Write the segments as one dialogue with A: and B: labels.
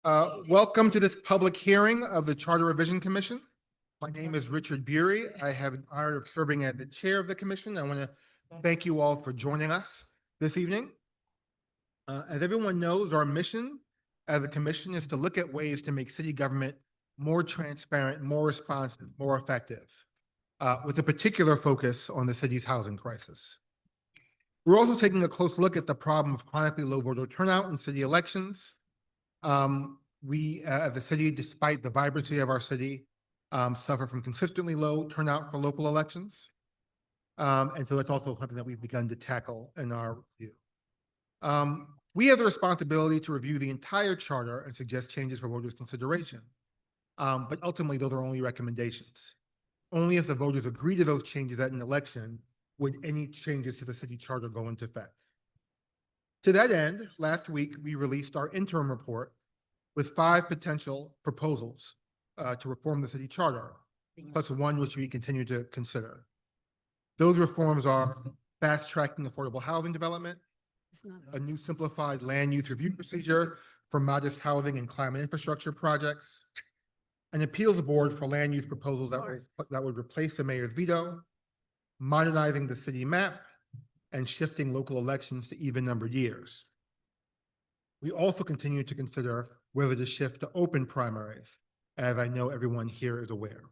A: Welcome to this public hearing of the Charter Revision Commission. My name is Richard Bury. I have the honor of serving as the chair of the commission. I want to thank you all for joining us this evening. As everyone knows, our mission as a commission is to look at ways to make city government more transparent, more responsive, more effective, with a particular focus on the city's housing crisis. We're also taking a close look at the problem of chronically low voter turnout in city elections. We, as a city, despite the vibrancy of our city, suffer from consistently low turnout for local elections. And so that's also something that we've begun to tackle in our review. We have the responsibility to review the entire charter and suggest changes for voters' consideration. But ultimately, those are only recommendations. Only if the voters agree to those changes at an election would any changes to the city charter go into effect. To that end, last week, we released our interim report with 5 potential proposals to reform the city charter, plus one which we continue to consider. Those reforms are fast-tracking affordable housing development, a new simplified land use review procedure for modest housing and climate infrastructure projects, an appeals board for land use proposals that would replace the mayor's veto, modernizing the city map, and shifting local elections to even-numbered years. We also continue to consider whether to shift to open primaries, as I know everyone here is aware.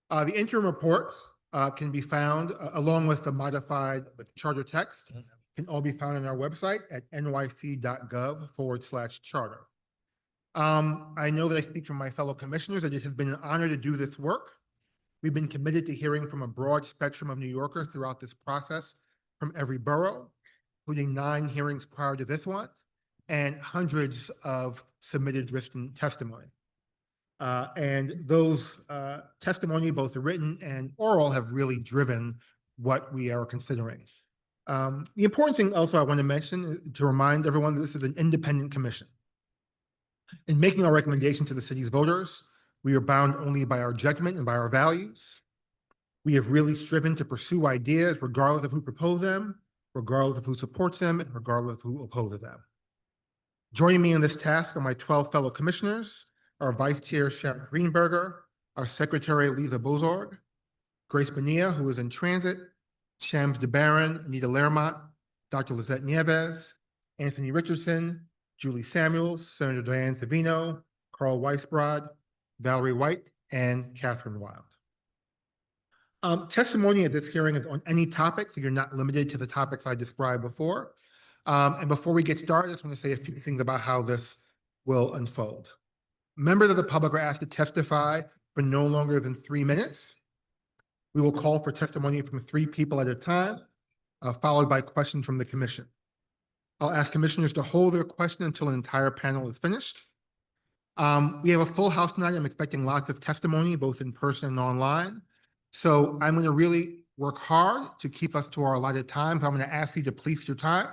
A: The interim report can be found along with the modified charter text, can all be found on our website at nyc.gov/charter. I know that I speak for my fellow commissioners that it has been an honor to do this work. We've been committed to hearing from a broad spectrum of New Yorkers throughout this process, from every borough, including 9 hearings prior to this one, and hundreds of submitted written testimony. And those testimony, both the written and oral, have really driven what we are considering. The important thing also I want to mention, to remind everyone that this is an independent commission. In making our recommendation to the city's voters, we are bound only by our judgment and by our values. We have really striven to pursue ideas regardless of who proposed them, regardless of who supports them, and regardless of who opposes them. Joining me in this task are my 12 fellow commissioners, our Vice Chair Sharon Greenberger, our Secretary Lisa Bozorg, Grace Bonilla, who is in transit, Shams DeBaron, Anita Lermont, Dr. Lizette Nieves, Anthony Richardson, Julie Samuels, Senator Diane Savino, Carl Weisbrod, Valerie White, and Catherine Wild. Testimony at this hearing is on any topic, so you're not limited to the topics I described before. And before we get started, I just want to say a few things about how this will unfold. Members of the public are asked to testify for no longer than 3 minutes. We will call for testimony from 3 people at a time, followed by questions from the commission. I'll ask commissioners to hold their question until an entire panel is finished. We have a full house tonight. I'm expecting lots of testimony, both in person and online. So I'm going to really work hard to keep us to our allotted time. So I'm going to ask you to please your time.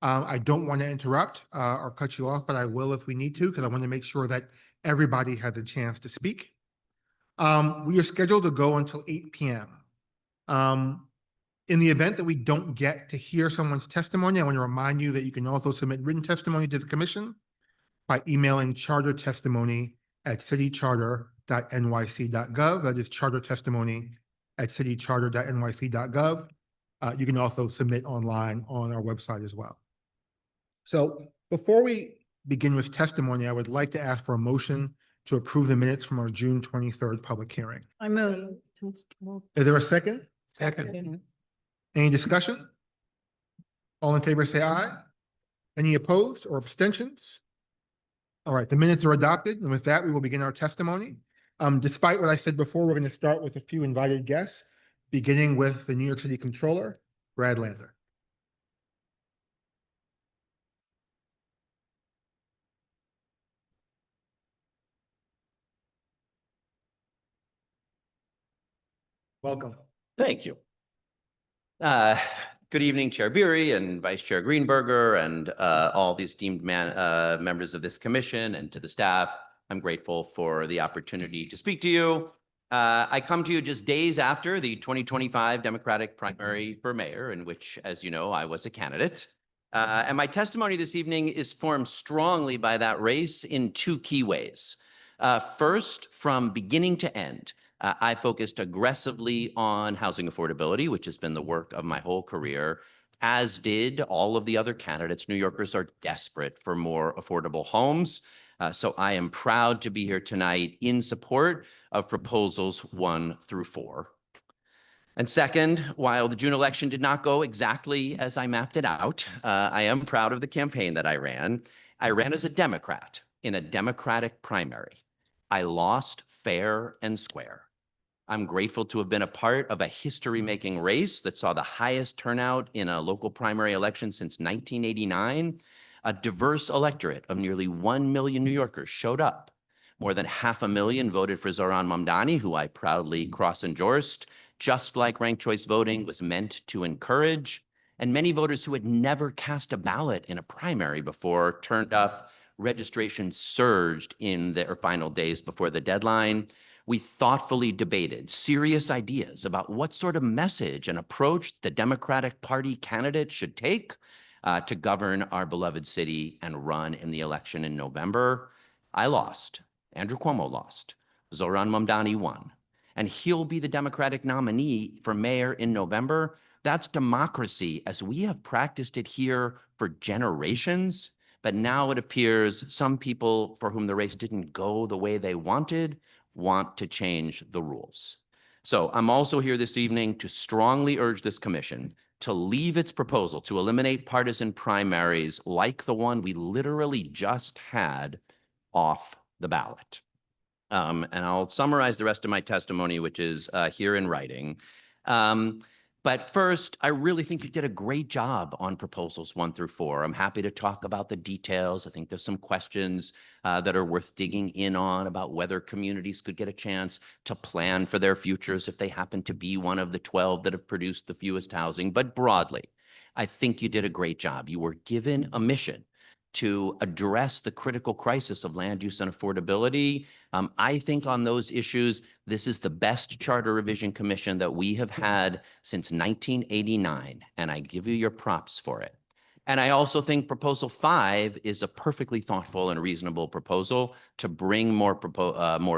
A: I don't want to interrupt or cut you off, but I will if we need to, because I want to make sure that everybody has a chance to speak. We are scheduled to go until 8 p.m. In the event that we don't get to hear someone's testimony, I want to remind you that you can also submit written testimony to the commission by emailing chartertestimony@citycharter.nyc.gov. That is chartertestimony@citycharter.nyc.gov. You can also submit online on our website as well. So before we begin with testimony, I would like to ask for a motion to approve the minutes from our June 23rd public hearing.
B: I move.
A: Is there a second?
B: Second.
A: Any discussion? All in favor, say aye. Any opposed or abstentions? All right, the minutes are adopted. And with that, we will begin our testimony. Despite what I said before, we're going to start with a few invited guests, beginning with the New York City Comptroller, Brad Lander. Welcome.
C: Thank you. Good evening, Chair Bury and Vice Chair Greenberger and all the esteemed members of this commission, and to the staff. I'm grateful for the opportunity to speak to you. I come to you just days after the 2025 Democratic primary for mayor, in which, as you know, I was a candidate. And my testimony this evening is formed strongly by that race in two key ways. First, from beginning to end, I focused aggressively on housing affordability, which has been the work of my whole career, as did all of the other candidates. New Yorkers are desperate for more affordable homes. So I am proud to be here tonight in support of proposals 1 through 4. And second, while the June election did not go exactly as I mapped it out, I am proud of the campaign that I ran. I ran as a Democrat in a Democratic primary. I lost fair and square. I'm grateful to have been a part of a history-making race that saw the highest turnout in a local primary election since 1989. A diverse electorate of nearly 1 million New Yorkers showed up. More than 500,000 voted for Zohran Mamdani, who I proudly cross-endorsed, just like ranked choice voting was meant to encourage. And many voters who had never cast a ballot in a primary before turned up. Registration surged in their final days before the deadline. We thoughtfully debated serious ideas about what sort of message and approach the Democratic Party candidate should take to govern our beloved city and run in the election in November. I lost. Andrew Cuomo lost. Zohran Mamdani won. And he'll be the Democratic nominee for mayor in November. That's democracy as we have practiced it here for generations. But now it appears some people for whom the race didn't go the way they wanted want to change the rules. So I'm also here this evening to strongly urge this commission to leave its proposal to eliminate partisan primaries like the one we literally just had off the ballot. And I'll summarize the rest of my testimony, which is here in writing. But first, I really think you did a great job on proposals 1 through 4. I'm happy to talk about the details. I think there's some questions that are worth digging in on about whether communities could get a chance to plan for their futures if they happen to be one of the 12 that have produced the fewest housing. But broadly, I think you did a great job. You were given a mission to address the critical crisis of land use and affordability. I think on those issues, this is the best charter revision commission that we have had since 1989, and I give you your props for it. And I also think proposal 5 is a perfectly thoughtful and reasonable proposal to bring more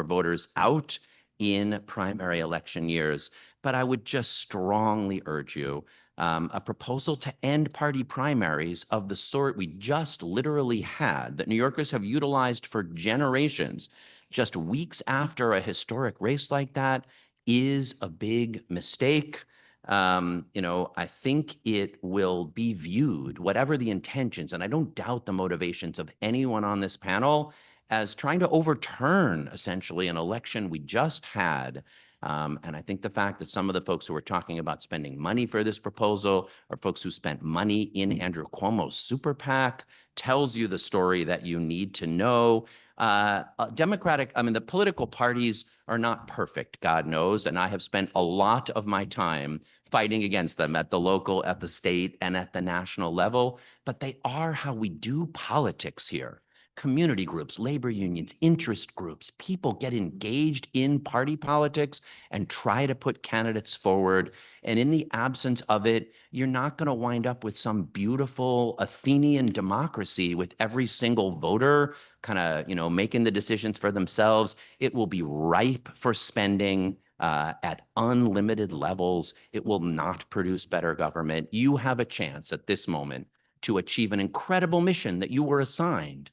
C: voters out in primary election years. But I would just strongly urge you, a proposal to end party primaries of the sort we just literally had, that New Yorkers have utilized for generations, just weeks after a historic race like that, is a big mistake. I think it will be viewed, whatever the intentions, and I don't doubt the motivations of anyone on this panel, as trying to overturn essentially an election we just had. And I think the fact that some of the folks who are talking about spending money for this proposal are folks who spent money in Andrew Cuomo's super PAC tells you the story that you need to know. The political parties are not perfect, God knows, and I have spent a lot of my time fighting against them at the local, at the state, and at the national level, but they are how we do politics here. Community groups, labor unions, interest groups, people get engaged in party politics and try to put candidates forward. And in the absence of it, you're not going to wind up with some beautiful Athenian democracy with every single voter kind of, making the decisions for themselves. It will be ripe for spending at unlimited levels. It will not produce better government. You have a chance at this moment to achieve an incredible mission that you were assigned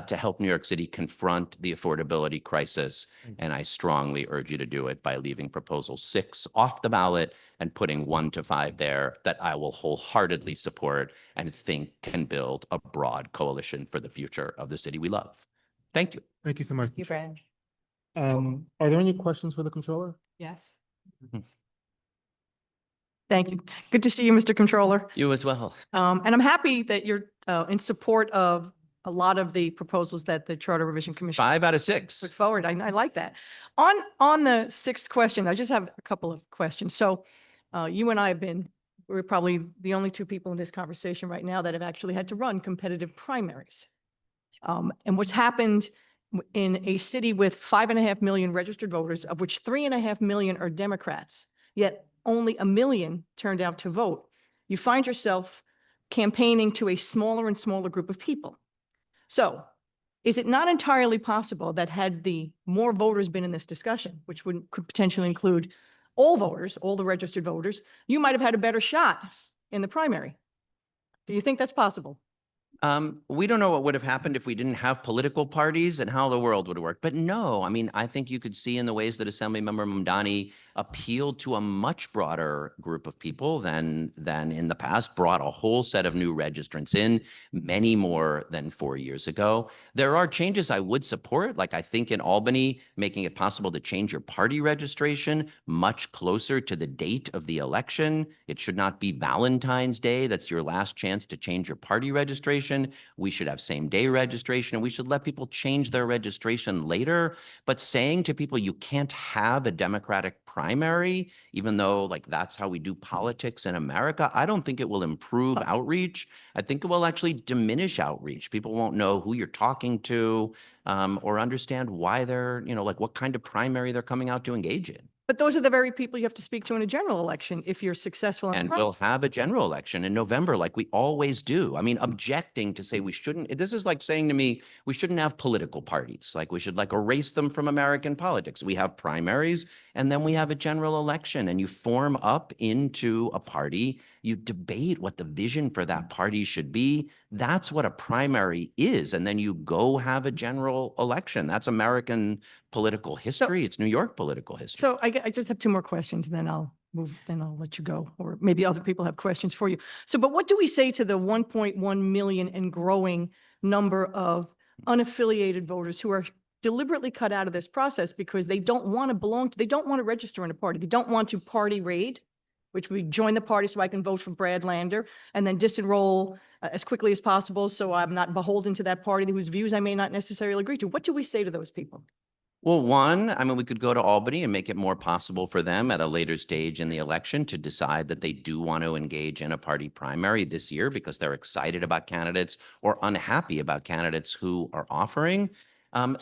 C: to help New York City confront the affordability crisis. And I strongly urge you to do it by leaving proposal 6 off the ballot and putting 1 to 5 there that I will wholeheartedly support and think can build a broad coalition for the future of the city we love. Thank you.
A: Thank you so much.
B: Thank you, Brad.
A: Are there any questions for the controller?
B: Yes.
C: Mhm.
B: Thank you. Good to see you, Mr. Controller.
C: You as well.
B: And I'm happy that you're in support of a lot of the proposals that the Charter Revision Commission
C: 5 out of 6.
B: put forward. I like that. On the 6th question, I just have a couple of questions. So you and I we're probably the only 2 people in this conversation right now that have actually had to run competitive primaries. And what's happened in a city with 5.5 million registered voters, of which 3.5 million are Democrats, yet only 1 million turned out to vote. You find yourself campaigning to a smaller and smaller group of people. So is it not entirely possible that had the more voters been in this discussion, which could potentially include all voters, all the registered voters, you might have had a better shot in the primary? Do you think that's possible?
C: We don't know what would have happened if we didn't have political parties and how the world would work. But no, I mean, I think you could see in the ways that Assemblymember Mamdani appealed to a much broader group of people than in the past, brought a whole set of new registrants in, many more than 4 years ago. There are changes I would support, like I think in Albany, making it possible to change your party registration much closer to the date of the election. It should not be Valentine's Day. That's your last chance to change your party registration. We should have same-day registration, and we should let people change their registration later. But saying to people you can't have a Democratic primary, even though like that's how we do politics in America, I don't think it will improve outreach. I think it will actually diminish outreach. People won't know who you're talking to, or understand why they're, like what kind of primary they're coming out to engage in.
B: But those are the very people you have to speak to in a general election if you're successful.
C: And we'll have a general election in November like we always do. I mean, objecting to say we shouldn't, this is like saying to me, we shouldn't have political parties. Like we should like erase them from American politics. We have primaries and then we have a general election and you form up into a party. You debate what the vision for that party should be. That's what a primary is. And then you go have a general election. That's American political history. It's New York political history.
B: So I just have two more questions, and then I'll let you go, or maybe other people have questions for you. So, but what do we say to the 1.1 million and growing number of unaffiliated voters who are deliberately cut out of this process because they don't want to they don't want to register in a party. They don't want to party raid, which we join the party so I can vote for Brad Lander and then disenroll as quickly as possible so I'm not beholden to that party whose views I may not necessarily agree to. What do we say to those people?
C: Well, one, I mean, we could go to Albany and make it more possible for them at a later stage in the election to decide that they do want to engage in a party primary this year because they're excited about candidates or unhappy about candidates who are offering.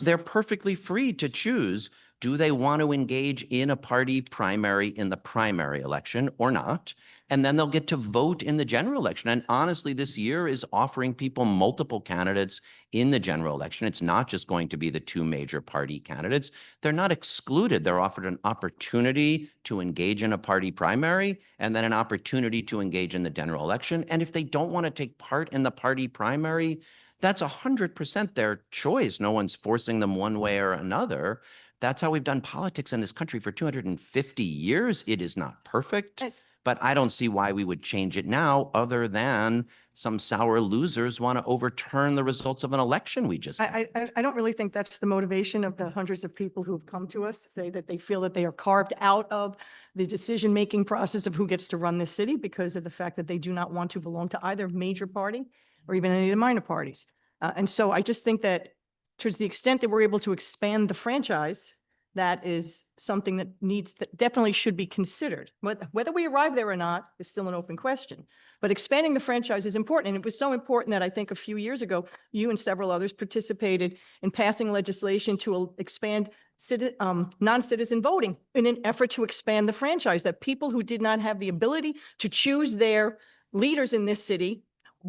C: They're perfectly free to choose, do they want to engage in a party primary in the primary election or not? And then they'll get to vote in the general election. And honestly, this year is offering people multiple candidates in the general election. It's not just going to be the two major party candidates. They're not excluded. They're offered an opportunity to engage in a party primary and then an opportunity to engage in the general election. And if they don't want to take part in the party primary, that's 100% their choice. No one's forcing them one way or another. That's how we've done politics in this country for 250 years. It is not perfect, but I don't see why we would change it now other than some sour losers want to overturn the results of an election we just had.
B: I don't really think that's the motivation of the hundreds of people who've come to us to say that they feel that they are carved out of the decision-making process of who gets to run this city because of the fact that they do not want to belong to either major party or even any of the minor parties. And so I just think that to the extent that we're able to expand the franchise, that is something that definitely should be considered. Whether we arrive there or not is still an open question. But expanding the franchise is important. And it was so important that I think a few years ago, you and several others participated in passing legislation to expand non-citizen voting in an effort to expand the franchise, that people who did not have the ability to choose their leaders in this city,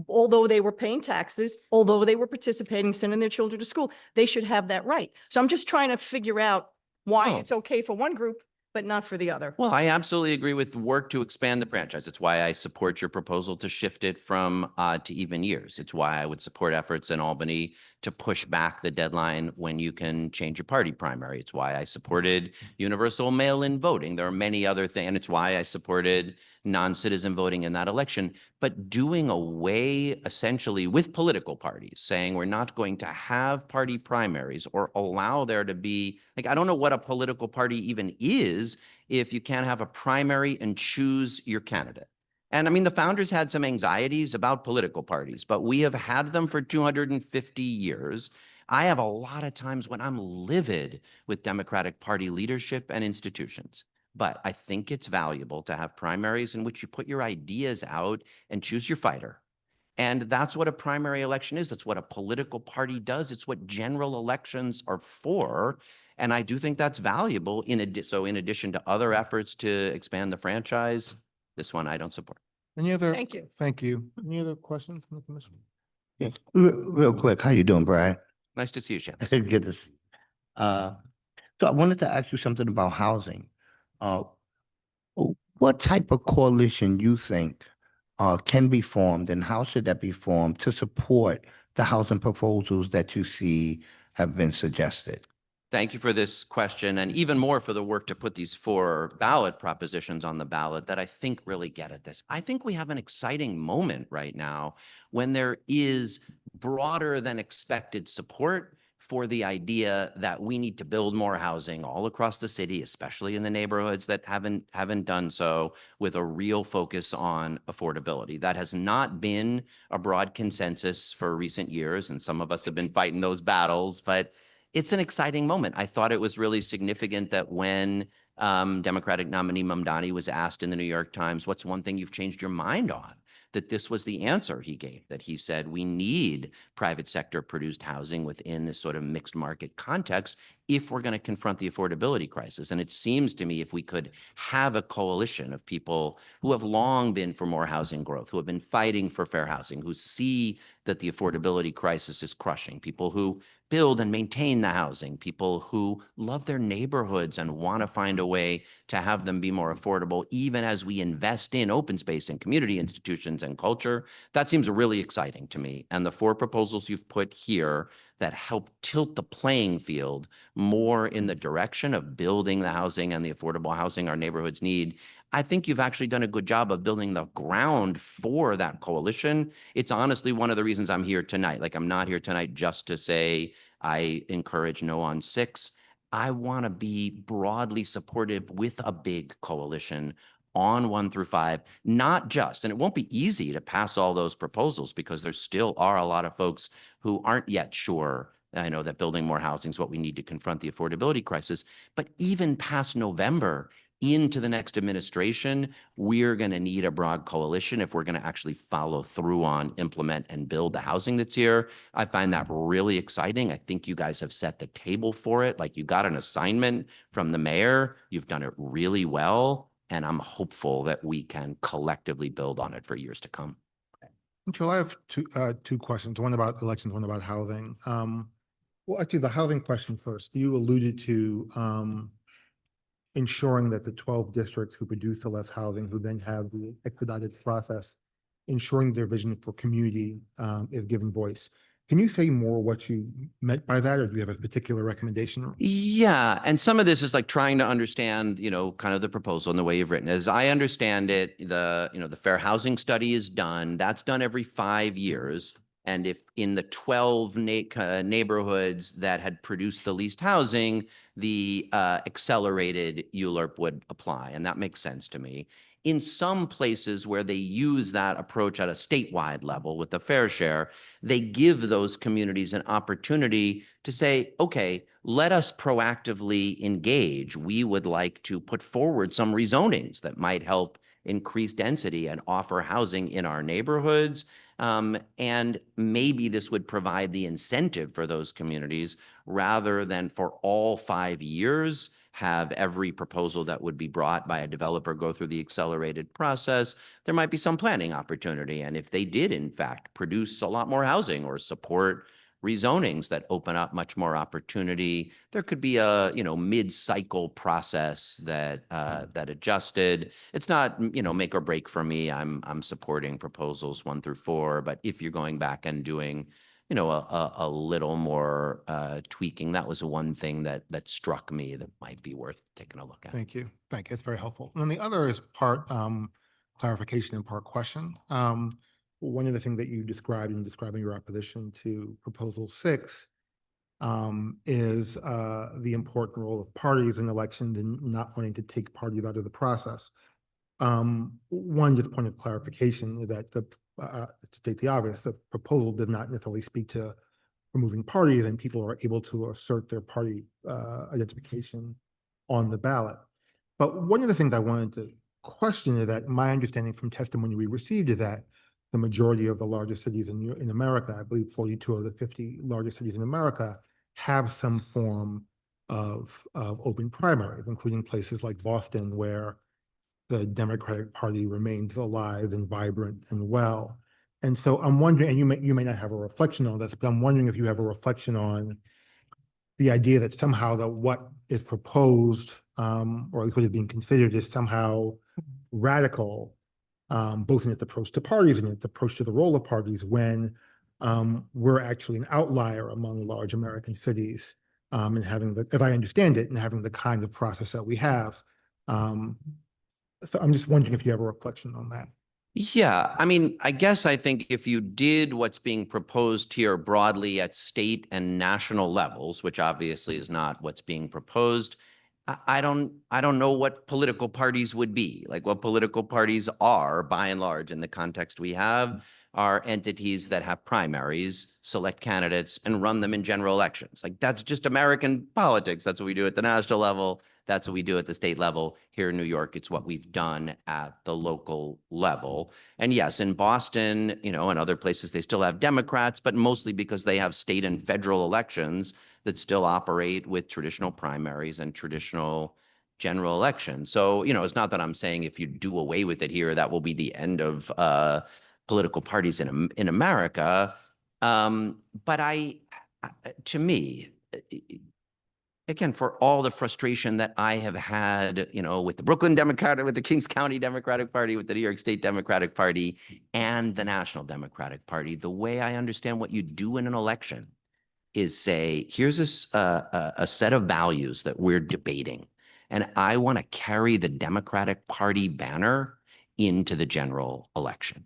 B: although they were paying taxes, although they were participating, sending their children to school, they should have that right. So I'm just trying to figure out why it's okay for one group, but not for the other.
C: Well, I absolutely agree with work to expand the franchise. It's why I support your proposal to shift it from odd to even years. It's why I would support efforts in Albany to push back the deadline when you can change your party primary. It's why I supported universal mail-in voting. There are many other things, and it's why I supported non-citizen voting in that election. But doing away essentially with political parties, saying we're not going to have party primaries or allow there to be, like, I don't know what a political party even is if you can't have a primary and choose your candidate. And I mean, the founders had some anxieties about political parties, but we have had them for 250 years. I have a lot of times when I'm livid with Democratic Party leadership and institutions. But I think it's valuable to have primaries in which you put your ideas out and choose your fighter. And that's what a primary election is. That's what a political party does. It's what general elections are for. And I do think that's valuable. So in addition to other efforts to expand the franchise, this one I don't support.
A: Any other?
B: Thank you.
A: Thank you. Any other questions from the commission?
D: Yeah, real quick, how you doing, Brian?
C: Nice to see you, Seamus.
D: Good to see. Uh, so I wanted to ask you something about housing. Uh, what type of coalition you think can be formed, and how should that be formed to support the housing proposals that you see have been suggested?
C: Thank you for this question, and even more for the work to put these 4 ballot propositions on the ballot that I think really get at this. I think we have an exciting moment right now when there is broader than expected support for the idea that we need to build more housing all across the city, especially in the neighborhoods that haven't done so, with a real focus on affordability. That has not been a broad consensus for recent years, and some of us have been fighting those battles, but it's an exciting moment. I thought it was really significant that when Democratic nominee Mamdani was asked in the New York Times, what's one thing you've changed your mind on? That this was the answer he gave, that he said, we need private sector produced housing within this sort of mixed market context if we're going to confront the affordability crisis. And it seems to me if we could have a coalition of people who have long been for more housing growth, who have been fighting for fair housing, who see that the affordability crisis is crushing, people who build and maintain the housing, people who love their neighborhoods and want to find a way to have them be more affordable, even as we invest in open space and community institutions and culture. That seems really exciting to me. And the 4 proposals you've put here that help tilt the playing field more in the direction of building the housing and the affordable housing our neighborhoods need, I think you've actually done a good job of building the ground for that coalition. It's honestly one of the reasons I'm here tonight. Like, I'm not here tonight just to say I encourage no on 6. I want to be broadly supportive with a big coalition on 1 through 5, not just, and it won't be easy to pass all those proposals because there still are a lot of folks who aren't yet sure. I know that building more housing is what we need to confront the affordability crisis, but even past November into the next administration, we're going to need a broad coalition if we're going to actually follow through on, implement, and build the housing that's here. I find that really exciting. I think you guys have set the table for it. Like, you got an assignment from the mayor. You've done it really well. And I'm hopeful that we can collectively build on it for years to come.
A: Joel, I have two questions, one about elections, one about housing. Well, actually, the housing question first. You alluded to ensuring that the 12 districts who produce the less housing, who then have the expedited process, ensuring their vision for community is given voice. Can you say more what you meant by that, or do you have a particular recommendation?
C: Yeah, and some of this is like trying to understand, kind of the proposal and the way you've written it. As I understand it, the fair housing study is done. That's done every 5 years. And if in the 12 neighborhoods that had produced the least housing, the accelerated ULURP would apply. And that makes sense to me. In some places where they use that approach at a statewide level with the fair share, they give those communities an opportunity to say, okay, let us proactively engage. We would like to put forward some rezonings that might help increase density and offer housing in our neighborhoods. And maybe this would provide the incentive for those communities rather than for all 5 years have every proposal that would be brought by a developer go through the accelerated process. There might be some planning opportunity. And if they did, in fact, produce a lot more housing or support rezonings that open up much more opportunity, there could be a mid-cycle process that adjusted. It's not make or break for me. I'm supporting proposals 1 through 4, but if you're going back and doing a little more tweaking, that was one thing that struck me that might be worth taking a look at.
A: Thank you. Thank you. It's very helpful. And then the other is part clarification and part question. One of the things that you described in describing your opposition to Proposal 6 is the important role of parties in elections and not wanting to take parties out of the process. One just point of clarification is that to state the obvious, the proposal did not necessarily speak to removing parties, and people are able to assert their party identification on the ballot. But one of the things I wanted to question is that my understanding from testimony we received is that the majority of the largest cities in America, I believe 42 of the 50 largest cities in America, have some form of open primaries, including places like Boston, where the Democratic Party remains alive and vibrant and well. And so I'm wondering, and you may not have a reflection on this, but I'm wondering if you have a reflection on the idea that somehow that what is proposed, or at least what is being considered, is somehow radical, both in its approach to parties and its approach to the role of parties, when we're actually an outlier among large American cities, and having the, if I understand it, and having the kind of process that we have. So I'm just wondering if you have a reflection on that.
C: Yeah, I mean, I guess I think if you did what's being proposed here broadly at state and national levels, which obviously is not what's being proposed, I don't know what political parties would be. Like, what political parties are, by and large, in the context we have, are entities that have primaries, select candidates, and run them in general elections. Like, that's just American politics. That's what we do at the national level. That's what we do at the state level. Here in New York, it's what we've done at the local level. And yes, in Boston, and other places, they still have Democrats, but mostly because they have state and federal elections that still operate with traditional primaries and traditional general elections. So, it's not that I'm saying if you do away with it here, that will be the end of political parties in America. But to me, again, for all the frustration that I have had, with the Brooklyn Democratic, with the Kings County Democratic Party, with the New York State Democratic Party, and the National Democratic Party, the way I understand what you do in an election is say, here's a set of values that we're debating, and I want to carry the Democratic Party banner into the general election.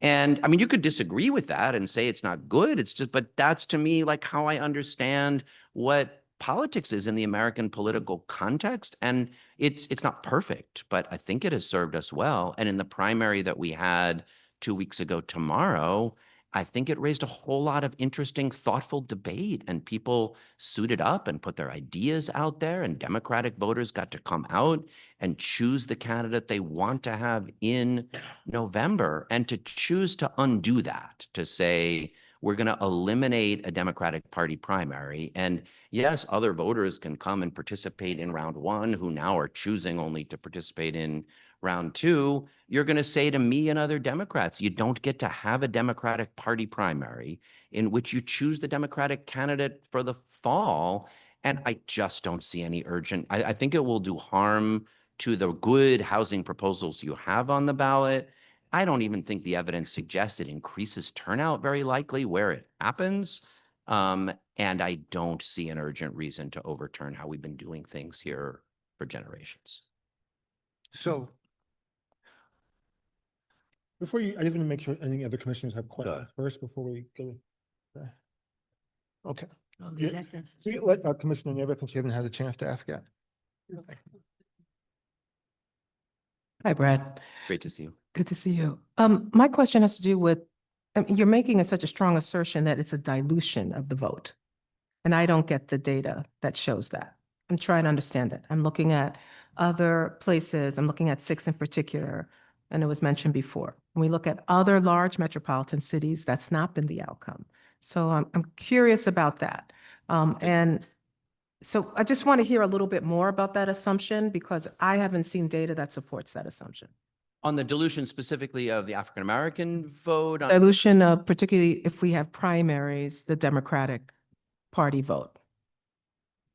C: And I mean, you could disagree with that and say it's not good. It's just, but that's to me like how I understand what politics is in the American political context. And it's not perfect, but I think it has served us well. And in the primary that we had 2 weeks ago tomorrow, I think it raised a whole lot of interesting, thoughtful debate, and people suited up and put their ideas out there, and Democratic voters got to come out and choose the candidate they want to have in November, and to choose to undo that, to say, we're going to eliminate a Democratic Party primary. And yes, other voters can come and participate in round one who now are choosing only to participate in round two. You're going to say to me and other Democrats, you don't get to have a Democratic Party primary in which you choose the Democratic candidate for the fall. And I just don't see any urgent. I think it will do harm to the good housing proposals you have on the ballot. I don't even think the evidence suggests it increases turnout very likely where it happens. And I don't see an urgent reason to overturn how we've been doing things here for generations.
D: So,
A: Before you, I just want to make sure any other commissioners have questions first before we go. Okay. Yeah. Let Commissioner Nieves, since she hasn't had a chance to ask yet. Okay.
E: Hi, Brad.
C: Great to see you.
E: Good to see you. My question has to do with, you're making such a strong assertion that it's a dilution of the vote. And I don't get the data that shows that. I'm trying to understand it. I'm looking at other places. I'm looking at 6 in particular, and it was mentioned before. When we look at other large metropolitan cities, that's not been the outcome. So I'm curious about that. And so I just want to hear a little bit more about that assumption, because I haven't seen data that supports that assumption.
C: On the dilution specifically of the African-American vote?
E: Dilution of, particularly if we have primaries, the Democratic Party vote.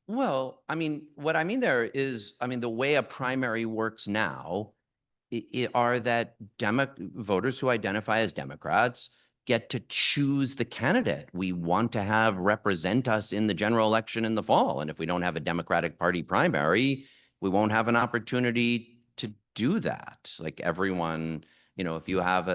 C: Well, I mean, what I mean there is, I mean, the way a primary works now are that voters who identify as Democrats get to choose the candidate we want to have represent us in the general election in the fall. And if we don't have a Democratic Party primary, we won't have an opportunity to do that. Like everyone, if you have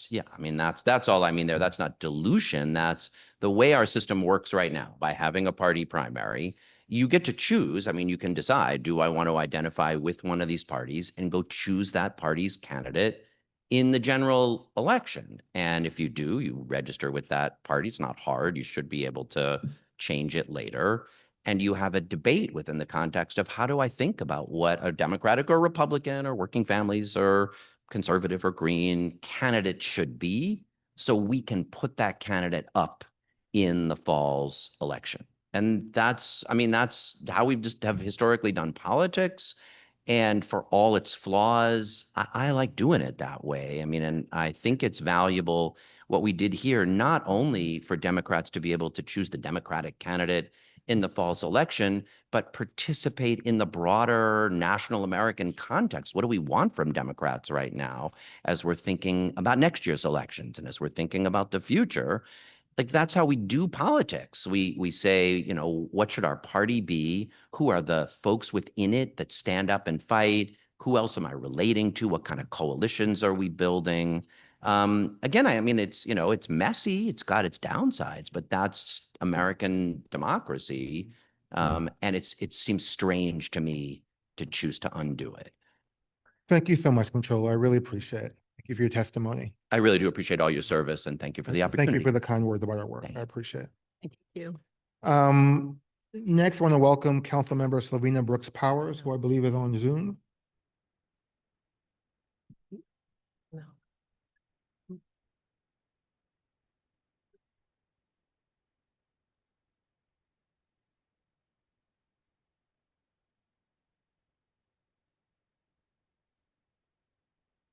C: yeah, I mean, that's all I mean there. That's not dilution. That's the way our system works right now. By having a party primary, you get to choose. I mean, you can decide, do I want to identify with one of these parties, and go choose that party's candidate in the general election. And if you do, you register with that party. It's not hard. You should be able to change it later. And you have a debate within the context of, how do I think about what a Democratic or Republican or working families or conservative or green candidate should be, so we can put that candidate up in the fall's election. And that's how we just have historically done politics. And for all its flaws, I like doing it that way. I mean, and I think it's valuable what we did here, not only for Democrats to be able to choose the Democratic candidate in the fall's election, but participate in the broader national American context. What do we want from Democrats right now as we're thinking about next year's elections and as we're thinking about the future? Like, that's how we do politics. We say, you know, what should our party be? Who are the folks within it that stand up and fight? Who else am I relating to? What kind of coalitions are we building? Again, I mean, it's, you know, it's messy. It's got its downsides, but that's American democracy. And it seems strange to me to choose to undo it.
A: Thank you so much, Controller. I really appreciate it. Thank you for your testimony.
C: I really do appreciate all your service and thank you for the opportunity.
A: Thank you for the kind words about our work.
C: Thank
A: I
C: you.
A: appreciate it.
B: Thank you.
A: Next, I want to welcome Councilmember Slavina Brooks Powers, who I believe is on Zoom.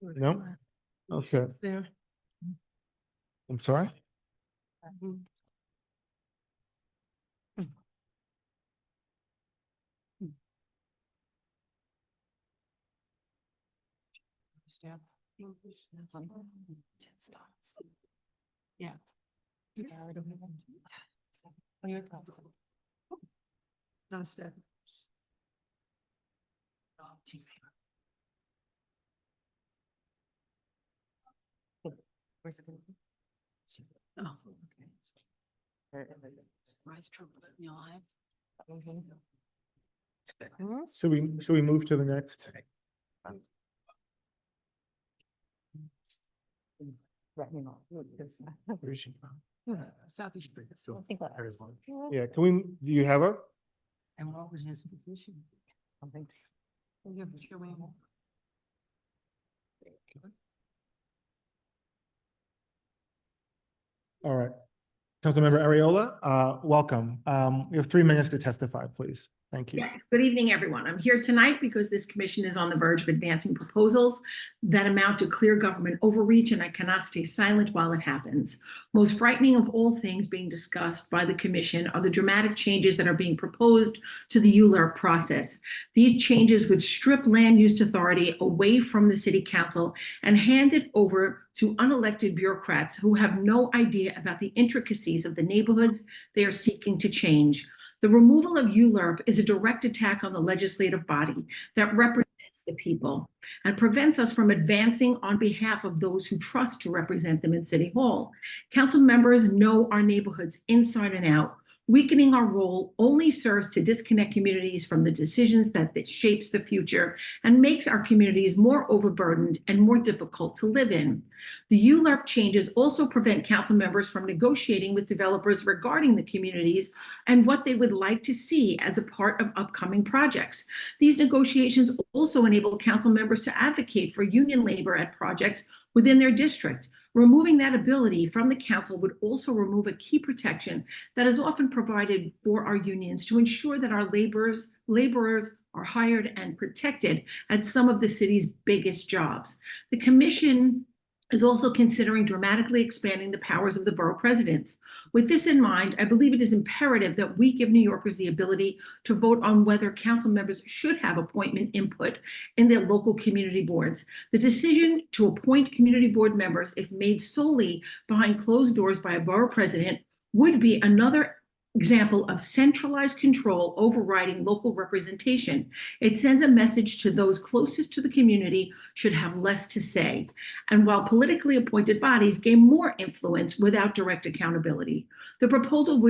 A: No? Okay.
B: There.
A: I'm sorry?
B: Yeah. Downstairs. Where's it gonna be? Oh, okay. Rise trouble in your life.
A: Should we move to the next? Where is she from?
B: Southeast.
A: Yeah, can we, do you have her?
B: And what was his position? Something. Yeah, but sure we won't.
A: All right. Councilmember Ariola, welcome. You have 3 minutes to testify, please. Thank you.
F: Yes, good evening, everyone. I'm here tonight because this commission is on the verge of advancing proposals that amount to clear government overreach, and I cannot stay silent while it happens. Most frightening of all things being discussed by the commission are the dramatic changes that are being proposed to the ULURP process. These changes would strip land use authority away from the city council and hand it over to unelected bureaucrats who have no idea about the intricacies of the neighborhoods they are seeking to change. The removal of ULURP is a direct attack on the legislative body that represents the people and prevents us from advancing on behalf of those who trust to represent them in City Hall. Council members know our neighborhoods inside and out. Weakening our role only serves to disconnect communities from the decisions that shapes the future and makes our communities more overburdened and more difficult to live in. The ULURP changes also prevent council members from negotiating with developers regarding the communities and what they would like to see as a part of upcoming projects. These negotiations also enable council members to advocate for union labor at projects within their district. Removing that ability from the council would also remove a key protection that is often provided for our unions to ensure that our laborers are hired and protected at some of the city's biggest jobs. The commission is also considering dramatically expanding the powers of the borough presidents. With this in mind, I believe it is imperative that we give New Yorkers the ability to vote on whether council members should have appointment input in their local community boards. The decision to appoint community board members, if made solely behind closed doors by a borough president, would be another example of centralized control overriding local representation. It sends a message to those closest to the community should have less to say. And while politically appointed bodies gain more influence without direct accountability, the proposal to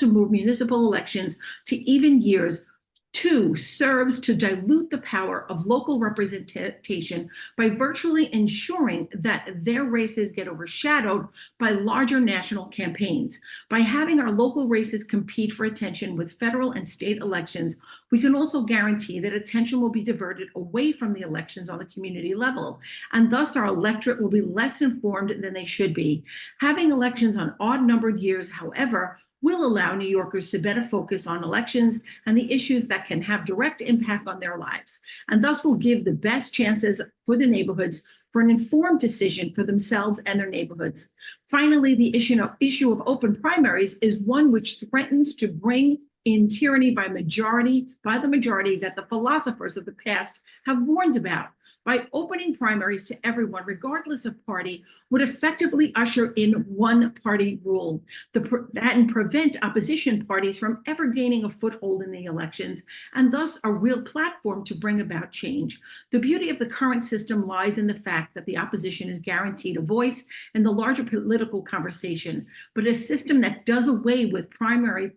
F: move municipal elections to even years 2 serves to dilute the power of local representation by virtually ensuring that their races get overshadowed by larger national campaigns. By having our local races compete for attention with federal and state elections, we can also guarantee that attention will be diverted away from the elections on the community level, and thus our electorate will be less informed than they should be. Having elections on odd-numbered years, however, will allow New Yorkers to better focus on elections and the issues that can have direct impact on their lives, and thus will give the best chances for the neighborhoods for an informed decision for themselves and their neighborhoods. Finally, the issue of open primaries is one which threatens to bring in tyranny by the majority that the philosophers of the past have warned about. By opening primaries to everyone, regardless of party, would effectively usher in one-party rule and prevent opposition parties from ever gaining a foothold in the elections, and thus a real platform to bring about change. The beauty of the current system lies in the fact that the opposition is guaranteed a voice in the larger political conversation, but a system that does away with primary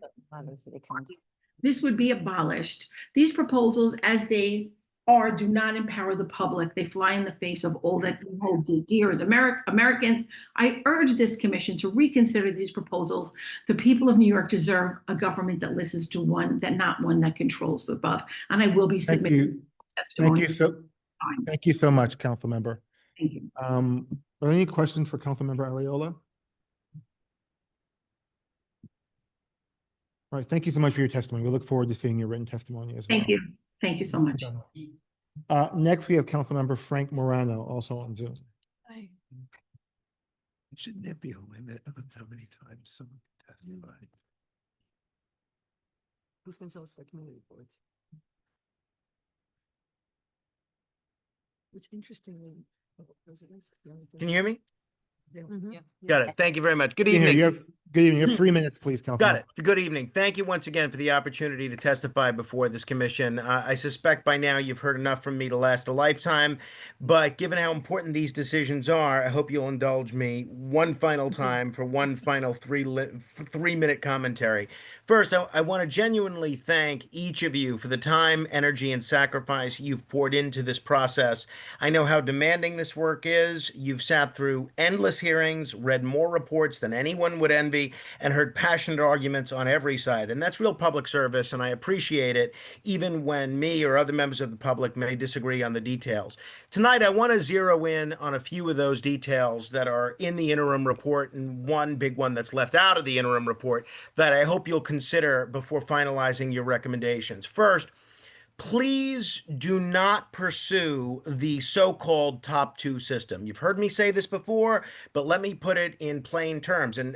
F: this would be abolished. These proposals, as they are, do not empower the public. They fly in the face of all that we hold dear as Americans. I urge this commission to reconsider these proposals. The people of New York deserve a government that listens to not one that controls the above. And I will be
A: Thank
F: submitting
A: you.
F: testimony.
A: Thank you so much, council member.
F: Thank you.
A: Are there any questions for council member Ariola? All right, thank you so much for your testimony. We look forward to seeing your written testimony as well.
F: Thank you. Thank you so much.
A: Next, we have Councilmember Frank Morano, also on Zoom.
G: Shouldn't there be a limit on how many times someone can testify?
B: Who's going to tell us for community boards? Which interestingly.
H: Can you hear me?
B: Mhm.
H: Got it. Thank you very much. Good
A: Good evening.
H: evening.
A: Good evening. You have 3 minutes, please, council.
H: Got it. Good evening. Thank you once again for the opportunity to testify before this commission. I suspect by now you've heard enough from me to last a lifetime, but given how important these decisions are, I hope you'll indulge me one final time for one final 3-minute commentary. First, I want to genuinely thank each of you for the time, energy, and sacrifice you've poured into this process. I know how demanding this work is. You've sat through endless hearings, read more reports than anyone would envy, and heard passionate arguments on every side. And that's real public service, and I appreciate it, even when me or other members of the public may disagree on the details. Tonight, I want to zero in on a few of those details that are in the interim report, and one big one that's left out of the interim report that I hope you'll consider before finalizing your recommendations. First, please do not pursue the so-called top two system. You've heard me say this before, but let me put it in plain terms. And,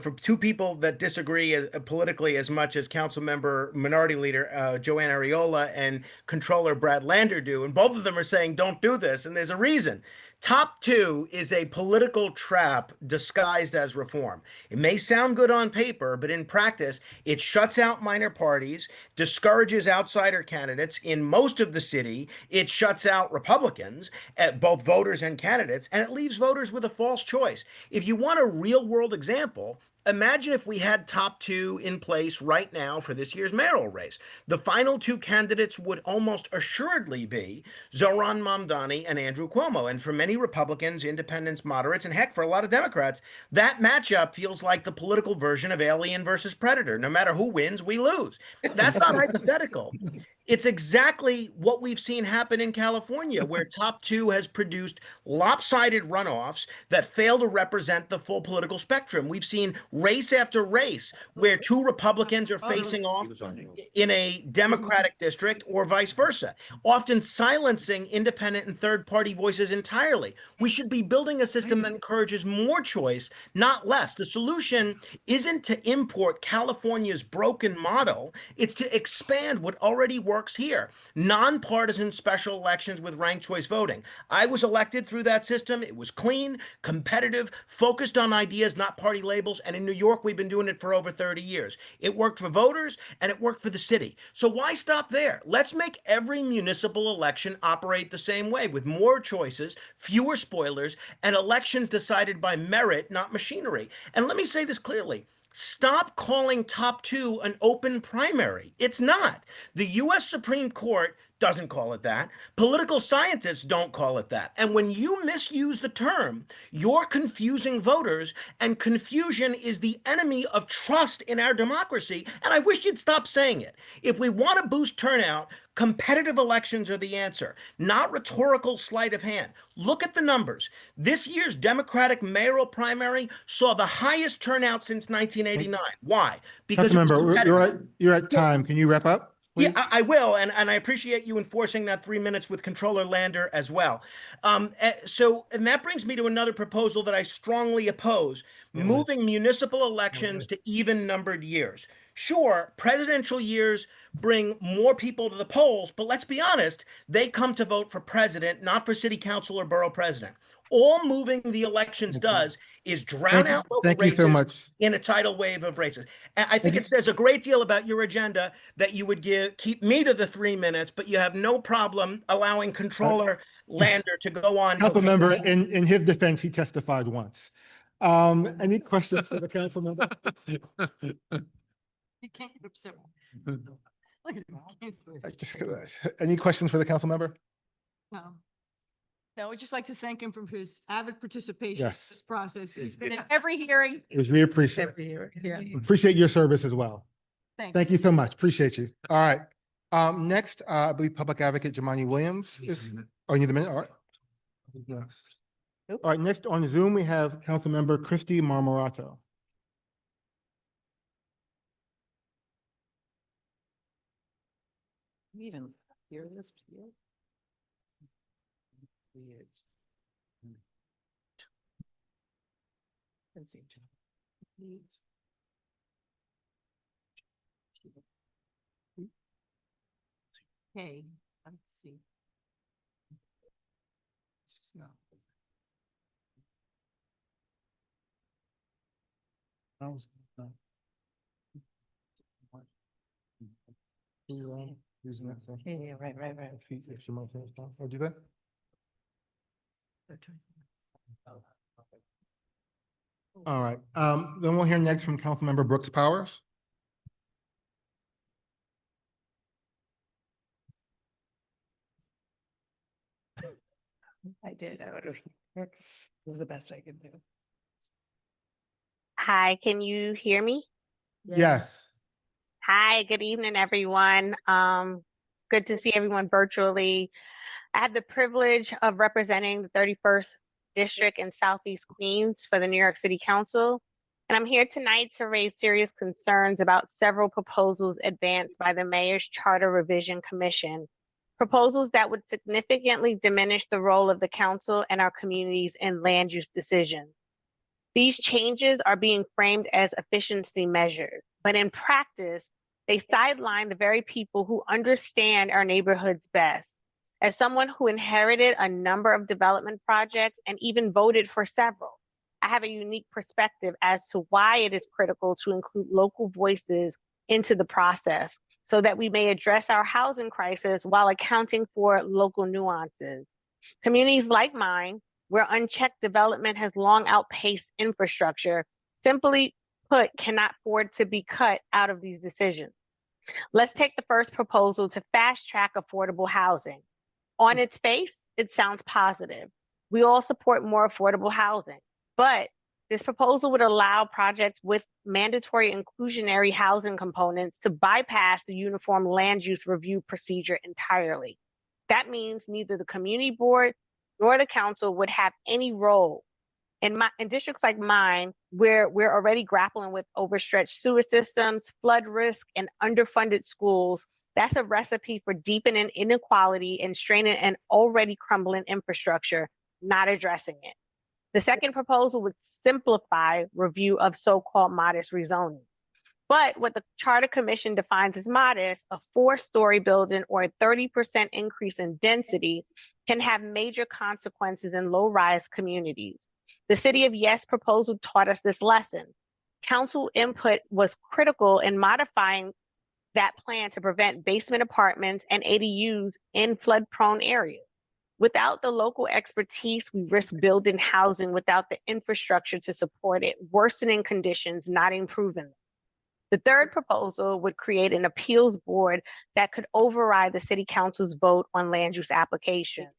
H: for two people that disagree politically as much as Councilmember Minority Leader Joanne Ariola and Controller Brad Lander do, and both of them are saying don't do this, and there's a reason. Top two is a political trap disguised as reform. It may sound good on paper, but in practice, it shuts out minor parties, discourages outsider candidates. In most of the city, it shuts out Republicans, both voters and candidates, and it leaves voters with a false choice. If you want a real-world example, imagine if we had top two in place right now for this year's mayoral race. The final two candidates would almost assuredly be Zohran Mamdani and Andrew Cuomo. And for many Republicans, independents, moderates, and heck, for a lot of Democrats, that matchup feels like the political version of Alien versus Predator. No matter who wins, we lose. That's not hypothetical. It's exactly what we've seen happen in California, where top two has produced lopsided runoffs that fail to represent the full political spectrum. We've seen race after race where two Republicans are facing off in a Democratic district or vice versa, often silencing independent and third-party voices entirely. We should be building a system that encourages more choice, not less. The solution isn't to import California's broken model. It's to expand what already works here. Nonpartisan special elections with ranked choice voting. I was elected through that system. It was clean, competitive, focused on ideas, not party labels. And in New York, we've been doing it for over 30 years. It worked for voters and it worked for the city. So why stop there? Let's make every municipal election operate the same way, with more choices, fewer spoilers, and elections decided by merit, not machinery. And let me say this clearly. Stop calling top two an open primary. It's not. The U.S. Supreme Court doesn't call it that. Political scientists don't call it that. And when you misuse the term, you're confusing voters, and confusion is the enemy of trust in our democracy. And I wish you'd stop saying it. If we want to boost turnout, competitive elections are the answer, not rhetorical sleight of hand. Look at the numbers. This year's Democratic mayoral primary saw the highest turnout since 1989. Why? Because it was
A: Councilmember,
H: competitive.
A: you're at time. Can you wrap up?
H: Yeah,
A: Please?
H: I will, and I appreciate you enforcing that 3 minutes with Controller Lander as well. And that brings me to another proposal that I strongly oppose: moving municipal elections to even-numbered years. Sure, presidential years bring more people to the polls, but let's be honest, they come to vote for president, not for city council or borough president. All moving the elections does is drown out local
A: Thank you so
H: races
A: much.
H: in a tidal wave of races. And I think
A: you.
H: it says a great deal about your agenda that you would keep me to the 3 minutes, but you have no problem allowing Controller Lander to go on. till-
A: Councilmember, in his defense, he testified once. Any questions for the council member?
B: You can't get upset. Look at him. He can't-
A: Any questions for the council member?
B: No. No, I'd just like to thank him for his avid participation in
A: Yes.
B: this process. He's been in every hearing.
A: It was, we appreciate it.
B: Every hearing, yeah.
A: Appreciate your service as well. Thank you so much. Appreciate you. All right. Next, I believe Public Advocate Jamani Williams is, oh, you need a minute? All right. All right, next on Zoom, we have Councilmember Christy Marmorato.
B: Even hear this here? Weird. Let's see. Okay, let's see. This is not. Yeah, right.
A: I'll do that. All right, then we'll hear next from Councilmember Brooks Powers.
B: I did. This is the best I could do.
I: Hi, can you hear me?
A: Yes.
I: Hi, good evening, everyone. It's good to see everyone virtually. I had the privilege of representing the 31st District in Southeast Queens for the New York City Council. And I'm here tonight to raise serious concerns about several proposals advanced by the Mayor's Charter Revision Commission. Proposals that would significantly diminish the role of the council and our communities in land use decisions. These changes are being framed as efficiency measures, but in practice, they sideline the very people who understand our neighborhoods best. As someone who inherited a number of development projects and even voted for several, I have a unique perspective as to why it is critical to include local voices into the process so that we may address our housing crisis while accounting for local nuances. Communities like mine, where unchecked development has long outpaced infrastructure, simply put, cannot afford to be cut out of these decisions. Let's take the first proposal to fast track affordable housing. On its face, it sounds positive. We all support more affordable housing, but this proposal would allow projects with mandatory inclusionary housing components to bypass the uniform land use review procedure entirely. That means neither the community board nor the council would have any role. In districts like mine, where we're already grappling with overstretched sewer systems, flood risk, and underfunded schools, that's a recipe for deepening inequality and straining an already crumbling infrastructure, not addressing it. The second proposal would simplify review of so-called modest rezonings. But what the Charter Commission defines as modest, a 4-story building or a 30% increase in density can have major consequences in low-rise communities. The City of Yes proposal taught us this lesson. Council input was critical in modifying that plan to prevent basement apartments and ADUs in flood-prone areas. Without the local expertise, we risk building housing without the infrastructure to support it, worsening conditions, not improving them. The third proposal would create an appeals board that could override the city council's vote on land use applications.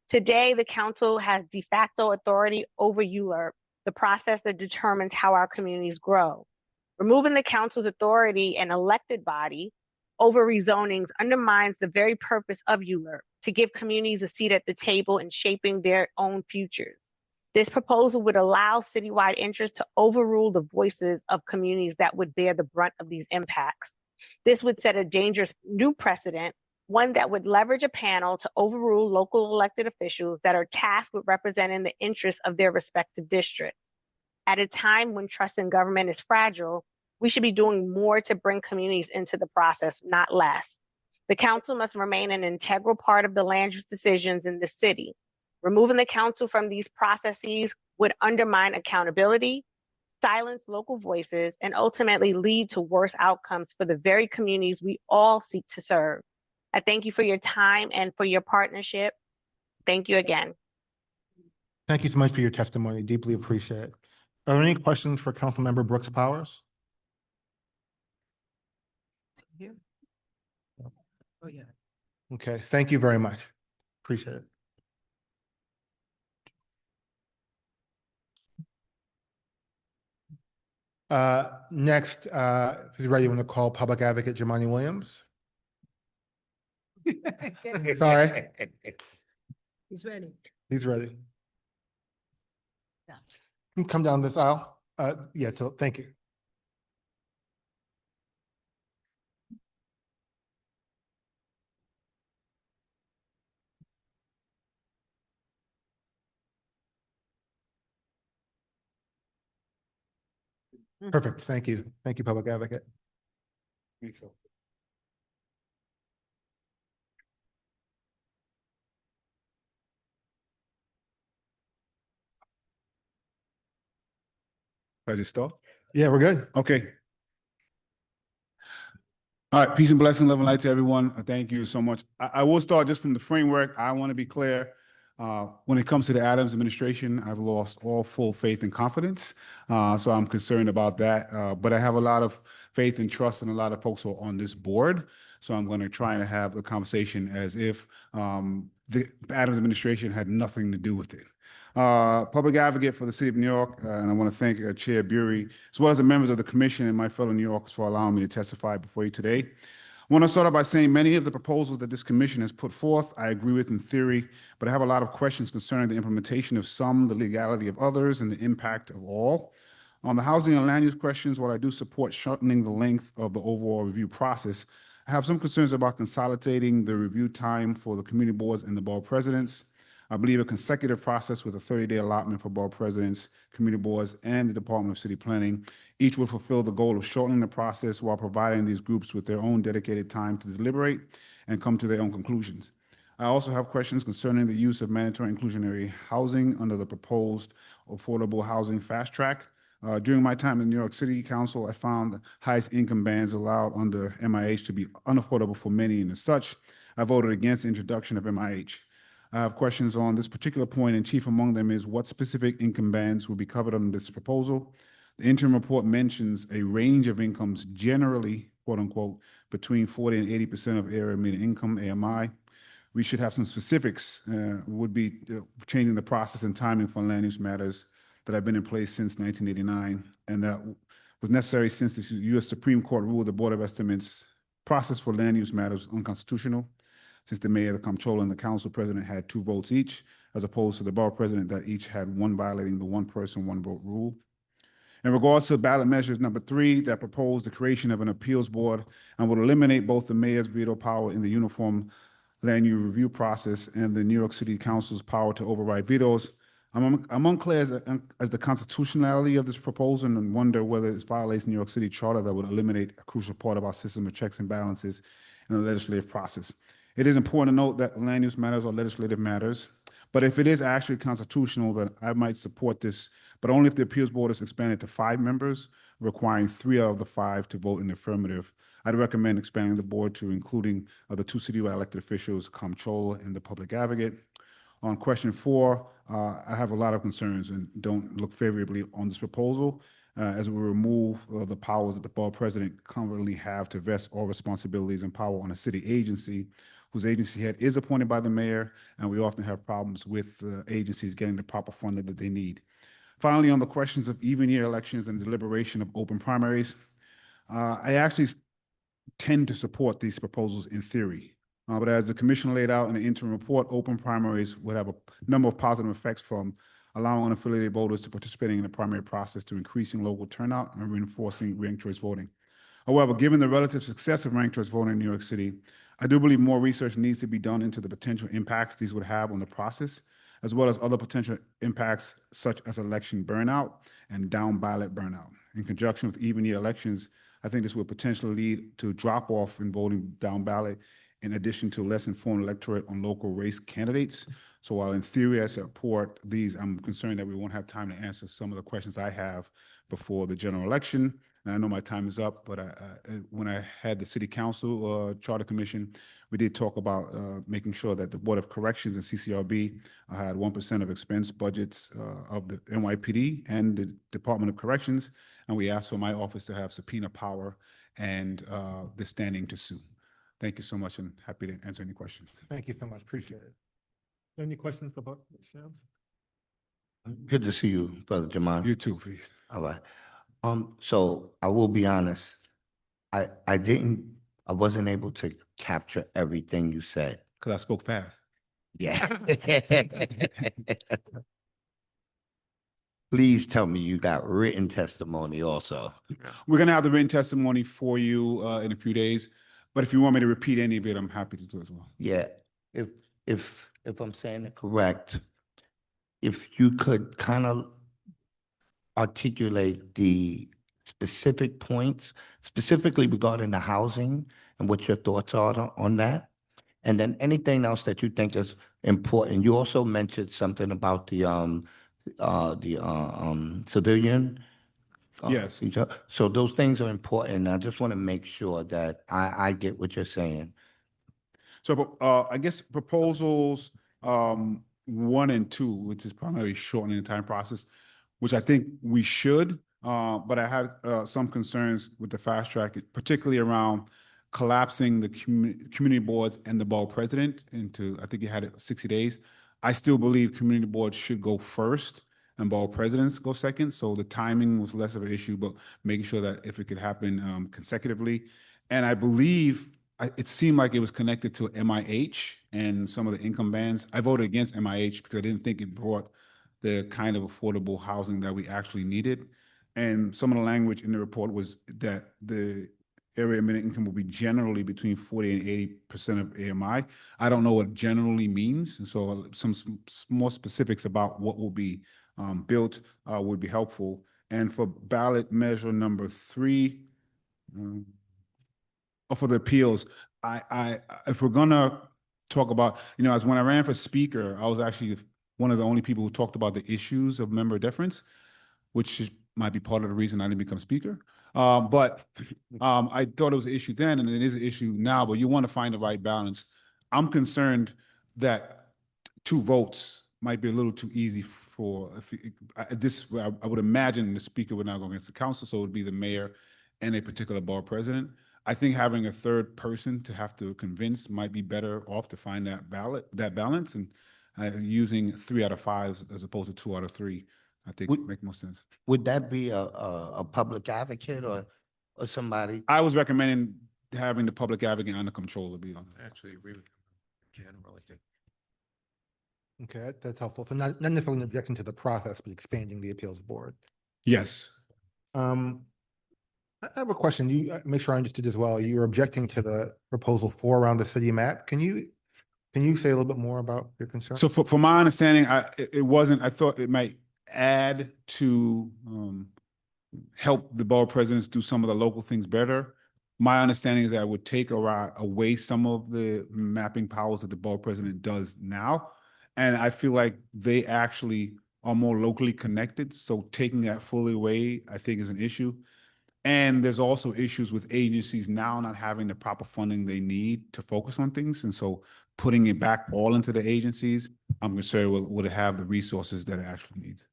I: Today, the council has de facto authority over ULURP, the process that determines how our communities grow. Removing the council's authority and elected body over rezonings undermines the very purpose of ULURP, to give communities a seat at the table in shaping their own futures. This proposal would allow citywide interests to overrule the voices of communities that would bear the brunt of these impacts. This would set a dangerous new precedent, one that would leverage a panel to overrule local elected officials that are tasked with representing the interests of their respective districts. At a time when trust in government is fragile, we should be doing more to bring communities into the process, not less. The council must remain an integral part of the land use decisions in the city. Removing the council from these processes would undermine accountability, silence local voices, and ultimately lead to worse outcomes for the very communities we all seek to serve. I thank you for your time and for your partnership. Thank you again.
A: Thank you so much for your testimony. Deeply appreciate it. Are there any questions for Councilmember Brooks Powers?
E: Oh, yeah.
A: Okay, thank you very much. Appreciate it. Next, if you're ready, you want to call Public Advocate Jamani Williams? Sorry,
B: He's ready.
A: he's ready.
B: Yeah.
A: You can come down this aisle. Thank you. Perfect. Thank you. Thank you, Public Advocate.
J: I just start?
A: Yeah, we're good.
J: Okay. All right, peace and blessing, love and light to everyone. Thank you so much. I will start just from the framework. I want to be clear. When it comes to the Adams administration, I've lost all full faith and confidence. So I'm concerned about that. But I have a lot of faith and trust in a lot of folks who are on this board. So I'm going to try to have the conversation as if the Adams administration had nothing to do with it. Public advocate for the city of New York, and I want to thank Chair Bury, as well as the members of the commission and my fellow New Yorkers for allowing me to testify before you today. I want to start out by saying many of the proposals that this commission has put forth, I agree with in theory, but I have a lot of questions concerning the implementation of some, the legality of others, and the impact of all. On the housing and land use questions, while I do support shortening the length of the overall review process, I have some concerns about consolidating the review time for the community boards and the board presidents. I believe a consecutive process with a 30-day allotment for board presidents, community boards, and the Department of City Planning. Each would fulfill the goal of shortening the process while providing these groups with their own dedicated time to deliberate and come to their own conclusions. I also have questions concerning the use of mandatory inclusionary housing under the proposed affordable housing fast track. During my time in New York City Council, I found the highest income bands allowed under MIH to be unaffordable for many, and as such, I voted against the introduction of MIH. I have questions on this particular point, and chief among them is what specific income bands will be covered under this proposal. The interim report mentions a range of incomes, generally, quote unquote, between 40 and 80% of area median income, AMI. We should have some specifics, would be changing the process and timing for land use matters that have been in place since 1989, and that was necessary since the U.S. Supreme Court ruled the Board of Estimates process for land use matters unconstitutional, since the mayor, the comptroller, and the council president had 2 votes each, as opposed to the borough president that each had 1, violating the one person, one vote rule. In regards to ballot measures number 3, that proposed the creation of an appeals board and would eliminate both the mayor's veto power in the uniform land use review process and the New York City Council's power to override vetoes. I'm unclear as the constitutionality of this proposal and wonder whether it violates New York City charter that would eliminate a crucial part of our system of checks and balances in the legislative process. It is important to note that land use matters are legislative matters, but if it is actually constitutional, then I might support this, but only if the appeals board is expanded to 5 members, requiring 3 out of the 5 to vote in the affirmative. I'd recommend expanding the board to including the 2 citywide elected officials, comptroller, and the public advocate. On question 4, I have a lot of concerns and don't look favorably on this proposal. as we remove the powers that the borough president currently have to vest all responsibilities and power on a city agency whose agency head is appointed by the mayor, and we often have problems with agencies getting the proper funding that they need. Finally, on the questions of even year elections and deliberation of open primaries, I actually tend to support these proposals in theory. But as the commission laid out in the interim report, open primaries would have a number of positive effects, from allowing unaffiliated voters to participating in the primary process to increasing local turnout and reinforcing ranked choice voting. However, given the relative success of ranked choice voting in New York City, I do believe more research needs to be done into the potential impacts these would have on the process, as well as other potential impacts such as election burnout and down ballot burnout. In conjunction with even year elections, I think this would potentially lead to drop off in voting down ballot, in addition to less informed electorate on local race candidates. So while in theory I support these, I'm concerned that we won't have time to answer some of the questions I have before the general election. And I know my time is up, but when I had the City Council Charter Commission, we did talk about making sure that the Board of Corrections and CCRB had 1% of expense budgets of the NYPD and the Department of Corrections. And we asked for my office to have subpoena power and the standing to sue. Thank you so much, and happy to answer any questions.
A: Thank you so much. Appreciate it. Any questions for both?
D: Good to see you, Brother Jamal.
J: You too, please.
D: All right. So I will be honest. I wasn't able to capture everything you said.
J: Because I spoke fast.
D: Yeah. Please tell me you got written testimony also.
J: We're going to have the written testimony for you in a few days, but if you want me to repeat any of it, I'm happy to do it as well.
D: Yeah. If I'm saying it correct, if you could kind of articulate the specific points, specifically regarding the housing and what your thoughts are on that. And then anything else that you think is important. You also mentioned something about the civilian.
J: Yes.
D: So those things are important. I just want to make sure that I get what you're saying.
J: So I guess proposals 1 and 2, which is primarily shortening the time process, which I think we should, but I had some concerns with the fast track, particularly around collapsing the community boards and the borough president into, I think you had it 60 days. I still believe community boards should go first and borough presidents go second. So the timing was less of an issue, but making sure that if it could happen consecutively. And I believe it seemed like it was connected to MIH and some of the income bans. I voted against MIH because I didn't think it brought the kind of affordable housing that we actually needed. And some of the language in the report was that the area minimum income will be generally between 40 and 80% of AMI. I don't know what generally means. And so some more specifics about what will be built would be helpful. And for ballot measure number 3, for the appeals, if we're gonna talk about, as when I ran for speaker, I was actually one of the only people who talked about the issues of member deference, which might be part of the reason I didn't become speaker. But I thought it was an issue then, and it is an issue now, but you want to find the right balance. I'm concerned that 2 votes might be a little too easy for, I would imagine the speaker would not go against the council, so it would be the mayor and a particular borough president. I think having a third person to have to convince might be better off to find that balance, and using 3 out of 5 as opposed to 2 out of 3, I think would make more sense.
D: Would that be a public advocate or somebody?
J: I was recommending having the public advocate and the controller be on it.
G: Actually agree with you generally.
A: Okay, that's helpful. So not necessarily an objection to the process, but expanding the appeals board.
J: Yes.
A: I have a question. You make sure I understood as well. You're objecting to the proposal 4 around the city map. Can you say a little bit more about your concern?
J: So for my understanding, it wasn't, I thought it might add to help the borough presidents do some of the local things better. My understanding is that it would take away some of the mapping powers that the borough president does now. And I feel like they actually are more locally connected. So taking that fully away, I think, is an issue. And there's also issues with agencies now not having the proper funding they need to focus on things. And so putting it back all into the agencies, I'm concerned would it have the resources that it actually needs.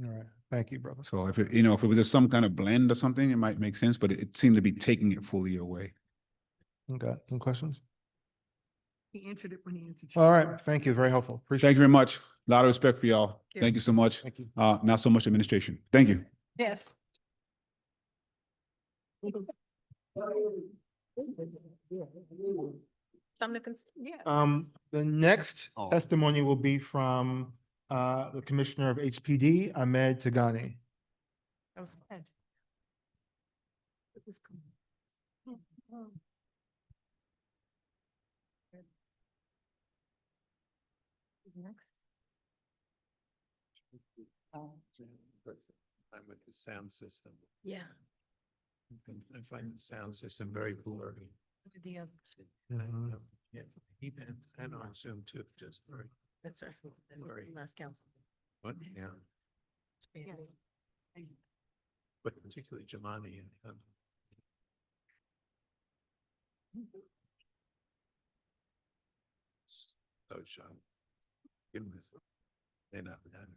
A: All right. Thank you, brother.
J: So if it, if it was just some kind of blend or something, it might make sense, but it seemed to be taking it fully away.
A: Okay, any questions?
B: He answered it when he answered.
A: All right, thank you, very helpful. Appreciate
J: Thank you very much. A lot of respect for y'all.
B: you.
J: Thank you so much.
A: Thank you.
J: Not so much administration. Thank you.
B: Yes. Something to yeah.
A: The next
D: Oh.
A: testimony will be from the Commissioner of HPD, Ahmed Tagani.
B: That was Ed. It was cool. Next.
G: I'm with the sound system.
B: Yeah.
G: I find the sound system very blurry.
B: The other.
G: Yeah, even and on Zoom too, just very,
B: That's our.
G: Blurry.
B: Last council.
G: what, yeah,
B: Yes.
G: but particularly Jamani and. So shy. Goodness. They're not done.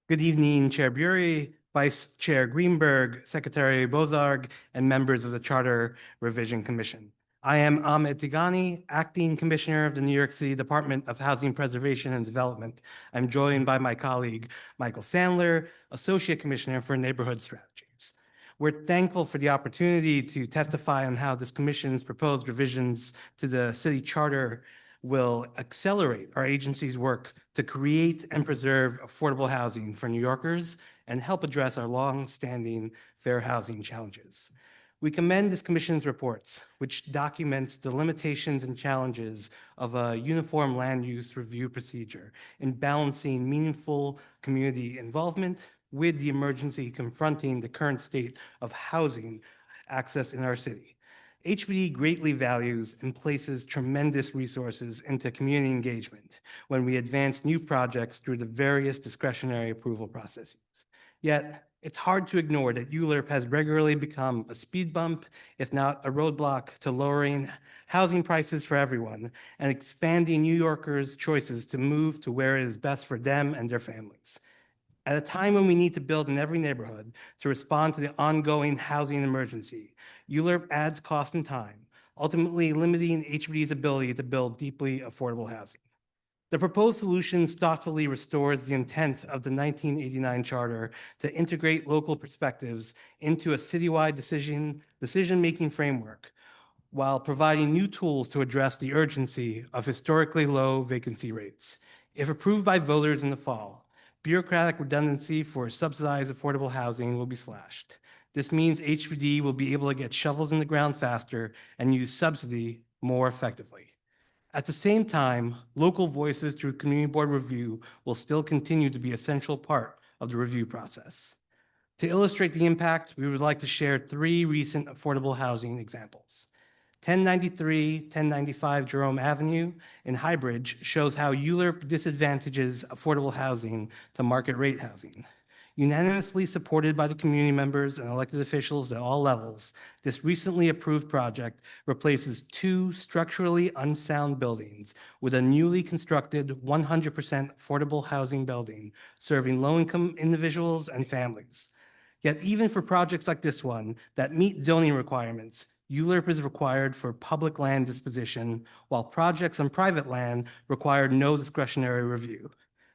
K: Good evening, Chair Bury, Vice Chair Greenberg, Secretary Bozarg, and members of the Charter Revision Commission. I am Ahmed Tigani, Acting Commissioner of the New York City Department of Housing Preservation and Development. I'm joined by my colleague, Michael Sandler, Associate Commissioner for Neighborhood Strategies. We're thankful for the opportunity to testify on how this commission's proposed revisions to the city charter will accelerate our agency's work to create and preserve affordable housing for New Yorkers and help address our long-standing fair housing challenges. We commend this commission's reports, which documents the limitations and challenges of a uniform land use review procedure in balancing meaningful community involvement with the emergency confronting the current state of housing access in our city. HPD greatly values and places tremendous resources into community engagement when we advance new projects through the various discretionary approval processes. Yet, it's hard to ignore that ULURP has regularly become a speed bump, if not a roadblock, to lowering housing prices for everyone and expanding New Yorkers' choices to move to where it is best for them and their families. At a time when we need to build in every neighborhood to respond to the ongoing housing emergency, ULURP adds cost and time, ultimately limiting HPD's ability to build deeply affordable housing. The proposed solutions thoughtfully restores the intent of the 1989 charter to integrate local perspectives into a citywide decision-making framework, while providing new tools to address the urgency of historically low vacancy rates. If approved by voters in the fall, bureaucratic redundancy for subsidized affordable housing will be slashed. This means HPD will be able to get shovels in the ground faster and use subsidy more effectively. At the same time, local voices through community board review will still continue to be a central part of the review process. To illustrate the impact, we would like to share 3 recent affordable housing examples. 1093, 1095 Jerome Avenue in Highbridge shows how ULURP disadvantages affordable housing to market rate housing. Unanimously supported by the community members and elected officials at all levels, this recently approved project replaces 2 structurally unsound buildings with a newly constructed 100% affordable housing building serving low-income individuals and families. Yet even for projects like this one that meet zoning requirements, ULURP is required for public land disposition, while projects on private land require no discretionary review.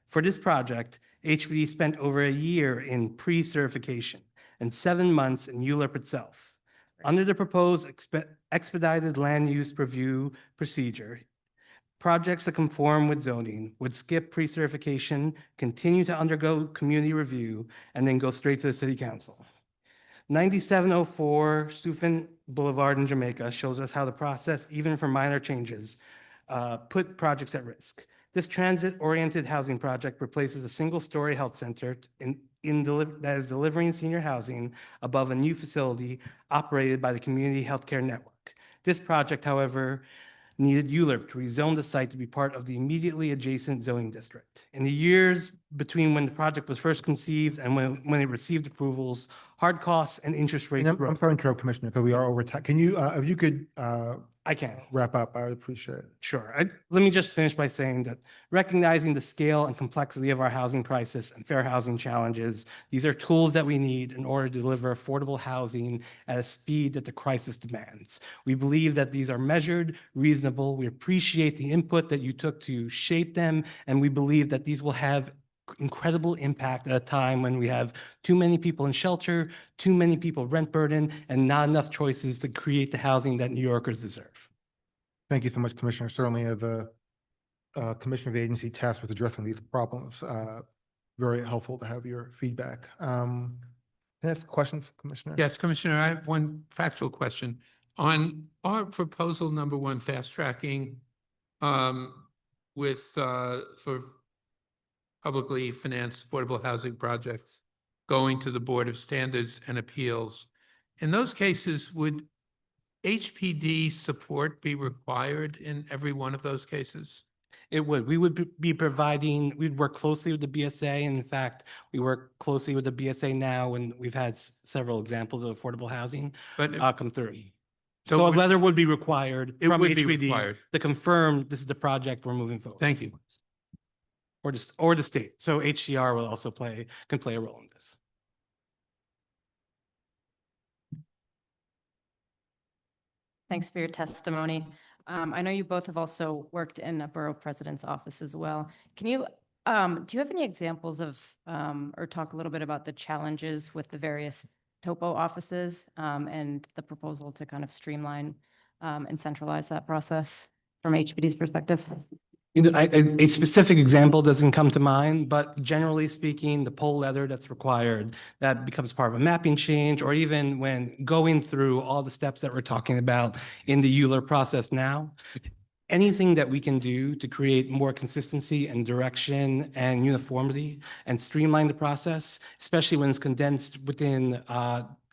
K: For this project, HPD spent over a year in pre-certification and 7 months in ULURP itself. Under the proposed expedited land use review procedure, projects that conform with zoning would skip pre-certification, continue to undergo community review, and then go straight to the city council. 9704 Steuffen Boulevard in Jamaica shows us how the process, even for minor changes, put projects at risk. This transit-oriented housing project replaces a single-story health center that is delivering senior housing above a new facility operated by the Community Healthcare Network. This project, however, needed ULURP to rezone the site to be part of the immediately adjacent zoning district. In the years between when the project was first conceived and when it received approvals, hard costs and interest rates
A: And I'm
K: rose.
A: sorry to interrupt, Commissioner, because we are over time. Can you, if you could
K: I can.
A: wrap up, I would appreciate it.
K: Sure. Let me just finish by saying that recognizing the scale and complexity of our housing crisis and fair housing challenges, these are tools that we need in order to deliver affordable housing at a speed that the crisis demands. We believe that these are measured, reasonable. We appreciate the input that you took to shape them, and we believe that these will have incredible impact at a time when we have too many people in shelter, too many people rent burden, and not enough choices to create the housing that New Yorkers deserve.
A: Thank you so much, Commissioner. Certainly, the commissioner of the agency tasked with addressing these problems, very helpful to have your feedback. Next questions, Commissioner?
G: Yes, Commissioner, I have one factual question. On our proposal number one, fast tracking with for publicly financed affordable housing projects going to the Board of Standards and Appeals, in those cases, would HPD support be required in every one of those cases?
K: It would. We would be providing, we'd work closely with the BSA. And in fact, we work closely with the BSA now, and we've had several examples of affordable housing
G: But
K: come through.
G: So
K: So a
G: would-
K: letter would be required
G: It
K: from
G: would be
K: HPD
G: required.
K: to confirm this is the project we're moving forward.
G: Thank you.
K: Or the state. So HCR will also can play a role in this.
L: Thanks for your testimony. I know you both have also worked in a borough president's office as well. Can you, do you have any examples of, or talk a little bit about the challenges with the various topo offices and the proposal to kind of streamline and centralize that process from HPD's perspective?
K: You know, a specific example doesn't come to mind, but generally speaking, the poll letter that's required, that becomes part of a mapping change, or even when going through all the steps that we're talking about in the Euler process now, anything that we can do to create more consistency and direction and uniformity and streamline the process, especially when it's condensed within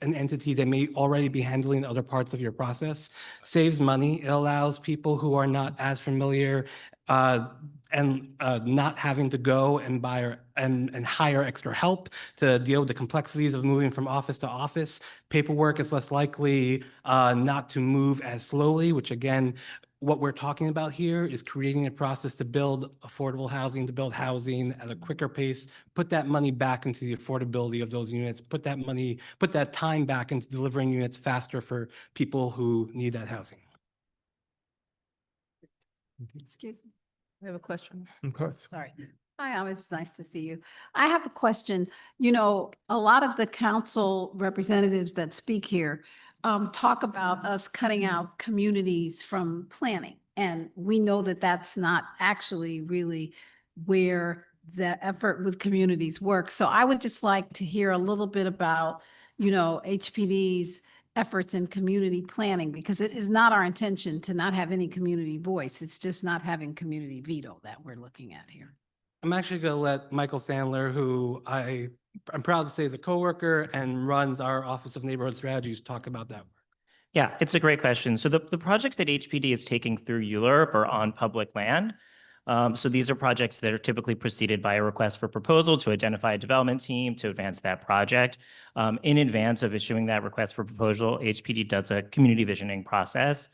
K: an entity that may already be handling other parts of your process, saves money. It allows people who are not as familiar and not having to go and buy and hire extra help to deal with the complexities of moving from office to office. Paperwork is less likely not to move as slowly, which again, what we're talking about here is creating a process to build affordable housing, to build housing at a quicker pace, put that money back into the affordability of those units, put that time back into delivering units faster for people who need that housing.
B: Excuse me. We have a question.
A: Okay.
M: Sorry. Hi, it's nice to see you. I have a question. You know, a lot of the council representatives that speak here talk about us cutting out communities from planning. And we know that that's not actually really where the effort with communities works. So I would just like to hear a little bit about, you know, HPD's efforts in community planning, because it is not our intention to not have any community voice. It's just not having community veto that we're looking at here.
K: I'm actually going to let Michael Sandler, who I'm proud to say is a coworker and runs our Office of Neighborhood Strategies, talk about that work.
N: Yeah, it's a great question. So the projects that HPD is taking through ULURP are on public land. So these are projects that are typically preceded by a request for proposal to identify a development team to advance that project. In advance of issuing that request for proposal, HPD does a community visioning process.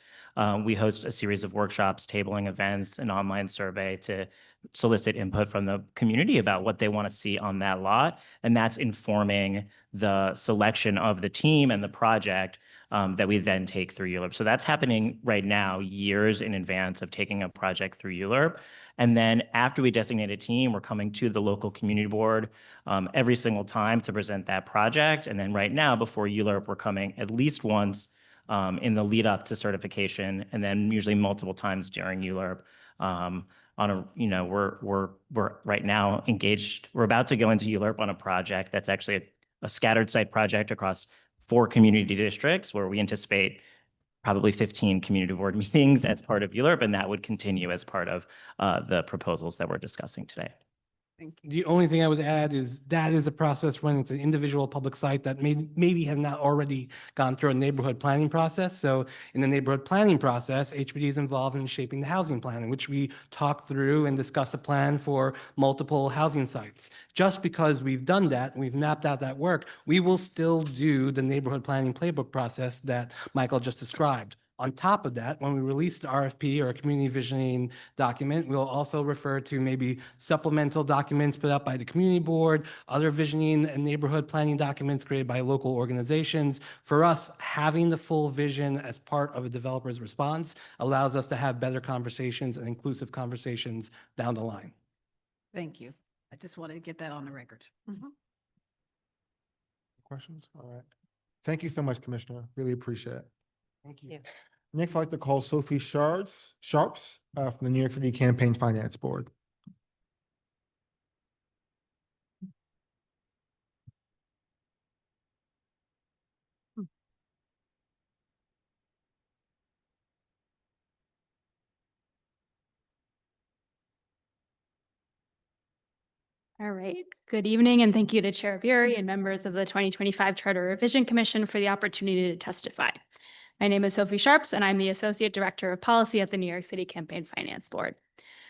N: We host a series of workshops, tabling events, an online survey to solicit input from the community about what they want to see on that lot. And that's informing the selection of the team and the project that we then take through ULURP. So that's happening right now, years in advance of taking a project through ULURP. And then after we designate a team, we're coming to the local community board every single time to present that project. And then right now, before ULURP, we're coming at least once in the lead up to certification, and then usually multiple times during ULURP. We're right now engaged. We're about to go into ULURP on a project that's actually a scattered site project across 4 community districts, where we anticipate probably 15 community board meetings as part of ULURP, and that would continue as part of the proposals that we're discussing today.
K: The only thing I would add is that is a process when it's an individual public site that maybe has not already gone through a neighborhood planning process. So in the neighborhood planning process, HPD is involved in shaping the housing plan, in which we talk through and discuss a plan for multiple housing sites. Just because we've done that and we've mapped out that work, we will still do the neighborhood planning playbook process that Michael just described. On top of that, when we release the RFP or a community visioning document, we'll also refer to maybe supplemental documents put out by the community board, other visioning and neighborhood planning documents created by local organizations. For us, having the full vision as part of a developer's response allows us to have better conversations and inclusive conversations down the line.
M: Thank you. I just wanted to get that on the record.
A: Questions? All right. Thank you so much, Commissioner. Really appreciate it.
K: Thank you.
L: Yeah.
A: Next, I'd like to call Sophie Sharps from the New York City Campaign Finance Board.
O: All right. Good evening, and thank you to Chair Bury and members of the 2025 Charter Revision Commission for the opportunity to testify. My name is Sophie Sharps, and I'm the Associate Director of Policy at the New York City Campaign Finance Board.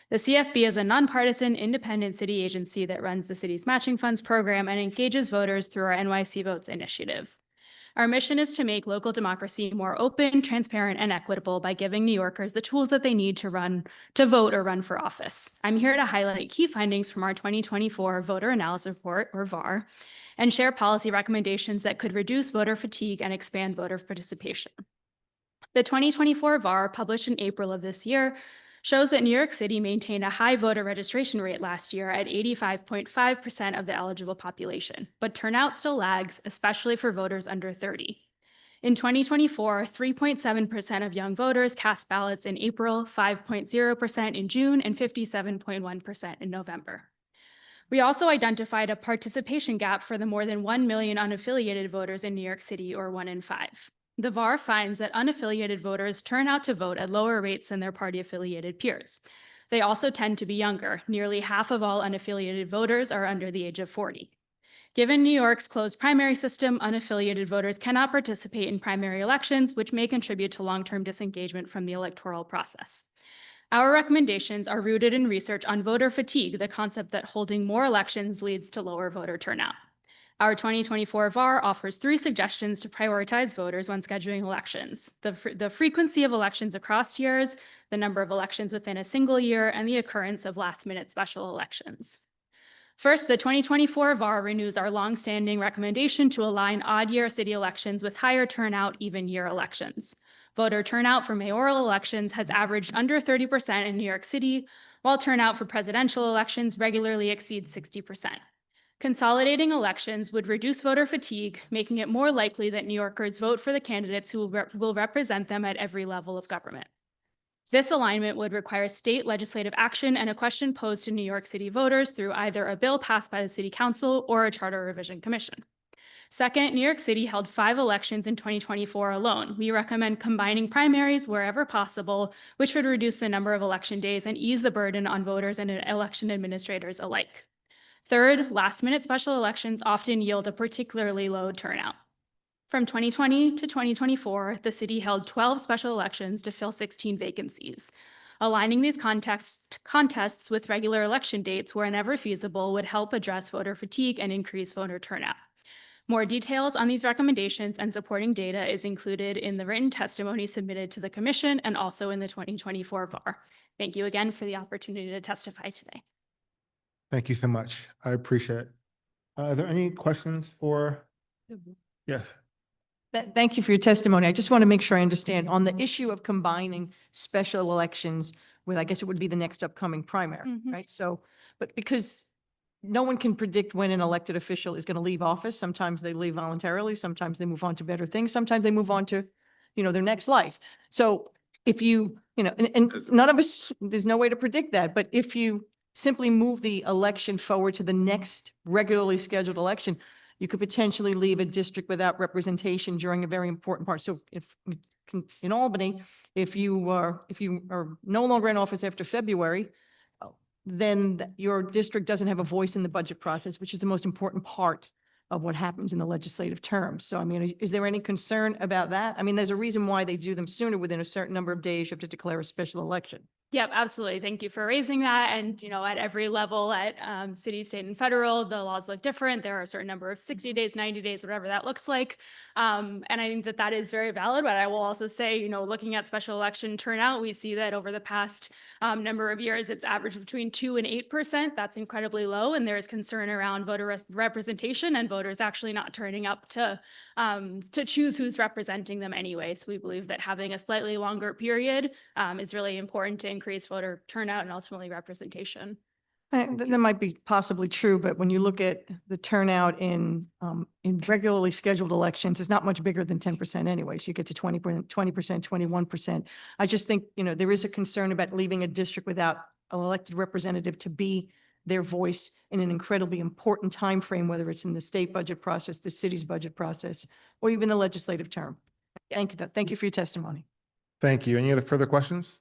O: The CFB is a nonpartisan, independent city agency that runs the city's matching funds program and engages voters through our NYC Votes initiative. Our mission is to make local democracy more open, transparent, and equitable by giving New Yorkers the tools that they need to vote or run for office. I'm here to highlight key findings from our 2024 Voter Analysis Report, or VAR, and share policy recommendations that could reduce voter fatigue and expand voter participation. The 2024 VAR, published in April of this year, shows that New York City maintained a high voter registration rate last year at 85.5% of the eligible population, but turnout still lags, especially for voters under 30. In 2024, 3.7% of young voters cast ballots in April, 5.0% in June, and 57.1% in November. We also identified a participation gap for the more than 1 million unaffiliated voters in New York City, or 1 in 5. The VAR finds that unaffiliated voters turn out to vote at lower rates than their party-affiliated peers. They also tend to be younger. Nearly half of all unaffiliated voters are under the age of 40. Given New York's closed primary system, unaffiliated voters cannot participate in primary elections, which may contribute to long-term disengagement from the electoral process. Our recommendations are rooted in research on voter fatigue, the concept that holding more elections leads to lower voter turnout. Our 2024 VAR offers 3 suggestions to prioritize voters when scheduling elections: the frequency of elections across years, the number of elections within a single year, and the occurrence of last-minute special elections. First, the 2024 VAR renews our longstanding recommendation to align odd-year city elections with higher turnout even-year elections. Voter turnout for mayoral elections has averaged under 30% in New York City, while turnout for presidential elections regularly exceeds 60%. Consolidating elections would reduce voter fatigue, making it more likely that New Yorkers vote for the candidates who will represent them at every level of government. This alignment would require state legislative action and a question posed to New York City voters through either a bill passed by the City Council or a Charter Revision Commission. Second, New York City held 5 elections in 2024 alone. We recommend combining primaries wherever possible, which would reduce the number of election days and ease the burden on voters and election administrators alike. Third, last-minute special elections often yield a particularly low turnout. From 2020 to 2024, the city held 12 special elections to fill 16 vacancies. Aligning these contests with regular election dates wherever feasible would help address voter fatigue and increase voter turnout. More details on these recommendations and supporting data is included in the written testimony submitted to the Commission and also in the 2024 VAR. Thank you again for the opportunity to testify today.
A: Thank you so much. I appreciate it. Are there any questions for? Yes.
B: Thank you for your testimony. I just want to make sure I understand on the issue of combining special elections with, I guess it would be the next upcoming primary, right? So, but because no one can predict when an elected official is going to leave office. Sometimes they leave voluntarily. Sometimes they move on to better things. Sometimes they move on to, their next life. So if you, and none of us, there's no way to predict that, but if you simply move the election forward to the next regularly scheduled election, you could potentially leave a district without representation during a very important part. So if in Albany, if you are no longer in office after February, then your district doesn't have a voice in the budget process, which is the most important part of what happens in the legislative term. So, I mean, is there any concern about that? I mean, there's a reason why they do them sooner. Within a certain number of days, you have to declare a special election.
O: Yep, absolutely. Thank you for raising that. And, at every level, at city, state, and federal, the laws look different. There are a certain number of 60 days, 90 days, whatever that looks like. And I think that is very valid. But I will also say, looking at special election turnout, we see that over the past number of years, it's averaged between 2% and 8%. That's incredibly low. And there's concern around voter representation and voters actually not turning up to choose who's representing them anyway. So we believe that having a slightly longer period is really important to increase voter turnout and ultimately representation.
B: That might be possibly true, but when you look at the turnout in regularly scheduled elections, it's not much bigger than 10% anyways. You get to 20%, 21%. I just think, there is a concern about leaving a district without an elected representative to be their voice in an incredibly important time frame, whether it's in the state budget process, the city's budget process, or even the legislative term. Thank you for your testimony.
A: Thank you. Any other further questions?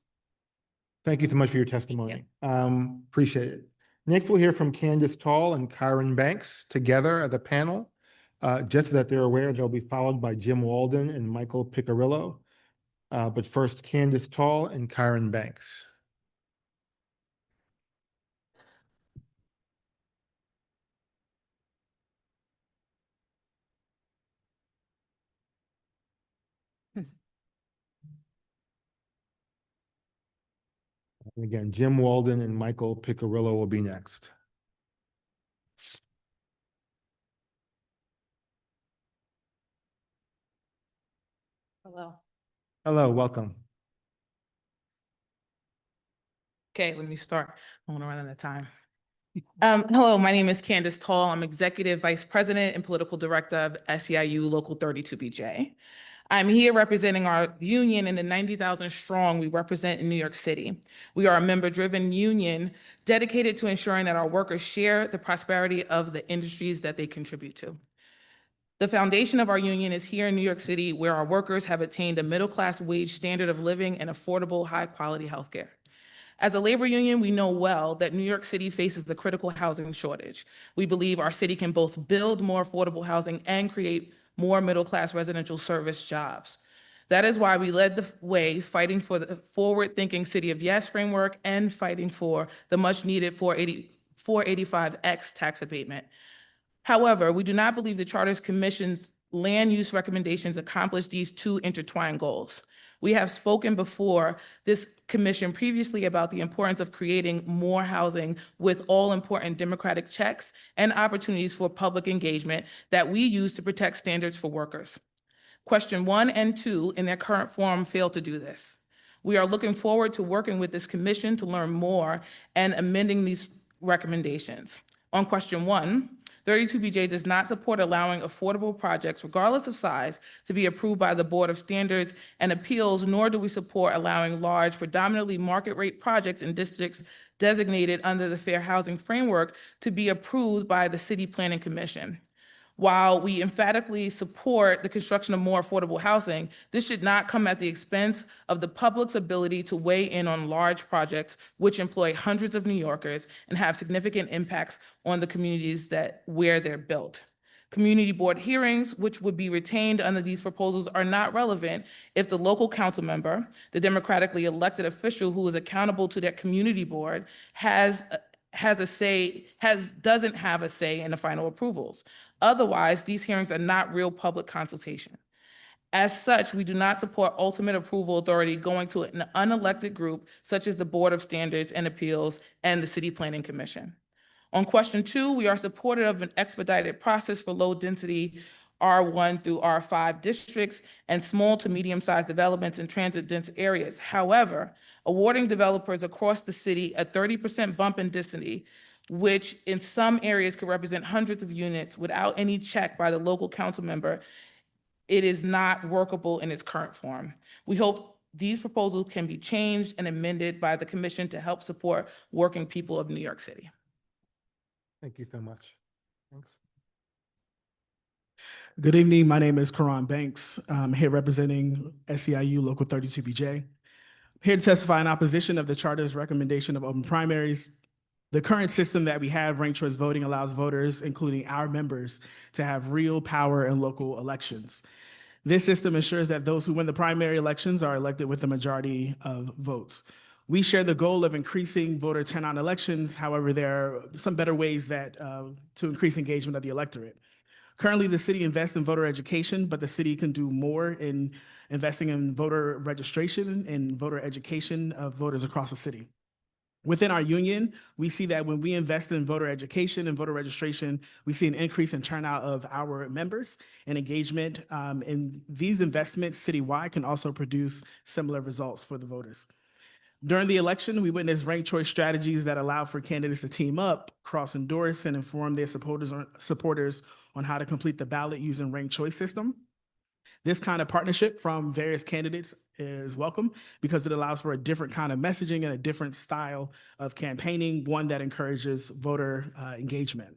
A: Thank you so much for your testimony. Appreciate it. Next, we'll hear from Candace Tall and Kyron Banks together as a panel. Just so that they're aware, they'll be followed by Jim Walden and Michael Picarillo. But first, Candace Tall and Kyron Banks. And again, Jim Walden and Michael Picarillo will be next.
P: Hello.
A: Hello, welcome.
P: Okay, let me start. I want to run out of time. Hello, my name is Candace Tall. I'm Executive Vice President and Political Director of SEIU Local 32BJ. I'm here representing our union and the 90,000 strong we represent in New York City. We are a member-driven union dedicated to ensuring that our workers share the prosperity of the industries that they contribute to. The foundation of our union is here in New York City, where our workers have attained a middle-class wage standard of living and affordable, high-quality healthcare. As a labor union, we know well that New York City faces a critical housing shortage. We believe our city can both build more affordable housing and create more middle-class residential service jobs. That is why we led the way fighting for the forward-thinking City of Yes framework and fighting for the much-needed 485X tax abatement. However, we do not believe the Charter's Commission's land use recommendations accomplish these two intertwined goals. We have spoken before this commission previously about the importance of creating more housing with all important democratic checks and opportunities for public engagement that we use to protect standards for workers. Question 1 and 2 in their current form fail to do this. We are looking forward to working with this commission to learn more and amending these recommendations. On question 1, 32BJ does not support allowing affordable projects, regardless of size, to be approved by the Board of Standards and Appeals, nor do we support allowing large, predominantly market rate projects in districts designated under the Fair Housing Framework to be approved by the City Planning Commission. While we emphatically support the construction of more affordable housing, this should not come at the expense of the public's ability to weigh in on large projects which employ hundreds of New Yorkers and have significant impacts on the communities where they're built. Community board hearings, which would be retained under these proposals, are not relevant if the local council member, the democratically elected official who is accountable to that community board, doesn't have a say in the final approvals. Otherwise, these hearings are not real public consultation. As such, we do not support ultimate approval authority going to an unelected group such as the Board of Standards and Appeals and the City Planning Commission. On question 2, we are supportive of an expedited process for low-density R1 through R5 districts and small to medium-sized developments in transit-dense areas. However, awarding developers across the city a 30% bump in density, which in some areas could represent hundreds of units without any check by the local council member, it is not workable in its current form. We hope these proposals can be changed and amended by the commission to help support working people of New York City.
A: Thank you so much. Thanks.
Q: Good evening. My name is Karan Banks. I'm here representing SEIU Local 32BJ. Here to testify in opposition of the Charter's recommendation of open primaries. The current system that we have, ranked choice voting, allows voters, including our members, to have real power in local elections. This system ensures that those who win the primary elections are elected with a majority of votes. We share the goal of increasing voter turnout in elections. However, there are some better ways to increase engagement of the electorate. Currently, the city invests in voter education, but the city can do more in investing in voter registration and voter education of voters across the city. Within our union, we see that when we invest in voter education and voter registration, we see an increase in turnout of our members and engagement. And these investments citywide can also produce similar results for the voters. During the election, we witnessed ranked choice strategies that allow for candidates to team up, cross-endorse, and inform their supporters on how to complete the ballot using ranked choice system. This kind of partnership from various candidates is welcome because it allows for a different kind of messaging and a different style of campaigning, one that encourages voter engagement.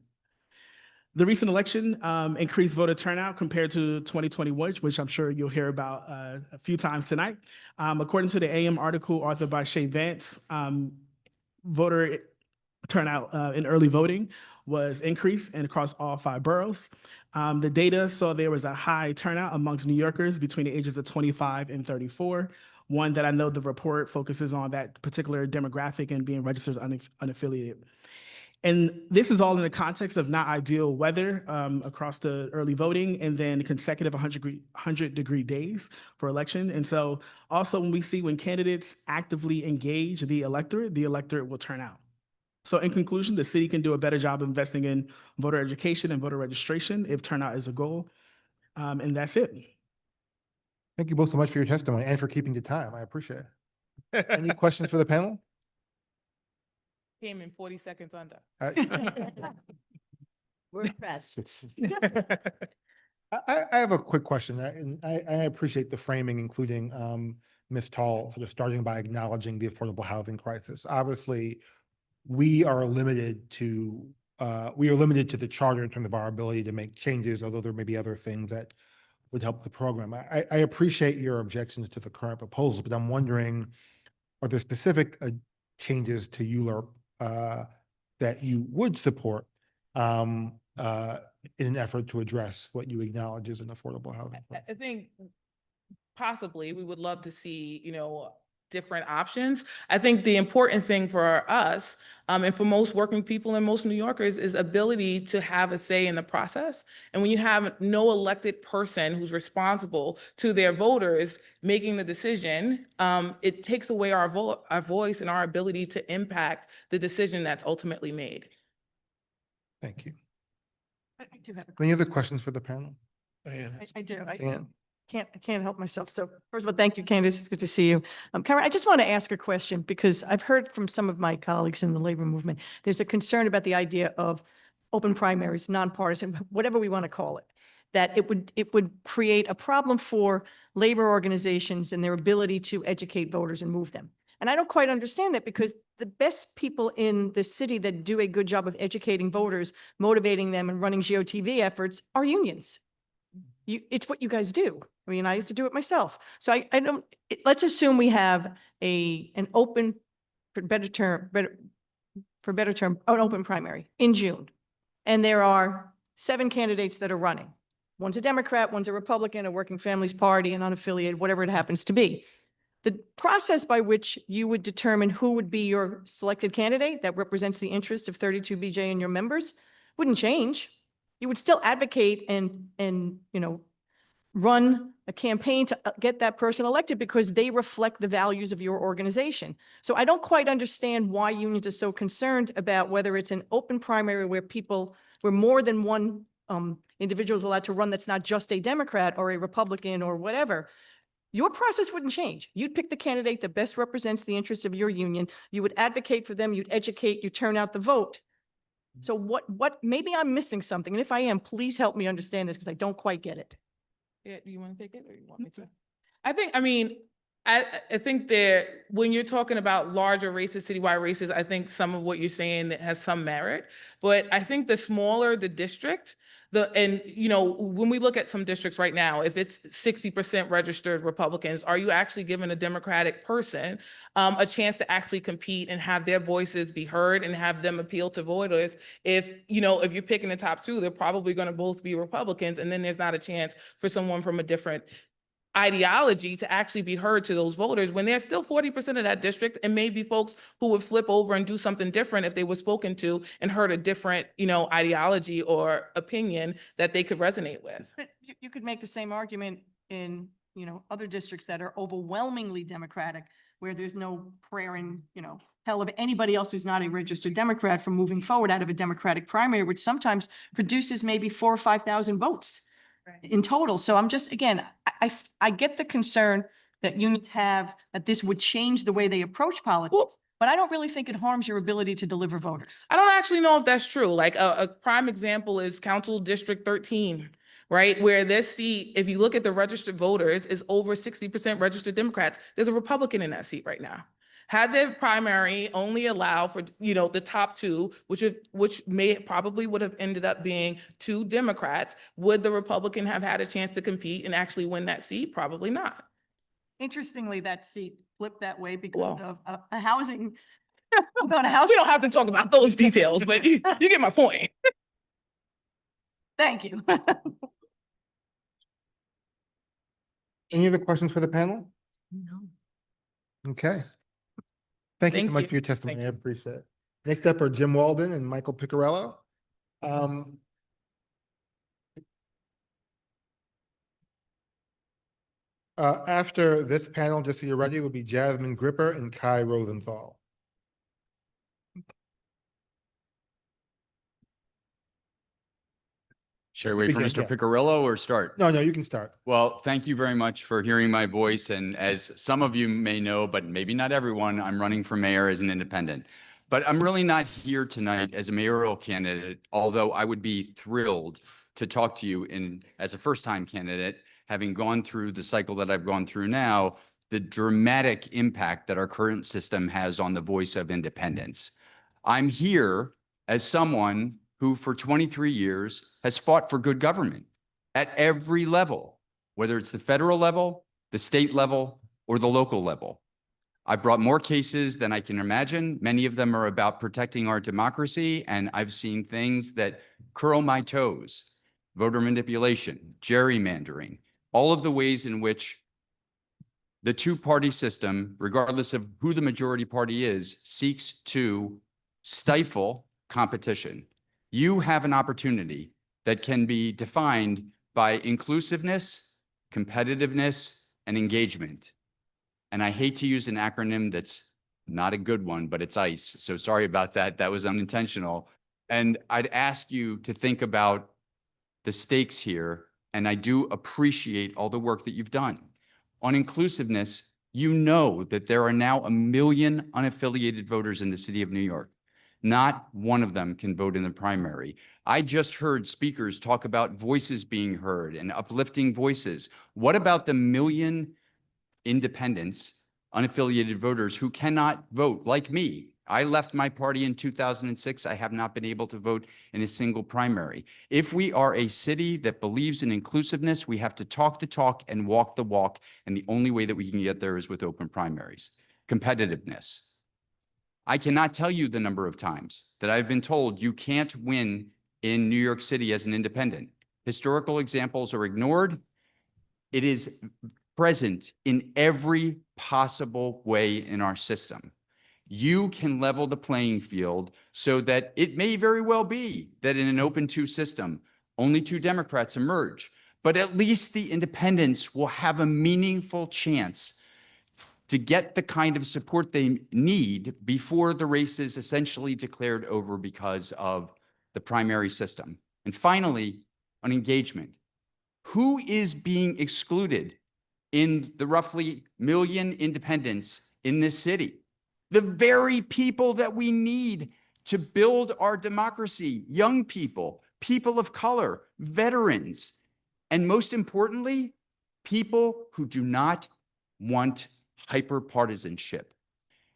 Q: The recent election increased voter turnout compared to 2021, which I'm sure you'll hear about a few times tonight. According to the AM article authored by Shea Vance, voter turnout in early voting was increased and across all 5 boroughs. The data saw there was a high turnout amongst New Yorkers between the ages of 25 and 34. One that I know the report focuses on that particular demographic and being registered unaffiliated. And this is all in the context of not ideal weather across the early voting and then consecutive 100-degree days for election. And so also when candidates actively engage the electorate will turn out. So in conclusion, the city can do a better job of investing in voter education and voter registration if turnout is a goal. And that's it.
A: Thank you both so much for your testimony and for keeping the time. I appreciate it. Any questions for the panel?
P: Came in 40 seconds under.
B: We're impressed.
A: I have a quick question, and I appreciate the framing, including Ms. Tall, sort of starting by acknowledging the affordable housing crisis. Obviously, we are limited to the charter in terms of our ability to make changes, although there may be other things that would help the program. I appreciate your objections to the current proposals, but I'm wondering, are there specific changes to ULURP that you would support in an effort to address what you acknowledge is an affordable housing crisis?
P: I think possibly we would love to see, different options. I think the important thing for us and for most working people and most New Yorkers is ability to have a say in the process. And when you have no elected person who's responsible to their voters making the decision, it takes away our voice and our ability to impact the decision that's ultimately made.
A: Thank you.
B: I do have
A: Any other questions for the panel?
B: I do.
A: Dan?
B: I can't help myself. So first of all, thank you, Candace. It's good to see you. Karen, I just want to ask a question because I've heard from some of my colleagues in the labor movement, there's a concern about the idea of open primaries, nonpartisan, whatever we want to call it, that it would create a problem for labor organizations and their ability to educate voters and move them. And I don't quite understand that because the best people in the city that do a good job of educating voters, motivating them and running GOTV efforts are unions. It's what you guys do. I mean, I used to do it myself. So let's assume we have an open, an open primary in June. And there are 7 candidates that are running. One's a Democrat, one's a Republican, a Working Families Party, an unaffiliated, whatever it happens to be. The process by which you would determine who would be your selected candidate that represents the interest of 32BJ and your members wouldn't change. You would still advocate and run a campaign to get that person elected because they reflect the values of your organization. So I don't quite understand why unions are so concerned about whether it's an open primary where more than one individual is allowed to run that's not just a Democrat or a Republican or whatever. Your process wouldn't change. You'd pick the candidate that best represents the interests of your union. You would advocate for them, you'd educate, you turn out the vote. So maybe I'm missing something. And if I am, please help me understand this because I don't quite get it.
P: Yeah, do you want to take it or you want me to? I think when you're talking about larger races, citywide races, I think some of what you're saying has some merit. But I think the smaller the district, when we look at some districts right now, if it's 60% registered Republicans, are you actually giving a Democratic person a chance to actually compete and have their voices be heard and have them appeal to voters? If you're picking the top 2, they're probably going to both be Republicans, and then there's not a chance for someone from a different ideology to actually be heard to those voters when there's still 40% of that district and maybe folks who would flip over and do something different if they were spoken to and heard a different, ideology or opinion that they could resonate with.
B: But you could make the same argument in, other districts that are overwhelmingly Democratic, where there's no prayer in, hell of anybody else who's not a registered Democrat from moving forward out of a Democratic primary, which sometimes produces maybe 4,000 or 5,000 votes in total. So I'm just, again, I get the concern that unions have, that this would change the way they approach politics, but I don't really think it harms your ability to deliver voters.
P: I don't actually know if that's true. Like a prime example is Council District 13, right? Where this seat, if you look at the registered voters, is over 60% registered Democrats. There's a Republican in that seat right now. Had their primary only allow for, the top two, which probably would have ended up being 2 Democrats, would the Republican have had a chance to compete and actually win that seat? Probably not.
B: Interestingly, that seat flipped that way because
P: Well.
B: of a housing, about a house.
P: We don't have to talk about those details, but you get my point.
B: Thank you.
A: Any other questions for the panel?
B: No.
A: Okay. Thank you so
P: Thank
A: much
P: you.
A: for your testimony.
P: Thank
A: I appreciate it. Next up are Jim Walden and Michael Picarello. After this panel, just so you're ready, will be Jasmine Gripper and Kai Rosenthal.
R: Should I wait for
A: Begin,
R: Mr.
A: yeah.
R: Picarillo or start?
A: No, you can start.
R: Well, thank you very much for hearing my voice. And as some of you may know, but maybe not everyone, I'm running for mayor as an independent. But I'm really not here tonight as a mayoral candidate, although I would be thrilled to talk to you as a first-time candidate, having gone through the cycle that I've gone through now, the dramatic impact that our current system has on the voice of independence. I'm here as someone who for 23 years has fought for good government at every level, whether it's the federal level, the state level, or the local level. I brought more cases than I can imagine. Many of them are about protecting our democracy, and I've seen things that curl my toes: voter manipulation, gerrymandering, all of the ways in which the two-party system, regardless of who the majority party is, seeks to stifle competition. You have an opportunity that can be defined by inclusiveness, competitiveness, and engagement. And I hate to use an acronym that's not a good one, but it's ICE. So sorry about that. That was unintentional. And I'd ask you to think about the stakes here. And I do appreciate all the work that you've done. On inclusiveness, you know that there are now 1 million unaffiliated voters in the city of New York. Not one of them can vote in the primary. I just heard speakers talk about voices being heard and uplifting voices. What about the 1 million independents, unaffiliated voters who cannot vote, like me? I left my party in 2006. I have not been able to vote in a single primary. If we are a city that believes in inclusiveness, we have to talk the talk and walk the walk. And the only way that we can get there is with open primaries. Competitiveness. I cannot tell you the number of times that I've been told you can't win in New York City as an independent. Historical examples are ignored. It is present in every possible way in our system. You can level the playing field so that it may very well be that in an open 2 system, only 2 Democrats emerge, but at least the independents will have a meaningful chance to get the kind of support they need before the race is essentially declared over because of the primary system. And finally, on engagement. Who is being excluded in the roughly 1 million independents in this city? The very people that we need to build our democracy: young people, people of color, veterans, and most importantly, people who do not want hyperpartisanship.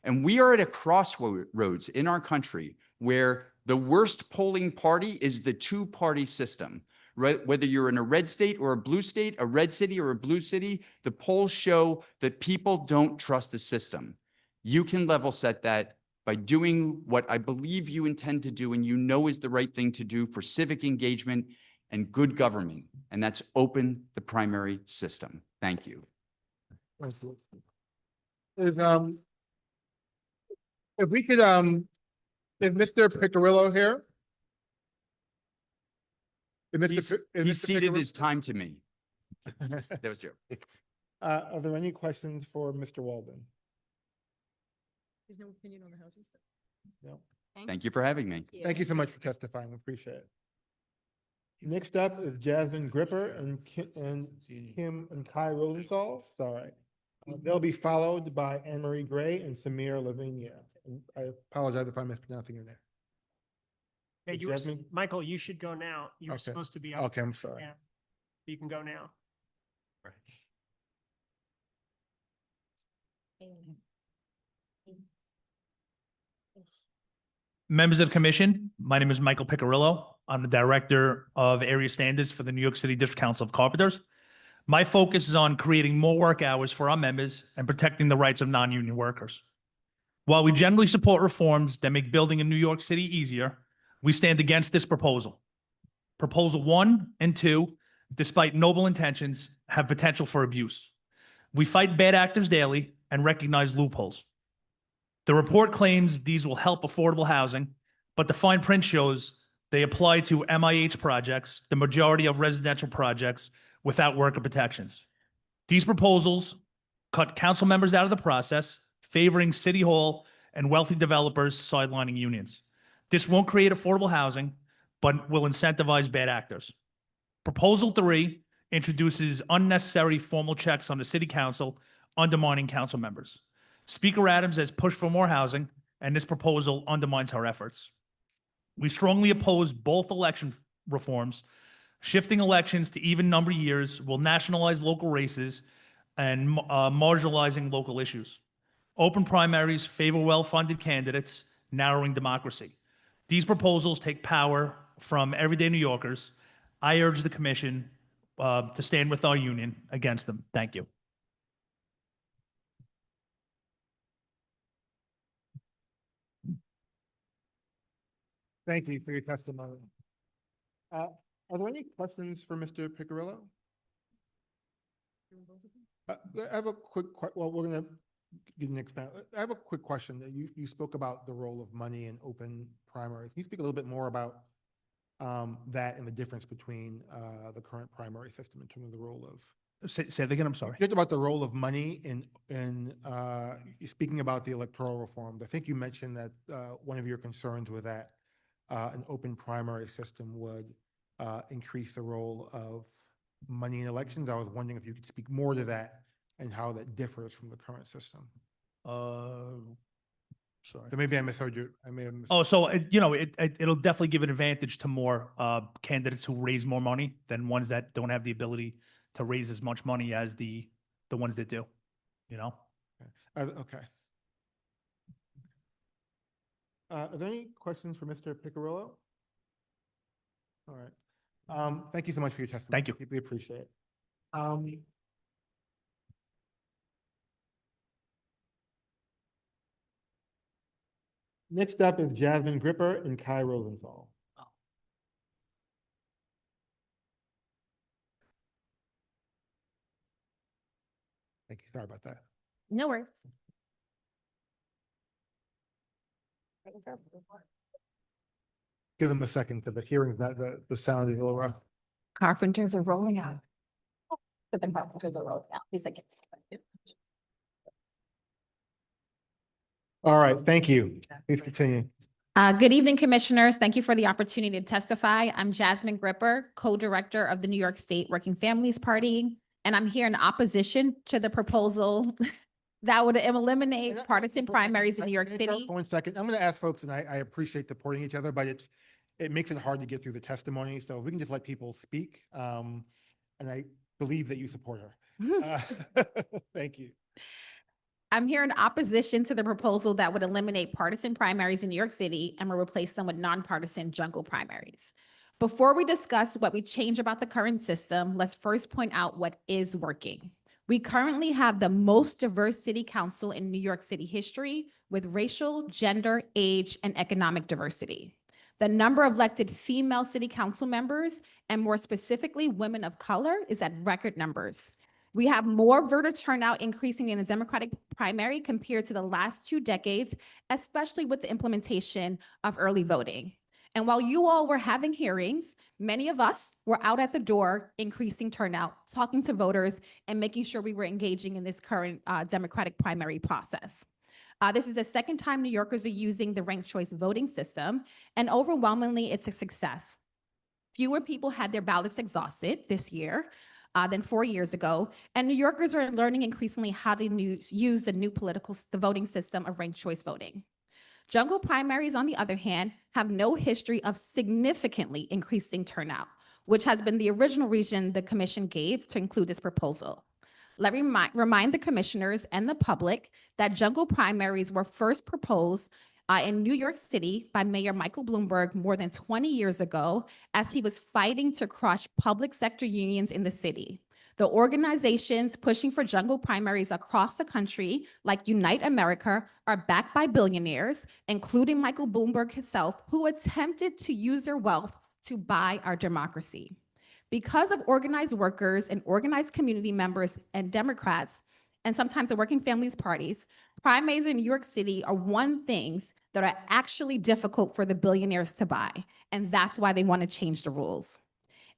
R: And we are at a crossroads in our country where the worst polling party is the 2-party system. Right? Whether you're in a red state or a blue state, a red city or a blue city, the polls show that people don't trust the system. You can level set that by doing what I believe you intend to do and you know is the right thing to do for civic engagement and good government. and that's open the primary system. Thank you.
A: Thank you. If we could, is Mr. Picarillo here?
R: He ceded his time to me. That was true.
A: Are there any questions for Mr. Walden?
B: There's no opinion on the housing stuff.
A: No.
R: Thank you for having me.
A: Thank you so much for testifying. Appreciate it. Next up is Jasmine Gripper and Kim and Kai Rosenthal. Sorry. They'll be followed by Anne Marie Gray and Samir Lavinia. And I apologize if I'm mispronouncing your name.
S: Hey,
A: Jasmine?
S: Michael, you should go now. You were
A: Okay.
S: supposed to be up.
A: Okay, I'm sorry.
S: Yeah. You can go now.
T: Members of the commission, my name is Michael Picarillo. I'm the Director of Area Standards for the New York City District Council of Carpenters. My focus is on creating more work hours for our members and protecting the rights of non-union workers. While we generally support reforms that make building in New York City easier, we stand against this proposal. Proposal 1 and 2, despite noble intentions, have potential for abuse. We fight bad actors daily and recognize loopholes. The report claims these will help affordable housing, but the fine print shows they apply to MIH projects, the majority of residential projects, without worker protections. These proposals cut council members out of the process, favoring City Hall and wealthy developers sidelining unions. This won't create affordable housing, but will incentivize bad actors. Proposal 3 introduces unnecessary formal checks on the city council, undermining council members. Speaker Adams has pushed for more housing, and this proposal undermines her efforts. We strongly oppose both election reforms. Shifting elections to even number years will nationalize local races and marginalizing local issues. Open primaries favor well-funded candidates, narrowing democracy. These proposals take power from everyday New Yorkers. I urge the commission to stand with our union against them. Thank you.
A: Thank you for your testimony. Are there any questions for Mr. Picarillo? I have a quick, well, we're gonna get an expand. I have a quick question. That you spoke about the role of money in open primaries. Can you speak a little bit more about that and the difference between the current primary system in terms of the role of?
T: Say that again, I'm sorry.
A: You talked about the role of money in speaking about the electoral reforms. I think you mentioned that one of your concerns was that an open primary system would increase the role of money in elections. I was wondering if you could speak more to that and how that differs from the current system.
T: Sorry.
A: So maybe I misheard you. I may have.
T: Oh, so it'll definitely give an advantage to more candidates who raise more money than ones that don't have the ability to raise as much money as the ones that do. You know.
A: Okay. Are there any questions for Mr. Picarillo? All right. Thank you so much for your testimony.
T: Thank you.
A: Deeply appreciate it. Next up is Jasmine Gripper and Kai Rosenthal. Thank you. Sorry about that.
L: No worries.
A: Give them a second to the hearing. That the sound is a little rough.
L: Carpenters are rolling out. The carpenters are rolling out. He's like,
A: All right. Thank you. Please continue.
U: Good evening, commissioners. Thank you for the opportunity to testify. I'm Jasmine Gripper, co-director of the New York State Working Families Party, and I'm here in opposition to the proposal that would eliminate partisan primaries in New York City.
A: 1 second. I'm going to ask folks, and I appreciate supporting each other, but it makes it hard to get through the testimony. So if we can just let people speak, and I believe that you support her. Thank you.
U: I'm here in opposition to the proposal that would eliminate partisan primaries in New York City and will replace them with nonpartisan jungle primaries. Before we discuss what we change about the current system, let's first point out what is working. We currently have the most diverse city council in New York City history with racial, gender, age, and economic diversity. The number of elected female city council members, and more specifically, women of color, is at record numbers. We have more voter turnout increasing in the Democratic primary compared to the last 2 decades, especially with the implementation of early voting. And while you all were having hearings, many of us were out at the door, increasing turnout, talking to voters, and making sure we were engaging in this current Democratic primary process. This is the second time New Yorkers are using the ranked choice voting system, and overwhelmingly, it's a success. Fewer people had their ballots exhausted this year than 4 years ago, and New Yorkers are learning increasingly how to use the voting system of ranked choice voting. Jungle primaries, on the other hand, have no history of significantly increasing turnout, which has been the original reason the commission gave to include this proposal. Let me remind the commissioners and the public that jungle primaries were first proposed in New York City by Mayor Michael Bloomberg more than 20 years ago as he was fighting to crush public sector unions in the city. The organizations pushing for jungle primaries across the country, like Unite America, are backed by billionaires, including Michael Bloomberg himself, who attempted to use their wealth to buy our democracy. Because of organized workers and organized community members and Democrats, and sometimes the working families parties, primaries in New York City are things that are actually difficult for the billionaires to buy, and that's why they want to change the rules.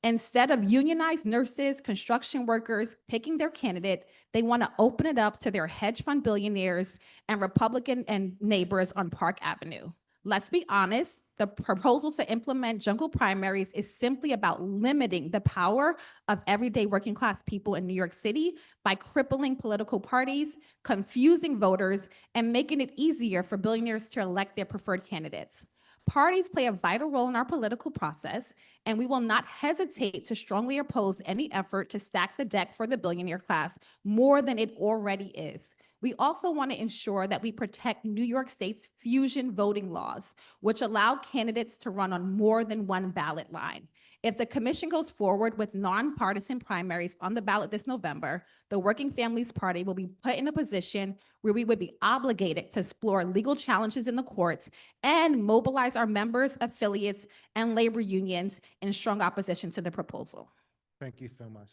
U: Instead of unionized nurses, construction workers picking their candidate, they want to open it up to their hedge fund billionaires and Republican and neighbors on Park Avenue. Let's be honest, the proposal to implement jungle primaries is simply about limiting the power of everyday working class people in New York City by crippling political parties, confusing voters, and making it easier for billionaires to elect their preferred candidates. Parties play a vital role in our political process, and we will not hesitate to strongly oppose any effort to stack the deck for the billionaire class more than it already is. We also want to ensure that we protect New York State's fusion voting laws, which allow candidates to run on more than one ballot line. If the commission goes forward with nonpartisan primaries on the ballot this November, the Working Families Party will be put in a position where we would be obligated to explore legal challenges in the courts and mobilize our members, affiliates, and labor unions in strong opposition to the proposal.
A: Thank you so much.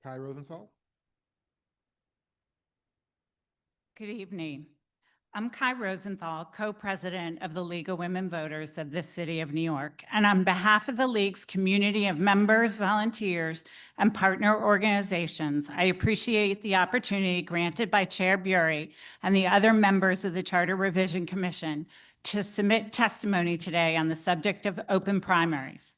A: Kai Rosenthal?
C: Good evening. I'm Kai Rosenthal, co-president of the League of Women Voters of the City of New York. And on behalf of the League's community of members, volunteers, and partner organizations, I appreciate the opportunity granted by Chair Bury and the other members of the Charter Revision Commission to submit testimony today on the subject of open primaries.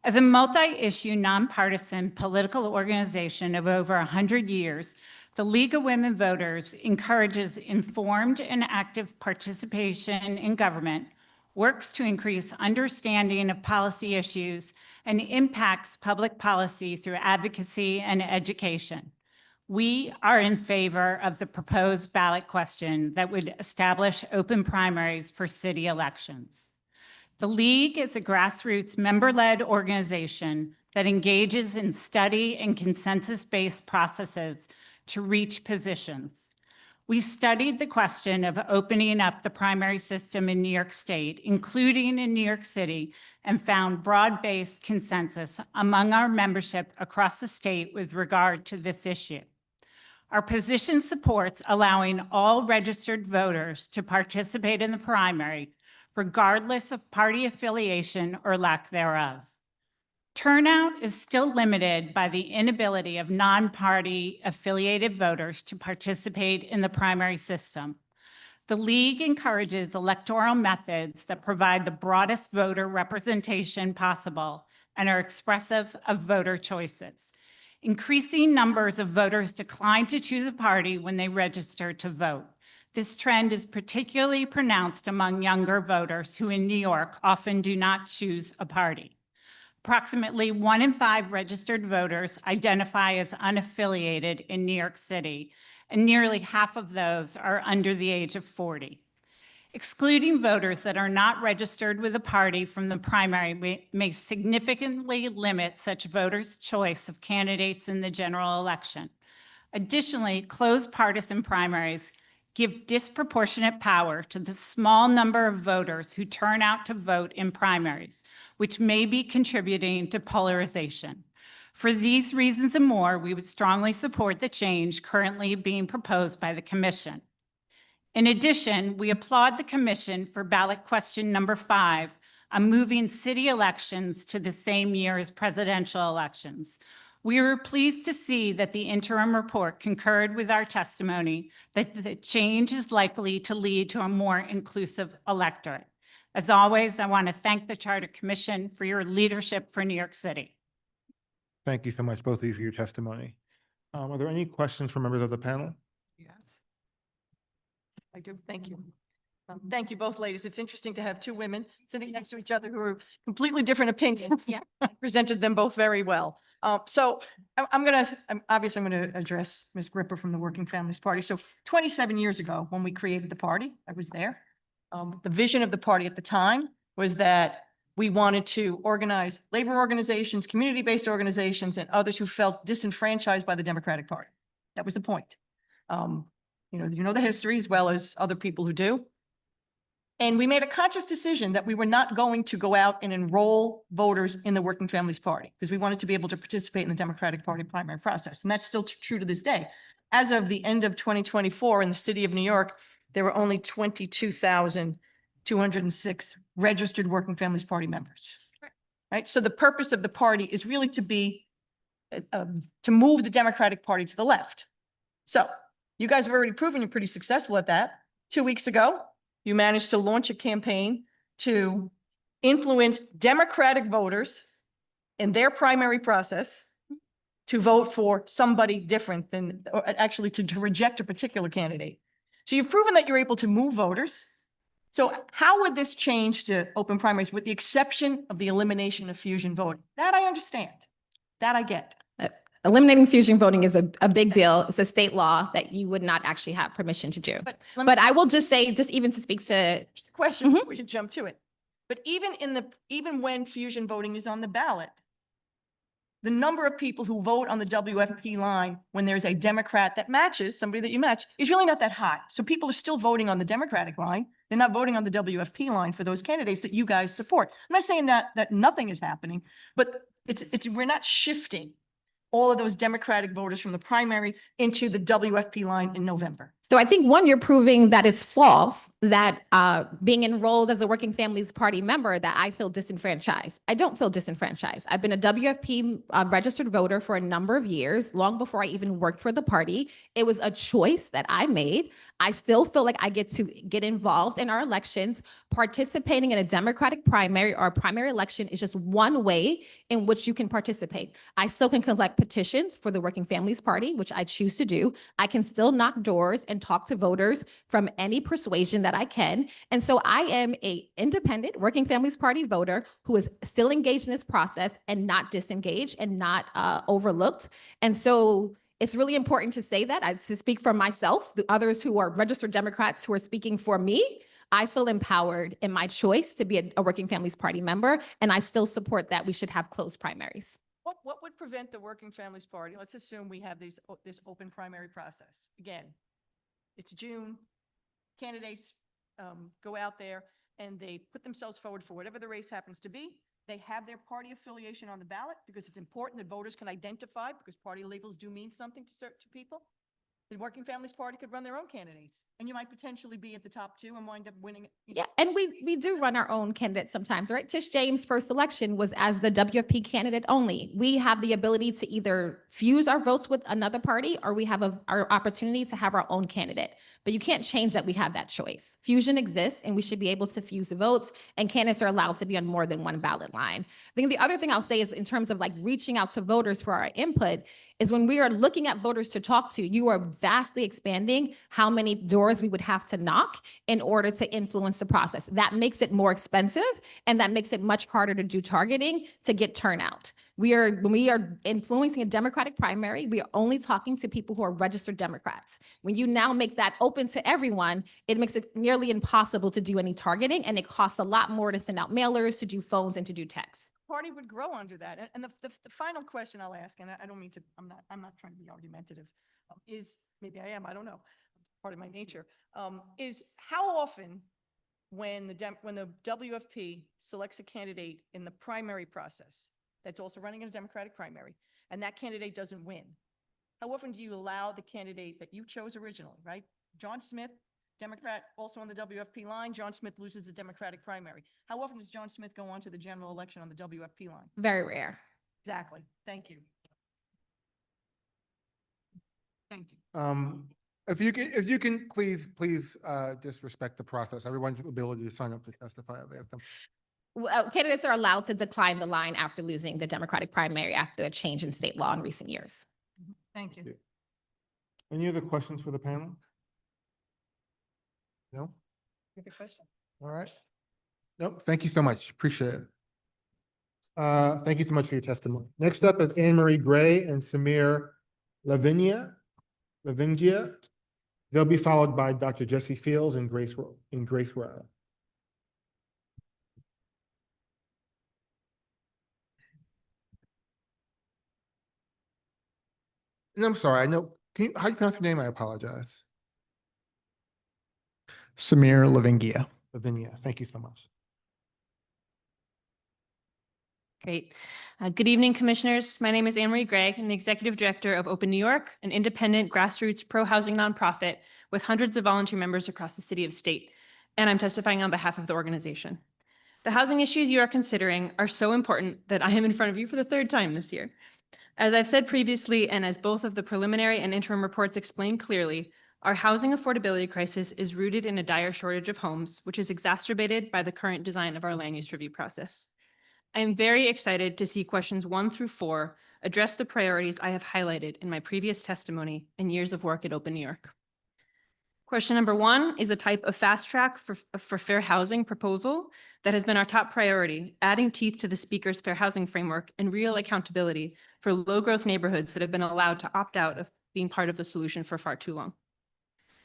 C: As a multi-issue, nonpartisan political organization of over 100 years, the League of Women Voters encourages informed and active participation in government, works to increase understanding of policy issues, and impacts public policy through advocacy and education. We are in favor of the proposed ballot question that would establish open primaries for city elections. The League is a grassroots member-led organization that engages in study and consensus-based processes to reach positions. We studied the question of opening up the primary system in New York State, including in New York City, and found broad-based consensus among our membership across the state with regard to this issue. Our position supports allowing all registered voters to participate in the primary, regardless of party affiliation or lack thereof. Turnout is still limited by the inability of non-party affiliated voters to participate in the primary system. The League encourages electoral methods that provide the broadest voter representation possible and are expressive of voter choices. Increasing numbers of voters decline to choose a party when they register to vote. This trend is particularly pronounced among younger voters who in New York often do not choose a party. Approximately 1 in 5 registered voters identify as unaffiliated in New York City, and nearly half of those are under the age of 40. Excluding voters that are not registered with a party from the primary may significantly limit such voters' choice of candidates in the general election. Additionally, closed partisan primaries give disproportionate power to the small number of voters who turn out to vote in primaries, which may be contributing to polarization. For these reasons and more, we would strongly support the change currently being proposed by the Commission. In addition, we applaud the Commission for ballot question number 5 on moving city elections to the same year as presidential elections. We were pleased to see that the interim report concurred with our testimony that the change is likely to lead to a more inclusive electorate. As always, I want to thank the Charter Commission for your leadership for New York City.
A: Thank you so much, both of you, for your testimony. Are there any questions from members of the panel?
B: Yes. I do. Thank you. Thank you both ladies. It's interesting to have two women sitting next to each other who are completely different opinions.
U: Yeah.
B: Presented them both very well. So obviously I'm going to address Ms. Gripper from the Working Families Party. So 27 years ago, when we created the party, I was there. The vision of the party at the time was that we wanted to organize labor organizations, community-based organizations, and others who felt disenfranchised by the Democratic Party. That was the point. You know the history as well as other people who do. And we made a conscious decision that we were not going to go out and enroll voters in the Working Families Party because we wanted to be able to participate in the Democratic Party primary process. And that's still true to this day. As of the end of 2024 in the city of New York, there were only 22,206 registered Working Families Party members. Right? So the purpose of the party is really to be, to move the Democratic Party to the left. So you guys have already proven you're pretty successful at that. 2 weeks ago, you managed to launch a campaign to influence Democratic voters in their primary process to vote for somebody different than, or actually to reject a particular candidate. So you've proven that you're able to move voters. So how would this change to open primaries with the exception of the elimination of fusion voting? That I understand. That I get.
U: Eliminating fusion voting is a big deal. It's a state law that you would not actually have permission to do. But I will just say, just even to speak to
B: question, we should jump to it. But even when fusion voting is on the ballot, the number of people who vote on the WFP line when there's a Democrat that matches somebody that you match is really not that high. So people are still voting on the Democratic line. They're not voting on the WFP line for those candidates that you guys support. I'm not saying that nothing is happening, but we're not shifting all of those Democratic voters from the primary into the WFP line in November.
U: So I think one, you're proving that it's false that being enrolled as a Working Families Party member, that I feel disenfranchised. I don't feel disenfranchised. I've been a WFP registered voter for a number of years, long before I even worked for the party. It was a choice that I made. I still feel like I get to get involved in our elections. Participating in a Democratic primary or a primary election is just one way in which you can participate. I still can collect petitions for the Working Families Party, which I choose to do. I can still knock doors and talk to voters from any persuasion that I can. And so I am an independent Working Families Party voter who is still engaged in this process and not disengaged and not overlooked. And so it's really important to say that. To speak for myself, the others who are registered Democrats who are speaking for me, I feel empowered in my choice to be a Working Families Party member, and I still support that we should have closed primaries.
B: What would prevent the Working Families Party? Let's assume we have this open primary process. Again, it's June. Candidates go out there and they put themselves forward for whatever the race happens to be. They have their party affiliation on the ballot because it's important that voters can identify, because party labels do mean something to people. The Working Families Party could run their own candidates, and you might potentially be at the top two and wind up winning it.
U: Yeah, and we do run our own candidates sometimes, right? Tish James' first election was as the WFP candidate only. We have the ability to either fuse our votes with another party, or we have our opportunity to have our own candidate. But you can't change that we have that choice. Fusion exists, and we should be able to fuse the votes, and candidates are allowed to be on more than one ballot line. I think the other thing I'll say is, in terms of like reaching out to voters for our input, is when we are looking at voters to talk to, you are vastly expanding how many doors we would have to knock in order to influence the process. That makes it more expensive, and that makes it much harder to do targeting to get turnout. When we are influencing a Democratic primary, we are only talking to people who are registered Democrats. When you now make that open to everyone, it makes it nearly impossible to do any targeting, and it costs a lot more to send out mailers, to do phones, and to do texts.
B: Party would grow under that. And the final question I'll ask, and I don't mean to, I'm not trying to be argumentative, is, maybe I am, I don't know. part of my nature, is how often when the WFP selects a candidate in the primary process that's also running in a Democratic primary, and that candidate doesn't win, how often do you allow the candidate that you chose originally, right? John Smith, Democrat, also on the WFP line. John Smith loses the Democratic primary. How often does John Smith go on to the general election on the WFP line?
U: Very rare.
B: Exactly. Thank you. Thank you.
A: If you can, please just respect the process. Everyone's ability to sign up to testify.
U: Candidates are allowed to decline the line after losing the Democratic primary after a change in state law in recent years.
B: Thank you.
A: Any other questions for the panel? No?
B: Good question.
A: All right. Nope. Thank you so much. Appreciate it. Thank you so much for your testimony. Next up is Anne Marie Gray and Samir Lavingia. They'll be followed by Dr. Jesse Fields and Grace Rao. And I'm sorry, I know, how do you pronounce your name? I apologize.
F: Samir Lavingia.
A: Lavinia, thank you so much.
O: Great. Good evening, commissioners. My name is Anne Marie Gray. I'm the executive director of Open New York, an independent grassroots pro-housing nonprofit with hundreds of volunteer members across the city of State. And I'm testifying on behalf of the organization. The housing issues you are considering are so important that I am in front of you for the third time this year. As I've said previously, and as both of the preliminary and interim reports explain clearly, our housing affordability crisis is rooted in a dire shortage of homes, which is exacerbated by the current design of our land use review process. I am very excited to see questions 1 through 4 address the priorities I have highlighted in my previous testimony and years of work at Open New York. Question number 1 is a type of fast track for fair housing proposal that has been our top priority, adding teeth to the speaker's fair housing framework and real accountability for low growth neighborhoods that have been allowed to opt out of being part of the solution for far too long.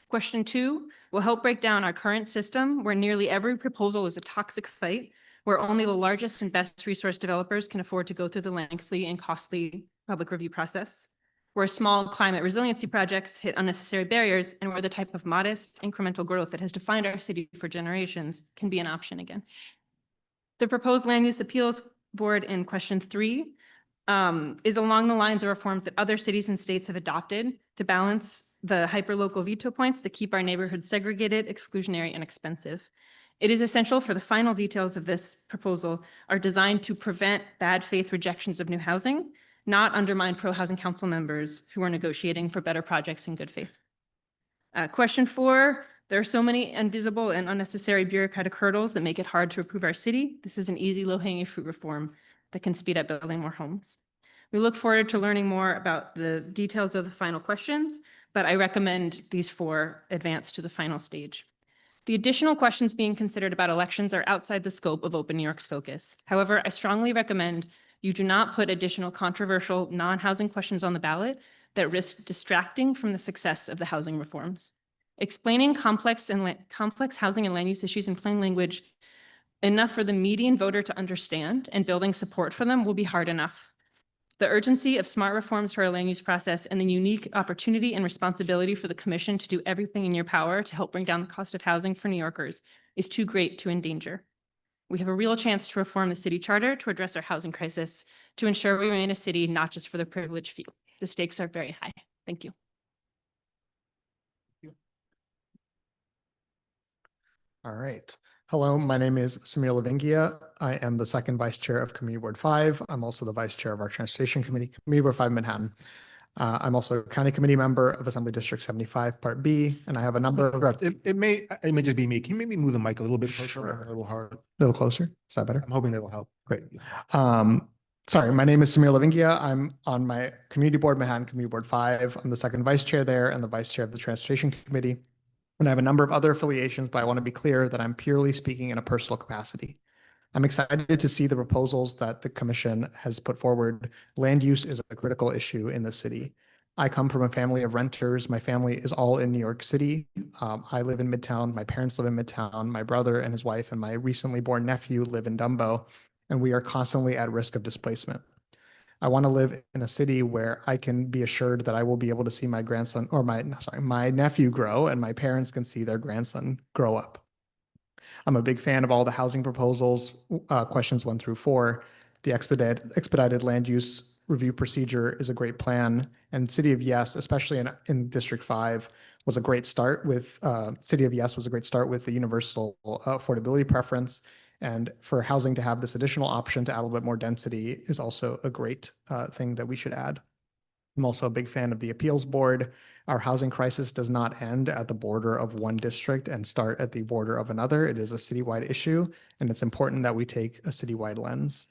O: Question 2 will help break down our current system where nearly every proposal is a toxic fight, where only the largest and best resource developers can afford to go through the lengthy and costly public review process, where small climate resiliency projects hit unnecessary barriers, and where the type of modest incremental growth that has defined our city for generations can be an option again. The proposed land use appeals board in question 3 is along the lines of reforms that other cities and states have adopted to balance the hyperlocal veto points that keep our neighborhoods segregated, exclusionary, and expensive. It is essential for the final details of this proposal are designed to prevent bad faith rejections of new housing, not undermine pro-housing council members who are negotiating for better projects in good faith. Question 4, there are so many invisible and unnecessary bureaucratic hurdles that make it hard to approve our city. This is an easy low-hanging fruit reform that can speed up building more homes. We look forward to learning more about the details of the final questions, but I recommend these 4 advance to the final stage. The additional questions being considered about elections are outside the scope of Open New York's focus. However, I strongly recommend you do not put additional controversial non-housing questions on the ballot that risk distracting from the success of the housing reforms. Explaining complex housing and land use issues in plain language enough for the median voter to understand and building support for them will be hard enough. The urgency of smart reforms to our land use process and the unique opportunity and responsibility for the commission to do everything in your power to help bring down the cost of housing for New Yorkers is too great to endanger. We have a real chance to reform the city charter to address our housing crisis, to ensure we remain a city not just for the privileged few. The stakes are very high. Thank you.
F: All right. Hello, my name is Samir Lavingia. I am the second vice chair of Committee Board 5. I'm also the vice chair of our Transportation Committee, Committee Board 5 Manhattan. I'm also a county committee member of Assembly District 75, Part B, and I have a number of.
A: It may just be me. Can you maybe move the mic a little bit closer?
F: Sure.
A: A little hard.
F: A little closer. Is that better?
A: I'm hoping that'll help.
F: Great. Sorry, my name is Samir Lavingia. I'm on my Community Board, Manhattan Community Board 5. I'm the second vice chair there and the vice chair of the Transportation Committee. And I have a number of other affiliations, but I want to be clear that I'm purely speaking in a personal capacity. I'm excited to see the proposals that the commission has put forward. Land use is a critical issue in the city. I come from a family of renters. My family is all in New York City. I live in Midtown. My parents live in Midtown. My brother and his wife and my recently born nephew live in Dumbo, and we are constantly at risk of displacement. I want to live in a city where I can be assured that I will be able to see my grandson or my nephew grow and my parents can see their grandson grow up. I'm a big fan of all the housing proposals, questions 1 through 4. The expedited land use review procedure is a great plan. And City of Yes, especially in District 5, was a great start with, City of Yes was a great start with the universal affordability preference. And for housing to have this additional option to add a little bit more density is also a great thing that we should add. I'm also a big fan of the appeals board. Our housing crisis does not end at the border of one district and start at the border of another. It is a citywide issue, and it's important that we take a citywide lens.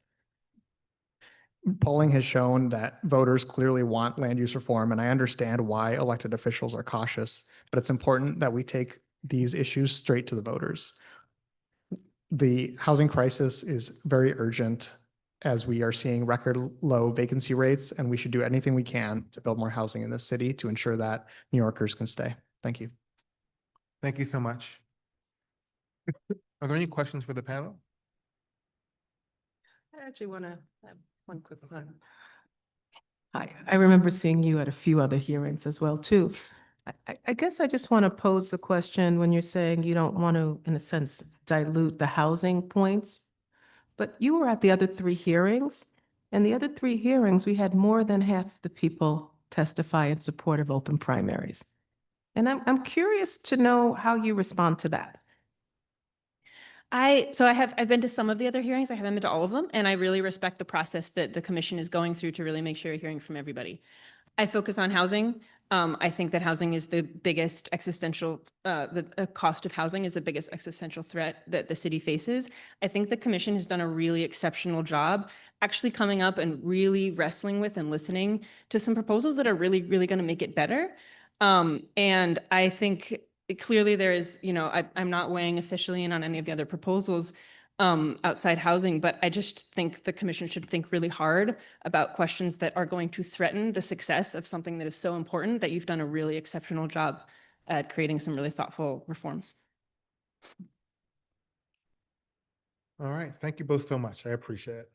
F: Polling has shown that voters clearly want land use reform, and I understand why elected officials are cautious, but it's important that we take these issues straight to the voters. The housing crisis is very urgent as we are seeing record low vacancy rates, and we should do anything we can to build more housing in this city to ensure that New Yorkers can stay. Thank you.
A: Thank you so much. Are there any questions for the panel?
E: I actually want to have one quick one. Hi, I remember seeing you at a few other hearings as well, too. I guess I just want to pose the question when you're saying you don't want to, in a sense, dilute the housing points, but you were at the other 3 hearings, and the other 3 hearings, we had more than half the people testify in support of open primaries. And I'm curious to know how you respond to that.
H: I've been to some of the other hearings. I haven't been to all of them, and I really respect the process that the commission is going through to really make sure you're hearing from everybody. I focus on housing. I think that housing is the biggest existential, the cost of housing is the biggest existential threat that the city faces. I think the commission has done a really exceptional job actually coming up and really wrestling with and listening to some proposals that are really, really going to make it better. And I think clearly there is, I'm not weighing officially in on any of the other proposals outside housing, but I just think the commission should think really hard about questions that are going to threaten the success of something that is so important that you've done a really exceptional job at creating some really thoughtful reforms.
A: All right, thank you both so much. I appreciate it.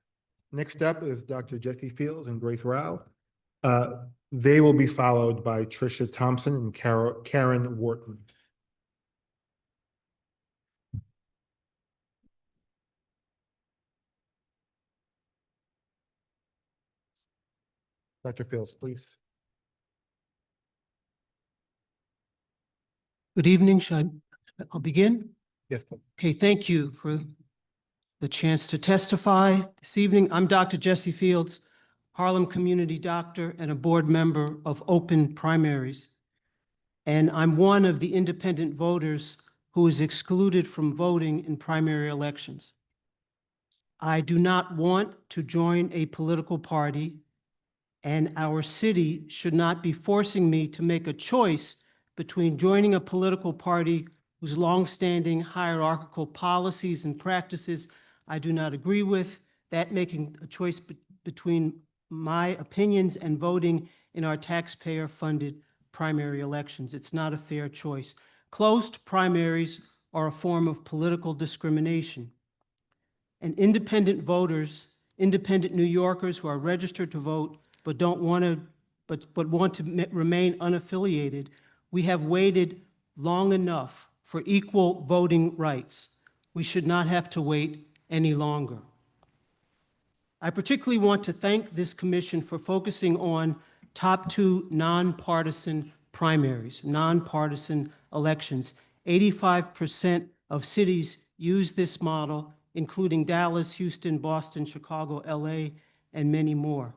A: Next up is Dr. Jesse Fields and Grace Rao. They will be followed by Tricia Thompson and Karen Wharton. Dr. Fields, please.
V: Good evening. I'll begin?
A: Yes, please.
V: Okay, thank you for the chance to testify this evening. I'm Dr. Jesse Fields, Harlem community doctor and a board member of Open Primaries. And I'm one of the independent voters who is excluded from voting in primary elections. I do not want to join a political party, and our city should not be forcing me to make a choice between joining a political party whose longstanding hierarchical policies and practices I do not agree with, that making a choice between my opinions and voting in our taxpayer-funded primary elections. It's not a fair choice. Closed primaries are a form of political discrimination. And independent voters, independent New Yorkers who are registered to vote but don't want to, but want to remain unaffiliated, we have waited long enough for equal voting rights. We should not have to wait any longer. I particularly want to thank this commission for focusing on top 2 nonpartisan primaries, nonpartisan elections. 85% of cities use this model, including Dallas, Houston, Boston, Chicago, LA, and many more.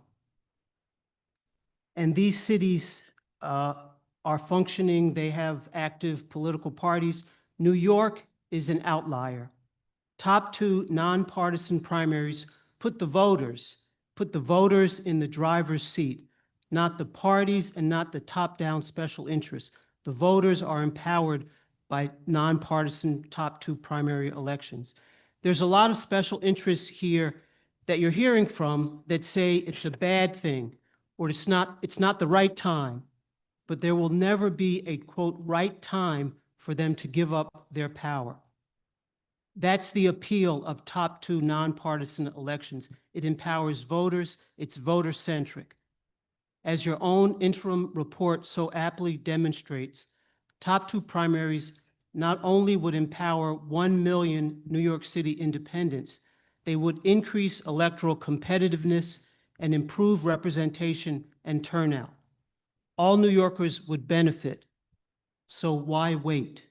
V: And these cities are functioning, they have active political parties. New York is an outlier. Top 2 nonpartisan primaries put the voters in the driver's seat, not the parties and not the top-down special interests. The voters are empowered by nonpartisan top 2 primary elections. There's a lot of special interests here that you're hearing from that say it's a bad thing or it's not the right time, but there will never be a, quote, right time for them to give up their power. That's the appeal of top two nonpartisan elections. It empowers voters. It's voter-centric. As your own interim report so aptly demonstrates, top two primaries not only would empower 1 million New York City independents, they would increase electoral competitiveness and improve representation and turnout. All New Yorkers would benefit. So why wait?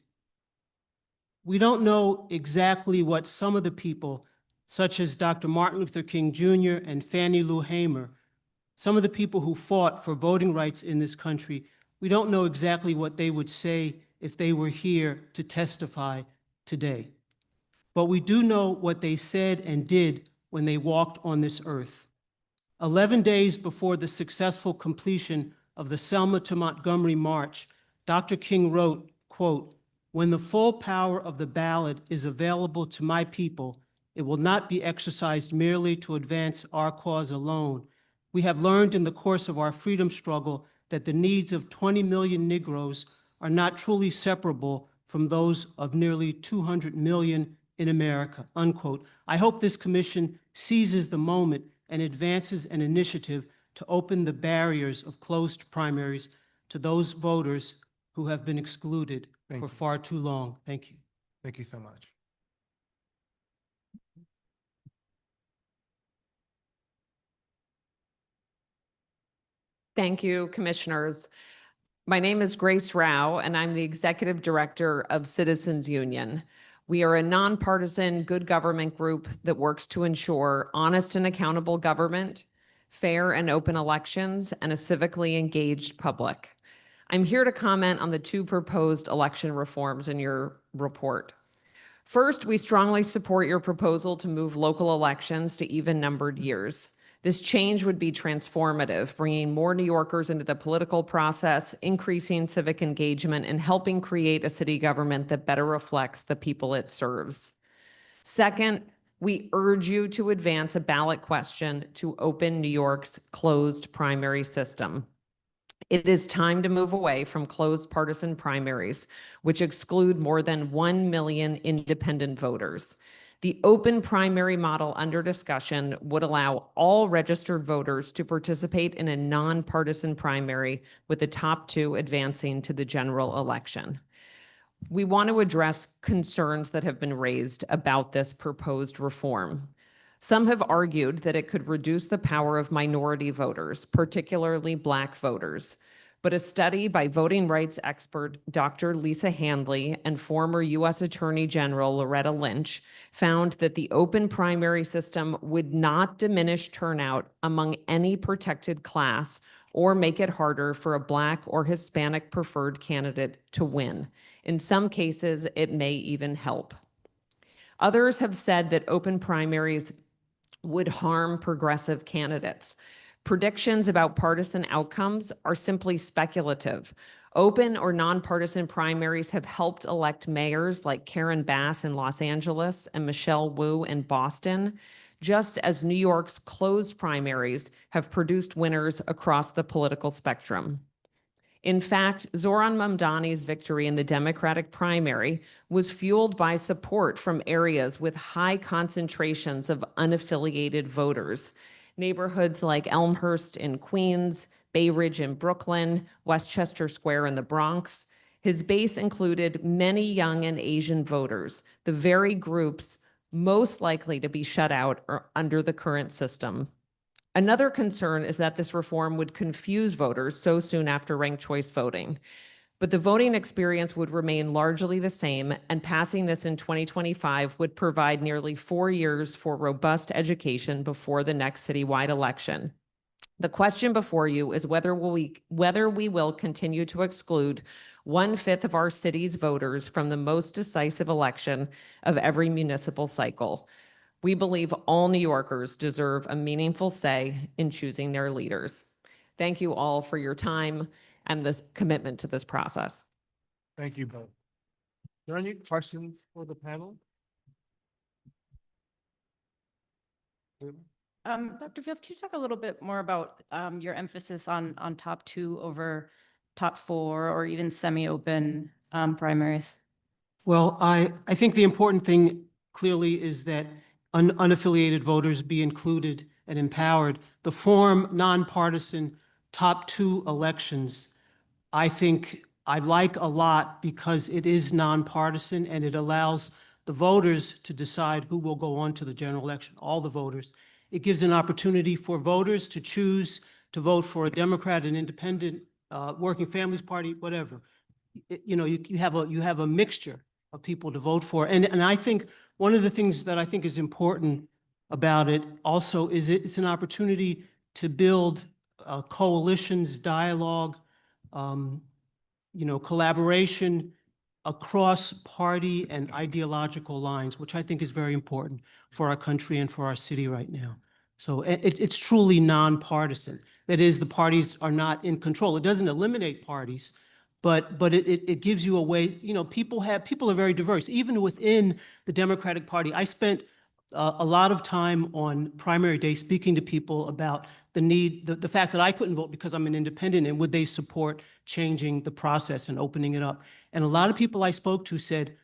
V: We don't know exactly what some of the people, such as Dr. Martin Luther King Jr. and Fannie Lou Hamer, some of the people who fought for voting rights in this country, we don't know exactly what they would say if they were here to testify today. But we do know what they said and did when they walked on this earth. 11 days before the successful completion of the Selma to Montgomery March, Dr. King wrote, quote, "When the full power of the ballot is available to my people, it will not be exercised merely to advance our cause alone. We have learned in the course of our freedom struggle that the needs of 20 million Negroes are not truly separable from those of nearly 200 million in America," unquote. I hope this commission seizes the moment and advances an initiative to open the barriers of closed primaries to those voters who have been excluded
A: Thank
V: for
A: you.
V: far too long. Thank you.
A: Thank you so much.
I: Thank you, commissioners. My name is Grace Rao, and I'm the Executive Director of Citizens Union. We are a nonpartisan good government group that works to ensure honest and accountable government, fair and open elections, and a civically engaged public. I'm here to comment on the two proposed election reforms in your report. First, we strongly support your proposal to move local elections to even-numbered years. This change would be transformative, bringing more New Yorkers into the political process, increasing civic engagement, and helping create a city government that better reflects the people it serves. Second, we urge you to advance a ballot question to open New York's closed primary system. It is time to move away from closed partisan primaries, which exclude more than 1 million independent voters. The open primary model under discussion would allow all registered voters to participate in a nonpartisan primary, with the top two advancing to the general election. We want to address concerns that have been raised about this proposed reform. Some have argued that it could reduce the power of minority voters, particularly Black voters. But a study by voting rights expert Dr. Lisa Handley and former U.S. Attorney General Loretta Lynch found that the open primary system would not diminish turnout among any protected class or make it harder for a Black or Hispanic preferred candidate to win. In some cases, it may even help. Others have said that open primaries would harm progressive candidates. Predictions about partisan outcomes are simply speculative. Open or nonpartisan primaries have helped elect mayors like Karen Bass in Los Angeles and Michelle Wu in Boston, just as New York's closed primaries have produced winners across the political spectrum. In fact, Zohran Mamdani's victory in the Democratic primary was fueled by support from areas with high concentrations of unaffiliated voters. Neighborhoods like Elmhurst in Queens, Bay Ridge in Brooklyn, Westchester Square in the Bronx. His base included many young and Asian voters, the very groups most likely to be shut out under the current system. Another concern is that this reform would confuse voters so soon after ranked choice voting. But the voting experience would remain largely the same, and passing this in 2025 would provide nearly 4 years for robust education before the next citywide election. The question before you is whether we will continue to exclude 1/5 of our city's voters from the most decisive election of every municipal cycle. We believe all New Yorkers deserve a meaningful say in choosing their leaders. Thank you all for your time and this commitment to this process.
A: Thank you both. Are there any questions for the panel?
L: Dr. Fields, can you talk a little bit more about your emphasis on top two over top four or even semi-open primaries?
V: Well, I think the important thing clearly is that unaffiliated voters be included and empowered. The form nonpartisan top two elections, I think I like a lot because it is nonpartisan and it allows the voters to decide who will go on to the general election, all the voters. It gives an opportunity for voters to choose to vote for a Democrat, an independent, Working Families Party, whatever. You have a mixture of people to vote for. And I think one of the things that I think is important about it also is it's an opportunity to build coalitions, dialogue, collaboration across party and ideological lines, which I think is very important for our country and for our city right now. So it's truly nonpartisan. That is, the parties are not in control. It doesn't eliminate parties, but it gives you a way, people are very diverse. Even within the Democratic Party, I spent a lot of time on primary day speaking to people about the fact that I couldn't vote because I'm an independent, and would they support changing the process and opening it up. And a lot of people I spoke to said,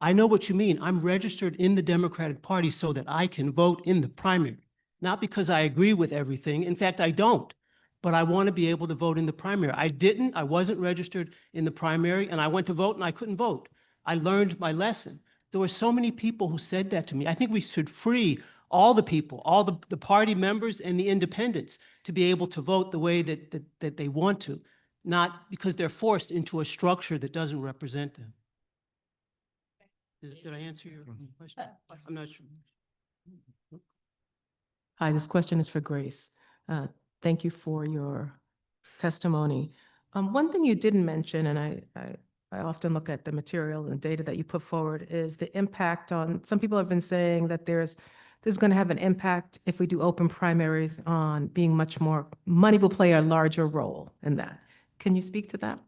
V: I know what you mean. I'm registered in the Democratic Party so that I can vote in the primary, not because I agree with everything. In fact, I don't. But I want to be able to vote in the primary. I wasn't registered in the primary, and I went to vote and I couldn't vote. I learned my lesson. There were so many people who said that to me. I think we should free all the people, all the party members and the independents to be able to vote the way that they want to, not because they're forced into a structure that doesn't represent them. Did I answer your question? I'm not sure.
E: Hi, this question is for Grace. Thank you for your testimony. One thing you didn't mention, and I often look at the material and data that you put forward, is the impact on, some people have been saying that this is going to have an impact if we do open primaries on being much more, money will play a larger role in that. Can you speak to that?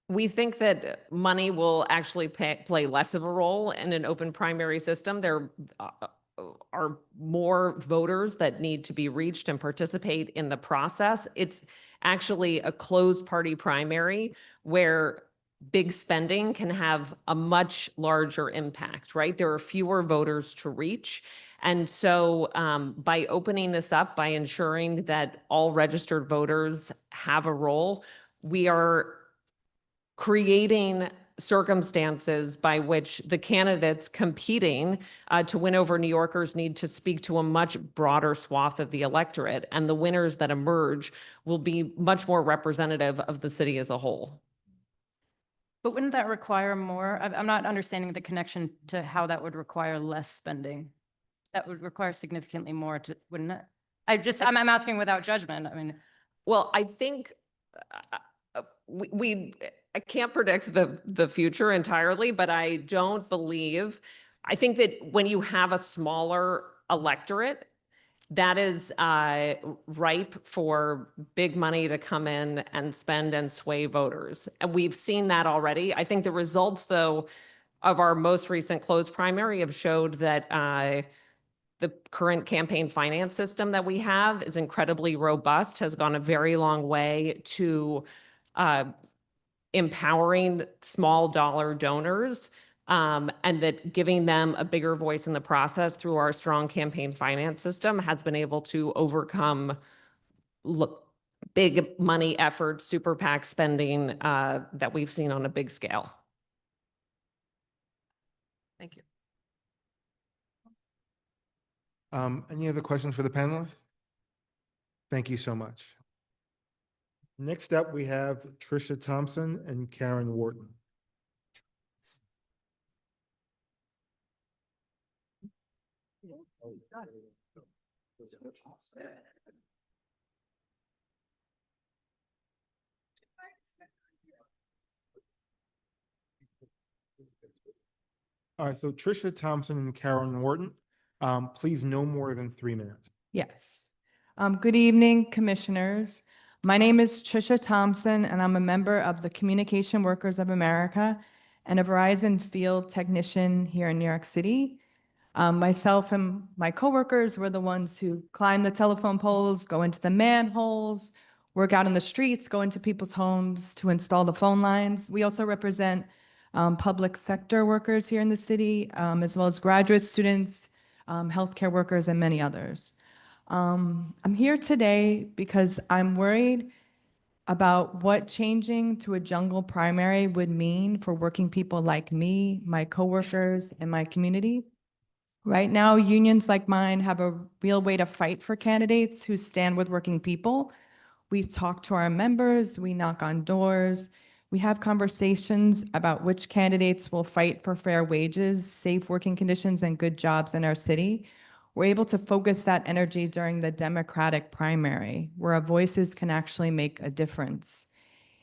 I: We think that money will actually play less of a role in an open primary system. There are more voters that need to be reached and participate in the process. It's actually a closed party primary where big spending can have a much larger impact, right? There are fewer voters to reach. And so by opening this up, by ensuring that all registered voters have a role, we are creating circumstances by which the candidates competing to win over New Yorkers need to speak to a much broader swath of the electorate, and the winners that emerge will be much more representative of the city as a whole.
L: But wouldn't that require more? I'm not understanding the connection to how that would require less spending. That would require significantly more, wouldn't it? I'm asking without judgment. I mean,
I: well, I think I can't predict the future entirely, but I think that when you have a smaller electorate, that is ripe for big money to come in and spend and sway voters. And we've seen that already. I think the results, though, of our most recent closed primary have showed that the current campaign finance system that we have is incredibly robust, has gone a very long way to empowering small dollar donors, and that giving them a bigger voice in the process through our strong campaign finance system has been able to overcome big money efforts, super PAC spending that we've seen on a big scale.
E: Thank you.
A: Any other questions for the panelists? Thank you so much. Next up, we have Tricia Thompson and Karen Wharton. All right, so Tricia Thompson and Karen Wharton, please no more than 3 minutes.
D: Yes. Good evening, commissioners. My name is Tricia Thompson, and I'm a member of the Communication Workers of America and a Verizon field technician here in New York City. Myself and my coworkers were the ones who climb the telephone poles, go into the manholes, work out in the streets, go into people's homes to install the phone lines. We also represent public sector workers here in the city, as well as graduate students, healthcare workers, and many others. I'm here today because I'm worried about what changing to a jungle primary would mean for working people like me, my coworkers, and my community. Right now, unions like mine have a real way to fight for candidates who stand with working people. We talk to our members, we knock on doors, we have conversations about which candidates will fight for fair wages, safe working conditions, and good jobs in our city. We're able to focus that energy during the Democratic primary, where our voices can actually make a difference.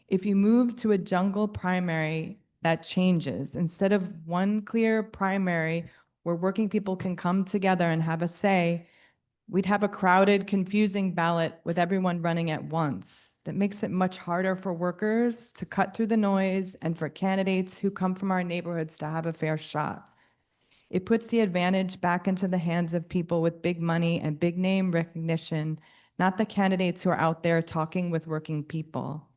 D: If you move to a jungle primary, that changes. Instead of one clear primary where working people can come together and have a say, we'd have a crowded, confusing ballot with everyone running at once. That makes it much harder for workers to cut through the noise and for candidates who come from our neighborhoods to have a fair shot. It puts the advantage back into the hands of people with big money and big name recognition, not the candidates who are out there talking with working people.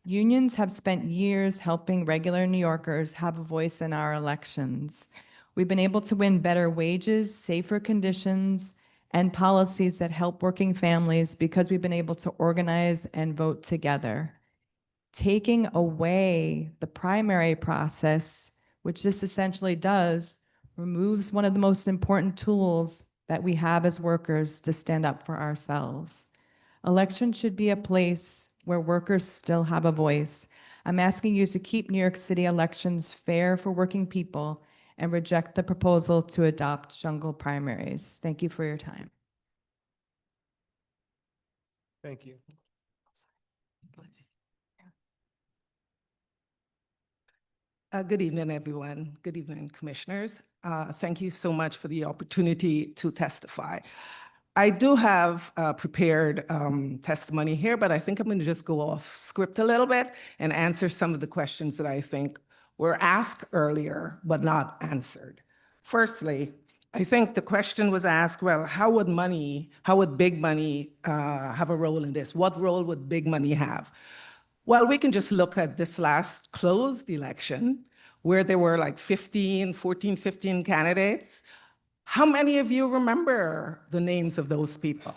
D: Unions have spent years helping regular New Yorkers have a voice in our elections. We've been able to win better wages, safer conditions, and policies that help working families because we've been able to organize and vote together. Taking away the primary process, which this essentially does, removes one of the most important tools that we have as workers to stand up for ourselves. Elections should be a place where workers still have a voice. I'm asking you to keep New York City elections fair for working people and reject the proposal to adopt jungle primaries. Thank you for your time.
A: Thank you.
G: Good evening, everyone. Good evening, commissioners. Thank you so much for the opportunity to testify. I do have prepared testimony here, but I think I'm going to just go off script a little bit and answer some of the questions that I think were asked earlier but not answered. Firstly, I think the question was asked, well, how would big money have a role in this? What role would big money have? Well, we can just look at this last closed election where there were like 14, 15 candidates. How many of you remember the names of those people?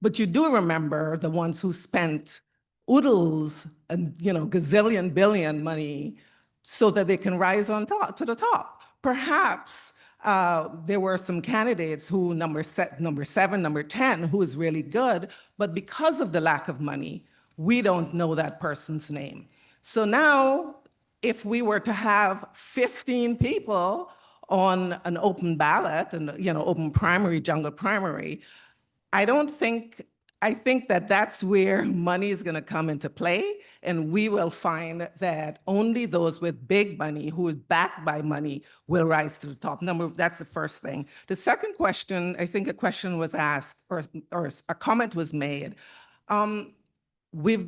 G: But you do remember the ones who spent oodles and gazillion billion money so that they can rise on top to the top. Perhaps there were some candidates who number 7, number 10, who is really good, but because of the lack of money, we don't know that person's name. So now, if we were to have 15 people on an open ballot and open primary, jungle primary, I think that that's where money is going to come into play, and we will find that only those with big money, who is backed by money, will rise to the top. That's the first thing. The second question, I think a question was asked, or a comment was made. We've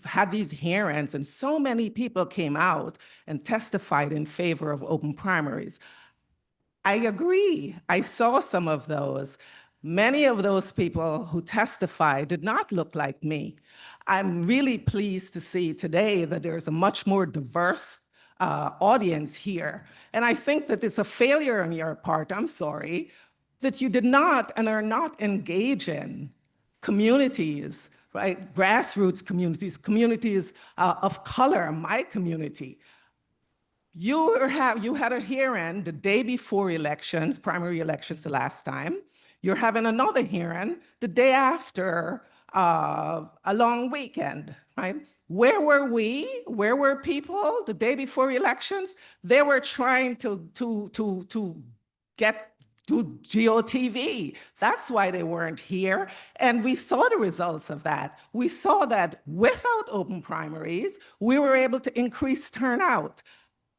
G: had these hearings, and so many people came out and testified in favor of open primaries. I agree. I saw some of those. Many of those people who testified did not look like me. I'm really pleased to see today that there's a much more diverse audience here. And I think that it's a failure on your part, I'm sorry, that you did not and are not engaging communities, right? Grassroots communities of color, my community. You had a hearing the day before elections, primary elections the last time. You're having another hearing the day after a long weekend, right? Where were we? Where were people the day before elections? They were trying to get to GOTV. That's why they weren't here. And we saw the results of that. We saw that without open primaries, we were able to increase turnout,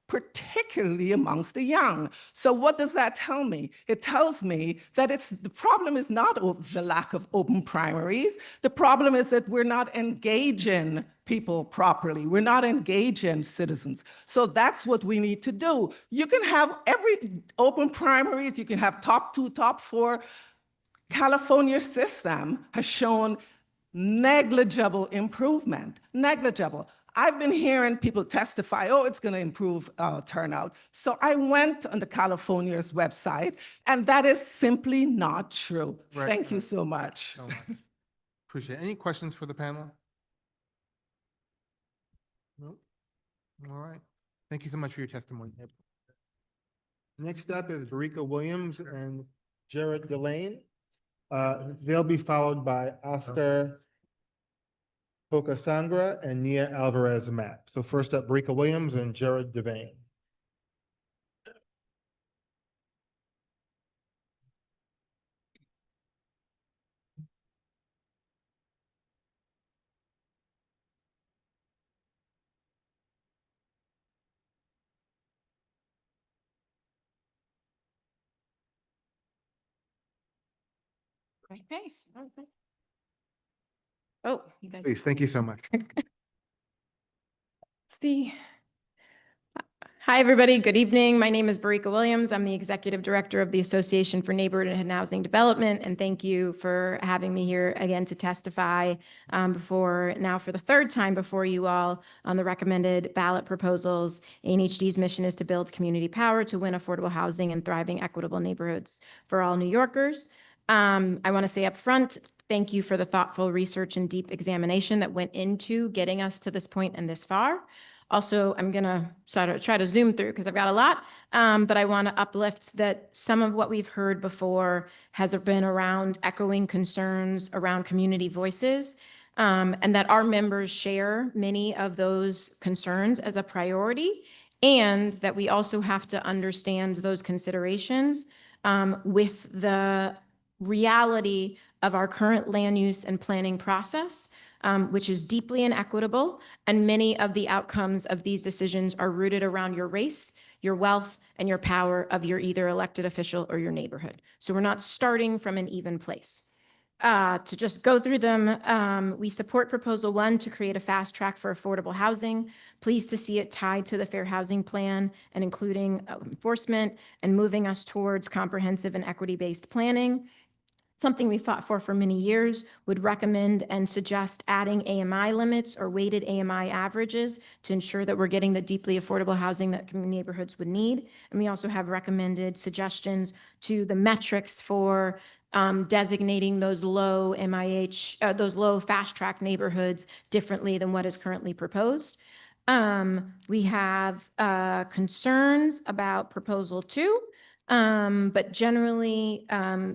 G: particularly amongst the young. So what does that tell me? It tells me that the problem is not the lack of open primaries. The problem is that we're not engaging people properly. We're not engaging citizens. So that's what we need to do. You can have every open primaries, you can have top 2, top 4. California system has shown negligible improvement, negligible. I've been hearing people testify, oh, it's going to improve turnout. So I went on the California's website, and that is simply not true.
A: Right,
G: Thank you
A: right.
G: so much.
A: So much. Appreciate it. Any questions for the panel? Nope. All right. Thank you so much for your testimony. Next up is Barika Williams and Jared Delane. They'll be followed by Oscar Pocasangra and Nia Alvarez Mapp. So first up, Barika Williams and Jared Devane.
U: Great face. Oh, you guys.
A: Please, thank you so much.
U: See. Hi, everybody. Good evening. My name is Barika Williams. I'm the Executive Director of the Association for Neighborhood and Housing Development, and thank you for having me here again to testify for the third time before you all on the recommended ballot proposals. ANHD's mission is to build community power to win affordable housing and thriving, equitable neighborhoods for all New Yorkers. I want to say up front, thank you for the thoughtful research and deep examination that went into getting us to this point and this far. Also, I'm going to try to zoom through because I've got a lot, but I want to uplift that some of what we've heard before has been around echoing concerns around community voices, and that our members share many of those concerns as a priority, and that we also have to understand those considerations with the reality of our current land use and planning process, which is deeply inequitable, and many of the outcomes of these decisions are rooted around your race, your wealth, and your power of your either elected official or your neighborhood. So we're not starting from an even place. To just go through them, we support Proposal 1 to create a fast track for affordable housing. Pleased to see it tied to the Fair Housing Plan and including enforcement and moving us towards comprehensive and equity-based planning. Something we fought for many years, would recommend and suggest adding AMI limits or weighted AMI averages to ensure that we're getting the deeply affordable housing that neighborhoods would need. And we also have recommended suggestions to the metrics for designating those low MIH, those low fast track neighborhoods differently than what is currently proposed. We have concerns about Proposal 2. But generally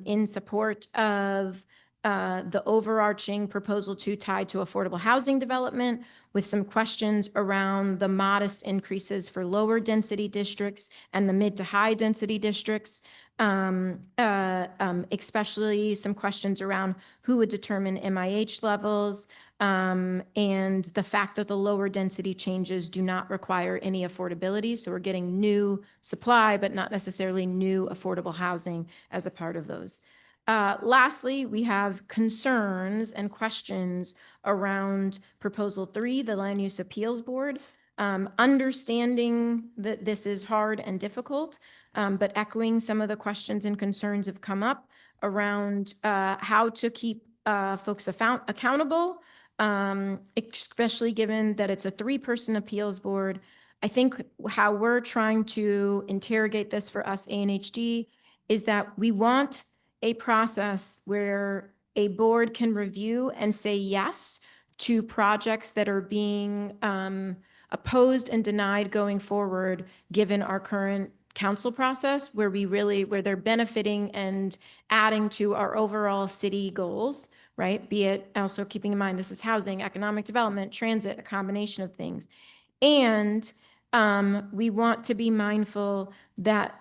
U: in support of the overarching Proposal 2 tied to affordable housing development, with some questions around the modest increases for lower density districts and the mid to high density districts, especially some questions around who would determine MIH levels, and the fact that the lower density changes do not require any affordability. So we're getting new supply, but not necessarily new affordable housing as a part of those. Lastly, we have concerns and questions around Proposal 3, the Land Use Appeals Board. Understanding that this is hard and difficult, but echoing some of the questions and concerns have come up around how to keep folks accountable, especially given that it's a 3-person appeals board. I think how we're trying to interrogate this for us, ANHD, is that we want a process where a board can review and say yes to projects that are being opposed and denied going forward, given our current council process, where they're benefiting and adding to our overall city goals, right? Be it also keeping in mind, this is housing, economic development, transit, a combination of things. And we want to be mindful that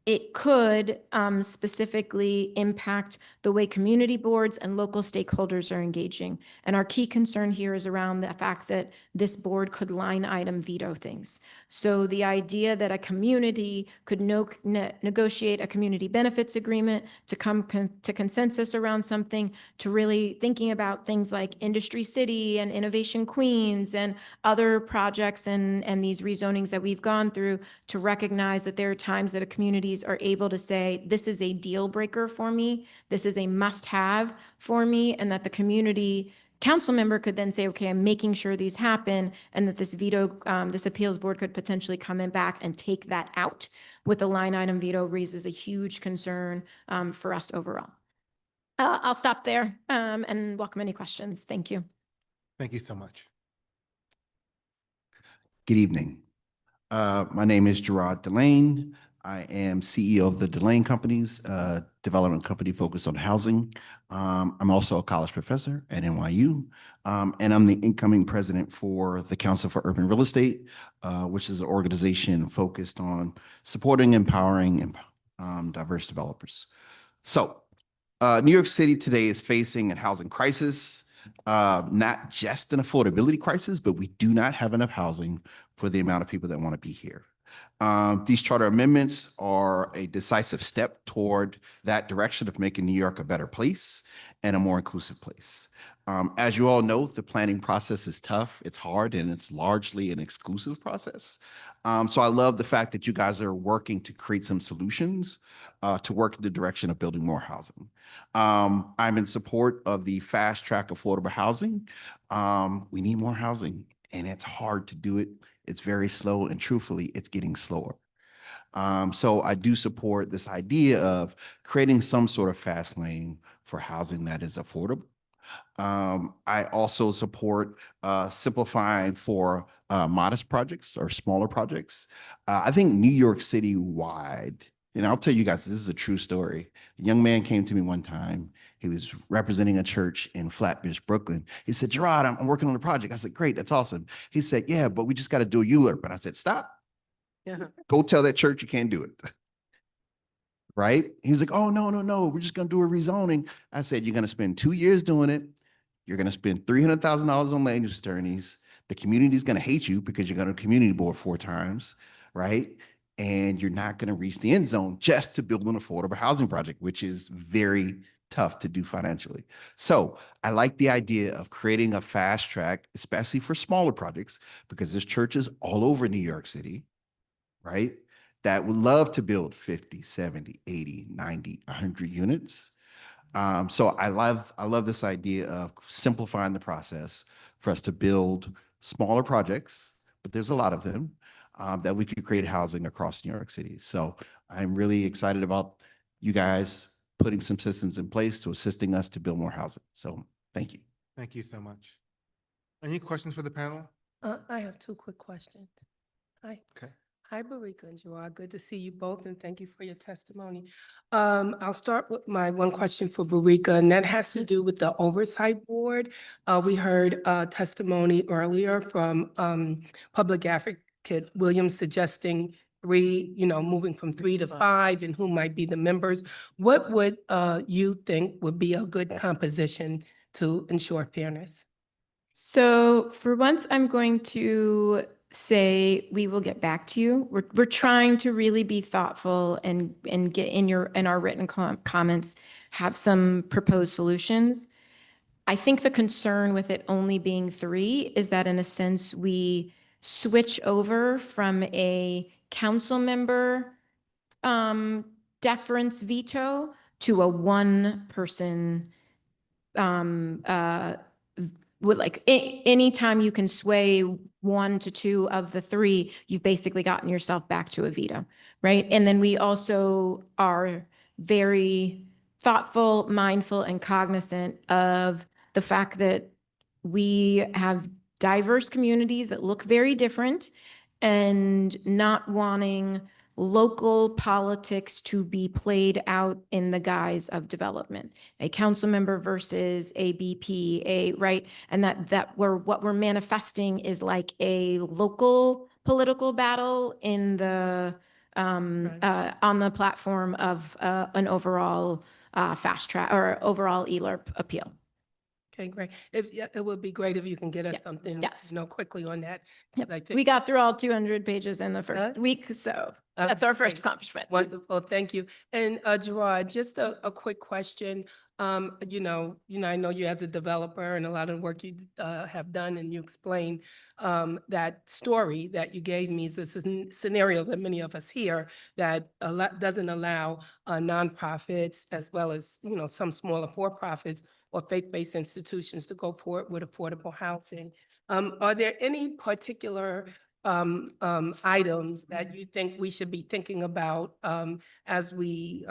U: it could specifically impact the way community boards and local stakeholders are engaging. And our key concern here is around the fact that this board could line item veto things. So the idea that a community could negotiate a community benefits agreement to come to consensus around something, to really thinking about things like Industry City and Innovation Queens and other projects and these rezonings that we've gone through, to recognize that there are times that communities are able to say, this is a deal breaker for me, this is a must-have for me, and that the community council member could then say, okay, I'm making sure these happen, and that this this appeals board could potentially come in back and take that out with a line item veto raises a huge concern for us overall. I'll stop there and welcome any questions. Thank you.
A: Thank you so much.
J: Good evening. My name is Gerard Delane. I am CEO of the Delane Companies, development company focused on housing. I'm also a college professor at NYU, and I'm the incoming president for the Council for Urban Real Estate, which is an organization focused on supporting, empowering, diverse developers. So, New York City today is facing a housing crisis, not just an affordability crisis, but we do not have enough housing for the amount of people that want to be here. These charter amendments are a decisive step toward that direction of making New York a better place and a more inclusive place. As you all know, the planning process is tough, it's hard, and it's largely an exclusive process. So I love the fact that you guys are working to create some solutions to work in the direction of building more housing. I'm in support of the fast track affordable housing. We need more housing, and it's hard to do it. It's very slow, and truthfully, it's getting slower. So I do support this idea of creating some sort of fast lane for housing that is affordable. I also support simplifying for modest projects or smaller projects. I think New York City wide, and I'll tell you guys, this is a true story. A young man came to me one time. He was representing a church in Flatbush, Brooklyn. He said, Gerard, I'm working on a project. I said, great, that's awesome. He said, yeah, but we just got to do a ULURP. And I said, stop. Go tell that church you can't do it. Right? He was like, oh, no, we're just going to do a rezoning. I said, you're going to spend 2 years doing it. You're going to spend $300,000 on land use attorneys. The community is going to hate you because you're going to community board 4 times, right? And you're not going to reach the end zone just to build an affordable housing project, which is very tough to do financially. So I like the idea of creating a fast track, especially for smaller projects, because there's churches all over New York City, right, that would love to build 50, 70, 80, 90, 100 units. So I love this idea of simplifying the process for us to build smaller projects, but there's a lot of them, that we could create housing across New York City. So I'm really excited about you guys putting some systems in place to assisting us to build more housing. So thank you.
A: Thank you so much. Any questions for the panel?
N: I have 2 quick questions. Hi.
A: Okay.
N: Hi, Barika and Gerard. Good to see you both, and thank you for your testimony. I'll start with my one question for Barika, and that has to do with the Oversight Board. We heard testimony earlier from Public Advocate Williams suggesting 3, moving from 3 to 5, and who might be the members. What would you think would be a good composition to ensure fairness?
U: So for once, I'm going to say we will get back to you. We're trying to really be thoughtful and get in our written comments, have some proposed solutions. I think the concern with it only being 3 is that in a sense we switch over from a council member deference veto to a 1-person with like anytime you can sway 1 to 2 of the 3, you've basically gotten yourself back to a veto, right? And then we also are very thoughtful, mindful, and cognizant of the fact that we have diverse communities that look very different, and not wanting local politics to be played out in the guise of development. A council member versus a BP, right? And that what we're manifesting is like a local political battle in the on the platform of an overall fast track or overall ELRP appeal.
N: Okay, great. It would be great if you can get us something,
U: Yes.
N: quickly on that.
U: Yep.
N: 'cause I think
U: We got through all 200 pages in the first week, so that's our first
N: great.
U: accomplishment.
N: Wonderful, thank you. And Gerard, just a quick question. I know you as a developer and a lot of the work you have done, and you explained that story that you gave me is a scenario that many of us hear that doesn't allow nonprofits as well as some smaller for-profits or faith-based institutions to go forward with affordable housing. Are there any particular items that you think we should be thinking about as we,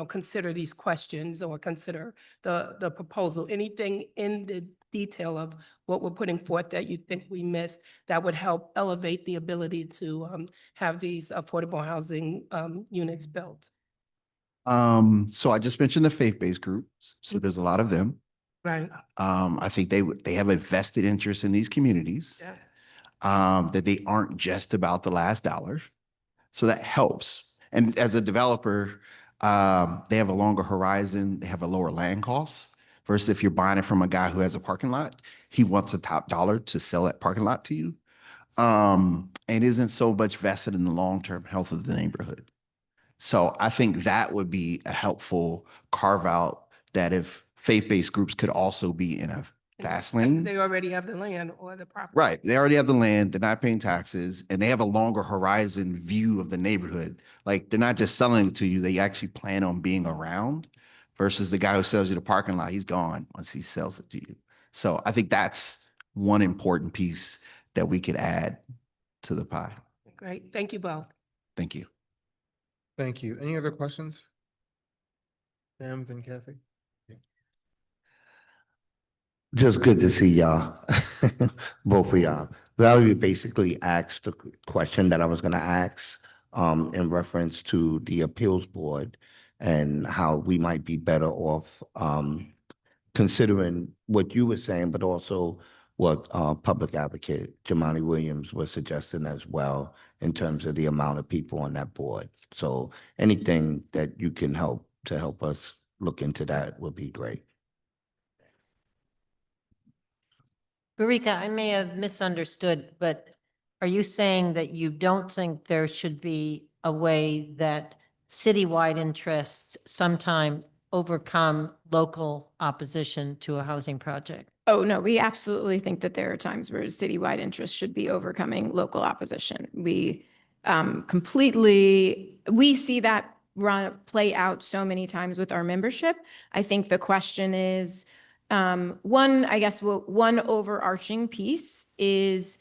N: consider these questions or consider the proposal? Anything in the detail of what we're putting forth that you think we missed that would help elevate the ability to have these affordable housing units built?
J: So I just mentioned the faith-based groups. So there's a lot of them.
N: Right.
J: I think they have a vested interest in these communities.
N: Yes.
J: That they aren't just about the last dollar. So that helps. And as a developer, they have a longer horizon, they have a lower land cost. Versus if you're buying it from a guy who has a parking lot, he wants a top dollar to sell that parking lot to you. And isn't so much vested in the long-term health of the neighborhood. So I think that would be a helpful carve out, that if faith-based groups could also be in a fast lane.
N: They already have the land or the property.
J: Right. They already have the land, they're not paying taxes, and they have a longer horizon view of the neighborhood. Like, they're not just selling it to you, they actually plan on being around, versus the guy who sells you the parking lot, he's gone once he sells it to you. So I think that's one important piece that we could add to the pie.
N: Great. Thank you both.
J: Thank you.
A: Thank you. Any other questions? Sam and Kathy?
K: Just good to see y'all, both of y'all. Valerie basically asked the question that I was gonna ask in reference to the appeals board and how we might be better off considering what you were saying, but also what public advocate Jamani Williams was suggesting as well in terms of the amount of people on that board. So anything that you can help to help us look into that would be great.
M: Barika, I may have misunderstood, but are you saying that you don't think there should be a way that citywide interests sometime overcome local opposition to a housing project?
W: Oh, no, we absolutely think that there are times where citywide interests should be overcoming local opposition. We see that play out so many times with our membership. I think the question is, one overarching piece is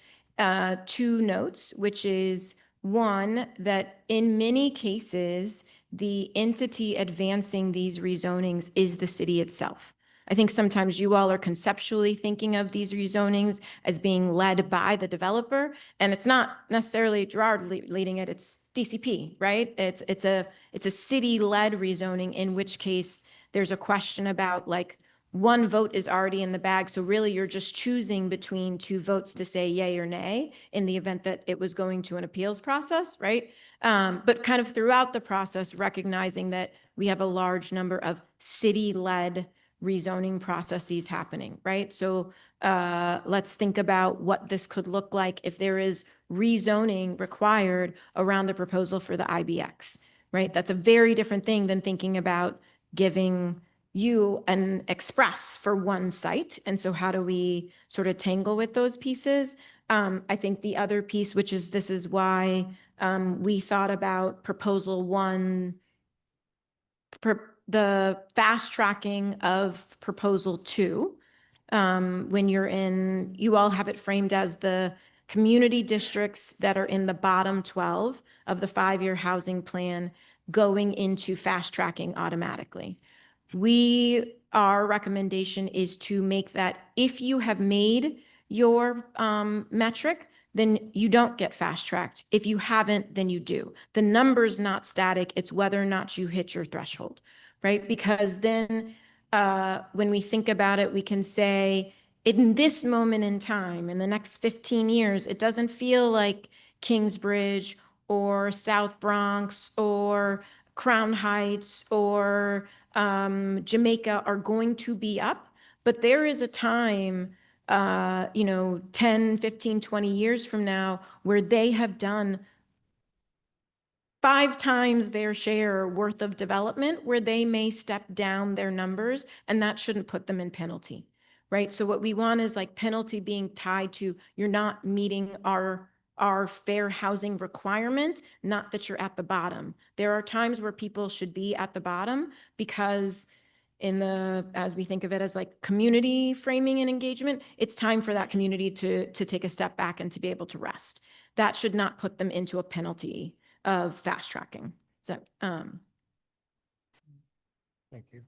W: two notes, which is one, that in many cases, the entity advancing these rezonings is the city itself. I think sometimes you all are conceptually thinking of these rezonings as being led by the developer, and it's not necessarily Gerard leading it, it's DCP, right? It's a city-led rezoning, in which case there's a question about, like, one vote is already in the bag, so really you're just choosing between two votes to say yay or nay in the event that it was going to an appeals process, right? But kind of throughout the process, recognizing that we have a large number of city-led rezoning processes happening, right? So let's think about what this could look like if there is rezoning required around the proposal for the IBX, right? That's a very different thing than thinking about giving you an express for one site. And so how do we sort of tangle with those pieces? I think the other piece, which is, this is why we thought about proposal one, the fast tracking of proposal two, when you all have it framed as the community districts that are in the bottom 12 of the 5-year housing plan going into fast tracking automatically. Our recommendation is to make that, if you have made your metric, then you don't get fast tracked. If you haven't, then you do. The number's not static, it's whether or not you hit your threshold, right? Because then when we think about it, we can say, in this moment in time, in the next 15 years, it doesn't feel like Kingsbridge or South Bronx or Crown Heights or Jamaica are going to be up, but there is a time, 10, 15, 20 years from now, where they have done 5 times their share worth of development, where they may step down their numbers, and that shouldn't put them in penalty, right? So what we want is, like, penalty being tied to, you're not meeting our fair housing requirement, not that you're at the bottom. There are times where people should be at the bottom because as we think of it as like community framing and engagement, it's time for that community to take a step back and to be able to rest. That should not put them into a penalty of fast tracking. So,
A: Thank you.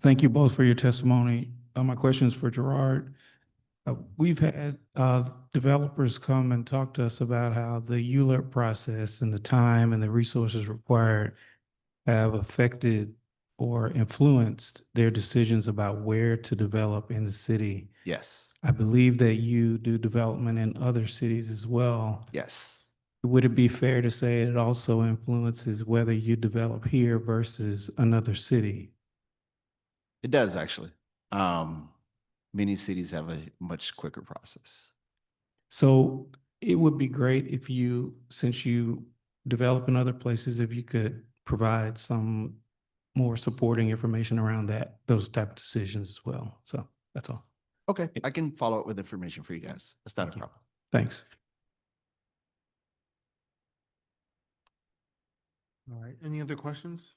P: Thank you both for your testimony. My question is for Gerard. We've had developers come and talk to us about how the ULURP process and the time and the resources required have affected or influenced their decisions about where to develop in the city.
J: Yes.
P: I believe that you do development in other cities as well.
J: Yes.
P: Would it be fair to say it also influences whether you develop here versus another city?
J: It does actually. Many cities have a much quicker process.
P: So it would be great if you, since you develop in other places, if you could provide some more supporting information around that, those type of decisions as well. So that's all.
J: Okay, I can follow up with information for you guys. That's not a problem.
P: Thanks.
A: All right, any other questions?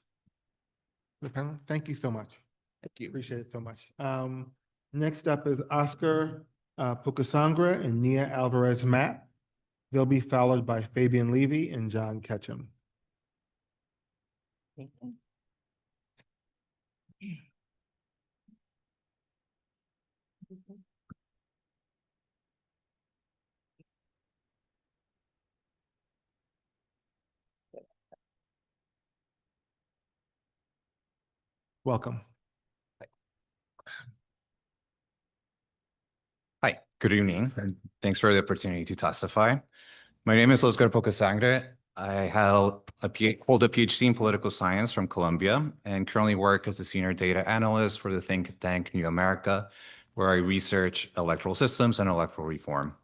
A: The panel, thank you so much.
J: Thank you.
A: Appreciate it so much. Next up is Oscar Pucasangra and Nia Alvarez Matt. They'll be followed by Fabian Levy and John Ketchum. Welcome.
Q: Hi, good evening, and thanks for the opportunity to testify. My name is Oscar Pocasangre. I hold a PhD in political science from Columbia and currently work as a senior data analyst for the think tank New America, where I research electoral systems and electoral reform.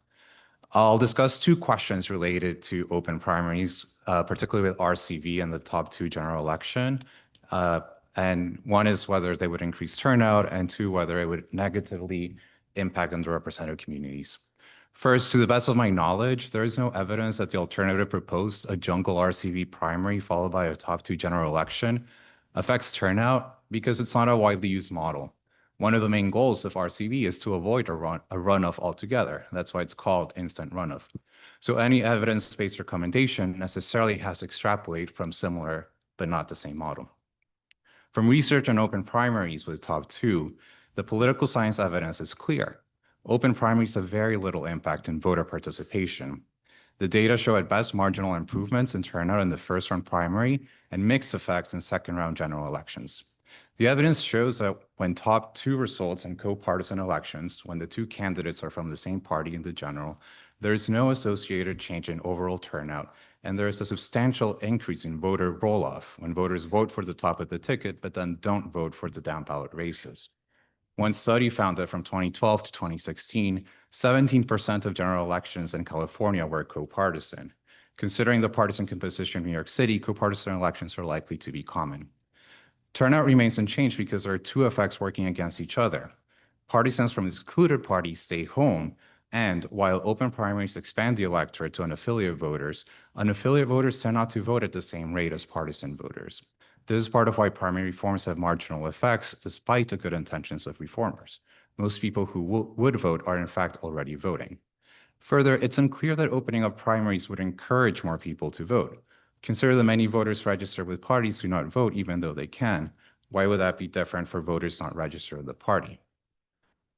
Q: I'll discuss two questions related to open primaries, particularly with RCV and the top two general election. And one is whether they would increase turnout, and two, whether it would negatively impact underrepresented communities. First, to the best of my knowledge, there is no evidence that the alternative proposed, a jungle RCV primary followed by a top two general election, affects turnout because it's not a widely used model. One of the main goals of RCV is to avoid a runoff altogether. That's why it's called instant runoff. So any evidence-based recommendation necessarily has to extrapolate from similar but not the same model. From research on open primaries with top two, the political science evidence is clear. Open primaries have very little impact in voter participation. The data show at best marginal improvements in turnout in the first round primary and mixed effects in second round general elections. The evidence shows that when top two results in co-partisan elections, when the two candidates are from the same party in the general, there is no associated change in overall turnout, and there is a substantial increase in voter roll-off when voters vote for the top of the ticket, but then don't vote for the down ballot races. One study found that from 2012 to 2016, 17% of general elections in California were co-partisan. Considering the partisan composition of New York City, co-partisan elections are likely to be common. Turnout remains unchanged because there are two effects working against each other. Partisans from excluded parties stay home, and while open primaries expand the electorate to unaffiliated voters tend not to vote at the same rate as partisan voters. This is part of why primary reforms have marginal effects despite the good intentions of reformers. Most people who would vote are in fact already voting. Further, it's unclear that opening up primaries would encourage more people to vote. Consider the many voters registered with parties who do not vote even though they can. Why would that be different for voters not registered with the party?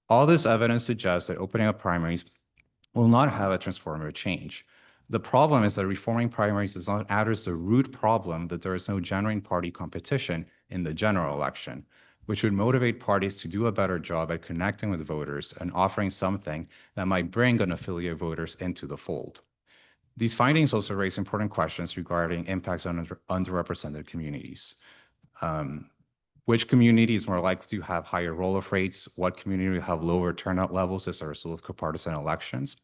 Q: All this evidence suggests that opening up primaries will not have a transformative change. The problem is that reforming primaries does not address the root problem that there is no genuine party competition in the general election, which would motivate parties to do a better job at connecting with voters and offering something that might bring unaffiliated voters into the fold. These findings also raise important questions regarding impacts on underrepresented communities. Which community is more likely to have higher roll-off rates? What community will have lower turnout levels as a result of co-partisan elections?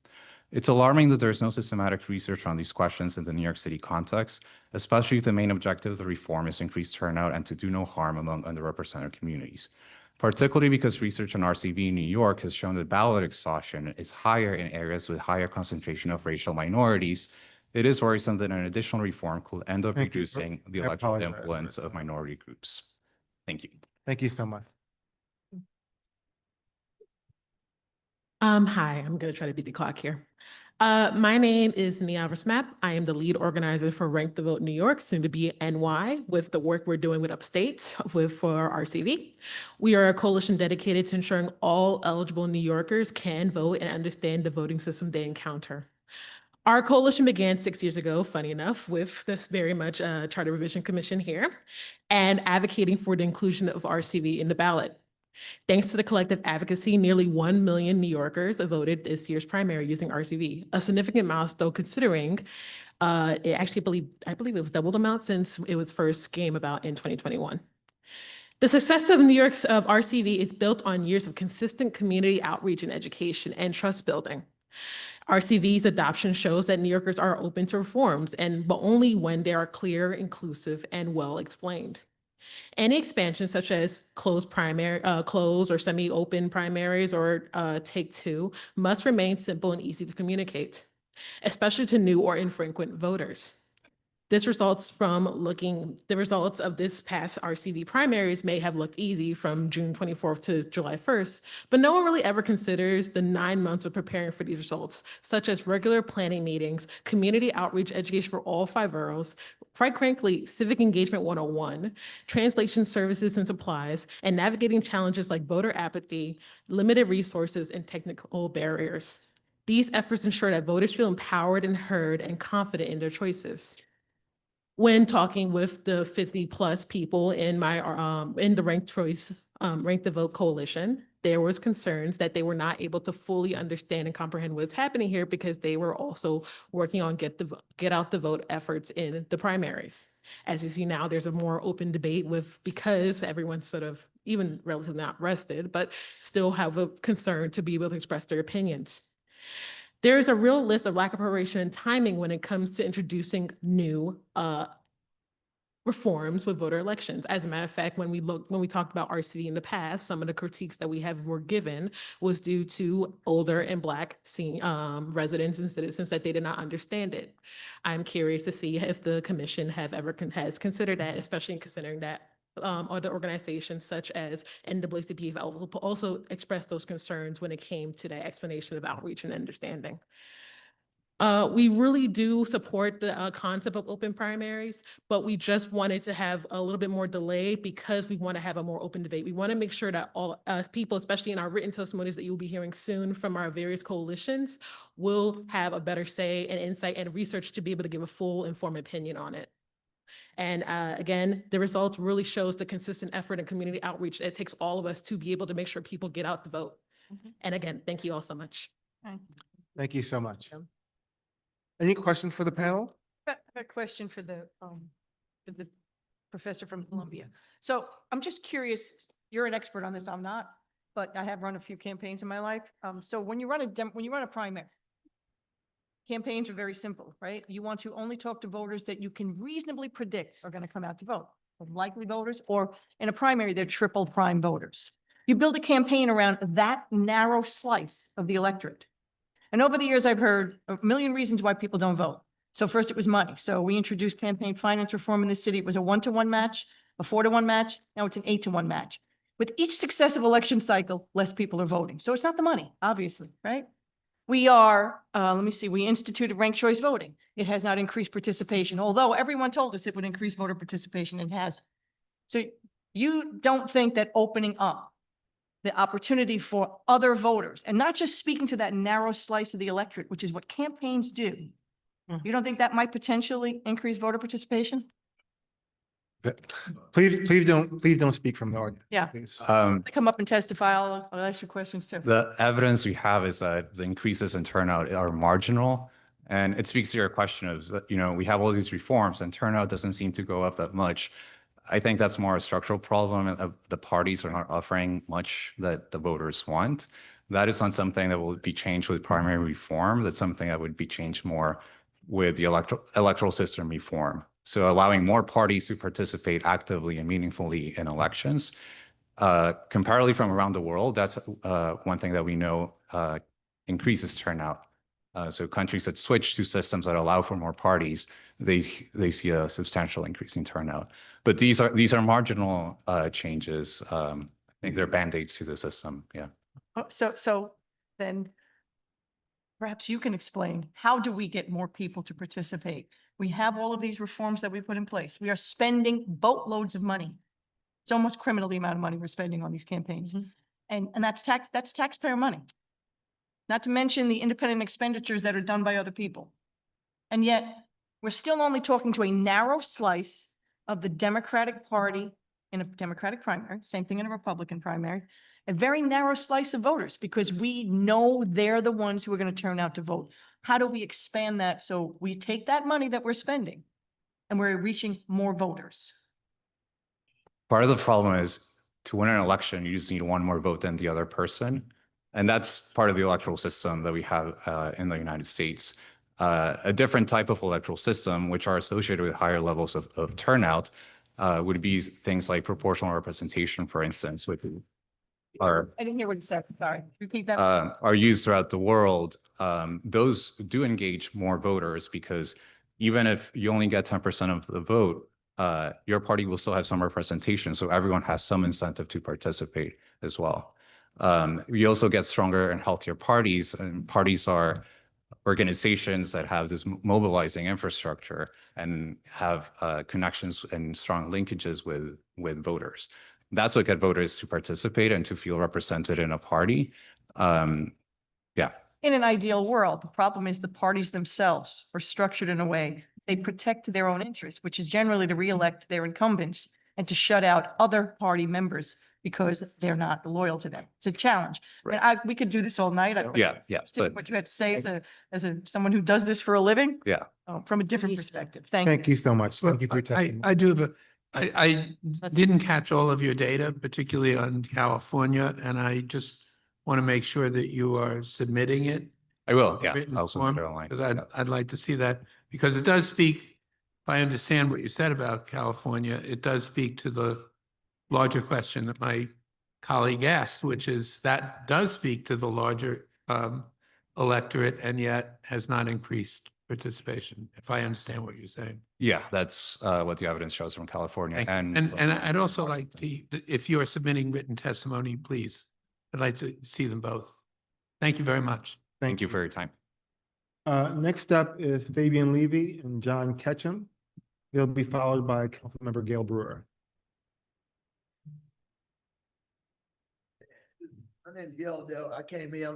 Q: It's alarming that there is no systematic research on these questions in the New York City context, especially if the main objective of the reform is increased turnout and to do no harm among underrepresented communities. Particularly because research on RCV in New York has shown that ballot exhaustion is higher in areas with higher concentration of racial minorities it is worrisome that an additional reform could end up
A: Thank you.
Q: reducing the
A: I
Q: electoral
A: apologize.
Q: influence of minority groups. Thank you.
A: Thank you so much.
R: Hi, I'm gonna try to beat the clock here. My name is Nia Versmap. I am the lead organizer for Rank the Vote New York, soon to be NY, with the work we're doing with Upstate for RCV. We are a coalition dedicated to ensuring all eligible New Yorkers can vote and understand the voting system they encounter. Our coalition began 6 years ago, funny enough, with this very much Charter Revision Commission here and advocating for the inclusion of RCV in the ballot. Thanks to the collective advocacy, nearly 1 million New Yorkers voted this year's primary using RCV, a significant milestone considering I believe it was double the amount since it was first came about in 2021. The success of New York's RCV is built on years of consistent community outreach and education and trust building. RCV's adoption shows that New Yorkers are open to reforms, but only when they are clear, inclusive, and well explained. Any expansion such as closed or semi-open primaries or take two must remain simple and easy to communicate, especially to new or infrequent voters. The results of this past RCV primaries may have looked easy from June 24th to July 1st, but no one really ever considers the 9 months of preparing for these results, such as regular planning meetings, community outreach education for all 5 boroughs, quite frankly, civic engagement 101, translation services and supplies, and navigating challenges like voter apathy, limited resources, and technical barriers. These efforts ensure that voters feel empowered and heard and confident in their choices. When talking with the 50+ people in the Rank the Vote coalition, there was concerns that they were not able to fully understand and comprehend what is happening here because they were also working on get out the vote efforts in the primaries. As you see now, there's a more open debate because everyone's sort of even relatively not rested, but still have a concern to be able to express their opinions. There is a real list of lack of preparation and timing when it comes to introducing new reforms with voter elections. As a matter of fact, when we talked about RCV in the past, some of the critiques that were given was due to older and Black residents and citizens that they did not understand it. I'm curious to see if the commission has considered that, especially considering that other organizations such as NAACP have also expressed those concerns when it came to that explanation of outreach and understanding. We really do support the concept of open primaries, but we just wanted to have a little bit more delay because we want to have a more open debate. We want to make sure that all us people, especially in our written testimonies that you'll be hearing soon from our various coalitions, will have a better say and insight and research to be able to give a full informed opinion on it. And again, the results really shows the consistent effort and community outreach that it takes all of us to be able to make sure people get out to vote. And again, thank you all so much.
A: Thank you so much. Any questions for the panel?
B: I have a question for the professor from Columbia. So I'm just curious, you're an expert on this, I'm not, but I have run a few campaigns in my life. So when you run a primary, campaigns are very simple, right? You want to only talk to voters that you can reasonably predict are going to come out to vote, likely voters, or in a primary, they're triple prime voters. You build a campaign around that narrow slice of the electorate. And over the years, I've heard a million reasons why people don't vote. So first it was money. So we introduced campaign finance reform in the city. It was a 1-to-1 match, a 4-to-1 match. Now it's an 8-to-1 match. With each successive election cycle, less people are voting. So it's not the money, obviously, right? We instituted ranked choice voting. It has not increased participation, although everyone told us it would increase voter participation and hasn't. So you don't think that opening up the opportunity for other voters and not just speaking to that narrow slice of the electorate, which is what campaigns do, you don't think that might potentially increase voter participation?
A: Please don't speak from the audience.
B: Yeah.
A: Please.
B: They come up and testify. I'll ask you questions too.
Q: The evidence we have is that the increases in turnout are marginal. And it speaks to your question of, we have all these reforms and turnout doesn't seem to go up that much. I think that's more a structural problem of the parties are not offering much that the voters want. That is not something that will be changed with primary reform. That's something that would be changed more with the electoral system reform. So allowing more parties to participate actively and meaningfully in elections. Comparatively from around the world, that's one thing that we know increases turnout. So countries that switch to systems that allow for more parties, they see a substantial increase in turnout. But these are marginal changes. I think they're band-aids to the system. Yeah.
B: So then perhaps you can explain, how do we get more people to participate? We have all of these reforms that we put in place. We are spending boatloads of money. It's almost criminal the amount of money we're spending on these campaigns. And that's taxpayer money. Not to mention the independent expenditures that are done by other people. And yet we're still only talking to a narrow slice of the Democratic Party in a Democratic primary, same thing in a Republican primary, a very narrow slice of voters because we know they're the ones who are going to turn out to vote. How do we expand that so we take that money that we're spending and we're reaching more voters?
Q: Part of the problem is to win an election, you just need one more vote than the other person. And that's part of the electoral system that we have in the United States. A different type of electoral system, which are associated with higher levels of turnout, would be things like proportional representation, for instance, which are
B: I didn't hear what you said. Sorry. Repeat that.
Q: are used throughout the world. Those do engage more voters because even if you only get 10% of the vote, your party will still have some representation. So everyone has some incentive to participate as well. We also get stronger and healthier parties, and parties are organizations that have this mobilizing infrastructure and have connections and strong linkages with voters. That's what get voters to participate and to feel represented in a party. Yeah.
B: In an ideal world, the problem is the parties themselves are structured in a way they protect their own interests, which is generally to reelect their incumbents and to shut out other party members because they're not loyal to them. It's a challenge. And we could do this all night.
Q: Yeah.
B: But what you had to say as someone who does this for a living.
Q: Yeah.
B: From a different perspective. Thank you.
A: Thank you so much. Thank you for your testimony.
C: I do have I didn't catch all of your data, particularly on California, and I just want to make sure that you are submitting it.
Q: I will, yeah.
C: Written
Q: I'll submit
C: form,
Q: it online.
C: 'cause I'd like to see that, because it does speak, if I understand what you said about California, it does speak to the larger question that my colleague asked, which is that does speak to the larger electorate and yet has not increased participation, if I understand what you're saying.
Q: Yeah, that's what the evidence shows from California.
C: And I'd also like to, if you are submitting written testimony, please, I'd like to see them both. Thank you very much.
Q: Thank you for your time.
A: Next up is Fabian Levy and John Ketchum. They'll be followed by Councilmember Gail Brewer.
S: My name's Gail Dell. I came here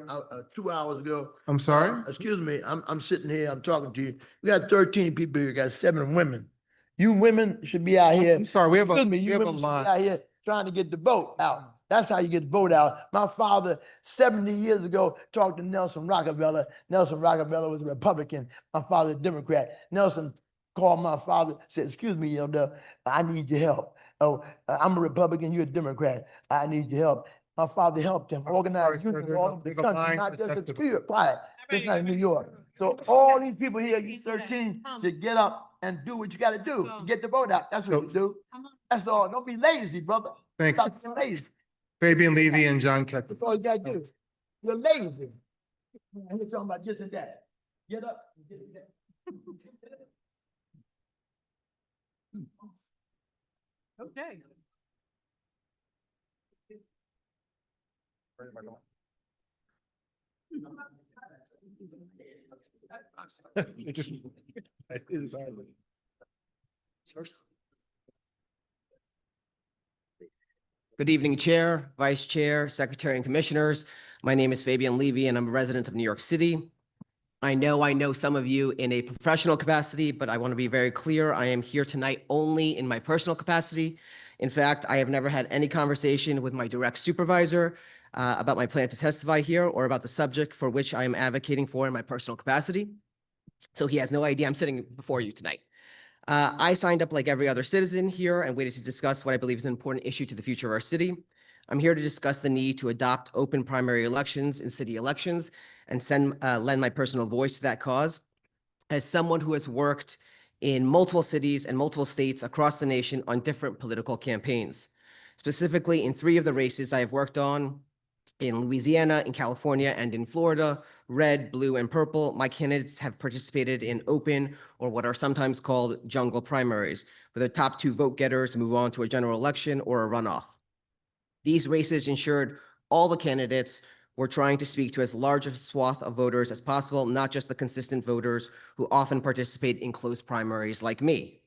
S: 2 hours ago.
A: I'm sorry?
S: Excuse me, I'm sitting here, I'm talking to you. We got 13 people here, got 7 women. You women should be out here.
A: I'm sorry, we have a
S: Excuse me, you
A: we have a
S: women should be
A: line.
S: out here trying to get the vote out. That's how you get the vote out. My father, 70 years ago, talked to Nelson Rockefeller. Nelson Rockefeller was a Republican. My father, a Democrat. Nelson called my father, said, excuse me, I need your help. Oh, I'm a Republican, you're a Democrat. I need your help. My father helped him organize
A: sorry, sir,
S: unions all over the
A: there's a
S: country,
A: line
S: not
A: for
S: just in
A: testimony.
S: Spirit, quiet. It's not in New York. So all these people here, you 13, should get up and do what you gotta do to get the vote out. That's what you do. That's all. Don't be lazy, brother.
A: Thank you.
S: Stop being lazy.
A: Fabian Levy and John Ketchum.
S: That's all you gotta do. You're lazy. And you're talking about this and that. Get up and get it done.
B: Okay.
A: It just, it is hardly.
T: Good evening, Chair, Vice Chair, Secretary, and Commissioners. My name is Fabian Levy, and I'm a resident of New York City. I know some of you in a professional capacity, but I want to be very clear. I am here tonight only in my personal capacity. In fact, I have never had any conversation with my direct supervisor about my plan to testify here or about the subject for which I am advocating for in my personal capacity. So he has no idea I'm sitting before you tonight. I signed up like every other citizen here and waited to discuss what I believe is an important issue to the future of our city. I'm here to discuss the need to adopt open primary elections in city elections and lend my personal voice to that cause. As someone who has worked in multiple cities and multiple states across the nation on different political campaigns, specifically in 3 of the races I have worked on in Louisiana, in California, and in Florida, red, blue, and purple, my candidates have participated in open, or what are sometimes called jungle primaries, where the top 2 vote getters move on to a general election or a runoff. These races ensured all the candidates were trying to speak to as large a swath of voters as possible, not just the consistent voters who often participate in closed primaries like me.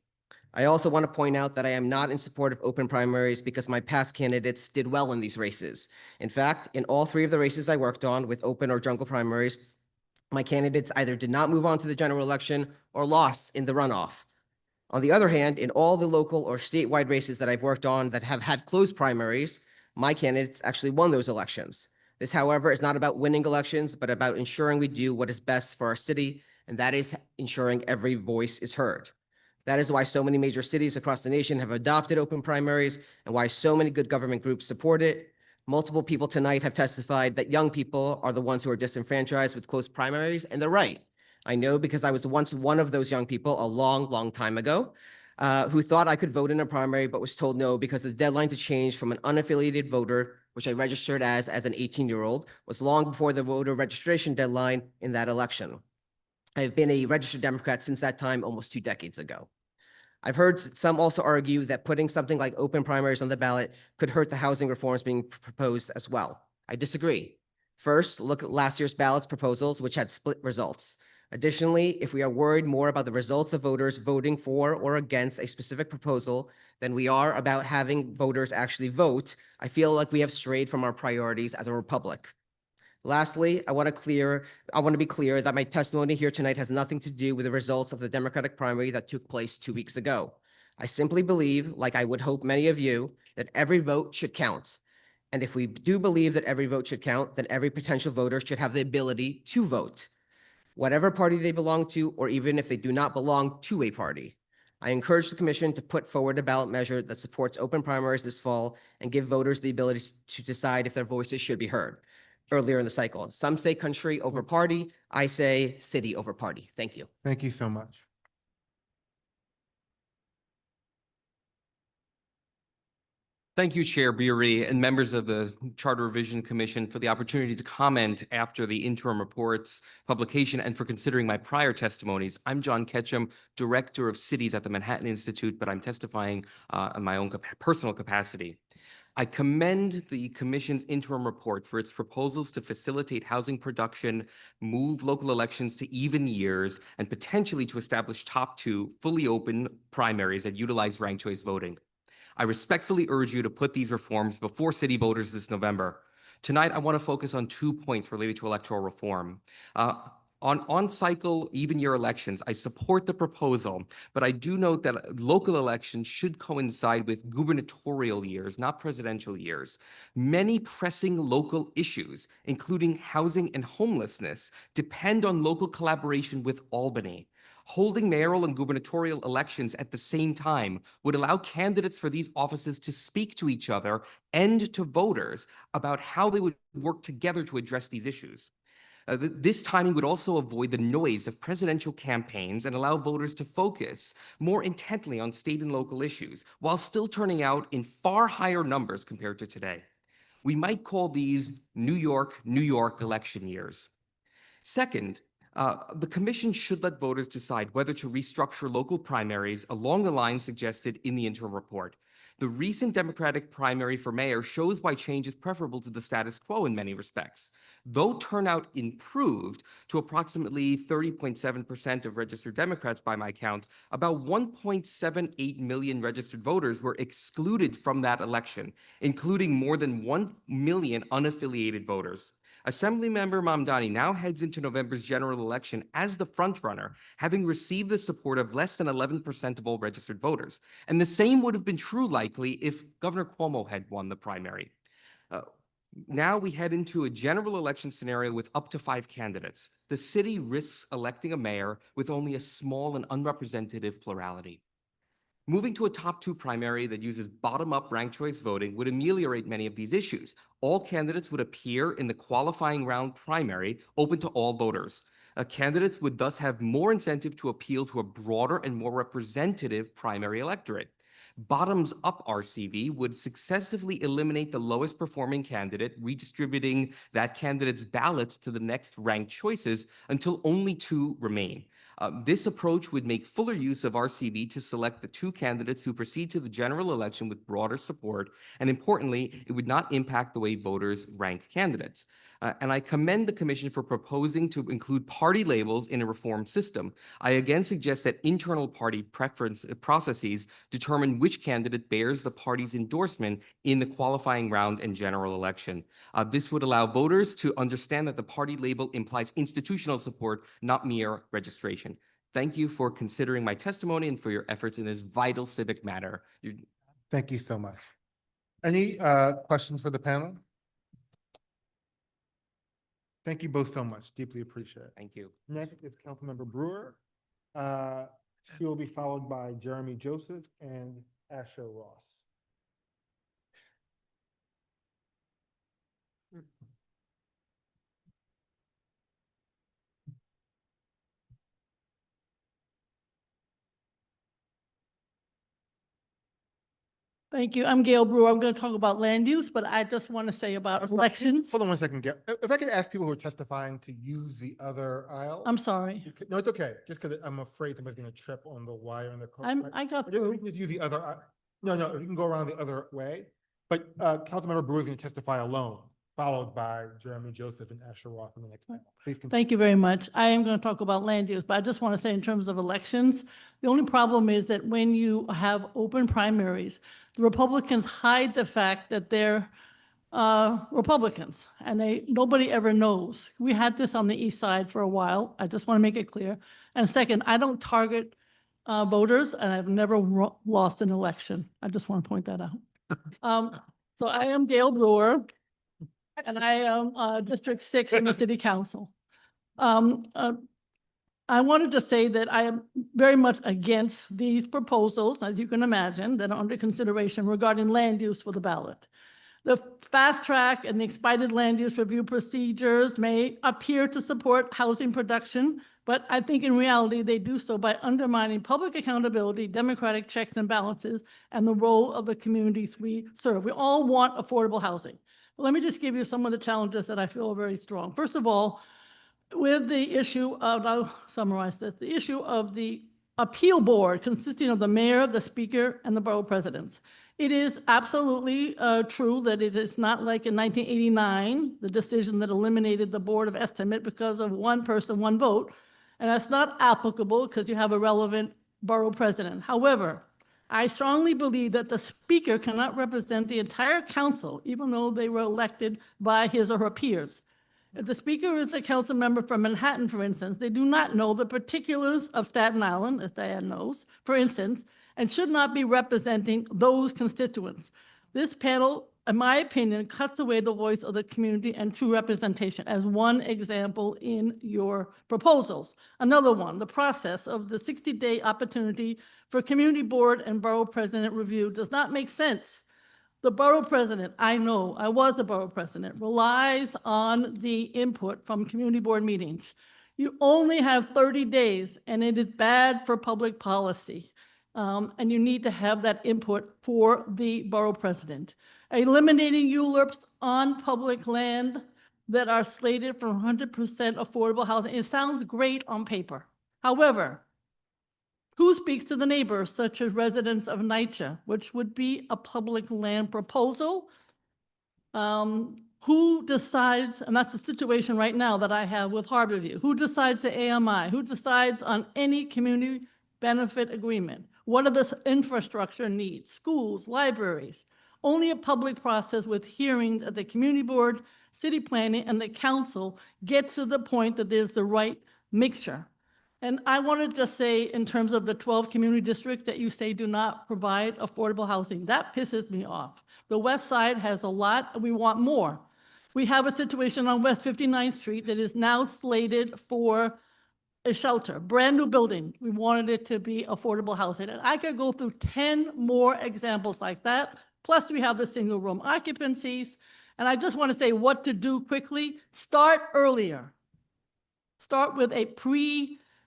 T: I also want to point out that I am not in support of open primaries because my past candidates did well in these races. In fact, in all 3 of the races I worked on with open or jungle primaries, my candidates either did not move on to the general election or lost in the runoff. On the other hand, in all the local or statewide races that I've worked on that have had closed primaries, my candidates actually won those elections. This, however, is not about winning elections, but about ensuring we do what is best for our city, and that is ensuring every voice is heard. That is why so many major cities across the nation have adopted open primaries and why so many good government groups support it. Multiple people tonight have testified that young people are the ones who are disenfranchised with closed primaries, and they're right. I know because I was once one of those young people a long, long time ago who thought I could vote in a primary but was told no because the deadline to change from an unaffiliated voter, which I registered as an 18-year-old, was long before the voter registration deadline in that election. I've been a registered Democrat since that time, almost 2 decades ago. I've heard some also argue that putting something like open primaries on the ballot could hurt the housing reforms being proposed as well. I disagree. First, look at last year's ballot's proposals, which had split results. Additionally, if we are worried more about the results of voters voting for or against a specific proposal than we are about having voters actually vote, I feel like we have strayed from our priorities as a republic. Lastly, I want to be clear that my testimony here tonight has nothing to do with the results of the Democratic primary that took place 2 weeks ago. I simply believe, like I would hope many of you, that every vote should count. And if we do believe that every vote should count, then every potential voter should have the ability to vote, whatever party they belong to, or even if they do not belong to a party. I encourage the commission to put forward a ballot measure that supports open primaries this fall and give voters the ability to decide if their voices should be heard earlier in the cycle. Some say country over party. I say city over party. Thank you.
A: Thank you so much.
F: Thank you, Chair Beery and members of the Charter Revision Commission for the opportunity to comment after the interim report's publication and for considering my prior testimonies. I'm John Ketchum, Director of Cities at the Manhattan Institute, but I'm testifying in my own personal capacity. I commend the Commission's interim report for its proposals to facilitate housing production, move local elections to even years, and potentially to establish top 2 fully open primaries that utilize ranked choice voting. I respectfully urge you to put these reforms before city voters this November. Tonight, I want to focus on 2 points related to electoral reform. On-cycle even-year elections, I support the proposal, but I do note that local elections should coincide with gubernatorial years, not presidential years. Many pressing local issues, including housing and homelessness, depend on local collaboration with Albany. Holding mayoral and gubernatorial elections at the same time would allow candidates for these offices to speak to each other and to voters about how they would work together to address these issues. This timing would also avoid the noise of presidential campaigns and allow voters to focus more intently on state and local issues while still turning out in far higher numbers compared to today. We might call these New York election years. Second, the commission should let voters decide whether to restructure local primaries along the lines suggested in the interim report. The recent Democratic primary for mayor shows why change is preferable to the status quo in many respects. Though turnout improved to approximately 30.7% of registered Democrats by my count, about 1.78 million registered voters were excluded from that election, including more than 1 million unaffiliated voters. Assemblymember Mamdani now heads into November's general election as the frontrunner, having received the support of less than 11% of all registered voters. And the same would have been true likely if Governor Cuomo had won the primary. Now we head into a general election scenario with up to 5 candidates. The city risks electing a mayor with only a small and unrepresentative plurality. Moving to a top 2 primary that uses bottom-up ranked choice voting would ameliorate many of these issues. All candidates would appear in the qualifying round primary, open to all voters. Candidates would thus have more incentive to appeal to a broader and more representative primary electorate. Bottoms-up RCV would successively eliminate the lowest performing candidate, redistributing that candidate's ballots to the next ranked choices until only 2 remain. This approach would make fuller use of RCV to select the 2 candidates who proceed to the general election with broader support, and importantly, it would not impact the way voters rank candidates. And I commend the Commission for proposing to include party labels in a reform system. I again suggest that internal party preference processes determine which candidate bears the party's endorsement in the qualifying round and general election. This would allow voters to understand that the party label implies institutional support, not mere registration. Thank you for considering my testimony and for your efforts in this vital civic matter.
A: Thank you so much. Any questions for the panel? Thank you both so much. Deeply appreciate it.
F: Thank you.
A: Next is Councilmember Brewer. She will be followed by Jeremy Joseph and Asher Ross.
H: Thank you. I'm Gail Brewer. I'm going to talk about land use, but I just want to say about elections.
A: Hold on one second, Gail. If I could ask people who are testifying to use the other aisle.
H: I'm sorry.
A: No, it's okay. Just because I'm afraid somebody's going to trip on the wire in the car.
H: I got
A: We
H: through.
A: can just use the other. No, you can go around the other way. But Councilmember Brewer is going to testify alone, followed by Jeremy Joseph and Asher Roth in the next panel. Please continue.
H: Thank you very much. I am going to talk about land use, but I just want to say in terms of elections, the only problem is that when you have open primaries, the Republicans hide the fact that they're Republicans, and nobody ever knows. We had this on the east side for a while. I just want to make it clear. And second, I don't target voters, and I've never lost an election. I just want to point that out. So I am Gail Brewer, and I am District 6 in the City Council. I wanted to say that I am very much against these proposals, as you can imagine, that are under consideration regarding land use for the ballot. The fast track and the expedited land use review procedures may appear to support housing production, but I think in reality, they do so by undermining public accountability, democratic checks and balances, and the role of the communities we serve. We all want affordable housing. But let me just give you some of the challenges that I feel are very strong. First of all, with the issue of, I'll summarize this, the issue of the appeal board consisting of the mayor, the speaker, and the borough presidents. It is absolutely true that it is not like in 1989, the decision that eliminated the board of estimate because of one person, one vote. And that's not applicable because you have a relevant borough president. However, I strongly believe that the speaker cannot represent the entire council, even though they were elected by his or her peers. If the speaker is a council member from Manhattan, for instance, they do not know the particulars of Staten Island, as Diane knows, for instance, and should not be representing those constituents. This panel, in my opinion, cuts away the voice of the community and true representation, as one example in your proposals. Another one, the process of the 60-day opportunity for community board and borough president review does not make sense. The borough president, I know, I was a borough president, relies on the input from community board meetings. You only have 30 days, and it is bad for public policy. And you need to have that input for the borough president. Eliminating ULURPs on public land that are slated for 100% affordable housing, it sounds great on paper. However, who speaks to the neighbors, such as residents of NYCHA, which would be a public land proposal? Who decides, and that's the situation right now that I have with Harborview, who decides the AMI? Who decides on any community benefit agreement? What are the infrastructure needs? Schools, libraries? Only a public process with hearings at the community board, city planning, and the council gets to the point that there's the right mixture. And I want to just say, in terms of the 12 community districts that you say do not provide affordable housing, that pisses me off. The West Side has a lot, and we want more. We have a situation on West 59th Street that is now slated for a shelter, brand new building. We wanted it to be affordable housing. And I could go through 10 more examples like that. Plus, we have the single room occupancies. And I just want to say what to do quickly. Start earlier. Start with a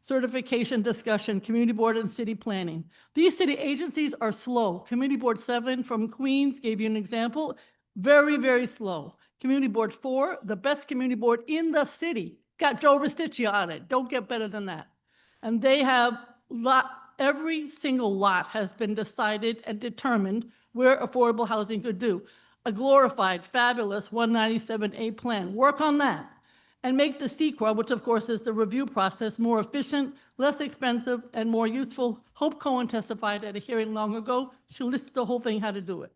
H: certification discussion, community board and city planning. These city agencies are slow. Community Board 7 from Queens gave you an example, very, very slow. Community Board 4, the best community board in the city, got Joe Resticcia on it. Don't get better than that. And they have every single lot has been decided and determined where affordable housing could do. A glorified, fabulous 197A plan. Work on that. And make the CEQA, which of course is the review process, more efficient, less expensive, and more useful. Hope Cohen testified at a hearing long ago. She listed the whole thing, how to do it.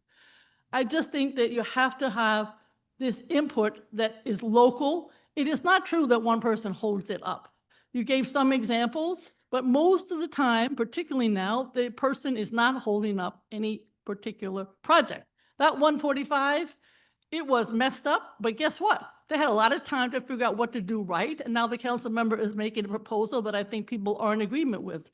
H: I just think that you have to have this input that is local. It is not true that one person holds it up. You gave some examples, but most of the time, particularly now, the person is not holding up any particular project. That 145, it was messed up, but guess what? They had a lot of time to figure out what to do right, and now the council member is making a proposal that I think people are in agreement with.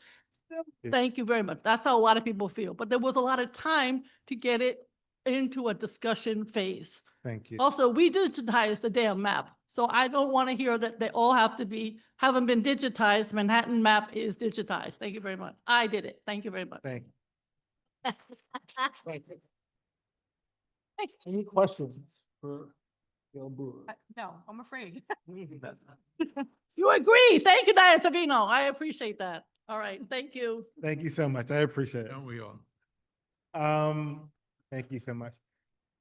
H: Thank you very much. That's how a lot of people feel, but there was a lot of time to get it into a discussion phase.
A: Thank you.
H: Also, we digitized the damn map, so I don't want to hear that they all haven't been digitized. Manhattan map is digitized. Thank you very much. I did it. Thank you very much.
A: Thank you. Any questions for Gail Brewer?
B: No, I'm afraid.
H: You agree. Thank you, Diane Savino. I appreciate that. All right, thank you.
A: Thank you so much. I appreciate it.
C: Don't we all?
A: Thank you so much.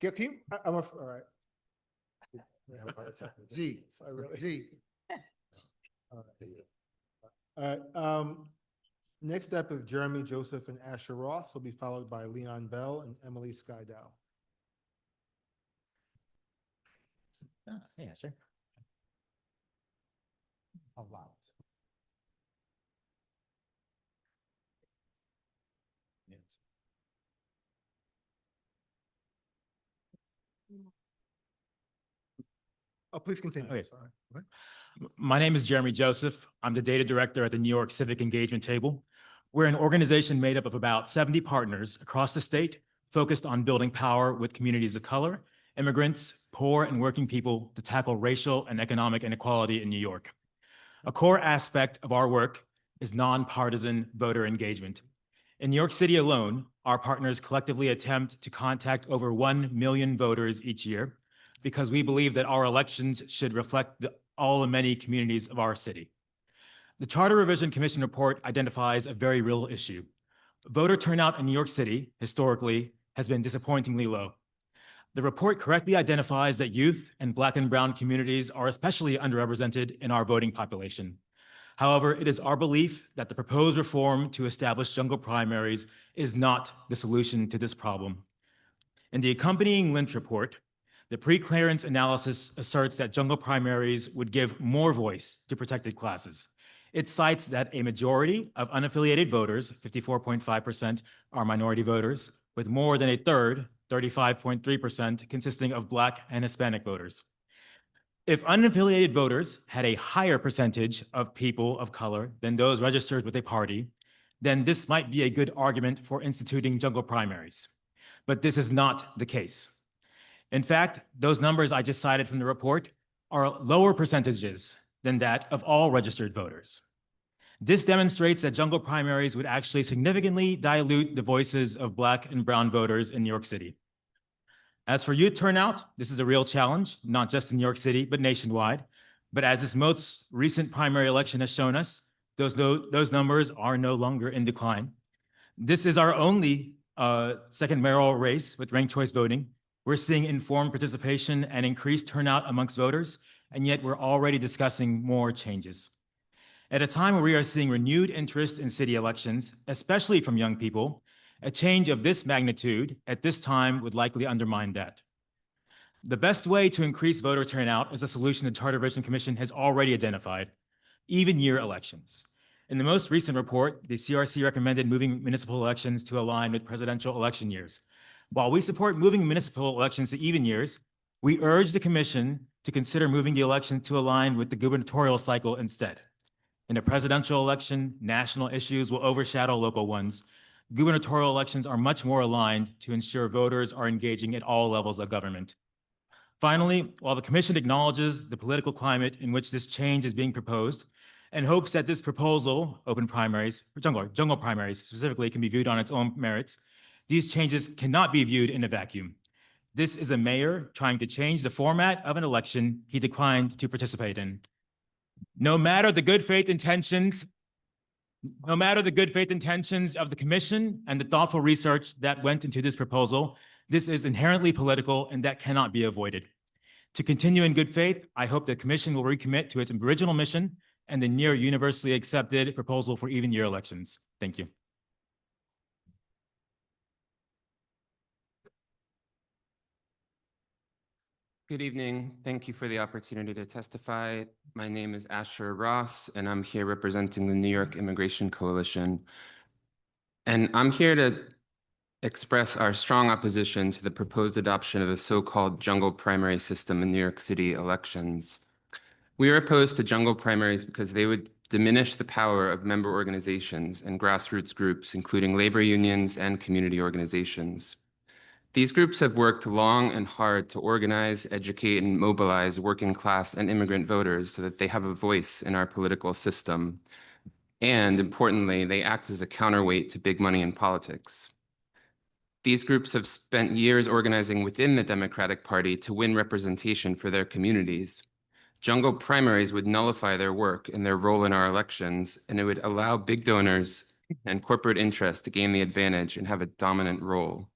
A: All right. G. G. All right. Next up is Jeremy Joseph and Asher Ross. Will be followed by Leon Bell and Emily Skydow.
L: Yeah, sure.
A: A lot. Oh, please continue.
L: Okay.
A: Sorry. Okay.
L: My name is Jeremy Joseph. I'm the data director at the New York Civic Engagement Table. We're an organization made up of about 70 partners across the state focused on building power with communities of color, immigrants, poor and working people to tackle racial and economic inequality in New York. A core aspect of our work is nonpartisan voter engagement. In New York City alone, our partners collectively attempt to contact over 1 million voters each year because we believe that our elections should reflect all the many communities of our city. The Charter Revision Commission report identifies a very real issue. Voter turnout in New York City, historically, has been disappointingly low. The report correctly identifies that youth and Black and Brown communities are especially underrepresented in our voting population. However, it is our belief that the proposed reform to establish jungle primaries is not the solution to this problem. In the accompanying Lynch report, the pre-clearance analysis asserts that jungle primaries would give more voice to protected classes. It cites that a majority of unaffiliated voters, 54.5%, are minority voters, with more than a third, 35.3%, consisting of Black and Hispanic voters. If unaffiliated voters had a higher percentage of people of color than those registered with a party, then this might be a good argument for instituting jungle primaries. But this is not the case. In fact, those numbers I just cited from the report are lower percentages than that of all registered voters. This demonstrates that jungle primaries would actually significantly dilute the voices of Black and Brown voters in New York City. As for youth turnout, this is a real challenge, not just in New York City, but nationwide. But as this most recent primary election has shown us, those numbers are no longer in decline. This is our only second mayoral race with ranked choice voting. We're seeing informed participation and increased turnout amongst voters, and yet we're already discussing more changes. At a time where we are seeing renewed interest in city elections, especially from young people, a change of this magnitude at this time would likely undermine that. The best way to increase voter turnout is a solution the Charter Revision Commission has already identified: even year elections. In the most recent report, the CRC recommended moving municipal elections to align with presidential election years. While we support moving municipal elections to even years, we urge the Commission to consider moving the election to align with the gubernatorial cycle instead. In a presidential election, national issues will overshadow local ones. Gubernatorial elections are much more aligned to ensure voters are engaging at all levels of government. Finally, while the Commission acknowledges the political climate in which this change is being proposed, and hopes that this proposal, open primaries, or jungle primaries specifically, can be viewed on its own merits. These changes cannot be viewed in a vacuum. This is a mayor trying to change the format of an election he declined to participate in. No matter the good faith intentions of the commission and the thoughtful research that went into this proposal, this is inherently political and that cannot be avoided. To continue in good faith, I hope the commission will recommit to its original mission and the near universally accepted proposal for even year elections. Thank you.
I: Good evening. Thank you for the opportunity to testify. My name is Asher Ross, and I'm here representing the New York Immigration Coalition. And I'm here to express our strong opposition to the proposed adoption of a so-called jungle primary system in New York City elections. We are opposed to jungle primaries because they would diminish the power of member organizations and grassroots groups, including labor unions and community organizations. These groups have worked long and hard to organize, educate, and mobilize working class and immigrant voters so that they have a voice in our political system. And importantly, they act as a counterweight to big money in politics. These groups have spent years organizing within the Democratic Party to win representation for their communities. Jungle primaries would nullify their work and their role in our elections, and it would allow big donors and corporate interests to gain the advantage and have a dominant role.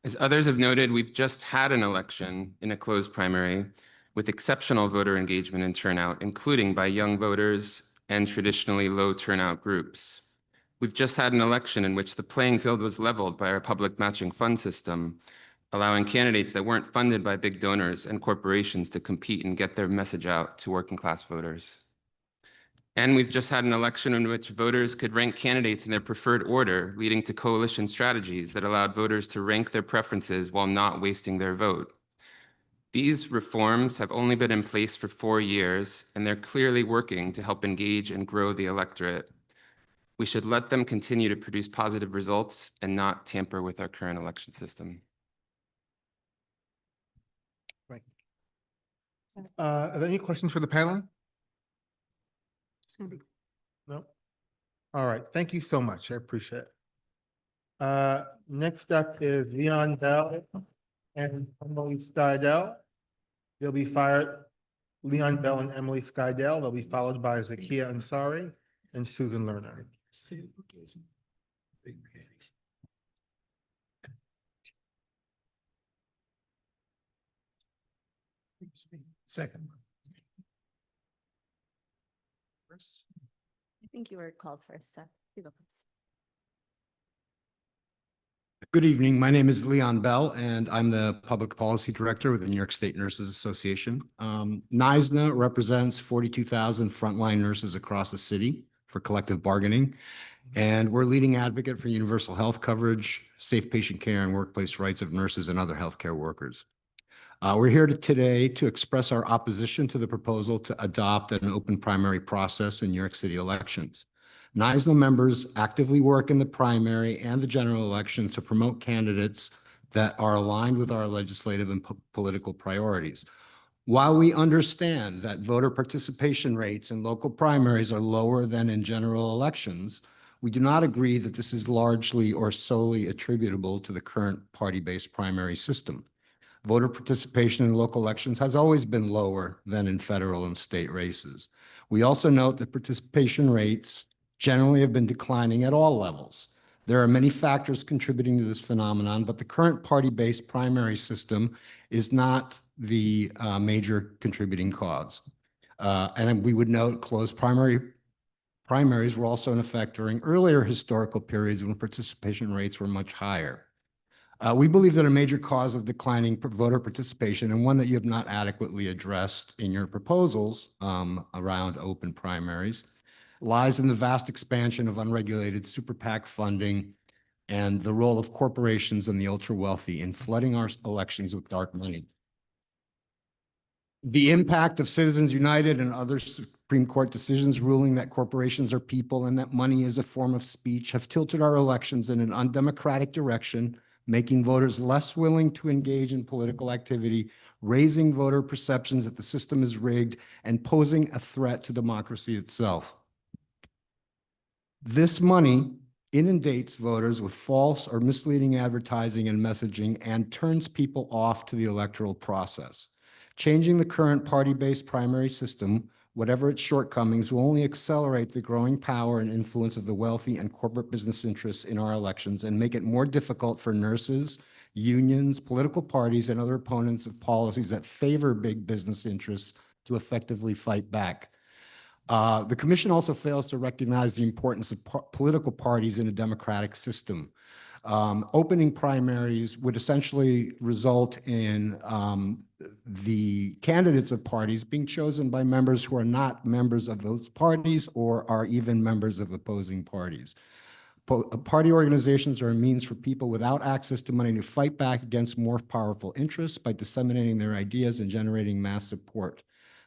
I: As others have noted, we've just had an election in a closed primary with exceptional voter engagement and turnout, including by young voters and traditionally low turnout groups. We've just had an election in which the playing field was leveled by our public matching fund system, allowing candidates that weren't funded by big donors and corporations to compete and get their message out to working class voters. And we've just had an election in which voters could rank candidates in their preferred order, leading to coalition strategies that allowed voters to rank their preferences while not wasting their vote. These reforms have only been in place for 4 years, and they're clearly working to help engage and grow the electorate. We should let them continue to produce positive results and not tamper with our current election system.
A: Right. Are there any questions for the panel? No? All right, thank you so much. I appreciate it. Next up is Leon Bell and Emily Skydell. They'll be Leon Bell and Emily Skydell. They'll be followed by Zakia Ansari and Susan Lerner.
C: Second.
O: I think you were called first, so you go first.
V: Good evening. My name is Leon Bell, and I'm the Public Policy Director with the New York State Nurses Association. NYSNA represents 42,000 frontline nurses across the city for collective bargaining, and we're a leading advocate for universal health coverage, safe patient care, and workplace rights of nurses and other healthcare workers. We're here today to express our opposition to the proposal to adopt an open primary process in New York City elections. NYSNA members actively work in the primary and the general elections to promote candidates that are aligned with our legislative and political priorities. While we understand that voter participation rates in local primaries are lower than in general elections, we do not agree that this is largely or solely attributable to the current party-based primary system. Voter participation in local elections has always been lower than in federal and state races. We also note that participation rates generally have been declining at all levels. There are many factors contributing to this phenomenon, but the current party-based primary system is not the major contributing cause. And we would note closed primaries were also in effect during earlier historical periods when participation rates were much higher. We believe that a major cause of declining voter participation, and one that you have not adequately addressed in your proposals around open primaries, lies in the vast expansion of unregulated super PAC funding and the role of corporations and the ultra-wealthy in flooding our elections with dark money. The impact of Citizens United and other Supreme Court decisions ruling that corporations are people and that money is a form of speech have tilted our elections in an undemocratic direction, making voters less willing to engage in political activity raising voter perceptions that the system is rigged, and posing a threat to democracy itself. This money inundates voters with false or misleading advertising and messaging and turns people off to the electoral process. Changing the current party-based primary system, whatever its shortcomings, will only accelerate the growing power and influence of the wealthy and corporate business interests in our elections and make it more difficult for nurses, unions, political parties, and other opponents of policies that favor big business interests to effectively fight back. The commission also fails to recognize the importance of political parties in a democratic system. Opening primaries would essentially result in the candidates of parties being chosen by members who are not members of those parties or are even members of opposing parties. Party organizations are a means for people without access to money to fight back against more powerful interests by disseminating their ideas and generating mass support.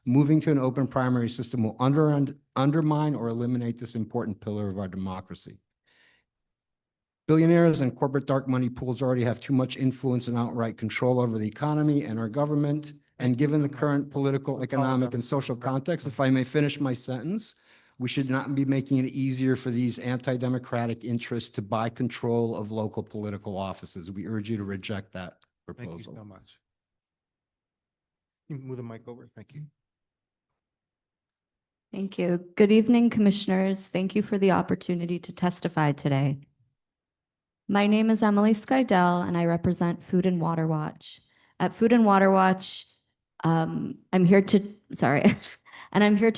V: Moving to an open primary system will undermine or eliminate this important pillar of our democracy. Billionaires and corporate dark money pools already have too much influence and outright control over the economy and our government. And given the current political, economic, and social context, if I may finish my sentence, we should not be making it easier for these anti-democratic interests to buy control of local political offices. We urge you to reject that proposal.
A: Thank you so much. You can move the mic over. Thank you.
D: Thank you. Good evening, commissioners. Thank you for the opportunity to testify today. My name is Emily Skydell, and I represent Food and Water Watch. At Food and Water Watch, I'm here to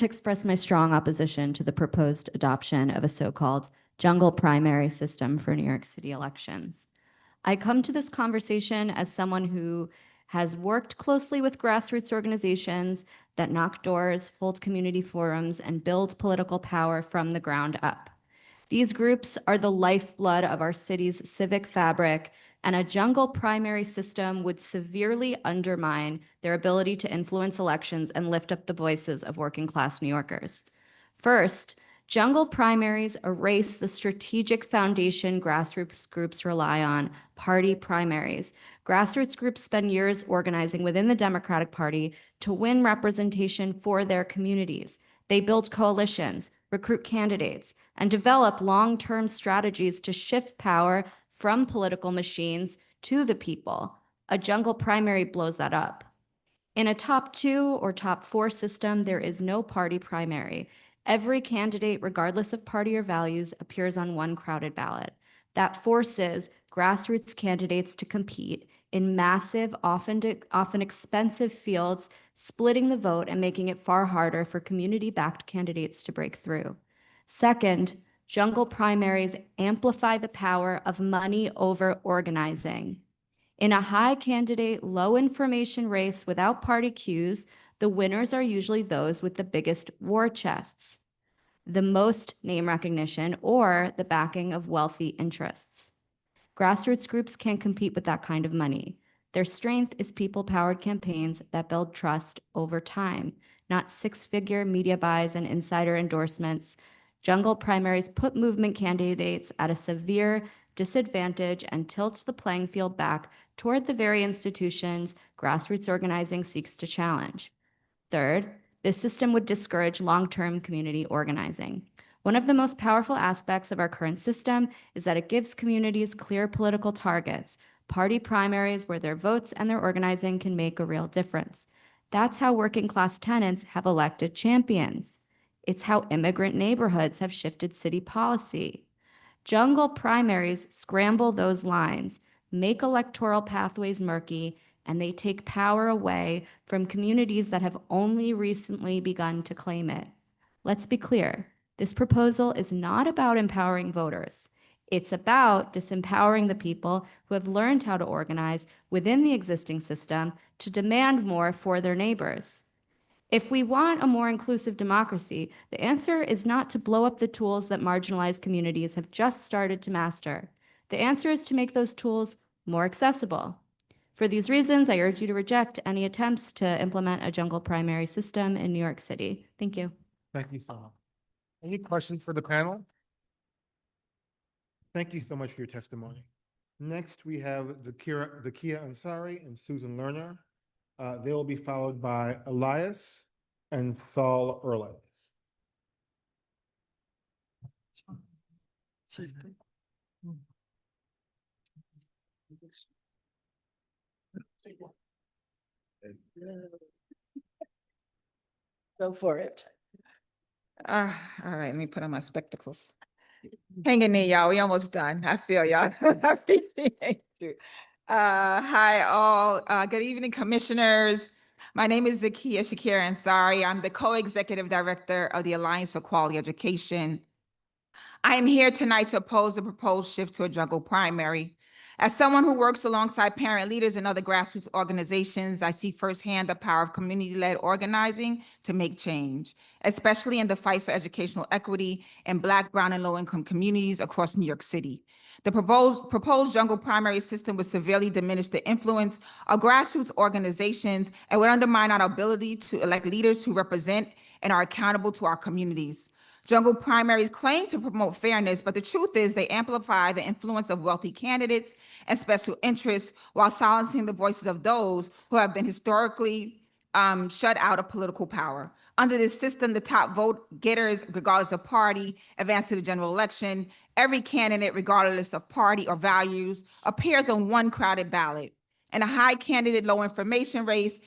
D: express my strong opposition to the proposed adoption of a so-called jungle primary system for New York City elections. I come to this conversation as someone who has worked closely with grassroots organizations that knock doors, hold community forums, and build political power from the ground up. These groups are the lifeblood of our city's civic fabric, and a jungle primary system would severely undermine their ability to influence elections and lift up the voices of working-class New Yorkers. First, jungle primaries erase the strategic foundation grassroots groups rely on, party primaries. Grassroots groups spend years organizing within the Democratic Party to win representation for their communities. They build coalitions, recruit candidates, and develop long-term strategies to shift power from political machines to the people. A jungle primary blows that up. In a top 2 or top 4 system, there is no party primary. Every candidate, regardless of party or values, appears on one crowded ballot. That forces grassroots candidates to compete in massive, often expensive fields, splitting the vote and making it far harder for community-backed candidates to break through. Second, jungle primaries amplify the power of money over organizing. In a high candidate, low information race without party cues, the winners are usually those with the biggest war chests, the most name recognition, or the backing of wealthy interests. Grassroots groups can't compete with that kind of money. Their strength is people-powered campaigns that build trust over time, not six-figure media buys and insider endorsements. Jungle primaries put movement candidates at a severe disadvantage and tilt the playing field back toward the very institutions grassroots organizing seeks to challenge. Third, this system would discourage long-term community organizing. One of the most powerful aspects of our current system is that it gives communities clear political targets, party primaries where their votes and their organizing can make a real difference. That's how working-class tenants have elected champions. It's how immigrant neighborhoods have shifted city policy. Jungle primaries scramble those lines, make electoral pathways murky, and they take power away from communities that have only recently begun to claim it. Let's be clear, this proposal is not about empowering voters. It's about disempowering the people who have learned how to organize within the existing system to demand more for their neighbors. If we want a more inclusive democracy, the answer is not to blow up the tools that marginalized communities have just started to master. The answer is to make those tools more accessible. For these reasons, I urge you to reject any attempts to implement a jungle primary system in New York City. Thank you.
A: Thank you so much. Any questions for the panel? Thank you so much for your testimony. Next, we have the Kia Ansari and Susan Lerner. They will be followed by Elias and Saul Early.
H: Go for it.
E: All right, let me put on my spectacles. Hang in there, y'all. We almost done. I feel y'all. I appreciate you. Hi, all. Good evening, commissioners. My name is Zakia Shakir Ansari. I'm the co-executive director of the Alliance for Quality Education. I am here tonight to oppose the proposed shift to a jungle primary. As someone who works alongside parent leaders and other grassroots organizations, I see firsthand the power of community-led organizing to make change, especially in the fight for educational equity in Black, brown, and low-income communities across New York City. The proposed jungle primary system would severely diminish the influence of grassroots organizations and would undermine our ability to elect leaders who represent and are accountable to our communities. Jungle primaries claim to promote fairness, but the truth is they amplify the influence of wealthy candidates and special interests while silencing the voices of those who have been historically shut out of political power. Under this system, the top vote getters, regardless of party, advance to the general election. Every candidate, regardless of party or values, appears on one crowded ballot. In a high candidate, low information race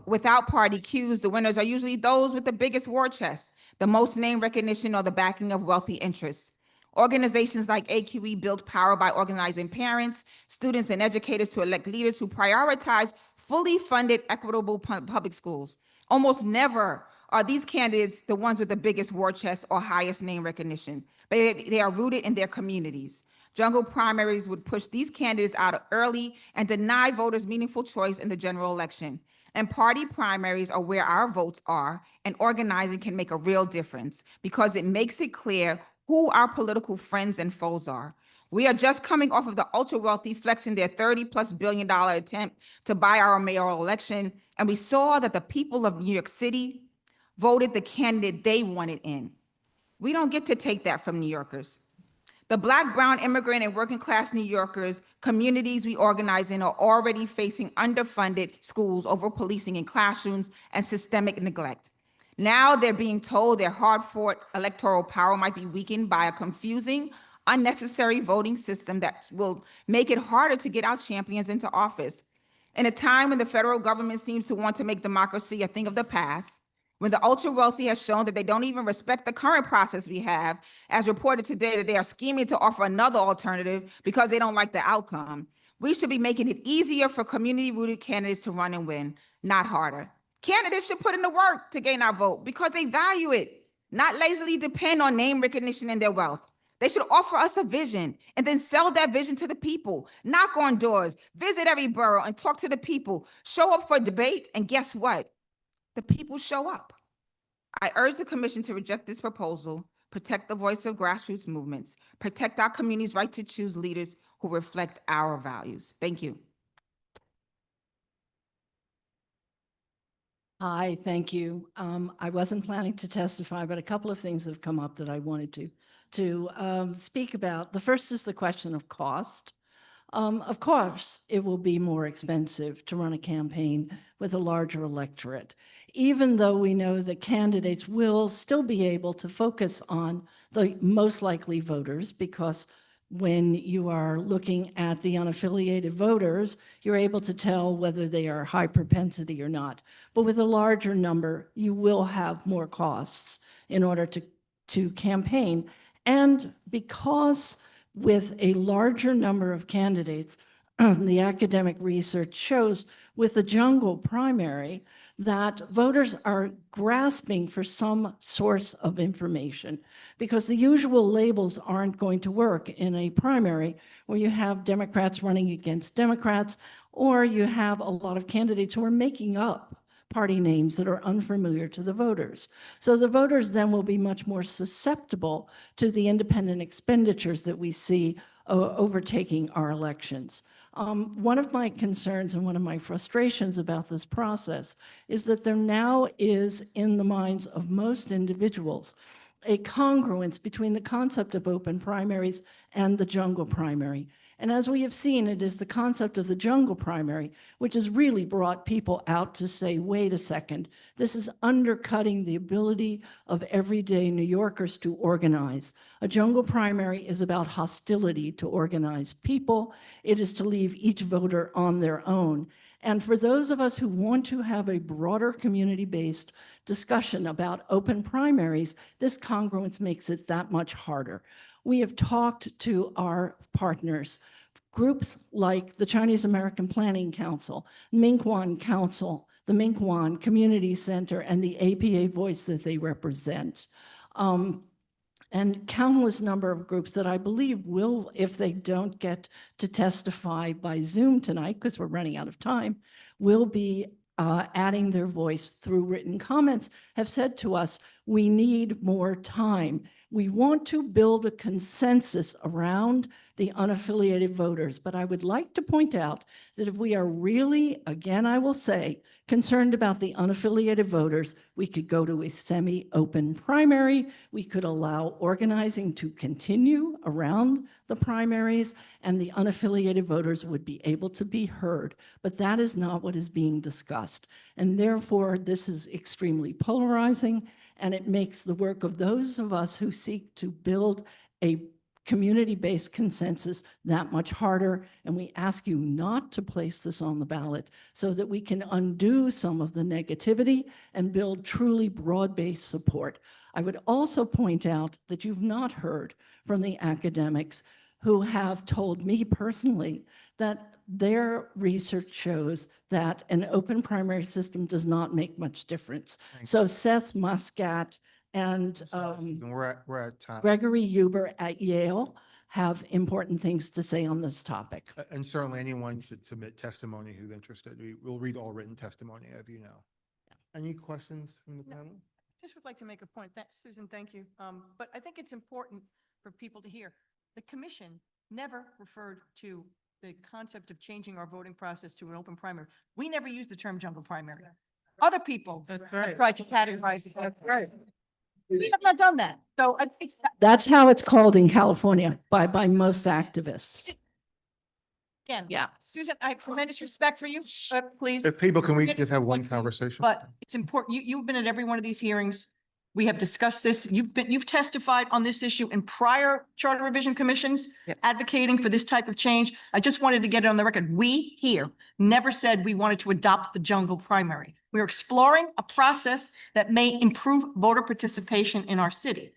E: without party cues, the winners are usually those with the biggest war chest, the most name recognition, or the backing of wealthy interests. Organizations like AQE build power by organizing parents, students, and educators to elect leaders who prioritize fully funded, equitable public schools. Almost never are these candidates the ones with the biggest war chest or highest name recognition, but they are rooted in their communities. Jungle primaries would push these candidates out early and deny voters meaningful choice in the general election. And party primaries are where our votes are, and organizing can make a real difference because it makes it clear who our political friends and foes are. We are just coming off of the ultra-wealthy flexing their $30+ billion attempt to buy our mayoral election, and we saw that the people of New York City voted the candidate they wanted in. We don't get to take that from New Yorkers. The Black, brown, immigrant, and working class New Yorkers, communities we organize in, are already facing underfunded schools, over-policing in classrooms, and systemic neglect. Now they're being told their hard-fought electoral power might be weakened by a confusing, unnecessary voting system that will make it harder to get our champions into office. In a time when the federal government seems to want to make democracy a thing of the past, when the ultra-wealthy has shown that they don't even respect the current process we have, as reported today that they are scheming to offer another alternative because they don't like the outcome, we should be making it easier for community-rooted candidates to run and win, not harder. Candidates should put in the work to gain our vote because they value it, not lazily depend on name recognition and their wealth. They should offer us a vision and then sell that vision to the people, knock on doors, visit every borough and talk to the people, show up for debate, and guess what? The people show up. I urge the commission to reject this proposal, protect the voice of grassroots movements, protect our community's right to choose leaders who reflect our values. Thank you.
H: Hi, thank you. I wasn't planning to testify, but a couple of things have come up that I wanted to speak about. The first is the question of cost. Of course, it will be more expensive to run a campaign with a larger electorate, even though we know that candidates will still be able to focus on the most likely voters, because when you are looking at the unaffiliated voters, you're able to tell whether they are high propensity or not. But with a larger number, you will have more costs in order to campaign. And because with a larger number of candidates, the academic research shows with the jungle primary that voters are grasping for some source of information, because the usual labels aren't going to work in a primary where you have Democrats running against Democrats, or you have a lot of candidates who are making up party names that are unfamiliar to the voters. So the voters then will be much more susceptible to the independent expenditures that we see overtaking our elections. One of my concerns and one of my frustrations about this process is that there now is, in the minds of most individuals, a congruence between the concept of open primaries and the jungle primary. And as we have seen, it is the concept of the jungle primary, which has really brought people out to say, wait a second, this is undercutting the ability of everyday New Yorkers to organize. A jungle primary is about hostility to organized people. It is to leave each voter on their own. And for those of us who want to have a broader community-based discussion about open primaries, this congruence makes it that much harder. We have talked to our partners, groups like the Chinese American Planning Council, Minkwon Council, the Minkwon Community Center, and the APA voice that they represent. And countless number of groups that I believe will, if they don't get to testify by Zoom tonight, because we're running out of time, will be adding their voice through written comments, have said to us, we need more time. We want to build a consensus around the unaffiliated voters, but I would like to point out that if we are really, again, I will say, concerned about the unaffiliated voters, we could go to a semi-open primary. We could allow organizing to continue around the primaries, and the unaffiliated voters would be able to be heard. But that is not what is being discussed. And therefore, this is extremely polarizing, and it makes the work of those of us who seek to build a community-based consensus that much harder. And we ask you not to place this on the ballot so that we can undo some of the negativity and build truly broad-based support. I would also point out that you've not heard from the academics who have told me personally that their research shows that an open primary system does not make much difference. So Seth Muscat and
A: we're at time.
H: Gregory Huber at Yale have important things to say on this topic.
A: And certainly anyone should submit testimony who's interested. We'll read all written testimony, as you know. Any questions from the panel?
B: Just would like to make a point. Susan, thank you. But I think it's important for people to hear. The commission never referred to the concept of changing our voting process to an open primary. We never used the term jungle primary. Other people have tried to categorize it. That's right. We have not done that. So it's.
H: That's how it's called in California by most activists.
B: Again, yeah. Susan, I have tremendous respect for you, but please.
A: If people, can we just have one conversation?
B: But it's important. You've been at every one of these hearings. We have discussed this. You've testified on this issue in prior charter revision commissions, advocating for this type of change. I just wanted to get it on the record. We here never said we wanted to adopt the jungle primary. We're exploring a process that may improve voter participation in our city.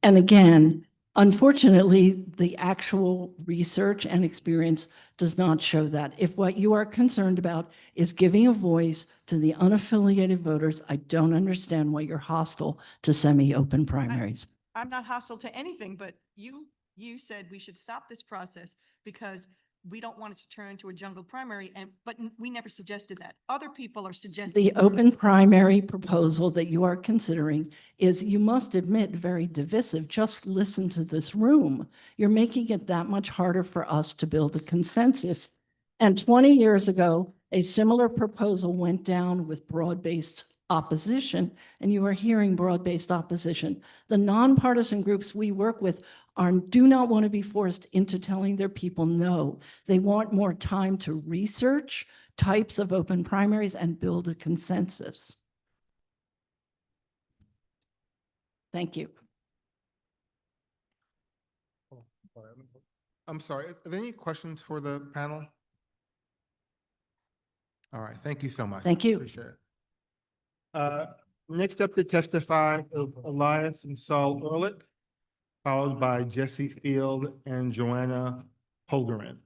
H: And again, unfortunately, the actual research and experience does not show that. If what you are concerned about is giving a voice to the unaffiliated voters, I don't understand why you're hostile to semi-open primaries.
B: I'm not hostile to anything, but you said we should stop this process because we don't want it to turn into a jungle primary, but we never suggested that. Other people are suggesting.
H: The open primary proposal that you are considering is, you must admit, very divisive. Just listen to this room. You're making it that much harder for us to build a consensus. And 20 years ago, a similar proposal went down with broad-based opposition, and you are hearing broad-based opposition. The nonpartisan groups we work with do not want to be forced into telling their people no. They want more time to research types of open primaries and build a consensus. Thank you.
A: I'm sorry, are there any questions for the panel? All right, thank you so much.
H: Thank you.
A: Appreciate it. Next up to testify is Elias and Saul Ehrlich, followed by Jesse Field and Joanna Holgerin.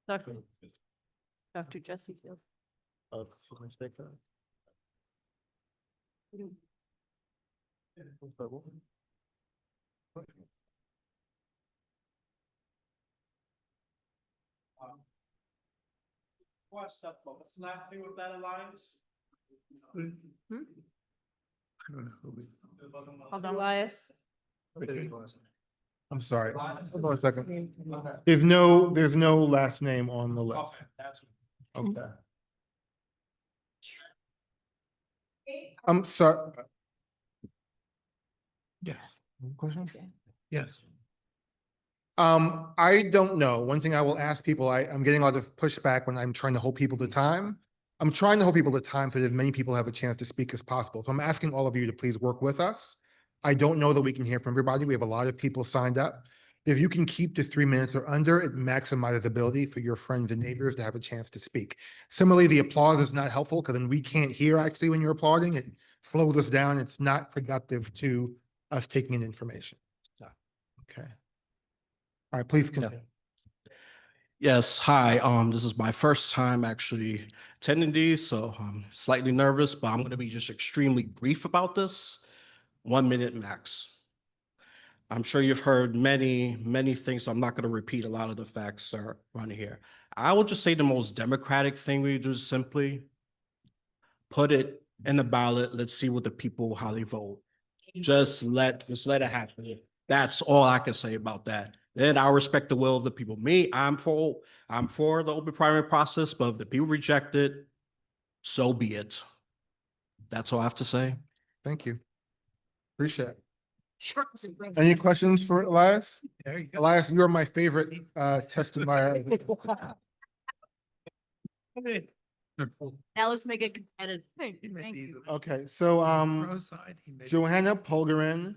B: Dr. Jesse Field.
G: What's the last name of that alliance?
B: Hold on. Elias.
A: I'm sorry, hold on a second. There's no last name on the list. Okay. I'm sorry.
C: Yes.
A: Question?
C: Yes.
A: I don't know. One thing I will ask people, I'm getting a lot of pushback when I'm trying to hold people to time. I'm trying to hold people to time so that as many people have a chance to speak as possible. So I'm asking all of you to please work with us. I don't know that we can hear from everybody. We have a lot of people signed up. If you can keep to 3 minutes or under, it maximizes ability for your friends and neighbors to have a chance to speak. Similarly, the applause is not helpful because then we can't hear actually when you're applauding. It slows us down. It's not productive to us taking in information. So, okay. All right, please continue.
K: Yes, hi. This is my first time actually attending these, so I'm slightly nervous, but I'm going to be just extremely brief about this. 1 minute max. I'm sure you've heard many things, so I'm not going to repeat a lot of the facts that are running here. I will just say the most democratic thing we do is simply put it in the ballot. Let's see what the people, how they vote. Just let it happen. That's all I can say about that. Then I respect the will of the people. Me, I'm for the open primary process, but if the people reject it, so be it. That's all I have to say.
A: Thank you. Appreciate it. Any questions for Elias? Elias, you're my favorite testifier.
O: Now let's make it competitive.
A: Okay, so Johanna Polgarin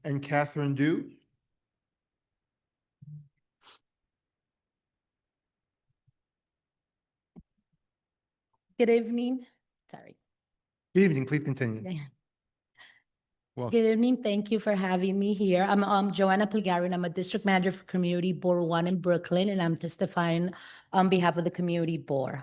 A: and Catherine Du.
N: Good evening. Sorry.
A: Good evening, please continue. Welcome.
N: Good evening. Thank you for having me here. I'm Joanna Plagarin. I'm a district manager for Community Board 1 in Brooklyn, and I'm testifying on behalf of the Community Board.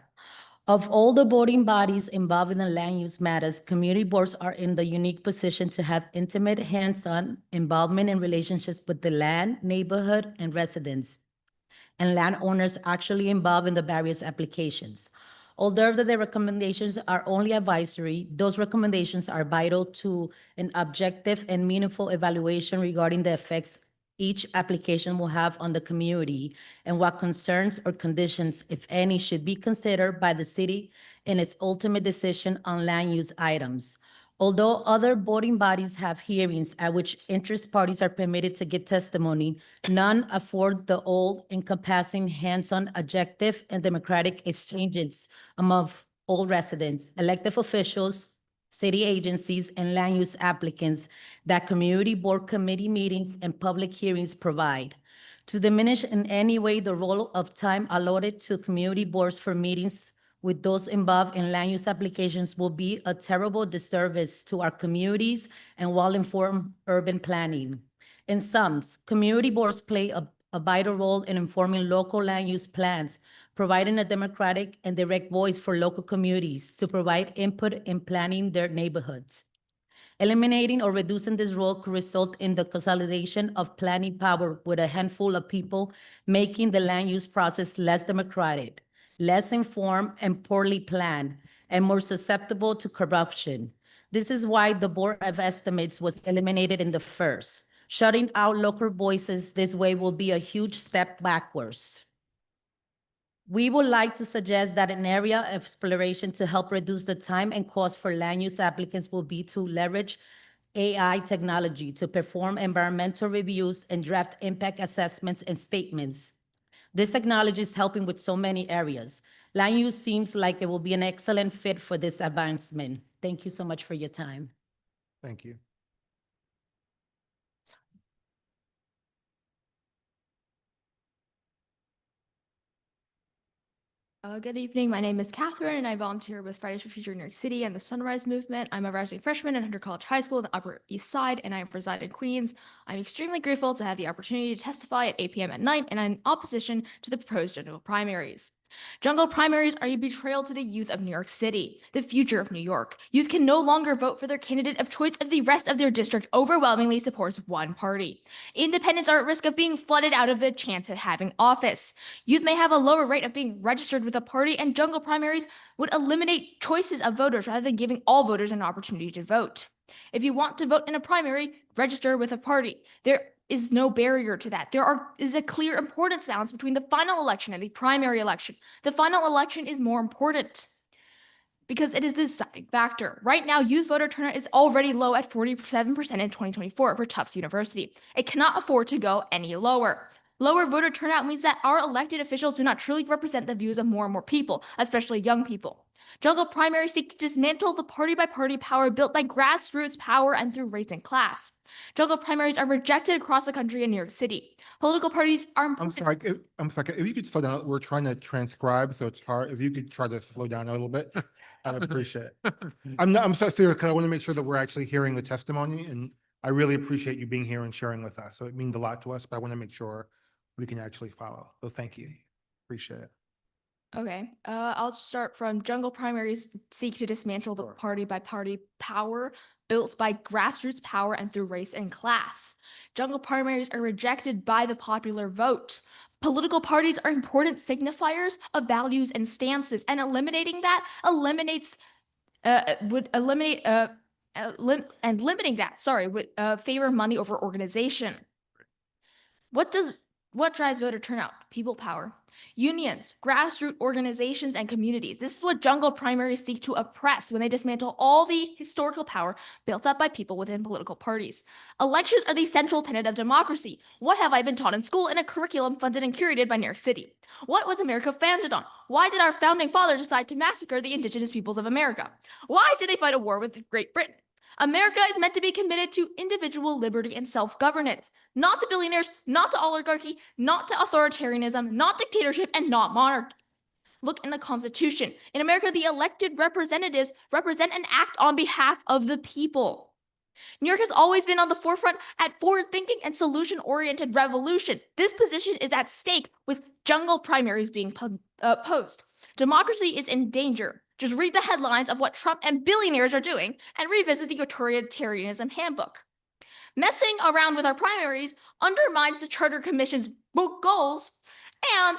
N: Of all the voting bodies involved in the land use matters, community boards are in the unique position to have intimate, hands-on involvement in relationships with the land, neighborhood, and residents, and landowners actually involved in the various applications. Although the recommendations are only advisory, those recommendations are vital to an objective and meaningful evaluation regarding the effects each application will have on the community and what concerns or conditions, if any, should be considered by the city in its ultimate decision on land use items. Although other voting bodies have hearings at which interest parties are permitted to give testimony, none afford the all-encompassing, hands-on, objective, and democratic exchanges among all residents, elected officials, city agencies, and land use applicants that community board committee meetings and public hearings provide. To diminish in any way the role of time allotted to community boards for meetings with those involved in land use applications will be a terrible disservice to our communities and well-informed urban planning. In sums, community boards play a vital role in informing local land use plans, providing a democratic and direct voice for local communities to provide input in planning their neighborhoods. Eliminating or reducing this role could result in the consolidation of planning power with a handful of people, making the land use process less democratic, less informed and poorly planned, and more susceptible to corruption. This is why the Board of Estimates was eliminated in the first. Shutting out local voices this way will be a huge step backwards. We would like to suggest that an area of exploration to help reduce the time and cost for land use applicants will be to leverage AI technology to perform environmental reviews and draft impact assessments and statements. This technology is helping with so many areas. Land use seems like it will be an excellent fit for this advancement. Thank you so much for your time.
A: Thank you.
U: Good evening. My name is Catherine, and I volunteer with Fridays for Future New York City and the Sunrise Movement. I'm a rising freshman at Hunter College High School in the Upper East Side, and I reside in Queens. I'm extremely grateful to have the opportunity to testify at 8 p.m. at night and in opposition to the proposed general primaries. Jungle primaries are a betrayal to the youth of New York City, the future of New York. Youth can no longer vote for their candidate of choice if the rest of their district overwhelmingly supports one party. Independents are at risk of being flooded out of the chance at having office. Youth may have a lower rate of being registered with a party, and jungle primaries would eliminate choices of voters rather than giving all voters an opportunity to vote. If you want to vote in a primary, register with a party. There is no barrier to that. There is a clear importance balance between the final election and the primary election. The final election is more important because it is the deciding factor. Right now, youth voter turnout is already low at 47% in 2024 for Tufts University. It cannot afford to go any lower. Lower voter turnout means that our elected officials do not truly represent the views of more and more people, especially young people. Jungle primaries seek to dismantle the party-by-party power built by grassroots power and through race and class. Jungle primaries are rejected across the country in New York City. Political parties are
A: I'm sorry, if you could slow down, we're trying to transcribe, so it's hard. If you could try to slow down a little bit, I'd appreciate it. I'm so serious, because I want to make sure that we're actually hearing the testimony, and I really appreciate you being here and sharing with us. So it means a lot to us, but I want to make sure we can actually follow. So thank you. Appreciate it.
U: Okay, I'll start from jungle primaries seek to dismantle the party-by-party power built by grassroots power and through race and class. Jungle primaries are rejected by the popular vote. Political parties are important signifiers of values and stances, and eliminating that would favor money over organization. What drives voter turnout? People power. Unions, grassroots organizations, and communities. This is what jungle primaries seek to oppress when they dismantle all the historical power built up by people within political parties. Elections are the central tenet of democracy. What have I been taught in school in a curriculum funded and curated by New York City? What was America founded on? Why did our founding fathers decide to massacre the indigenous peoples of America? Why did they fight a war with Great Britain? America is meant to be committed to individual liberty and self-governance, not to billionaires, not to oligarchy, not to authoritarianism, not dictatorship, and not monarchy. Look in the Constitution. In America, the elected representatives represent and act on behalf of the people. New York has always been on the forefront at forward-thinking and solution-oriented revolution. This position is at stake with jungle primaries being posed. Democracy is in danger. Just read the headlines of what Trump and billionaires are doing and revisit the authoritarianism handbook. Messing around with our primaries undermines the Charter Commission's goals and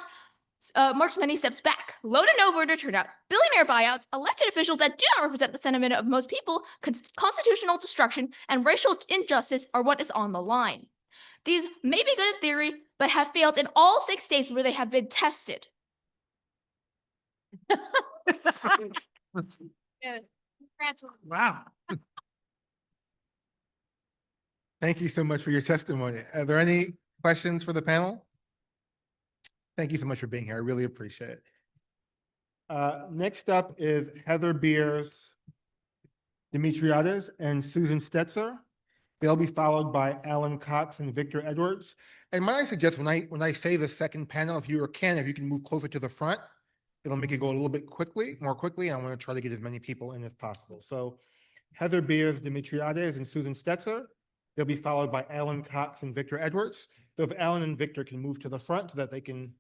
U: marks many steps back. Low to no voter turnout, billionaire buyouts, elected officials that do not represent the sentiment of most people, constitutional destruction, and racial injustice are what is on the line. These may be good in theory, but have failed in all 6 states where they have been tested.
O: Wow.
A: Thank you so much for your testimony. Are there any questions for the panel? Thank you so much for being here. I really appreciate it. Next up is Heather Beers, Dimitriades, and Susan Stetzer. They'll be followed by Alan Cox and Victor Edwards. And might I suggest when I say the second panel, if you can move closer to the front, it'll make it go a little bit more quickly. I want to try to get as many people in as possible. So Heather Beers, Dimitriades, and Susan Stetzer. They'll be followed by Alan Cox and Victor Edwards. So if Alan and Victor can move to the front so that they can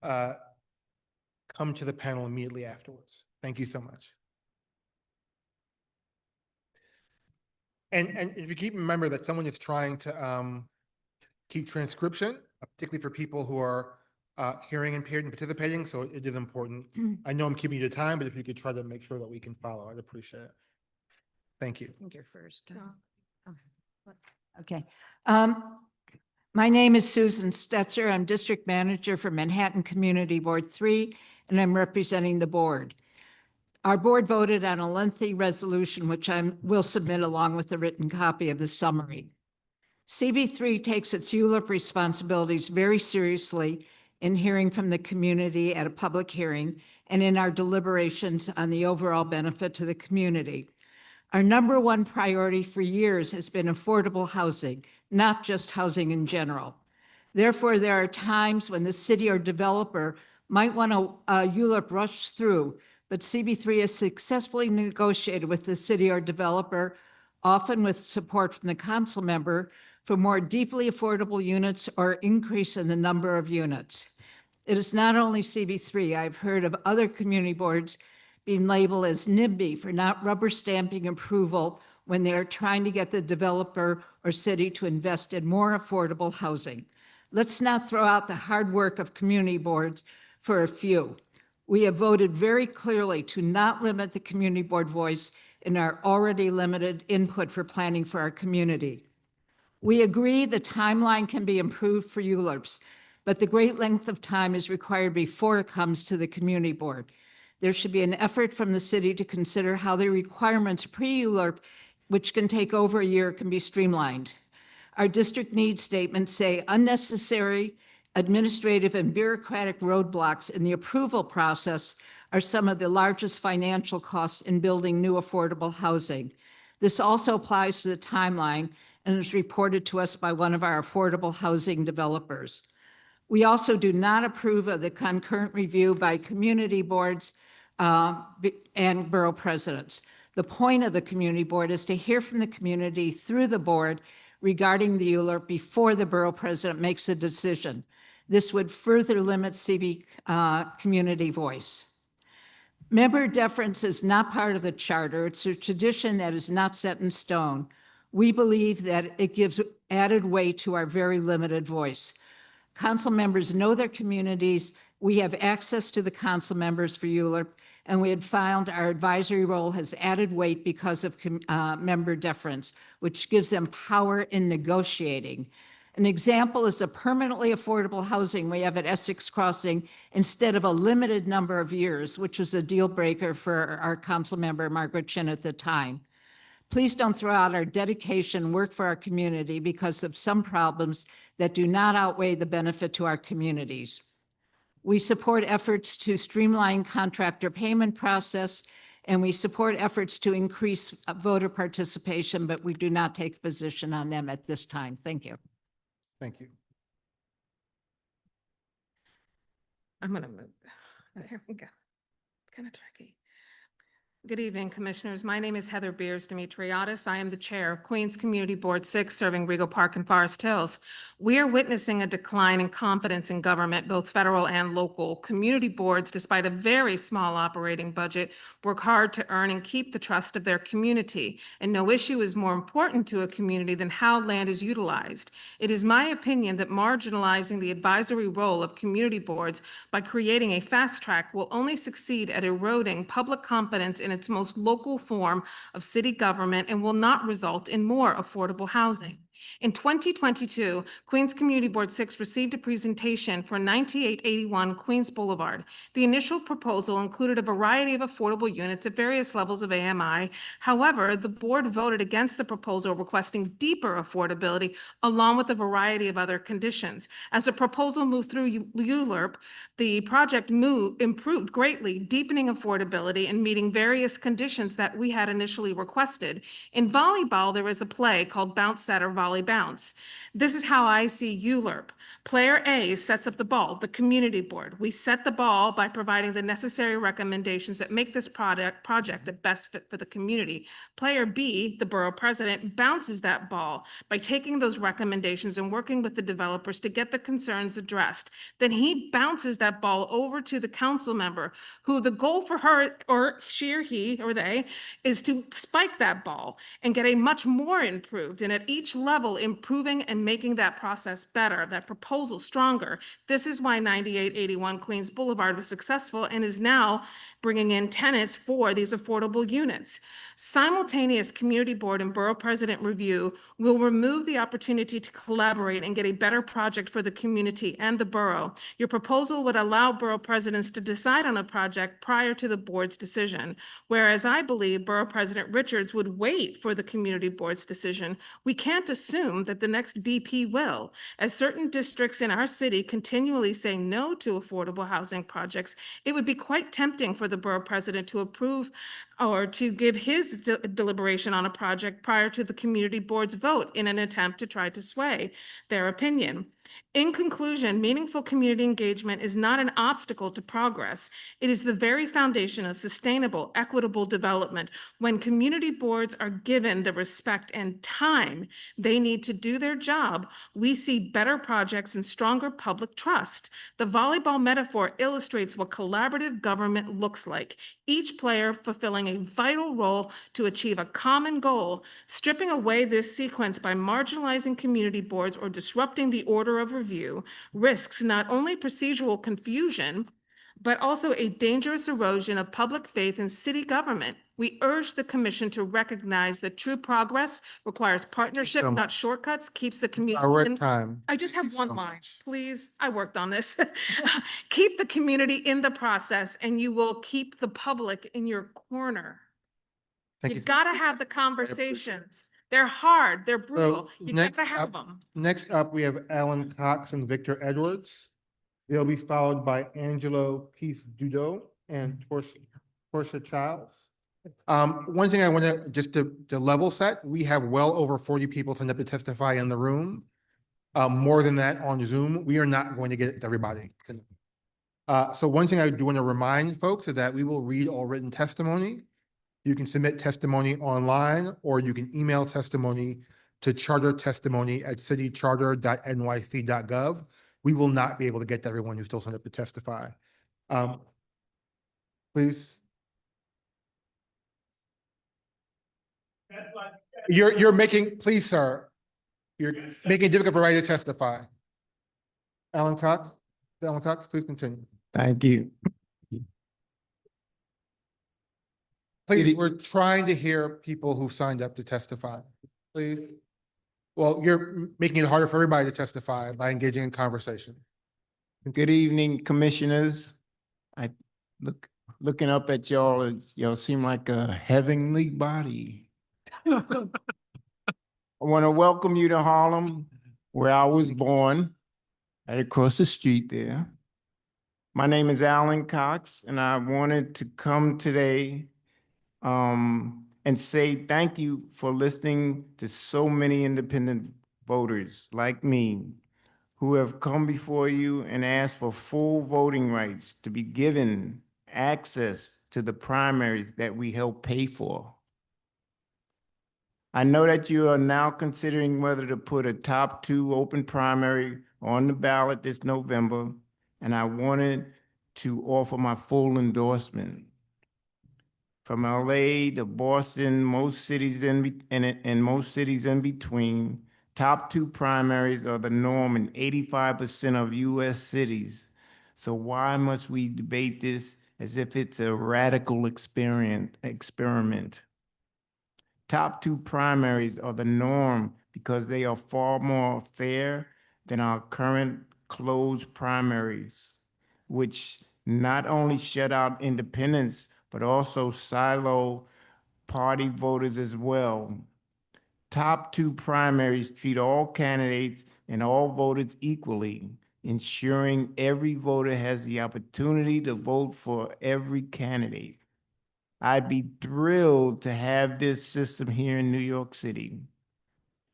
A: come to the panel immediately afterwards. Thank you so much. And if you remember that someone is trying to keep transcription, particularly for people who are hearing impaired and participating, so it is important. I know I'm keeping you to time, but if you could try to make sure that we can follow, I'd appreciate it. Thank you.
M: I think you're first. Okay. My name is Susan Stetzer. I'm District Manager for Manhattan Community Board 3, and I'm representing the board. Our board voted on a lengthy resolution, which I will submit along with a written copy of the summary. CB3 takes its ULURP responsibilities very seriously in hearing from the community at a public hearing and in our deliberations on the overall benefit to the community. Our number one priority for years has been affordable housing, not just housing in general. Therefore, there are times when the city or developer might want a ULURP rush through, but CB3 has successfully negotiated with the city or developer, often with support from the council member, for more deeply affordable units or increase in the number of units. It is not only CB3. I've heard of other community boards being labeled as NIMBY for not rubber stamping approval when they're trying to get the developer or city to invest in more affordable housing. Let's not throw out the hard work of community boards for a few. We have voted very clearly to not limit the community board voice in our already limited input for planning for our community. We agree the timeline can be improved for ULURPs, but the great length of time is required before it comes to the community board. There should be an effort from the city to consider how the requirements pre-ULURP, which can take over a year, can be streamlined. Our district needs statements say unnecessary Administrative and bureaucratic roadblocks in the approval process are some of the largest financial costs in building new affordable housing. This also applies to the timeline and is reported to us by one of our affordable housing developers. We also do not approve of the concurrent review by community boards and borough presidents. The point of the community board is to hear from the community through the board regarding the ULURP before the borough president makes a decision. This would further limit CB community voice. Member deference is not part of the charter. It's a tradition that is not set in stone. We believe that it gives added weight to our very limited voice. Council members know their communities. We have access to the council members for ULURP, and we had found our advisory role has added weight because of member deference, which gives them power in negotiating. An example is the permanently affordable housing we have at Essex Crossing instead of a limited number of years, which was a deal breaker for our council member, Margaret Chin, at the time. Please don't throw out our dedication and work for our community because of some problems that do not outweigh the benefit to our communities. We support efforts to streamline contractor payment process, and we support efforts to increase voter participation, but we do not take a position on them at this time. Thank you.
A: Thank you.
E: I'm gonna move this. Here we go. It's kind of tricky. Good evening, Commissioners. My name is Heather Beers Dimitriadis. I am the Chair of Queens Community Board 6, serving Regal Park and Forest Hills. We are witnessing a decline in confidence in government, both federal and local. Community boards, despite a very small operating budget, work hard to earn and keep the trust of their community. And no issue is more important to a community than how land is utilized. It is my opinion that marginalizing the advisory role of community boards by creating a fast track will only succeed at eroding public confidence in its most local form of city government and will not result in more affordable housing. In 2022, Queens Community Board 6 received a presentation for 9881 Queens Boulevard. The initial proposal included a variety of affordable units at various levels of AMI. However, the board voted against the proposal, requesting deeper affordability along with a variety of other conditions. As the proposal moved through ULURP, the project improved greatly, deepening affordability and meeting various conditions that we had initially requested. In volleyball, there is a play called Bounce Set or Volley Bounce. This is how I see ULURP. Player A sets up the ball, the community board. We set the ball by providing the necessary recommendations that make this project a best fit for the community. Player B, the borough president, bounces that ball by taking those recommendations and working with the developers to get the concerns addressed. Then he bounces that ball over to the council member, who the goal for her or she or he or they is to spike that ball and get a much more improved, and at each level improving and making that process better, that proposal stronger. This is why 9881 Queens Boulevard was successful and is now bringing in tenants for these affordable units. Simultaneous community board and borough president review will remove the opportunity to collaborate and get a better project for the community and the borough. Your proposal would allow borough presidents to decide on a project prior to the board's decision, whereas I believe Borough President Richards would wait for the community board's decision. We can't assume that the next BP will, as certain districts in our city continually say no to affordable housing projects. It would be quite tempting for the borough president to approve or to give his deliberation on a project prior to the community board's vote in an attempt to try to sway their opinion. In conclusion, meaningful community engagement is not an obstacle to progress. It is the very foundation of sustainable, equitable development. When community boards are given the respect and time they need to do their job, we see better projects and stronger public trust. The volleyball metaphor illustrates what collaborative government looks like, each player fulfilling a vital role to achieve a common goal. Stripping away this sequence by marginalizing community boards or disrupting the order of review risks not only procedural confusion, but also a dangerous erosion of public faith in city government. We urge the commission to recognize that true progress requires partnership,
A: so
E: not shortcuts, keeps the community.
A: Our work time.
E: I just have one
A: so
E: line,
A: much.
E: please. I worked on this. Keep the community in the process and you will keep the public in your corner.
A: Thank
E: You
A: you.
E: gotta have the conversations.
R: They're hard, they're
A: So
R: brutal. You
A: next
R: gotta have
A: up,
R: them.
A: next up, we have Alan Cox and Victor Edwards. They'll be followed by Angelo Peace Dudo and Portia Childs. One thing I want to, just to level set, we have well over 40 people signed up to testify in the room. More than that on Zoom. We are not going to get it to everybody. So one thing I do want to remind folks is that we will read all written testimony. You can submit testimony online, or you can email testimony to chartertestimony@citycharter.nyc.gov. We will not be able to get to everyone who still signed up to testify. Please. You're making, please, sir, you're making it difficult for everybody to testify. Alan Cox, please continue.
J: Thank you.
A: Please, we're trying to hear people who signed up to testify, please. Well, you're making it harder for everybody to testify by engaging in conversation.
J: Good evening, commissioners. Looking up at y'all, y'all seem like a heavenly body. I want to welcome you to Harlem, where I was born, right across the street there. My name is Alan Cox, and I wanted to come today and say thank you for listening to so many independent voters like me who have come before you and asked for full voting rights to be given access to the primaries that we help pay for. I know that you are now considering whether to put a top 2 open primary on the ballot this November, and I wanted to offer my full endorsement. From LA to Boston, most cities and most cities in between, top 2 primaries are the norm in 85% of US cities. So why must we debate this as if it's a radical experiment? Top 2 primaries are the norm because they are far more fair than our current closed primaries, which not only shut out independents, but also silo party voters as well. Top 2 primaries treat all candidates and all voters equally, ensuring every voter has the opportunity to vote for every candidate. I'd be thrilled to have this system here in New York City.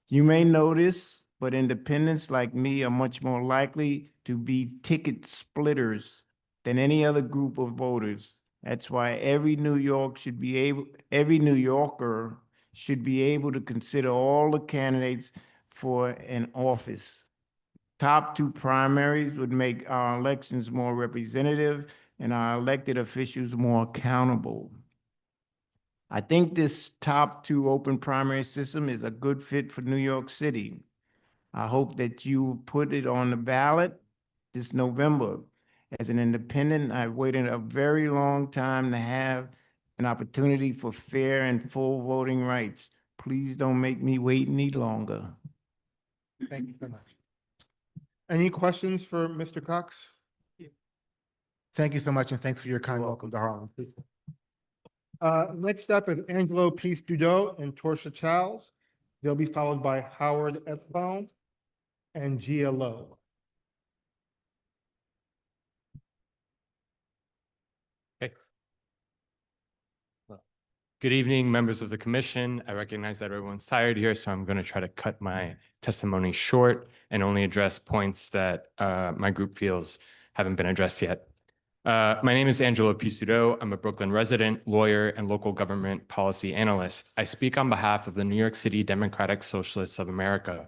J: You may notice, but independents like me are much more likely to be ticket splitters than any other group of voters. That's why every New Yorker should be able to consider all the candidates for an office. Top 2 primaries would make our elections more representative and our elected officials more accountable. I think this top 2 open primary system is a good fit for New York City. I hope that you put it on the ballot this November. As an independent, I've waited a very long time to have an opportunity for fair and full voting rights. Please don't make me wait any longer.
A: Thank you so much. Any questions for Mr. Cox? Thank you so much, and thanks for your kind welcome to Harlem. Next up is Angelo Peace Dudo and Portia Childs. They'll be followed by Howard Epbaum and Gia Lowe.
P: Good evening, members of the commission. I recognize that everyone's tired here, so I'm going to try to cut my testimony short and only address points that my group feels haven't been addressed yet. My name is Angelo Pisudo. I'm a Brooklyn resident, lawyer, and local government policy analyst. I speak on behalf of the New York City Democratic Socialists of America.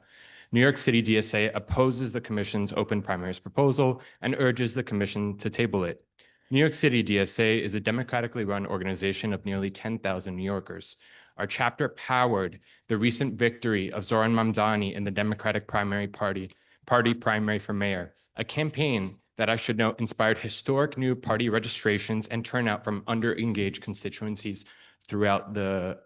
P: New York City DSA opposes the commission's open primaries proposal and urges the commission to table it. New York City DSA is a democratically run organization of nearly 10,000 New Yorkers. Our chapter powered the recent victory of Zoran Mamdani in the Democratic Party primary for mayor, a campaign that I should note inspired historic new party registrations and turnout from under-engaged constituencies throughout the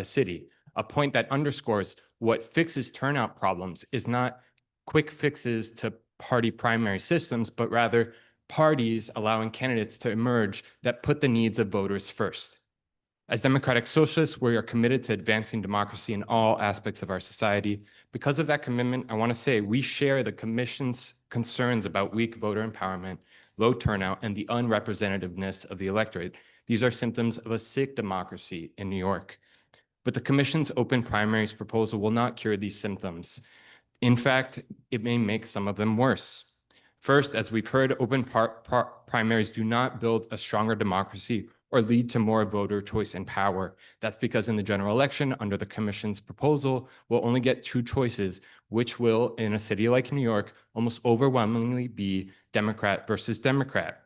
P: city. A point that underscores what fixes turnout problems is not quick fixes to party primary systems, but rather parties allowing candidates to emerge that put the needs of voters first. As democratic socialists, we are committed to advancing democracy in all aspects of our society. Because of that commitment, I want to say we share the Commission's concerns about weak voter empowerment, low turnout, and the unrepresentativeness of the electorate. These are symptoms of a sick democracy in New York. But the Commission's open primaries proposal will not cure these symptoms. In fact, it may make some of them worse. First, as we've heard, open primaries do not build a stronger democracy or lead to more voter choice and power. That's because in the general election, under the Commission's proposal, we'll only get two choices, which will, in a city like New York, almost overwhelmingly be Democrat versus Democrat.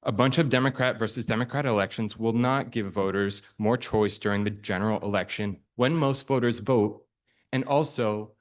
P: A bunch of Democrat versus Democrat elections will not give voters more choice during the general election when most voters vote, and also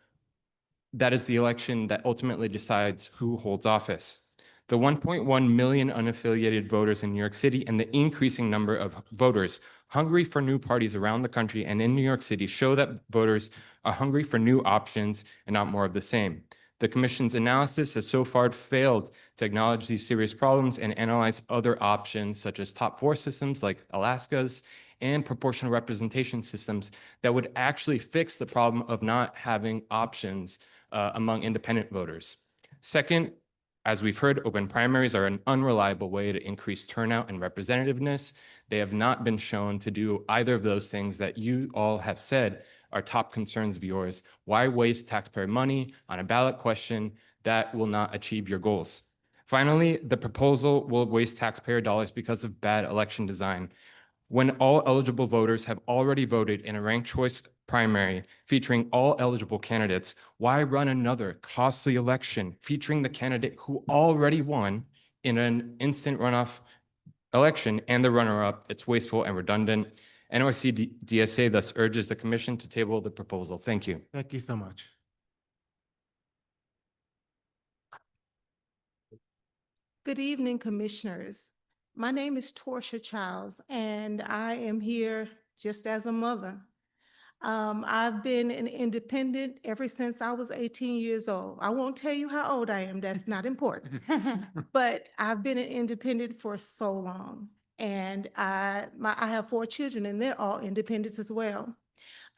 P: that is the election that ultimately decides who holds office. The 1.1 million unaffiliated voters in New York City and the increasing number of voters hungry for new parties around the country and in New York City show that voters are hungry for new options and not more of the same. The Commission's analysis has so far failed to acknowledge these serious problems and analyze other options such as top four systems like Alaska's and proportional representation systems that would actually fix the problem of not having options among independent voters. Second, as we've heard, open primaries are an unreliable way to increase turnout and representativeness. They have not been shown to do either of those things that you all have said are top concerns of yours. Why waste taxpayer money on a ballot question that will not achieve your goals? Finally, the proposal will waste taxpayer dollars because of bad election design. When all eligible voters have already voted in a ranked choice primary featuring all eligible candidates, why run another costly election featuring the candidate who already won in an instant runoff election and the runner-up? It's wasteful and redundant. NYC DSA thus urges the Commission to table the proposal. Thank you.
A: Thank you so much.
Q: Good evening, Commissioners. My name is Torsia Childs, and I am here just as a mother. I've been an independent ever since I was 18 years old. I won't tell you how old I am, that's not important. But I've been an independent for so long. And I have 4 children, and they're all independents as well.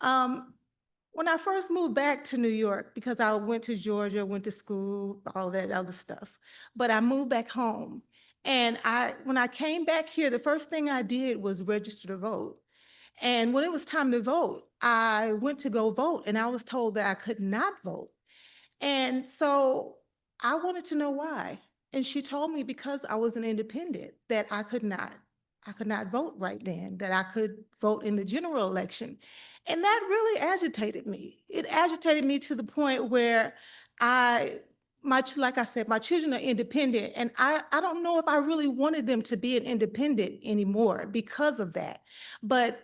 Q: When I first moved back to New York, because I went to Georgia, went to school, all that other stuff, but I moved back home. And when I came back here, the first thing I did was register to vote. And when it was time to vote, I went to go vote, and I was told that I could not vote. And so I wanted to know why. And she told me because I was an independent, that I could not vote right then, that I could vote in the general election. And that really agitated me. It agitated me to the point where like I said, my children are independent, and I don't know if I really wanted them to be an independent anymore because of that. But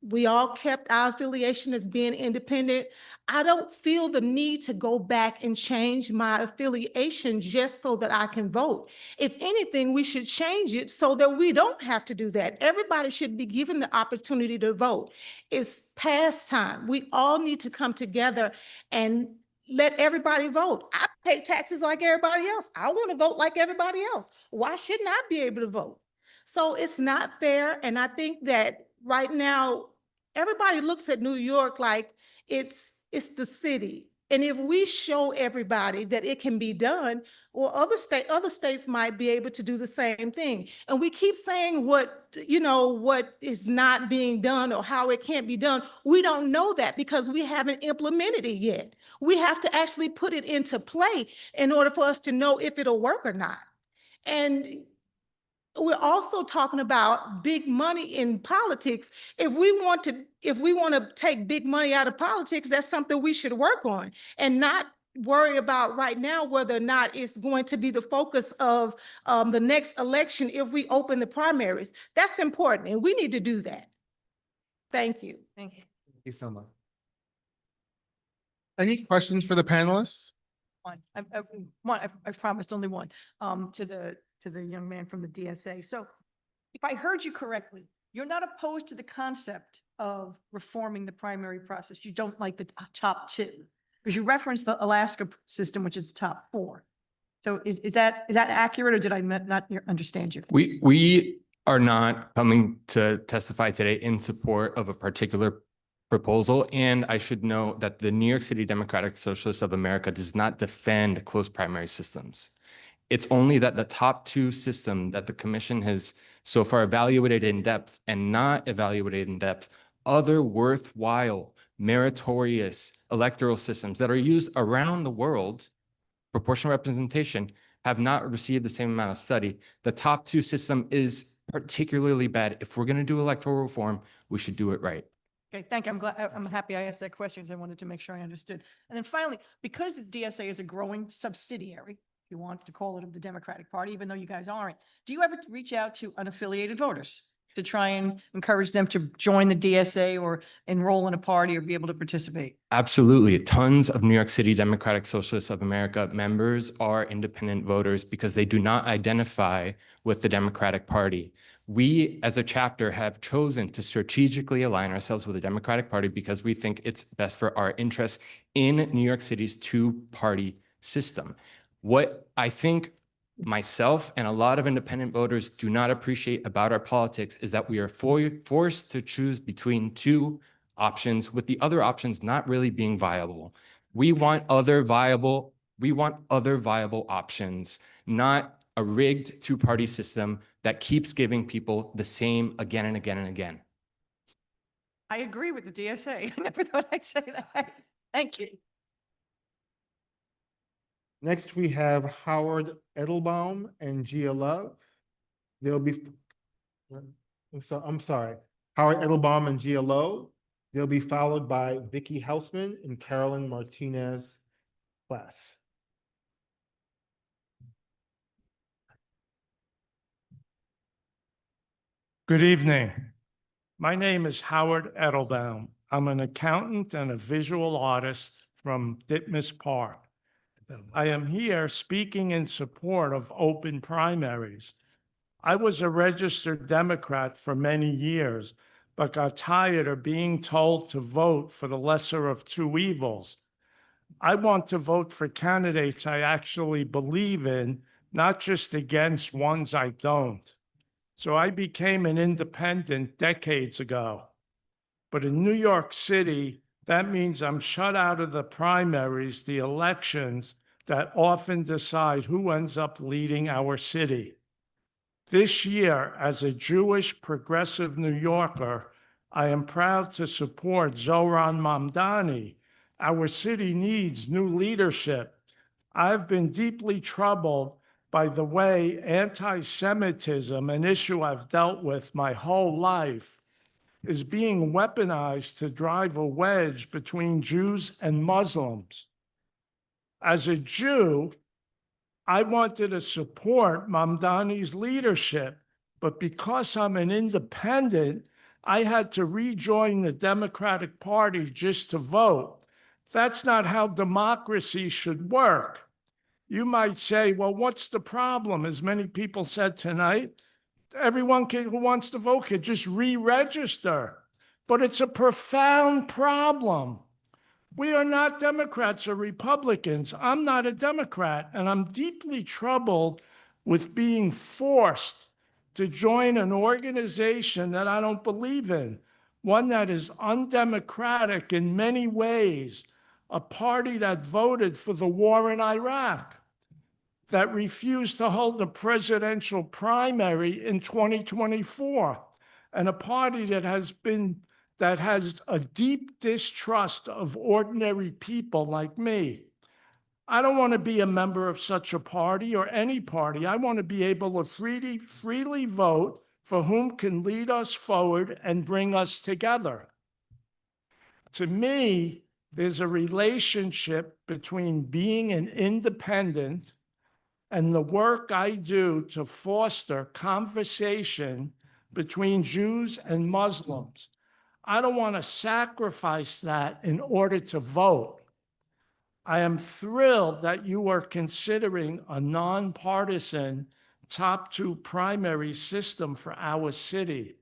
Q: we all kept our affiliation as being independent. I don't feel the need to go back and change my affiliation just so that I can vote. If anything, we should change it so that we don't have to do that. Everybody should be given the opportunity to vote. It's past time. We all need to come together and let everybody vote. I pay taxes like everybody else. I want to vote like everybody else. Why shouldn't I be able to vote? So it's not fair. And I think that right now, everybody looks at New York like it's the city. And if we show everybody that it can be done, well, other states might be able to do the same thing. And we keep saying what is not being done or how it can't be done. We don't know that because we haven't implemented it yet. We have to actually put it into play in order for us to know if it'll work or not. And we're also talking about big money in politics. If we want to take big money out of politics, that's something we should work on and not worry about right now whether or not it's going to be the focus of the next election if we open the primaries. That's important, and we need to do that. Thank you.
B: Thank you.
A: Thank you so much. Any questions for the panelists?
B: I promised only one, to the young man from the DSA. So if I heard you correctly, you're not opposed to the concept of reforming the primary process. You don't like the top 2, because you referenced the Alaska system, which is the top 4. So is that accurate, or did I not understand you?
P: We
I: are not coming to testify today in support of a particular proposal. And I should note that the New York City Democratic Socialists of America does not defend closed primary systems. It's only that the top two system that the commission has so far evaluated in depth and not evaluated in depth, other worthwhile, meritorious electoral systems that are used around the world, proportional representation, have not received the same amount of study. The top two system is particularly bad. If we're going to do electoral reform, we should do it right.
B: Okay, thank you. I'm happy I asked that question because I wanted to make sure I understood. And then finally, because the DSA is a growing subsidiary, if you want to call it, of the Democratic Party, even though you guys aren't, do you ever reach out to unaffiliated voters to try and encourage them to join the DSA or enroll in a party or be able to participate?
I: Absolutely. Tons of New York City Democratic Socialists of America members are independent voters because they do not identify with the Democratic Party. We, as a chapter, have chosen to strategically align ourselves with the Democratic Party because we think it's best for our interests in New York City's two-party system. What I think myself and a lot of independent voters do not appreciate about our politics is that we are forced to choose between two options, with the other options not really being viable. We want other viable options, not a rigged two-party system that keeps giving people the same again and again and again.
B: I agree with the DSA. I never thought I'd say that. Thank you.
A: Next, we have Howard Edelbaum and Gia Love. They'll be, I'm sorry, Howard Edelbaum and Gia Love. They'll be followed by Vicky Hausman and Carolyn Martinez Class.
S: Good evening. My name is Howard Edelbaum. I'm an accountant and a visual artist from Ditmas Park. I am here speaking in support of open primaries. I was a registered Democrat for many years, but got tired of being told to vote for the lesser of two evils. I want to vote for candidates I actually believe in, not just against ones I don't. So I became an independent decades ago. But in New York City, that means I'm shut out of the primaries, the elections that often decide who ends up leading our city. This year, as a Jewish progressive New Yorker, I am proud to support Zoran Mamdani. Our city needs new leadership. I've been deeply troubled by the way anti-Semitism, an issue I've dealt with my whole life, is being weaponized to drive a wedge between Jews and Muslims. As a Jew, I wanted to support Mamdani's leadership, but because I'm an independent, I had to rejoin the Democratic Party just to vote. That's not how democracy should work. You might say, well, what's the problem? As many people said tonight, everyone who wants to vote can just re-register. But it's a profound problem. We are not Democrats or Republicans. I'm not a Democrat, and I'm deeply troubled with being forced to join an organization that I don't believe in, one that is undemocratic in many ways, a party that voted for the war in Iraq, that refused to hold a presidential primary in 2024, and a party that has a deep distrust of ordinary people like me. I don't want to be a member of such a party or any party. I want to be able to freely vote for whom can lead us forward and bring us together. To me, there's a relationship between being an independent and the work I do to foster conversation between Jews and Muslims. I don't want to sacrifice that in order to vote. I am thrilled that you are considering a nonpartisan top two primary system for our city.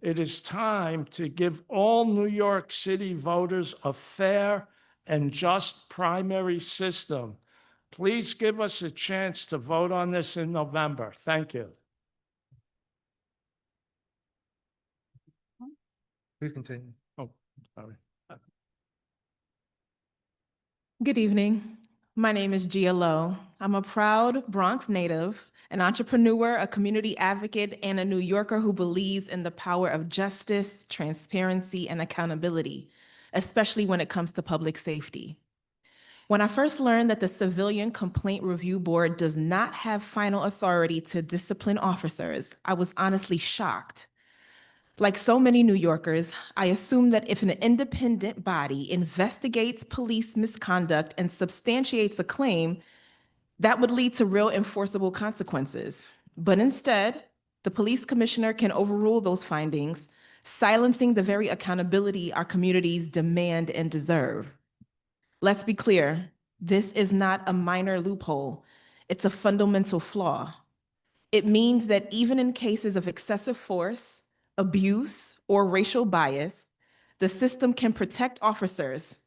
S: It is time to give all New York City voters a fair and just primary system. Please give us a chance to vote on this in November. Thank you.
A: Please continue.
S: Oh, sorry.
R: Good evening. My name is Gia Lowe. I'm a proud Bronx native, an entrepreneur, a community advocate, and a New Yorker who believes in the power of justice, transparency, and accountability, especially when it comes to public safety. When I first learned that the Civilian Complaint Review Board does not have final authority to discipline officers, I was honestly shocked. Like so many New Yorkers, I assume that if an independent body investigates police misconduct and substantiates a claim, that would lead to real enforceable consequences. But instead, the police commissioner can overrule those findings, silencing the very accountability our communities demand and deserve. Let's be clear, this is not a minor loophole. It's a fundamental flaw. It means that even in cases of excessive force, abuse, or racial bias, the system can protect officers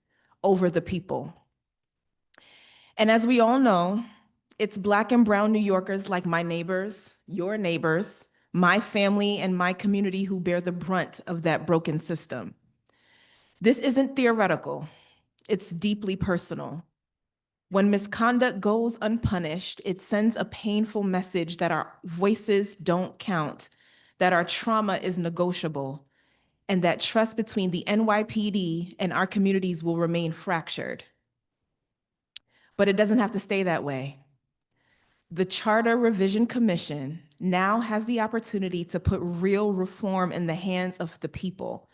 R: over the people. And as we all know, it's Black and brown New Yorkers like my neighbors, your neighbors, my family, and my community who bear the brunt of that broken system. This isn't theoretical, it's deeply personal. When misconduct goes unpunished, it sends a painful message that our voices don't count, that our trauma is negotiable, and that trust between the NYPD and our communities will remain fractured. But it doesn't have to stay that way. The Charter Revision Commission now has the opportunity to put real reform in the hands of the people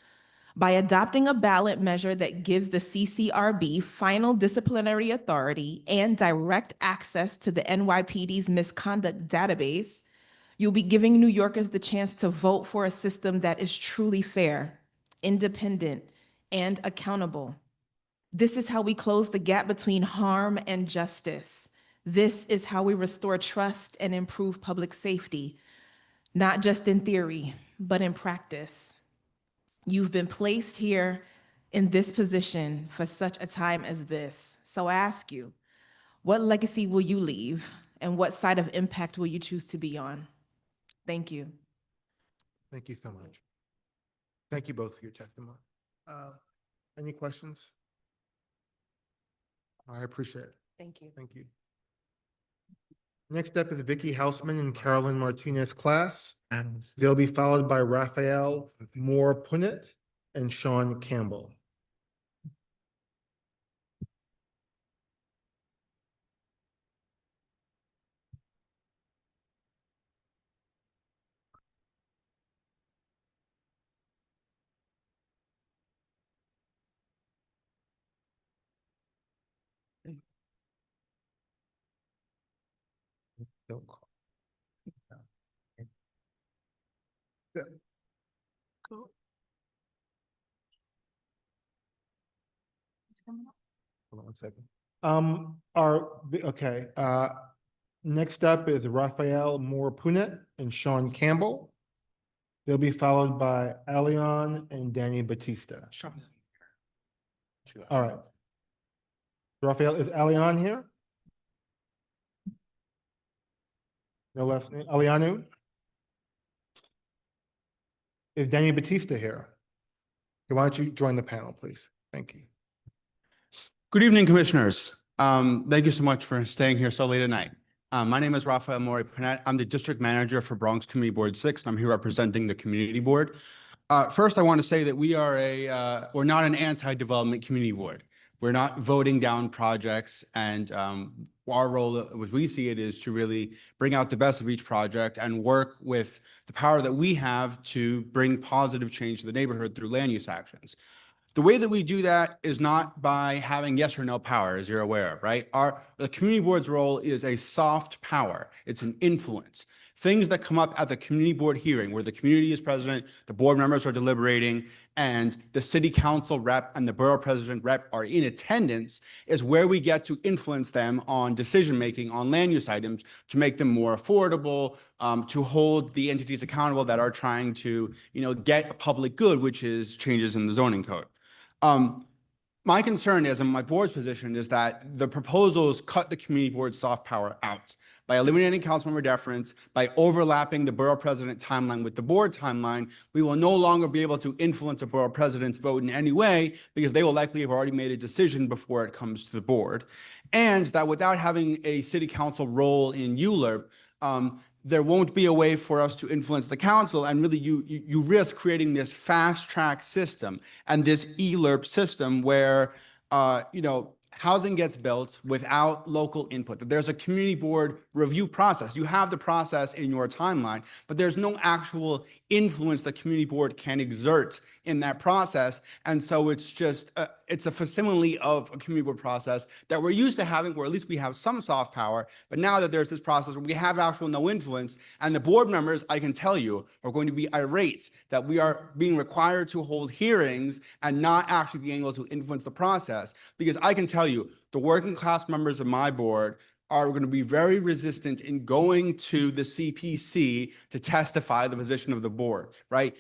R: by adopting a ballot measure that gives the CCRB final disciplinary authority and direct access to the NYPD's misconduct database. You'll be giving New Yorkers the chance to vote for a system that is truly fair, independent, and accountable. This is how we close the gap between harm and justice. This is how we restore trust and improve public safety, not just in theory, but in practice. You've been placed here in this position for such a time as this. So I ask you, what legacy will you leave and what side of impact will you choose to be on? Thank you.
A: Thank you so much. Thank you both for your testimony. Any questions? I appreciate it.
B: Thank you.
A: Thank you. Next up is Vicky Hausman and Carolyn Martinez class. They'll be followed by Raphael Moore-Punnett and Sean Campbell. Don't call. Yeah. Go. Hold on one second. Next up is Raphael Moore-Punnett and Sean Campbell. They'll be followed by Alion and Danny Batista. All right. Raphael, is Alion here? No last name. Alianu? Is Danny Batista here? Okay, why don't you join the panel, please? Thank you.
F: Good evening, commissioners. Thank you so much for staying here so late at night. My name is Raphael Moore-Punnett. I'm the district manager for Bronx Community Board 6, and I'm here representing the community board. First, I want to say that we're not an anti-development community board. We're not voting down projects, and our role, as we see it, is to really bring out the best of each project and work with the power that we have to bring positive change to the neighborhood through land use actions. The way that we do that is not by having yes or no power, as you're aware of, right? The community board's role is a soft power. It's an influence. Things that come up at the community board hearing where the community is present, the board members are deliberating, and the city council rep and the borough president rep are in attendance is where we get to influence them on decision-making on land use items to make them more affordable, to hold the entities accountable that are trying to, get a public good, which is changes in the zoning code. my concern is, and my board's position is that the proposals cut the community board soft power out by eliminating councilmember deference, by overlapping the borough president timeline with the board timeline. We will no longer be able to influence a borough president's vote in any way because they will likely have already made a decision before it comes to the board. And that without having a city council role in ULURP, there won't be a way for us to influence the council, and really you risk creating this fast track system and this ELURP system where housing gets built without local input, that there's a community board review process. You have the process in your timeline, but there's no actual influence the community board can exert in that process. And so it's just, it's a facsimile of a community board process that we're used to having, where at least we have some soft power. But now that there's this process where we have actual no influence, and the board members, I can tell you, are going to be irate that we are being required to hold hearings and not actually being able to influence the process. Because I can tell you, the working class members of my board are going to be very resistant in going to the CPC to testify the position of the board, right?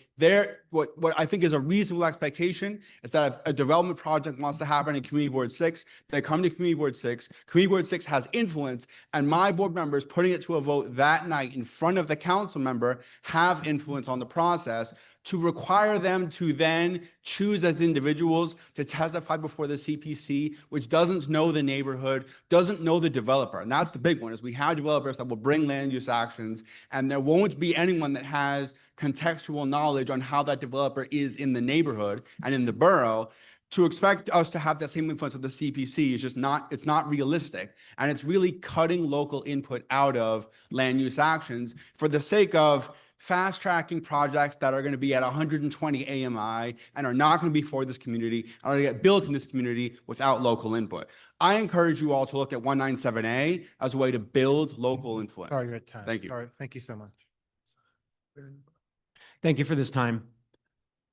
F: What I think is a reasonable expectation is that if a development project wants to happen in Community Board 6, they come to Community Board 6. Community Board 6 has influence, and my board members putting it to a vote that night in front of the council member have influence on the process. To require them to then choose as individuals to testify before the CPC, which doesn't know the neighborhood, doesn't know the developer. And that's the big one, is we have developers that will bring land use actions, and there won't be anyone that has contextual knowledge on how that developer is in the neighborhood and in the borough. To expect us to have that same influence of the CPC is just it's not realistic. And it's really cutting local input out of land use actions for the sake of fast tracking projects that are going to be at 120 AMI and are not going to be for this community, are going to get built in this community without local input. I encourage you all to look at 197A as a way to build local influence.
A: Sorry, you're at time.
F: Thank you.
A: Sorry, thank you so much.
L: Thank you for this time.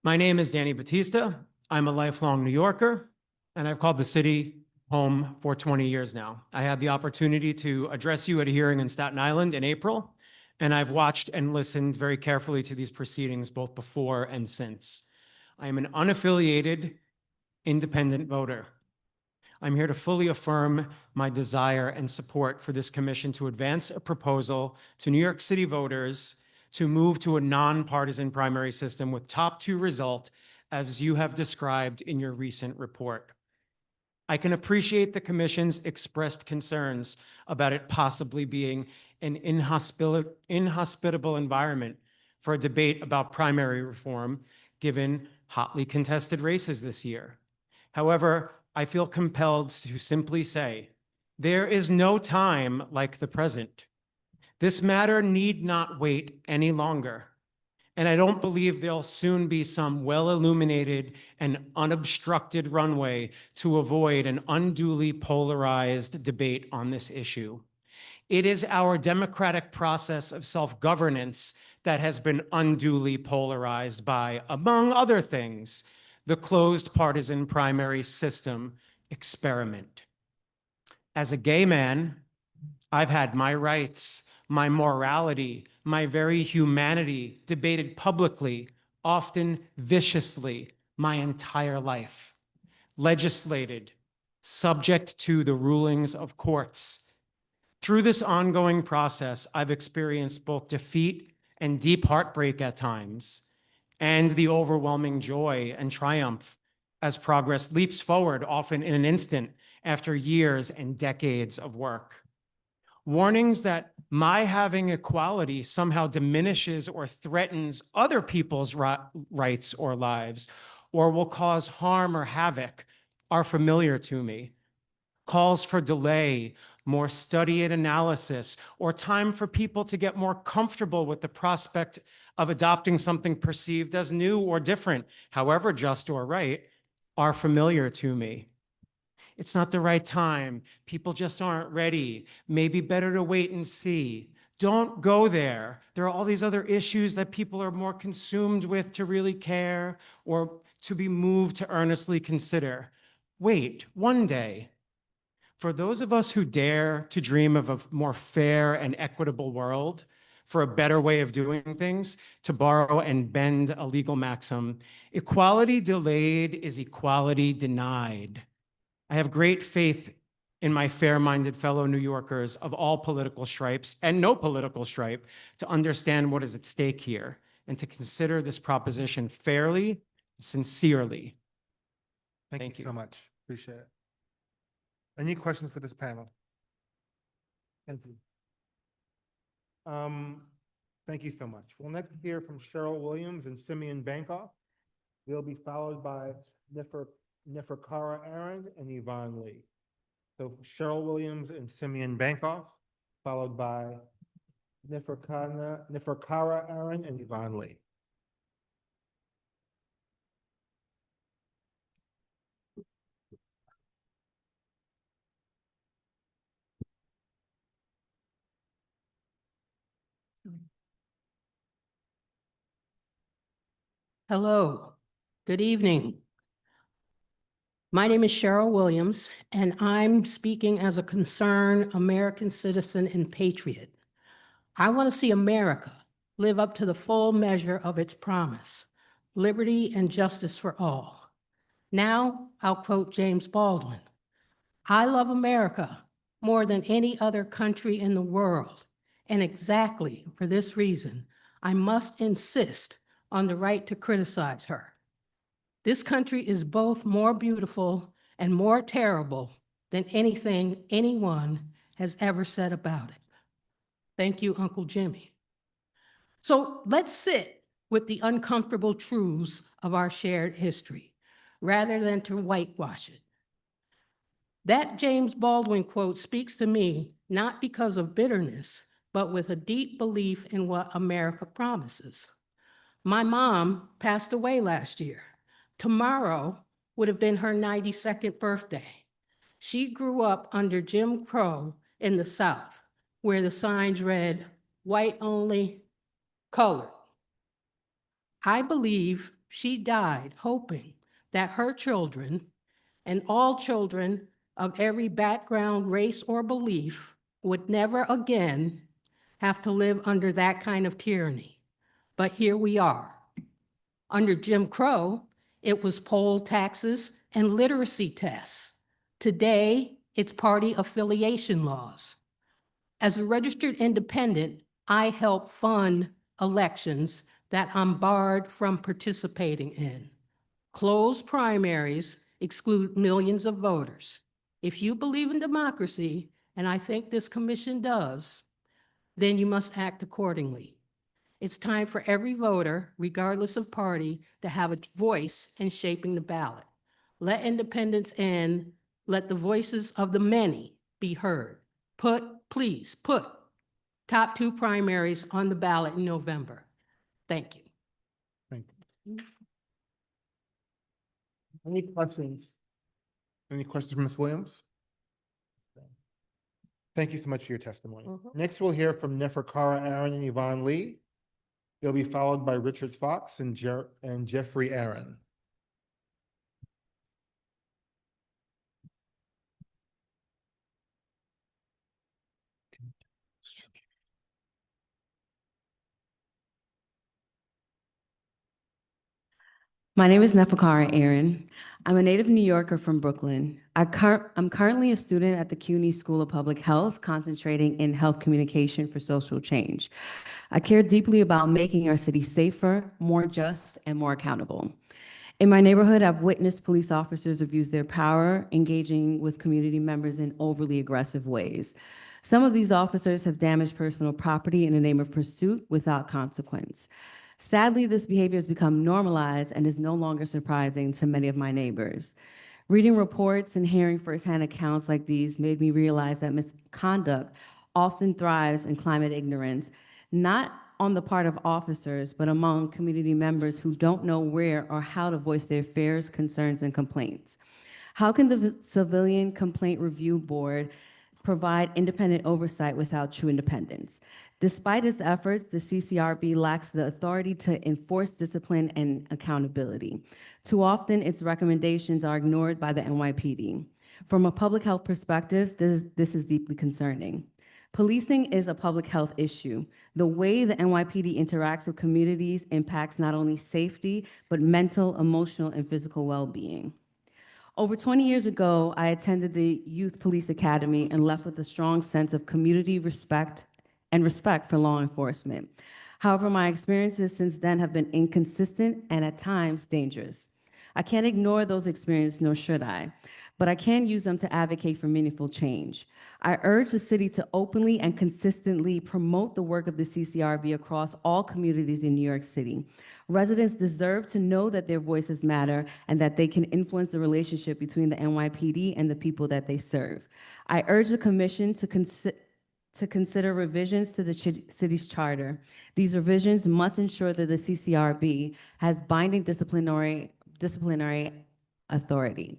L: My name is Danny Batista. I'm a lifelong New Yorker, and I've called the city home for 20 years now. I had the opportunity to address you at a hearing in Staten Island in April, and I've watched and listened very carefully to these proceedings both before and since. I am an unaffiliated, independent voter. I'm here to fully affirm my desire and support for this commission to advance a proposal to New York City voters to move to a nonpartisan primary system with top two result, as you have described in your recent report. I can appreciate the commission's expressed concerns about it possibly being an inhospitable environment for a debate about primary reform, given hotly contested races this year. However, I feel compelled to simply say, there is no time like the present. This matter need not wait any longer. And I don't believe there'll soon be some well-illuminated and unobstructed runway to avoid an unduly polarized debate on this issue. It is our democratic process of self-governance that has been unduly polarized by, among other things, the closed partisan primary system experiment. As a gay man, I've had my rights, my morality, my very humanity debated publicly, often viciously, my entire life, legislated, subject to the rulings of courts. Through this ongoing process, I've experienced both defeat and deep heartbreak at times, and the overwhelming joy and triumph as progress leaps forward, often in an instant, after years and decades of work. Warnings that my having equality somehow diminishes or threatens other people's rights or lives, or will cause harm or havoc, are familiar to me. Calls for delay, more study and analysis, or time for people to get more comfortable with the prospect of adopting something perceived as new or different, however just or right, are familiar to me. It's not the right time. People just aren't ready. Maybe better to wait and see. Don't go there. There are all these other issues that people are more consumed with to really care or to be moved to earnestly consider. Wait, one day. For those of us who dare to dream of a more fair and equitable world, for a better way of doing things, to borrow and bend a legal maxim. Equality delayed is equality denied. I have great faith in my fair-minded fellow New Yorkers of all political stripes and no political stripe to understand what is at stake here and to consider this proposition fairly, sincerely.
A: Thank you so much. Appreciate it. Any questions for this panel? Thank you. Thank you so much. We'll next hear from Cheryl Williams and Simeon Bankoff. They'll be followed by Neferkara Aaron and Yvonne Lee. So Cheryl Williams and Simeon Bankoff, followed by Neferkara Aaron and Yvonne Lee.
T: Hello, good evening. My name is Cheryl Williams, and I'm speaking as a concerned American citizen and patriot. I want to see America live up to the full measure of its promise, liberty and justice for all. Now, I'll quote James Baldwin. I love America more than any other country in the world, and exactly for this reason, I must insist on the right to criticize her. This country is both more beautiful and more terrible than anything anyone has ever said about it. Thank you, Uncle Jimmy. So let's sit with the uncomfortable truths of our shared history, rather than to whitewash it. That James Baldwin quote speaks to me not because of bitterness, but with a deep belief in what America promises. My mom passed away last year. Tomorrow would have been her 92nd birthday. She grew up under Jim Crow in the South, where the signs read, white only, colored. I believe she died hoping that her children and all children of every background, race, or belief would never again have to live under that kind of tyranny. But here we are. Under Jim Crow, it was poll taxes and literacy tests. Today, it's party affiliation laws. As a registered independent, I help fund elections that I'm barred from participating in. Closed primaries exclude millions of voters. If you believe in democracy, and I think this commission does, then you must act accordingly. It's time for every voter, regardless of party, to have a voice in shaping the ballot. Let independents in, let the voices of the many be heard. Please put top 2 primaries on the ballot in November. Thank you.
A: Thank you. Any questions? Any questions from Ms. Williams? Thank you so much for your testimony. Next, we'll hear from Neferkara Aaron and Yvonne Lee. They'll be followed by Richard Fox and Jeffrey Aaron.
V: My name is Neferkara Aaron. I'm a native New Yorker from Brooklyn. I'm currently a student at the CUNY School of Public Health, concentrating in health communication for social change. I care deeply about making our city safer, more just, and more accountable. In my neighborhood, I've witnessed police officers abuse their power, engaging with community members in overly aggressive ways. Some of these officers have damaged personal property in the name of pursuit without consequence. Sadly, this behavior has become normalized and is no longer surprising to many of my neighbors. Reading reports and hearing firsthand accounts like these made me realize that misconduct often thrives in climate ignorance, not on the part of officers, but among community members who don't know where or how to voice their fears, concerns, and complaints. How can the Civilian Complaint Review Board provide independent oversight without true independence? Despite its efforts, the CCRB lacks the authority to enforce discipline and accountability. Too often, its recommendations are ignored by the NYPD. From a public health perspective, this is deeply concerning. Policing is a public health issue. The way the NYPD interacts with communities impacts not only safety, but mental, emotional, and physical well-being. Over 20 years ago, I attended the Youth Police Academy and left with a strong sense of community respect and respect for law enforcement. However, my experiences since then have been inconsistent and at times dangerous. I can't ignore those experiences, nor should I, but I can use them to advocate for meaningful change. I urge the city to openly and consistently promote the work of the CCRB across all communities in New York City. Residents deserve to know that their voices matter and that they can influence the relationship between the NYPD and the people that they serve. I urge the commission to consider revisions to the city's charter. These revisions must ensure that the CCRB has binding disciplinary authority.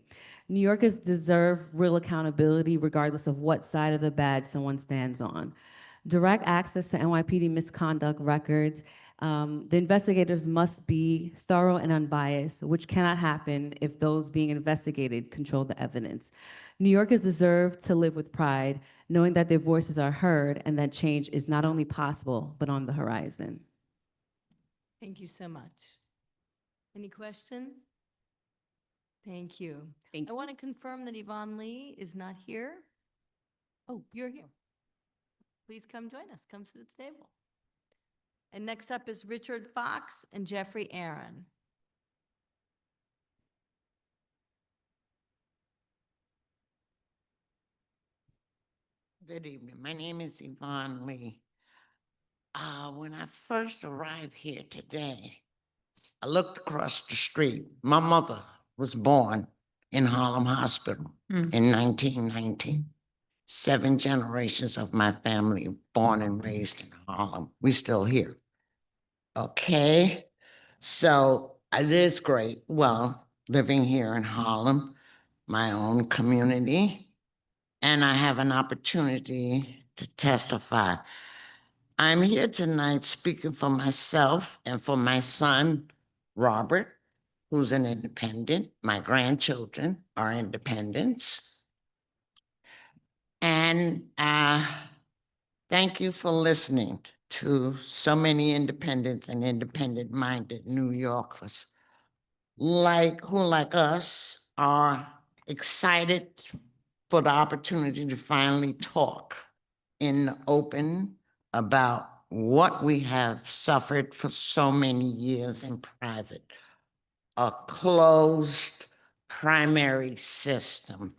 V: New Yorkers deserve real accountability regardless of what side of the badge someone stands on. Direct access to NYPD misconduct records. The investigators must be thorough and unbiased, which cannot happen if those being investigated control the evidence. New Yorkers deserve to live with pride, knowing that their voices are heard and that change is not only possible, but on the horizon.
B: Thank you so much. Any questions? Thank you. I want to confirm that Yvonne Lee is not here. Oh, you're here. Please come join us. Come to the table. And next up is Richard Fox and Jeffrey Aaron.
D: Good evening. My name is Yvonne Lee. When I first arrived here today, I looked across the street. My mother was born in Harlem Hospital in 1919. 7 generations of my family born and raised in Harlem. We still here. Okay, so it is great. Well, living here in Harlem, my own community, and I have an opportunity to testify. I'm here tonight speaking for myself and for my son, Robert, who's an independent. My grandchildren are independents. And thank you for listening to so many independents and independent-minded New Yorkers like us are excited for the opportunity to finally talk in the open about what we have suffered for so many years in private, a closed primary system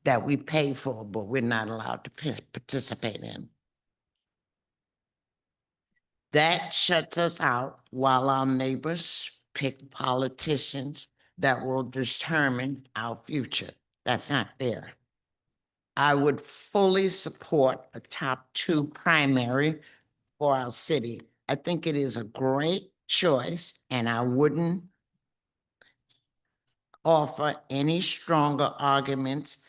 D: that we pay for, but we're not allowed to participate in. That shuts us out while our neighbors pick politicians that will determine our future. That's not fair. I would fully support a top 2 primary for our city. I think it is a great choice, and I wouldn't offer any stronger arguments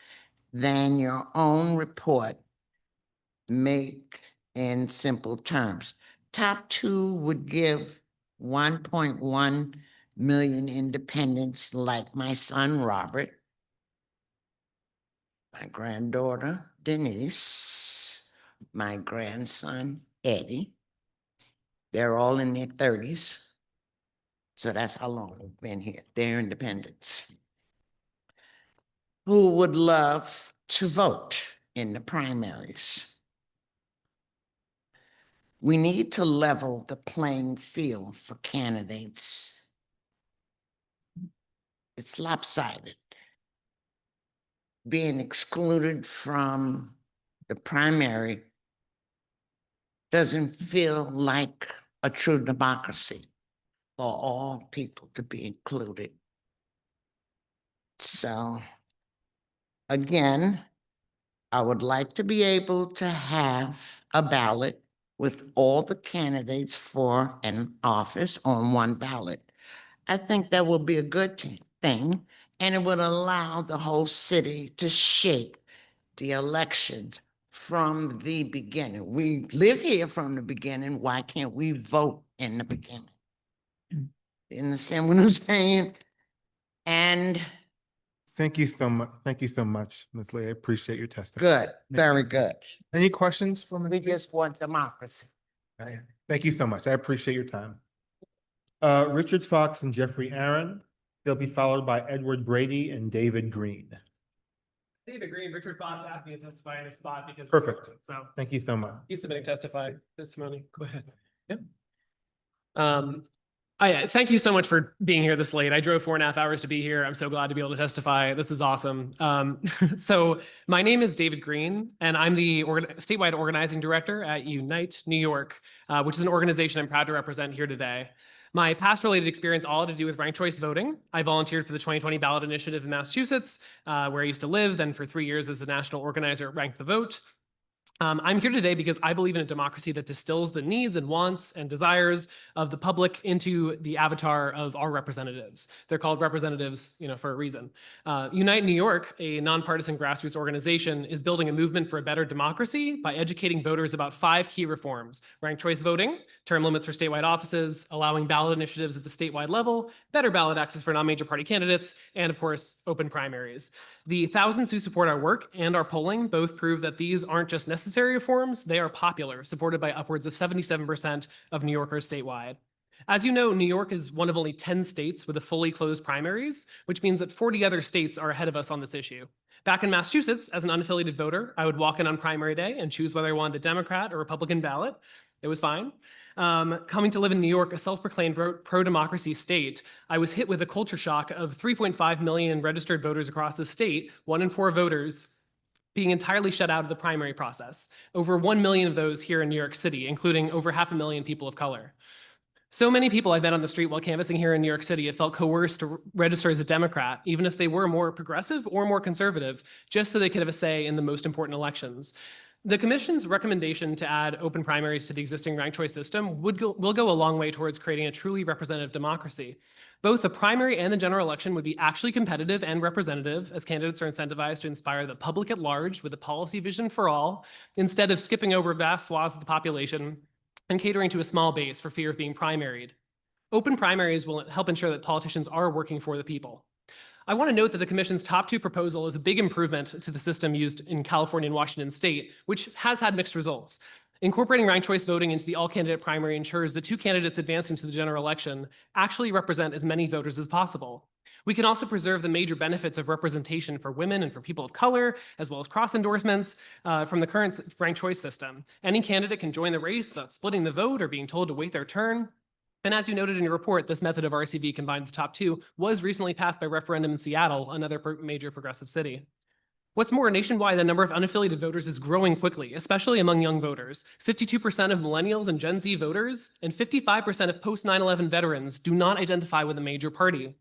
D: than your own report make in simple terms. Top 2 would give 1.1 million independents like my son, Robert, my granddaughter, Denise, my grandson, Eddie. They're all in their 30s. So that's how long we've been here. They're independents who would love to vote in the primaries. We need to level the playing field for candidates. It's lopsided. Being excluded from the primary doesn't feel like a true democracy for all people to be included. So, again, I would like to be able to have a ballot with all the candidates for an office on one ballot. I think that will be a good thing, and it would allow the whole city to shape the elections from the beginning. We live here from the beginning. Why can't we vote in the beginning? You understand what I'm saying? And
A: Thank you so much. Thank you so much, Ms. Lee. I appreciate your testimony.
D: Good, very good.
A: Any questions from?
D: We just want democracy.
A: Thank you so much. I appreciate your time. Richard Fox and Jeffrey Aaron. They'll be followed by Edward Brady and David Green.
G: David Green, Richard Fox asked me to testify in his spot because.
A: Perfect.
G: So
A: Thank you so much.
G: he's submitting testimony. Go ahead. Yep. Thank you so much for being here this late. I drove 4.5 hours to be here. I'm so glad to be able to testify. This is awesome. So my name is David Green, and I'm the statewide organizing director at Unite New York, which is an organization I'm proud to represent here today. My past related experience all had to do with ranked choice voting. I volunteered for the 2020 ballot initiative in Massachusetts, where I used to live, then for 3 years as a national organizer at Rank the Vote. I'm here today because I believe in a democracy that distills the needs and wants and desires of the public into the avatar of our representatives. They're called representatives, for a reason. Unite New York, a nonpartisan grassroots organization, is building a movement for a better democracy by educating voters about 5 key reforms: ranked choice voting, term limits for statewide offices, allowing ballot initiatives at the statewide level, better ballot access for non-major party candidates, and of course, open primaries. The thousands who support our work and our polling both prove that these aren't just necessary reforms, they are popular, supported by upwards of 77% of New Yorkers statewide. As you know, New York is one of only 10 states with a fully closed primaries, which means that 40 other states are ahead of us on this issue. Back in Massachusetts, as an unaffiliated voter, I would walk in on primary day and choose whether I wanted the Democrat or Republican ballot. It was fine. Coming to live in New York, a self-proclaimed pro-democracy state, I was hit with a culture shock of 3.5 million registered voters across the state, 1 in 4 voters being entirely shut out of the primary process. Over 1 million of those here in New York City, including over 500,000 people of color. So many people I've met on the street while canvassing here in New York City have felt coerced to register as a Democrat, even if they were more progressive or more conservative, just so they could have a say in the most important elections. The commission's recommendation to add open primaries to the existing ranked choice system will go a long way towards creating a truly representative democracy. Both the primary and the general election would be actually competitive and representative, as candidates are incentivized to inspire the public at large with a policy vision for all, instead of skipping over vast swaths of the population and catering to a small base for fear of being primaried. Open primaries will help ensure that politicians are working for the people. I want to note that the commission's top 2 proposal is a big improvement to the system used in California and Washington state, which has had mixed results. Incorporating ranked choice voting into the all-candidate primary ensures the 2 candidates advancing to the general election actually represent as many voters as possible. We can also preserve the major benefits of representation for women and for people of color, as well as cross endorsements from the current ranked choice system. Any candidate can join the race without splitting the vote or being told to wait their turn. And as you noted in your report, this method of RCV combined with the top 2 was recently passed by referendum in Seattle, another major progressive city. What's more, nationwide, the number of unaffiliated voters is growing quickly, especially among young voters. 52% of millennials and Gen Z voters and 55% of post-9/11 veterans do not identify with a major party.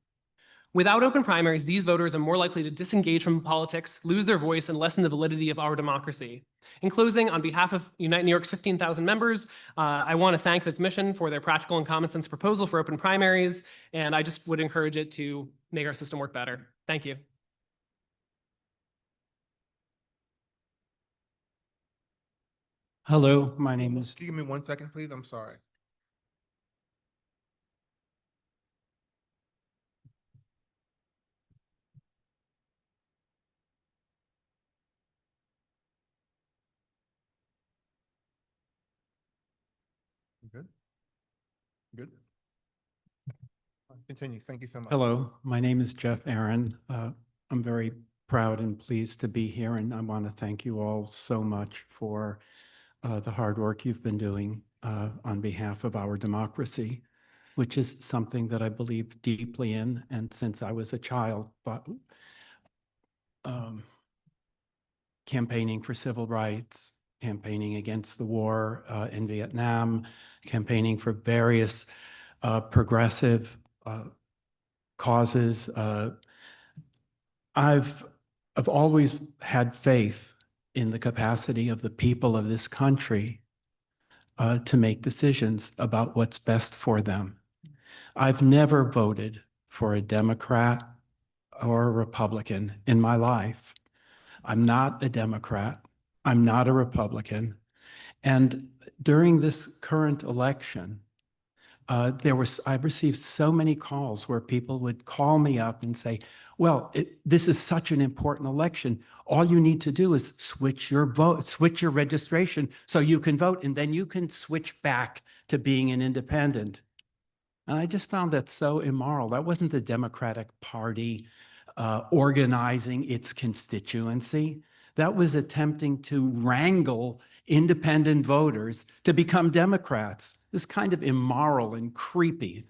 G: Without open primaries, these voters are more likely to disengage from politics, lose their voice, and lessen the validity of our democracy. In closing, on behalf of Unite New York's 15,000 members, I want to thank the commission for their practical and common sense proposal for open primaries, and I just would encourage it to make our system work better. Thank you.
H: Hello, my name is.
A: Can you give me 1 second, please? I'm sorry. Good? Good? Continue. Thank you so much.
H: Hello, my name is Jeff Aaron. I'm very proud and pleased to be here, and I want to thank you all so much for the hard work you've been doing on behalf of our democracy, which is something that I believe deeply in, and since I was a child, but campaigning for civil rights, campaigning against the war in Vietnam, campaigning for various progressive causes. I've always had faith in the capacity of the people of this country to make decisions about what's best for them. I've never voted for a Democrat or a Republican in my life. I'm not a Democrat. I'm not a Republican. And during this current election, I've received so many calls where people would call me up and say, well, this is such an important election. All you need to do is switch your vote, switch your registration so you can vote, and then you can switch back to being an independent. And I just found that so immoral. That wasn't the Democratic Party organizing its constituency. That was attempting to wrangle independent voters to become Democrats. This kind of immoral and creepy.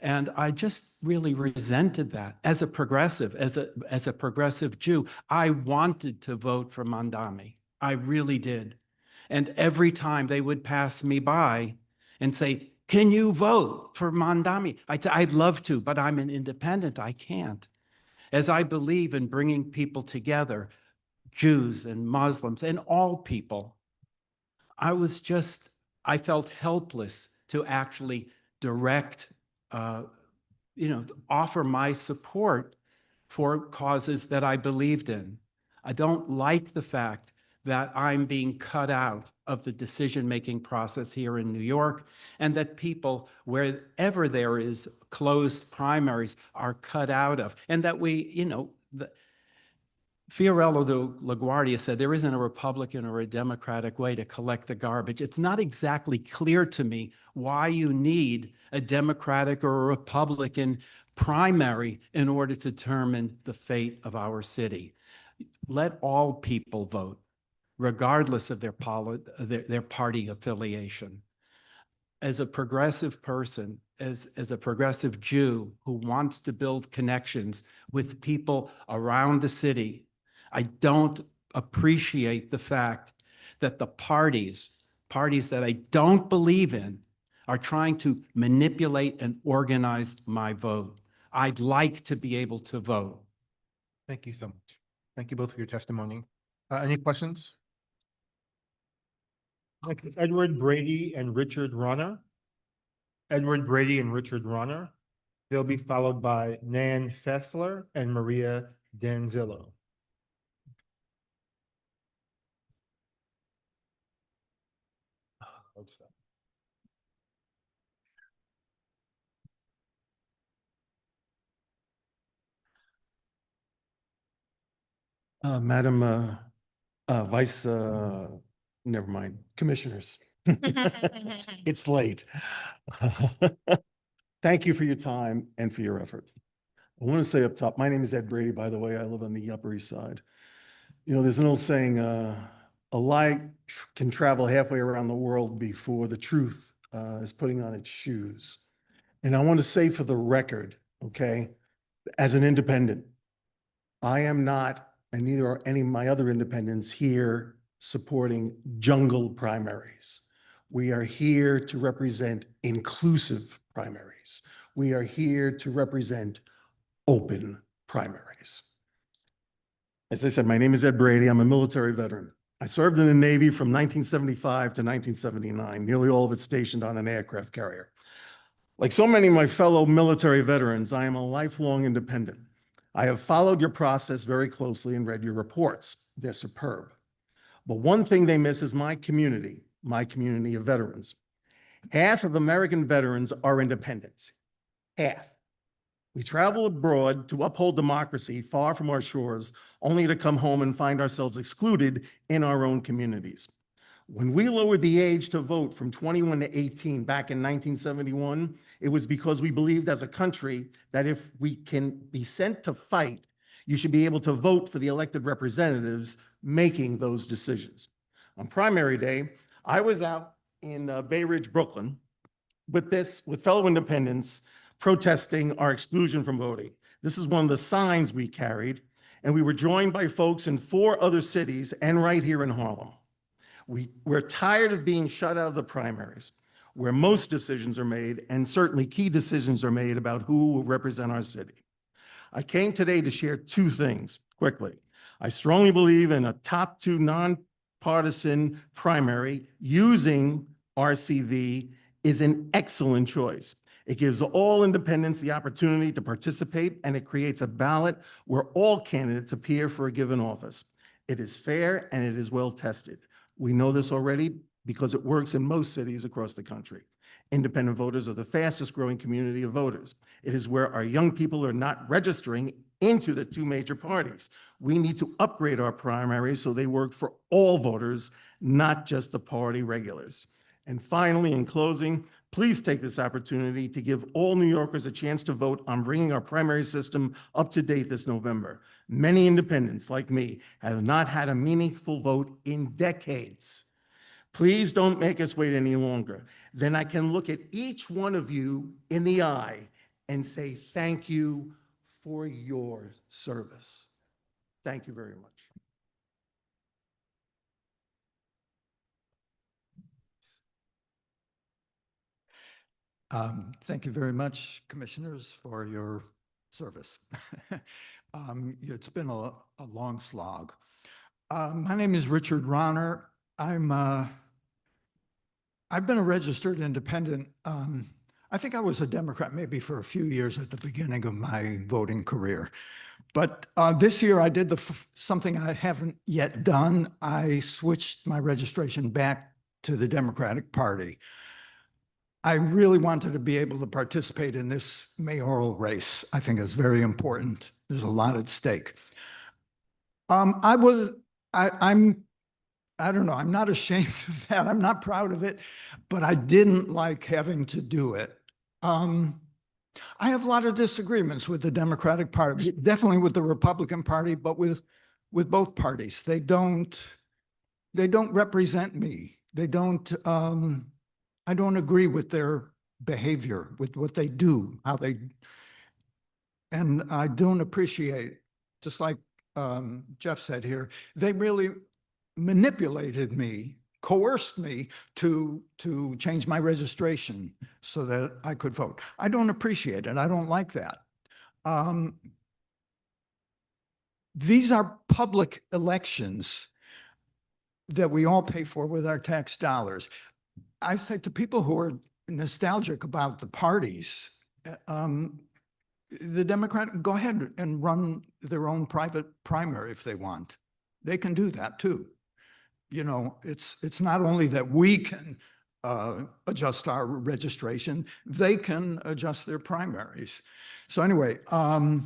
H: And I just really resented that. As a progressive, as a progressive Jew, I wanted to vote for Mandami. I really did. And every time they would pass me by and say, can you vote for Mandami? I'd love to, but I'm an independent. I can't. As I believe in bringing people together, Jews and Muslims and all people, I felt helpless to actually direct, offer my support for causes that I believed in. I don't like the fact that I'm being cut out of the decision-making process here in New York, and that people, wherever there is closed primaries, are cut out of, and that Fiorello de LaGuardia said there isn't a Republican or a Democratic way to collect the garbage. It's not exactly clear to me why you need a Democratic or a Republican primary in order to determine the fate of our city. Let all people vote, regardless of their party affiliation. As a progressive person, as a progressive Jew who wants to build connections with people around the city, I don't appreciate the fact that the parties that I don't believe in, are trying to manipulate and organize my vote. I'd like to be able to vote.
A: Thank you so much. Thank you both for your testimony. Any questions? Edward Brady and Richard Ronner. Edward Brady and Richard Ronner. They'll be followed by Nan Fessler and Maria Danzillo.
C: Madam Vice, never mind, Commissioners. It's late. Thank you for your time and for your effort. I want to say up top, my name is Ed Brady, by the way. I live on the Upper East Side. You know, there's an old saying, a lie can travel halfway around the world before the truth is putting on its shoes. And I want to say for the record, okay, as an independent, I am not, and neither are any of my other independents here supporting jungle primaries. We are here to represent inclusive primaries. We are here to represent open primaries. As I said, my name is Ed Brady. I'm a military veteran. I served in the Navy from 1975 to 1979, nearly all of it stationed on an aircraft carrier. Like so many of my fellow military veterans, I am a lifelong independent. I have followed your process very closely and read your reports. They're superb. But one thing they miss is my community of veterans. Half of American veterans are independents. Half. We travel abroad to uphold democracy far from our shores, only to come home and find ourselves excluded in our own communities. When we lowered the age to vote from 21 to 18 back in 1971, it was because we believed as a country that if we can be sent to fight, you should be able to vote for the elected representatives making those decisions. On primary day, I was out in Bay Ridge, Brooklyn, with fellow independents protesting our exclusion from voting. This is one of the signs we carried, and we were joined by folks in 4 other cities and right here in Harlem. We're tired of being shut out of the primaries, where most decisions are made, and certainly key decisions are made about who will represent our city. I came today to share 2 things quickly. I strongly believe in a top 2 nonpartisan primary. Using RCV is an excellent choice. It gives all independents the opportunity to participate, and it creates a ballot where all candidates appear for a given office. It is fair and it is well tested. We know this already because it works in most cities across the country. Independent voters are the fastest growing community of voters. It is where our young people are not registering into the two major parties. We need to upgrade our primaries so they work for all voters, not just the party regulars. And finally, in closing, please take this opportunity to give all New Yorkers a chance to vote on bringing our primary system up to date this November. Many independents, like me, have not had a meaningful vote in decades. Please don't make us wait any longer. Then I can look at each one of you in the eye and say thank you for your service. Thank you very much.
K: Thank you very much, commissioners, for your service. It's been a long slog. My name is Richard Ronner. I've been a registered independent. I think I was a Democrat maybe for a few years at the beginning of my voting career. But this year I did something I haven't yet done. I switched my registration back to the Democratic Party. I really wanted to be able to participate in this mayoral race. I think it's very important. There's a lot at stake. I don't know, I'm not ashamed of that. I'm not proud of it, but I didn't like having to do it. I have a lot of disagreements with the Democratic Party, definitely with the Republican Party, but with both parties. They don't represent me. They don't, I don't agree with their behavior, with what they do, and I don't appreciate, just like Jeff said here, they really manipulated me, coerced me to change my registration so that I could vote. I don't appreciate it. I don't like that. These are public elections that we all pay for with our tax dollars. I say to people who are nostalgic about the parties, the Democrat, go ahead and run their own private primary if they want. They can do that too. You know, it's not only that we can adjust our registration, they can adjust their primaries. So anyway, I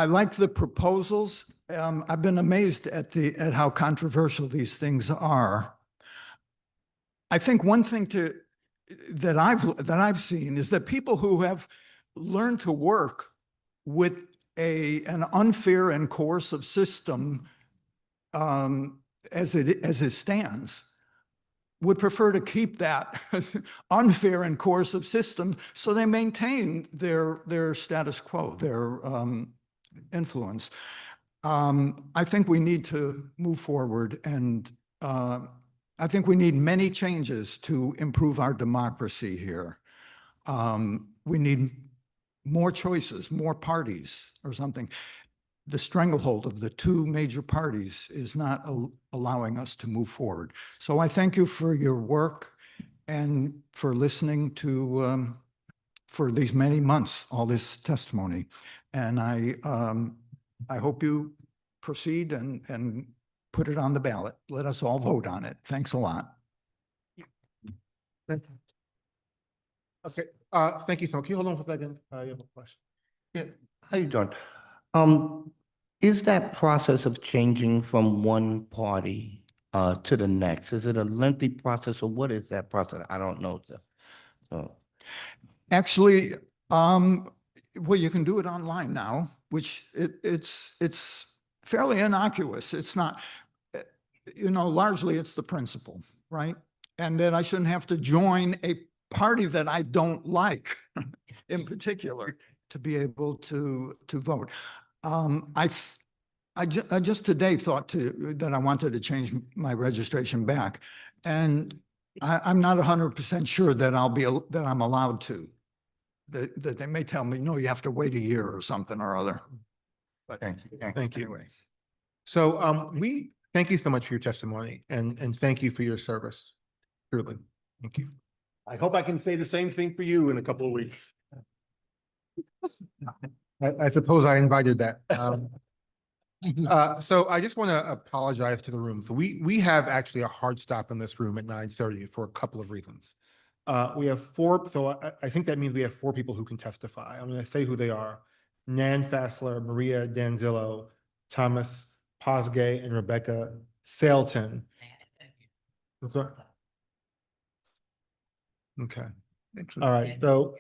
K: like the proposals. I've been amazed at how controversial these things are. I think one thing that I've seen is that people who have learned to work with an unfair and coercive system as it stands would prefer to keep that unfair and coercive system so they maintain their status quo, their influence. I think we need to move forward, and I think we need many changes to improve our democracy here. We need more choices, more parties or something. The stranglehold of the two major parties is not allowing us to move forward. So I thank you for your work and for listening to, for these many months, all this testimony. And I hope you proceed and put it on the ballot. Let us all vote on it. Thanks a lot.
A: Okay, thank you so much. Can you hold on for a second? You have a question.
N: Yeah, how you doing? Is that process of changing from one party to the next, is it a lengthy process, or what is that process? I don't know. So.
K: Actually, well, you can do it online now, which it's fairly innocuous. It's not, you know, largely it's the principle, right? And that I shouldn't have to join a party that I don't like in particular to be able to vote. I just today thought that I wanted to change my registration back, and I'm not 100% sure that I'm allowed to. That they may tell me, no, you have to wait a year or something or other. But
A: thank you. Thank you.
K: Anyway.
A: So we thank you so much for your testimony, and thank you for your service. Truly, thank you.
C: I hope I can say the same thing for you in a couple of weeks.
A: I suppose I invited that. So I just want to apologize to the room. So we have actually a hard stop in this room at 9:30 for a couple of reasons. We have four, so I think that means we have four people who can testify. I'm going to say who they are. Nan Fassler, Maria Danzillo, Thomas Posgay, and Rebecca Sailton. I'm sorry. Okay. All right, so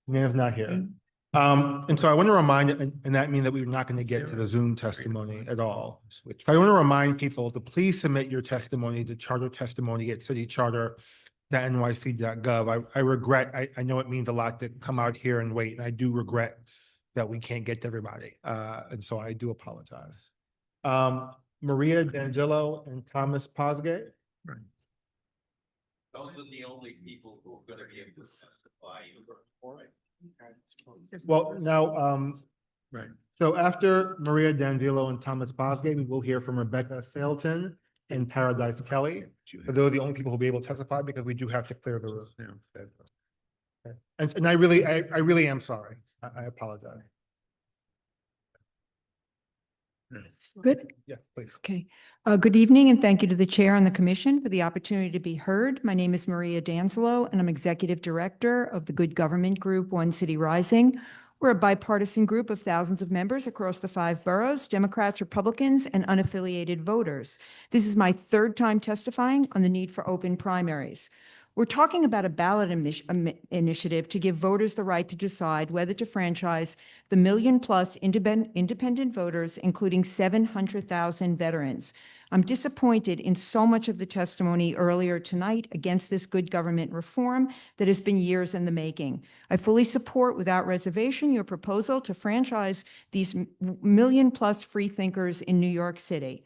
A: Nan's not here. And so I want to remind, and that means that we're not going to get to the Zoom testimony at all. So I want to remind people to please submit your testimony to charter testimony at citycharter.nyc.gov. I regret, I know it means a lot to come out here and wait, and I do regret that we can't get to everybody. And so I do apologize. Maria D'Angelo and Thomas Posgay. Right.
O: Those are the only people who are gonna be able to testify.
A: Well, now, right. So after Maria D'Angelo and Thomas Bosgate, we will hear from Rebecca Sailton and Paradise Kelly. But those are the only people who will be able to testify because we do have to clear the room. Okay. And I really am sorry. I apologize.
U: Good.
A: Yeah, please.
U: Okay. Good evening, and thank you to the chair and the commission for the opportunity to be heard. My name is Maria D'Angelo, and I'm executive director of the Good Government Group, One City Rising. We're a bipartisan group of thousands of members across the 5 boroughs, Democrats, Republicans, and unaffiliated voters. This is my third time testifying on the need for open primaries. We're talking about a ballot initiative to give voters the right to decide whether to franchise the million-plus independent voters, including 700,000 veterans. I'm disappointed in so much of the testimony earlier tonight against this good government reform that has been years in the making. I fully support without reservation your proposal to franchise these million-plus free thinkers in New York City.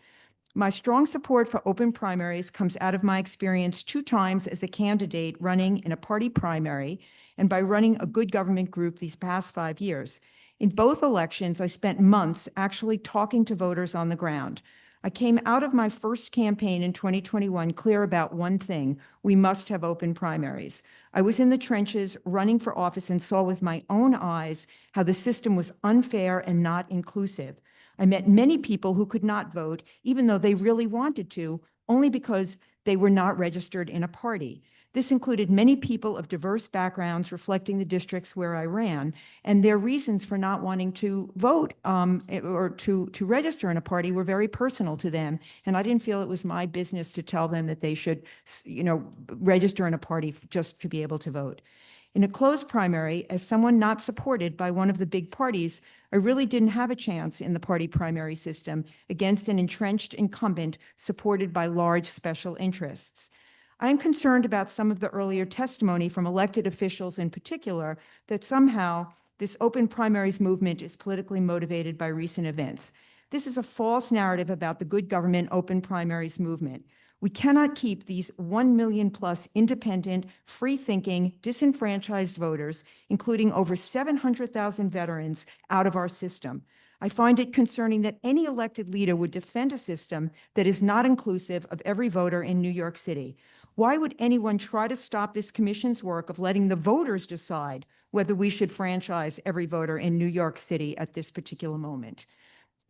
U: My strong support for open primaries comes out of my experience 2 times as a candidate running in a party primary and by running a good government group these past 5 years. In both elections, I spent months actually talking to voters on the ground. I came out of my first campaign in 2021 clear about one thing: we must have open primaries. I was in the trenches running for office and saw with my own eyes how the system was unfair and not inclusive. I met many people who could not vote, even though they really wanted to, only because they were not registered in a party. This included many people of diverse backgrounds reflecting the districts where I ran, and their reasons for not wanting to vote or to register in a party were very personal to them. And I didn't feel it was my business to tell them that they should, register in a party just to be able to vote. In a closed primary, as someone not supported by one of the big parties, I really didn't have a chance in the party primary system against an entrenched incumbent supported by large special interests. I am concerned about some of the earlier testimony from elected officials in particular that somehow this open primaries movement is politically motivated by recent events. This is a false narrative about the good government open primaries movement. We cannot keep these 1 million plus independent, free-thinking, disenfranchised voters, including over 700,000 veterans, out of our system. I find it concerning that any elected leader would defend a system that is not inclusive of every voter in New York City. Why would anyone try to stop this commission's work of letting the voters decide whether we should franchise every voter in New York City at this particular moment?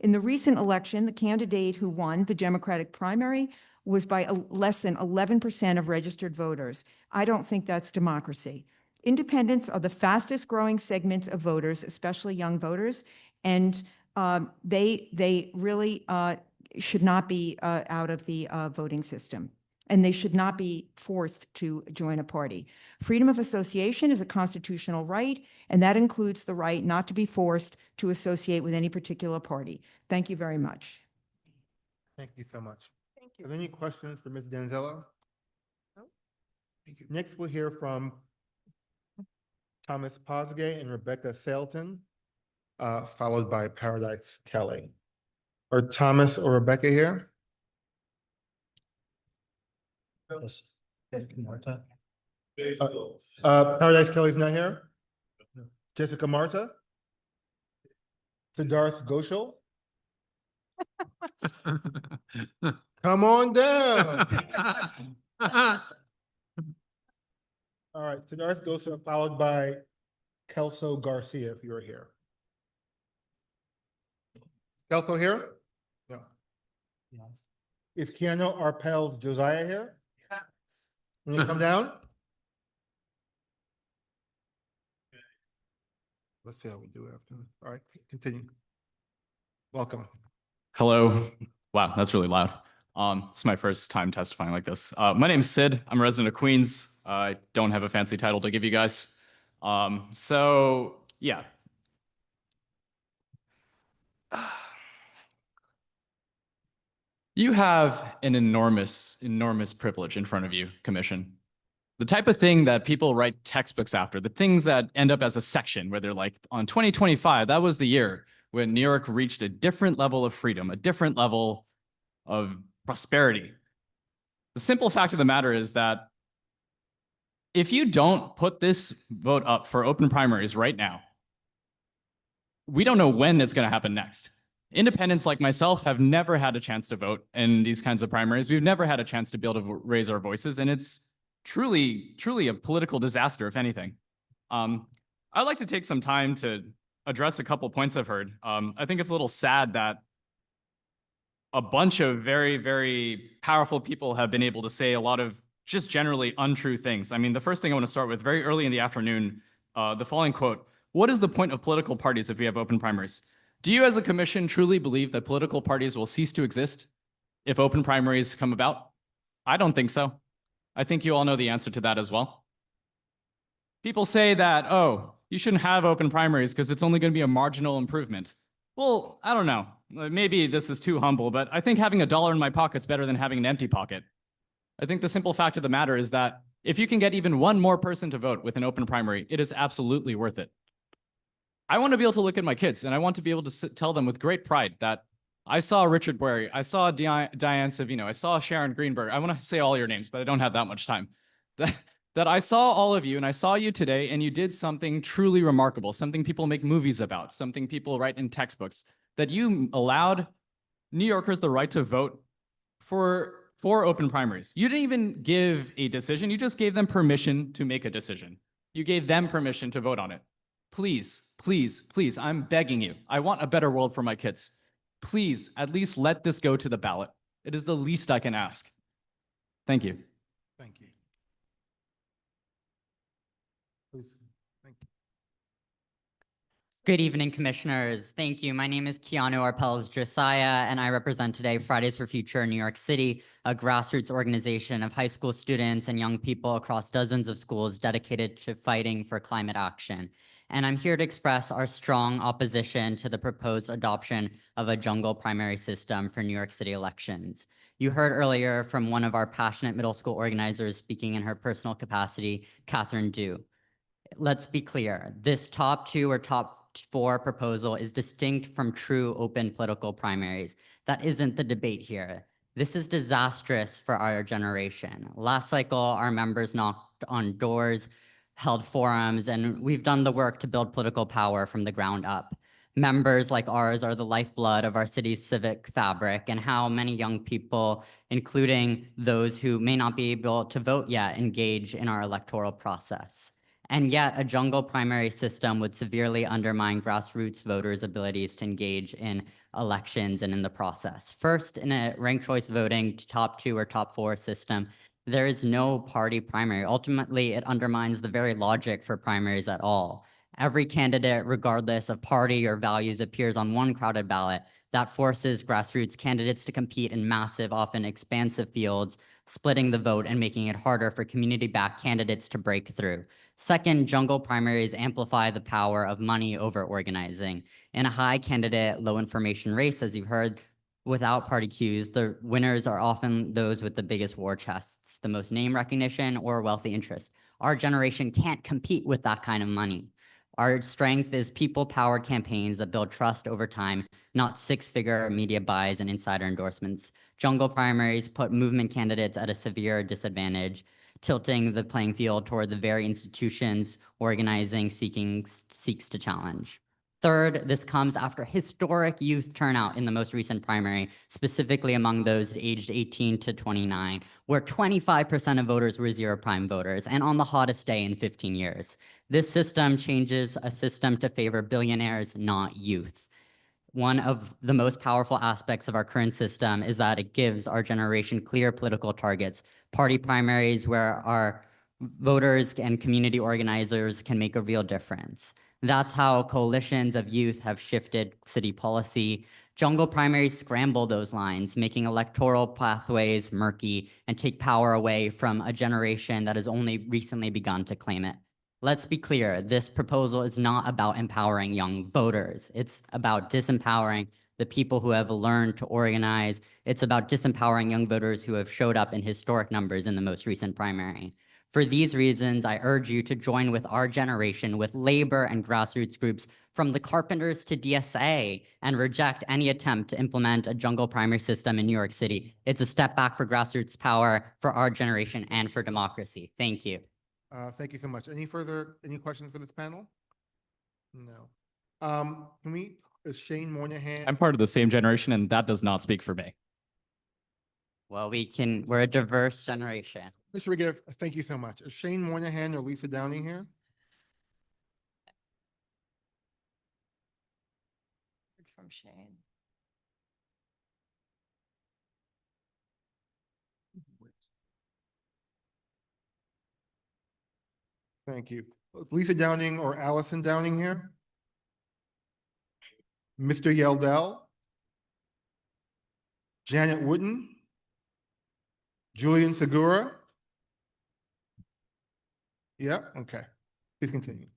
U: In the recent election, the candidate who won the Democratic primary was by less than 11% of registered voters. I don't think that's democracy. Independents are the fastest growing segments of voters, especially young voters, and they really should not be out of the voting system, and they should not be forced to join a party. Freedom of association is a constitutional right, and that includes the right not to be forced to associate with any particular party. Thank you very much.
A: Thank you so much. Thank you. Are there any questions for Ms. D'Angelo? No. Thank you. Next, we'll hear from Thomas Posgay and Rebecca Sailton, followed by Paradise Kelly. Are Thomas or Rebecca here? Paradise Kelly's not here? Jessica Marta? Siddharth Ghoshal? Come on down. All right, Siddharth Ghoshal, followed by Kelso Garcia, if you're here. Kelso here? Is Keanu Arpels Josiah here? Can you come down? Let's see how we do after. All right, continue. Welcome.
E: Hello. Wow, that's really loud. It's my first time testifying like this. My name's Sid. I'm a resident of Queens. I don't have a fancy title to give you guys. So yeah. You have an enormous, enormous privilege in front of you, Commission. The type of thing that people write textbooks after, the things that end up as a section where they're like, on 2025, that was the year when New York reached a different level of freedom, a different level of prosperity. The simple fact of the matter is that if you don't put this vote up for open primaries right now, we don't know when it's going to happen next. Independents like myself have never had a chance to vote in these kinds of primaries. We've never had a chance to be able to raise our voices, and it's truly, truly a political disaster, if anything. I'd like to take some time to address a couple points I've heard. I think it's a little sad that a bunch of very, very powerful people have been able to say a lot of just generally untrue things. I mean, the first thing I want to start with, very early in the afternoon, the following quote: "What is the point of political parties if we have open primaries?" Do you as a commission truly believe that political parties will cease to exist if open primaries come about? I don't think so. I think you all know the answer to that as well. People say that, oh, you shouldn't have open primaries because it's only going to be a marginal improvement. Well, I don't know. Maybe this is too humble, but I think having $1 in my pocket is better than having an empty pocket. I think the simple fact of the matter is that if you can get even one more person to vote with an open primary, it is absolutely worth it. I want to be able to look at my kids and I want to be able to tell them with great pride that I saw Richard Bury, I saw Diane Savino, I saw Sharon Greenberg. I want to say all your names, but I don't have that much time. That I saw all of you and I saw you today and you did something truly remarkable, something people make movies about, something people write in textbooks, that you allowed New Yorkers the right to vote for open primaries. You didn't even give a decision, you just gave them permission to make a decision. You gave them permission to vote on it. Please, please, please, I'm begging you. I want a better world for my kids. Please, at least let this go to the ballot. It is the least I can ask. Thank you.
A: Thank you. Please. Thank you.
M: Good evening, commissioners. Thank you. My name is Keanu Arpels Josiah, and I represent today Fridays for Future in New York City, a grassroots organization of high school students and young people across dozens of schools dedicated to fighting for climate action. And I'm here to express our strong opposition to the proposed adoption of a jungle primary system for New York City elections. You heard earlier from one of our passionate middle school organizers speaking in her personal capacity, Catherine Du. Let's be clear, this top 2 or top 4 proposal is distinct from true open political primaries. That isn't the debate here. This is disastrous for our generation. Last cycle, our members knocked on doors, held forums, and we've done the work to build political power from the ground up. Members like ours are the lifeblood of our city's civic fabric, and how many young people, including those who may not be able to vote yet, engage in our electoral process. And yet, a jungle primary system would severely undermine grassroots voters' abilities to engage in elections and in the process. First, in a ranked choice voting top 2 or top 4 system, there is no party primary. Ultimately, it undermines the very logic for primaries at all. Every candidate, regardless of party or values, appears on one crowded ballot that forces grassroots candidates to compete in massive, often expansive fields, splitting the vote and making it harder for community-backed candidates to break through. Second, jungle primaries amplify the power of money over organizing. In a high candidate, low information race, as you've heard, without party cues, the winners are often those with the biggest war chests, the most name recognition, or wealthy interest. Our generation can't compete with that kind of money. Our strength is people-powered campaigns that build trust over time, not 6-figure media buys and insider endorsements. Jungle primaries put movement candidates at a severe disadvantage, tilting the playing field toward the very institutions organizing seeks to challenge. Third, this comes after historic youth turnout in the most recent primary, specifically among those aged 18 to 29, where 25% of voters were zero-prime voters, and on the hottest day in 15 years. This system changes a system to favor billionaires, not youth. One of the most powerful aspects of our current system is that it gives our generation clear political targets, party primaries where our voters and community organizers can make a real difference. That's how coalitions of youth have shifted city policy. Jungle primaries scramble those lines, making electoral pathways murky and take power away from a generation that has only recently begun to claim it. Let's be clear, this proposal is not about empowering young voters. It's about disempowering the people who have learned to organize. It's about disempowering young voters who have showed up in historic numbers in the most recent primary. For these reasons, I urge you to join with our generation, with labor and grassroots groups from the carpenters to DSA, and reject any attempt to implement a jungle primary system in New York City. It's a step back for grassroots power, for our generation, and for democracy. Thank you.
A: Thank you so much. Any questions for this panel? No. Is Shane Moynihan?
E: I'm part of the same generation, and that does not speak for me.
M: Well, we're a diverse generation.
A: Mr. Riga, thank you so much. Is Shane Moynihan or Lisa Downey here?
B: From Shane.
A: Thank you. Lisa Downing or Allison Downing here? Mr. Yeldell? Janet Wooden? Julian Segura? Yeah, okay. Please continue.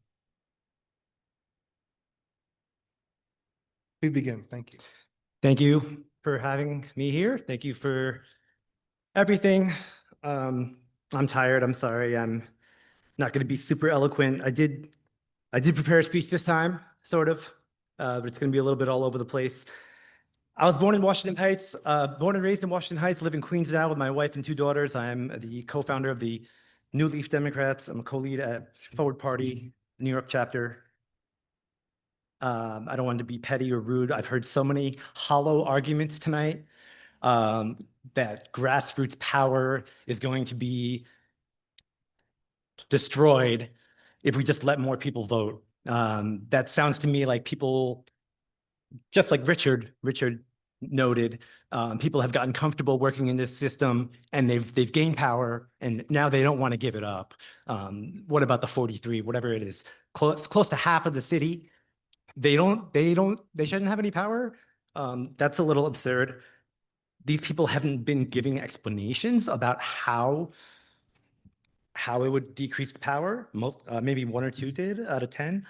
A: Please begin. Thank you.
J: Thank you for having me here. Thank you for everything. I'm tired. I'm sorry. I'm not going to be super eloquent. I did prepare a speech this time, sort of, but it's going to be a little bit all over the place. I was born in Washington Heights, born and raised in Washington Heights, live in Queens now with my wife and 2 daughters. I'm the co-founder of the New Leaf Democrats. I'm a co-lead at Forward Party, New York chapter. I don't want to be petty or rude. I've heard so many hollow arguments tonight that grassroots power is going to be destroyed if we just let more people vote. That sounds to me like people, just like Richard noted, people have gotten comfortable working in this system and they've gained power and now they don't want to give it up. What about the 43, whatever it is, close to half of the city? They shouldn't have any power. That's a little absurd. These people haven't been giving explanations about how it would decrease the power. Maybe 1 or 2 did out of 10.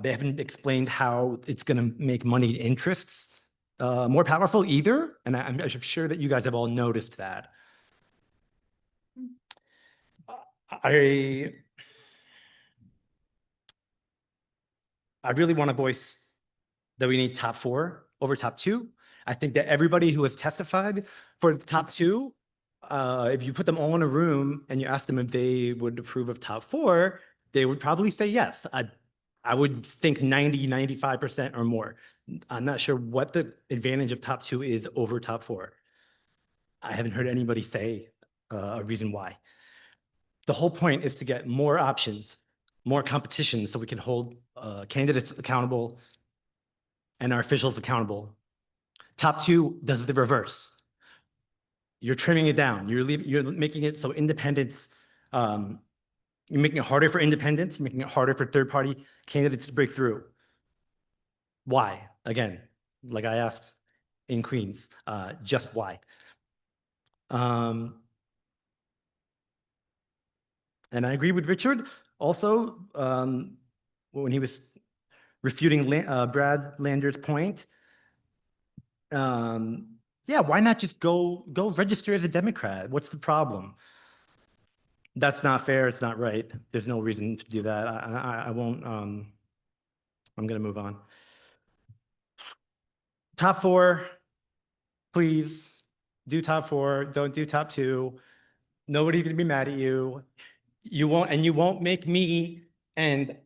J: They haven't explained how it's going to make moneyed interests more powerful either. And I'm sure that you guys have all noticed that. I really want to voice that we need top 4 over top 2. I think that everybody who has testified for the top 2, if you put them all in a room and you ask them if they would approve of top 4, they would probably say yes. I would think 95% or more. I'm not sure what the advantage of top 2 is over top 4. I haven't heard anybody say a reason why. The whole point is to get more options, more competition, so we can hold candidates accountable and our officials accountable. Top 2 does the reverse. You're trimming it down. You're making it so independents, you're making it harder for independents, making it harder for third-party candidates to break through. Why? Again, like I asked in Queens, just why? And I agree with Richard also when he was refuting Brad Lander's point. Yeah, why not just go register as a Democrat? What's the problem? That's not fair. It's not right. There's no reason to do that. I won't. I'm going to move on. Top 4, please do top 4. Don't do top 2. Nobody's going to be mad at you. You won't make me and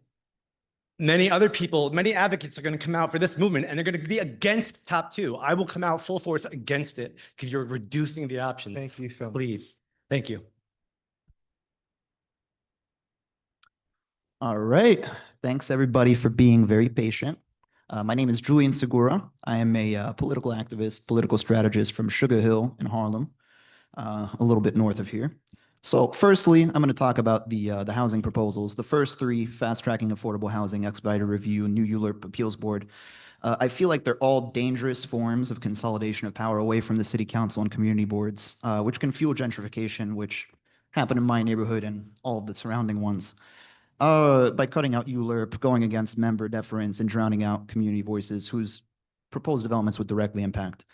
J: many other people, many advocates are going to come out for this movement and they're going to be against top 2. I will come out full force against it because you're reducing the options.
A: Thank you so much.
J: Please. Thank you.
Q: All right. Thanks everybody for being very patient.
P: My name is Julian Segura. I am a political activist, political strategist from Sugar Hill in Harlem, a little bit north of here. So firstly, I'm going to talk about the housing proposals. The first three, fast tracking affordable housing, expedited review, new ULURP appeals board. I feel like they're all dangerous forms of consolidation of power away from the city council and community boards, which can fuel gentrification, which happened in my neighborhood and all of the surrounding ones. By cutting out ULURP, going against member deference, and drowning out community voices whose proposed developments would directly impact.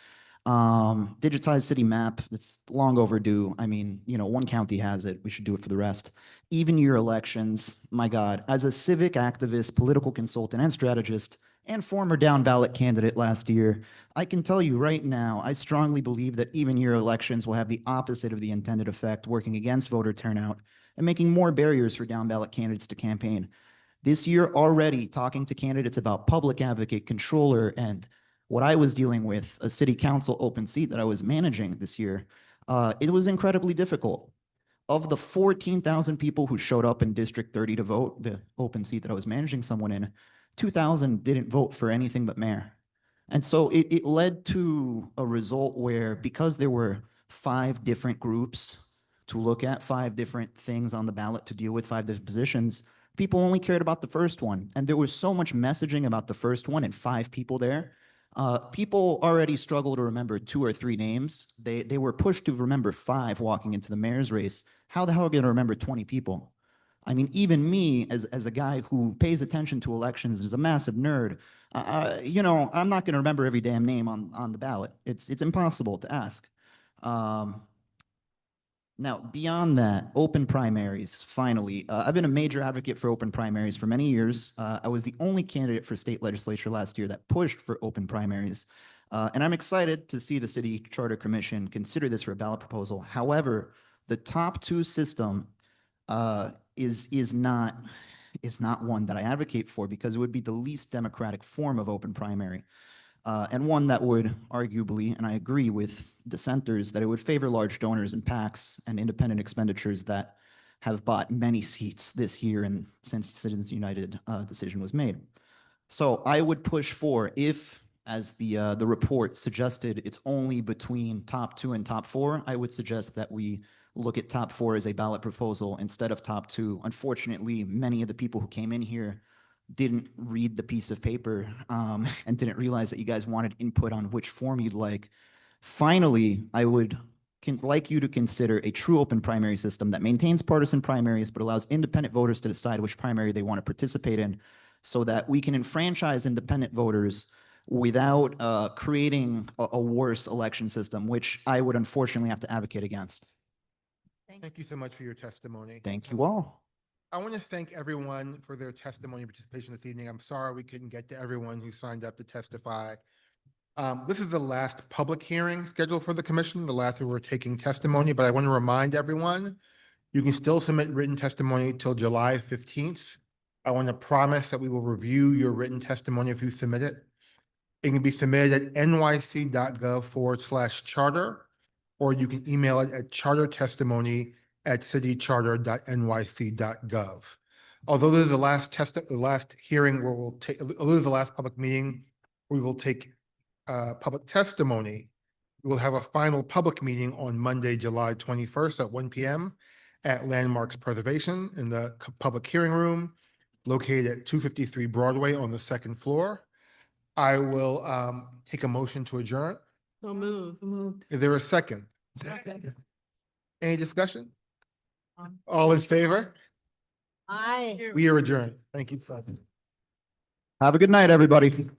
P: Digitized city map, it's long overdue. I mean, one county has it. We should do it for the rest. Even year elections, my God, as a civic activist, political consultant, and strategist, and former down ballot candidate last year, I can tell you right now, I strongly believe that even year elections will have the opposite of the intended effect, working against voter turnout and making more barriers for down ballot candidates to campaign. This year already, talking to candidates about public advocate, controller, and what I was dealing with, a city council open seat that I was managing this year, it was incredibly difficult. Of the 14,000 people who showed up in District 30 to vote, the open seat that I was managing someone in, 2,000 didn't vote for anything but mayor. And so it led to a result where, because there were 5 different groups to look at, 5 different things on the ballot to deal with, 5 different positions, people only cared about the first one. And there was so much messaging about the first one and 5 people there. People already struggle to remember 2 or 3 names. They were pushed to remember 5 walking into the mayor's race. How the hell are you going to remember 20 people? I mean, even me, as a guy who pays attention to elections, is a massive nerd, I'm not going to remember every damn name on the ballot. It's impossible to ask. Now, beyond that, open primaries, finally. I've been a major advocate for open primaries for many years. I was the only candidate for state legislature last year that pushed for open primaries. And I'm excited to see the City Charter Commission consider this for a ballot proposal. However, the top 2 system is not one that I advocate for, because it would be the least democratic form of open primary. And one that would arguably, and I agree with dissenters, that it would favor large donors and PACs and independent expenditures that have bought many seats this year and since Citizens United decision was made. So I would push for, if, as the report suggested, it's only between top 2 and top 4, I would suggest that we look at top 4 as a ballot proposal instead of top 2. Unfortunately, many of the people who came in here didn't read the piece of paper and didn't realize that you guys wanted input on which form you'd like. Finally, I would like you to consider a true open primary system that maintains partisan primaries but allows independent voters to decide which primary they want to participate in, so that we can enfranchise independent voters without creating a worse election system, which I would unfortunately have to advocate against.
A: Thank you so much for your testimony.
P: Thank you all.
A: I want to thank everyone for their testimony and participation this evening. I'm sorry we couldn't get to everyone who signed up to testify. This is the last public hearing scheduled for the commission, the last where we're taking testimony, but I want to remind everyone, you can still submit written testimony till July 15th. I want to promise that we will review your written testimony if you submit it. It can be submitted at nyc.gov/charter, or you can email it at chartertestimony@citycharter.nyc.gov. Although this is the last hearing where we'll take, although this is the last public meeting, we will take public testimony. We will have a final public meeting on Monday, July 21st at 1 p.m. at Landmarks Preservation in the public hearing room located at 253 Broadway on the 2nd floor. I will take a motion to adjourn.
B: So moved.
A: Is there a second?
B: Second.
A: Any discussion? All in favor?
B: Aye.
A: We are adjourned. Thank you.
P: Have a good night, everybody.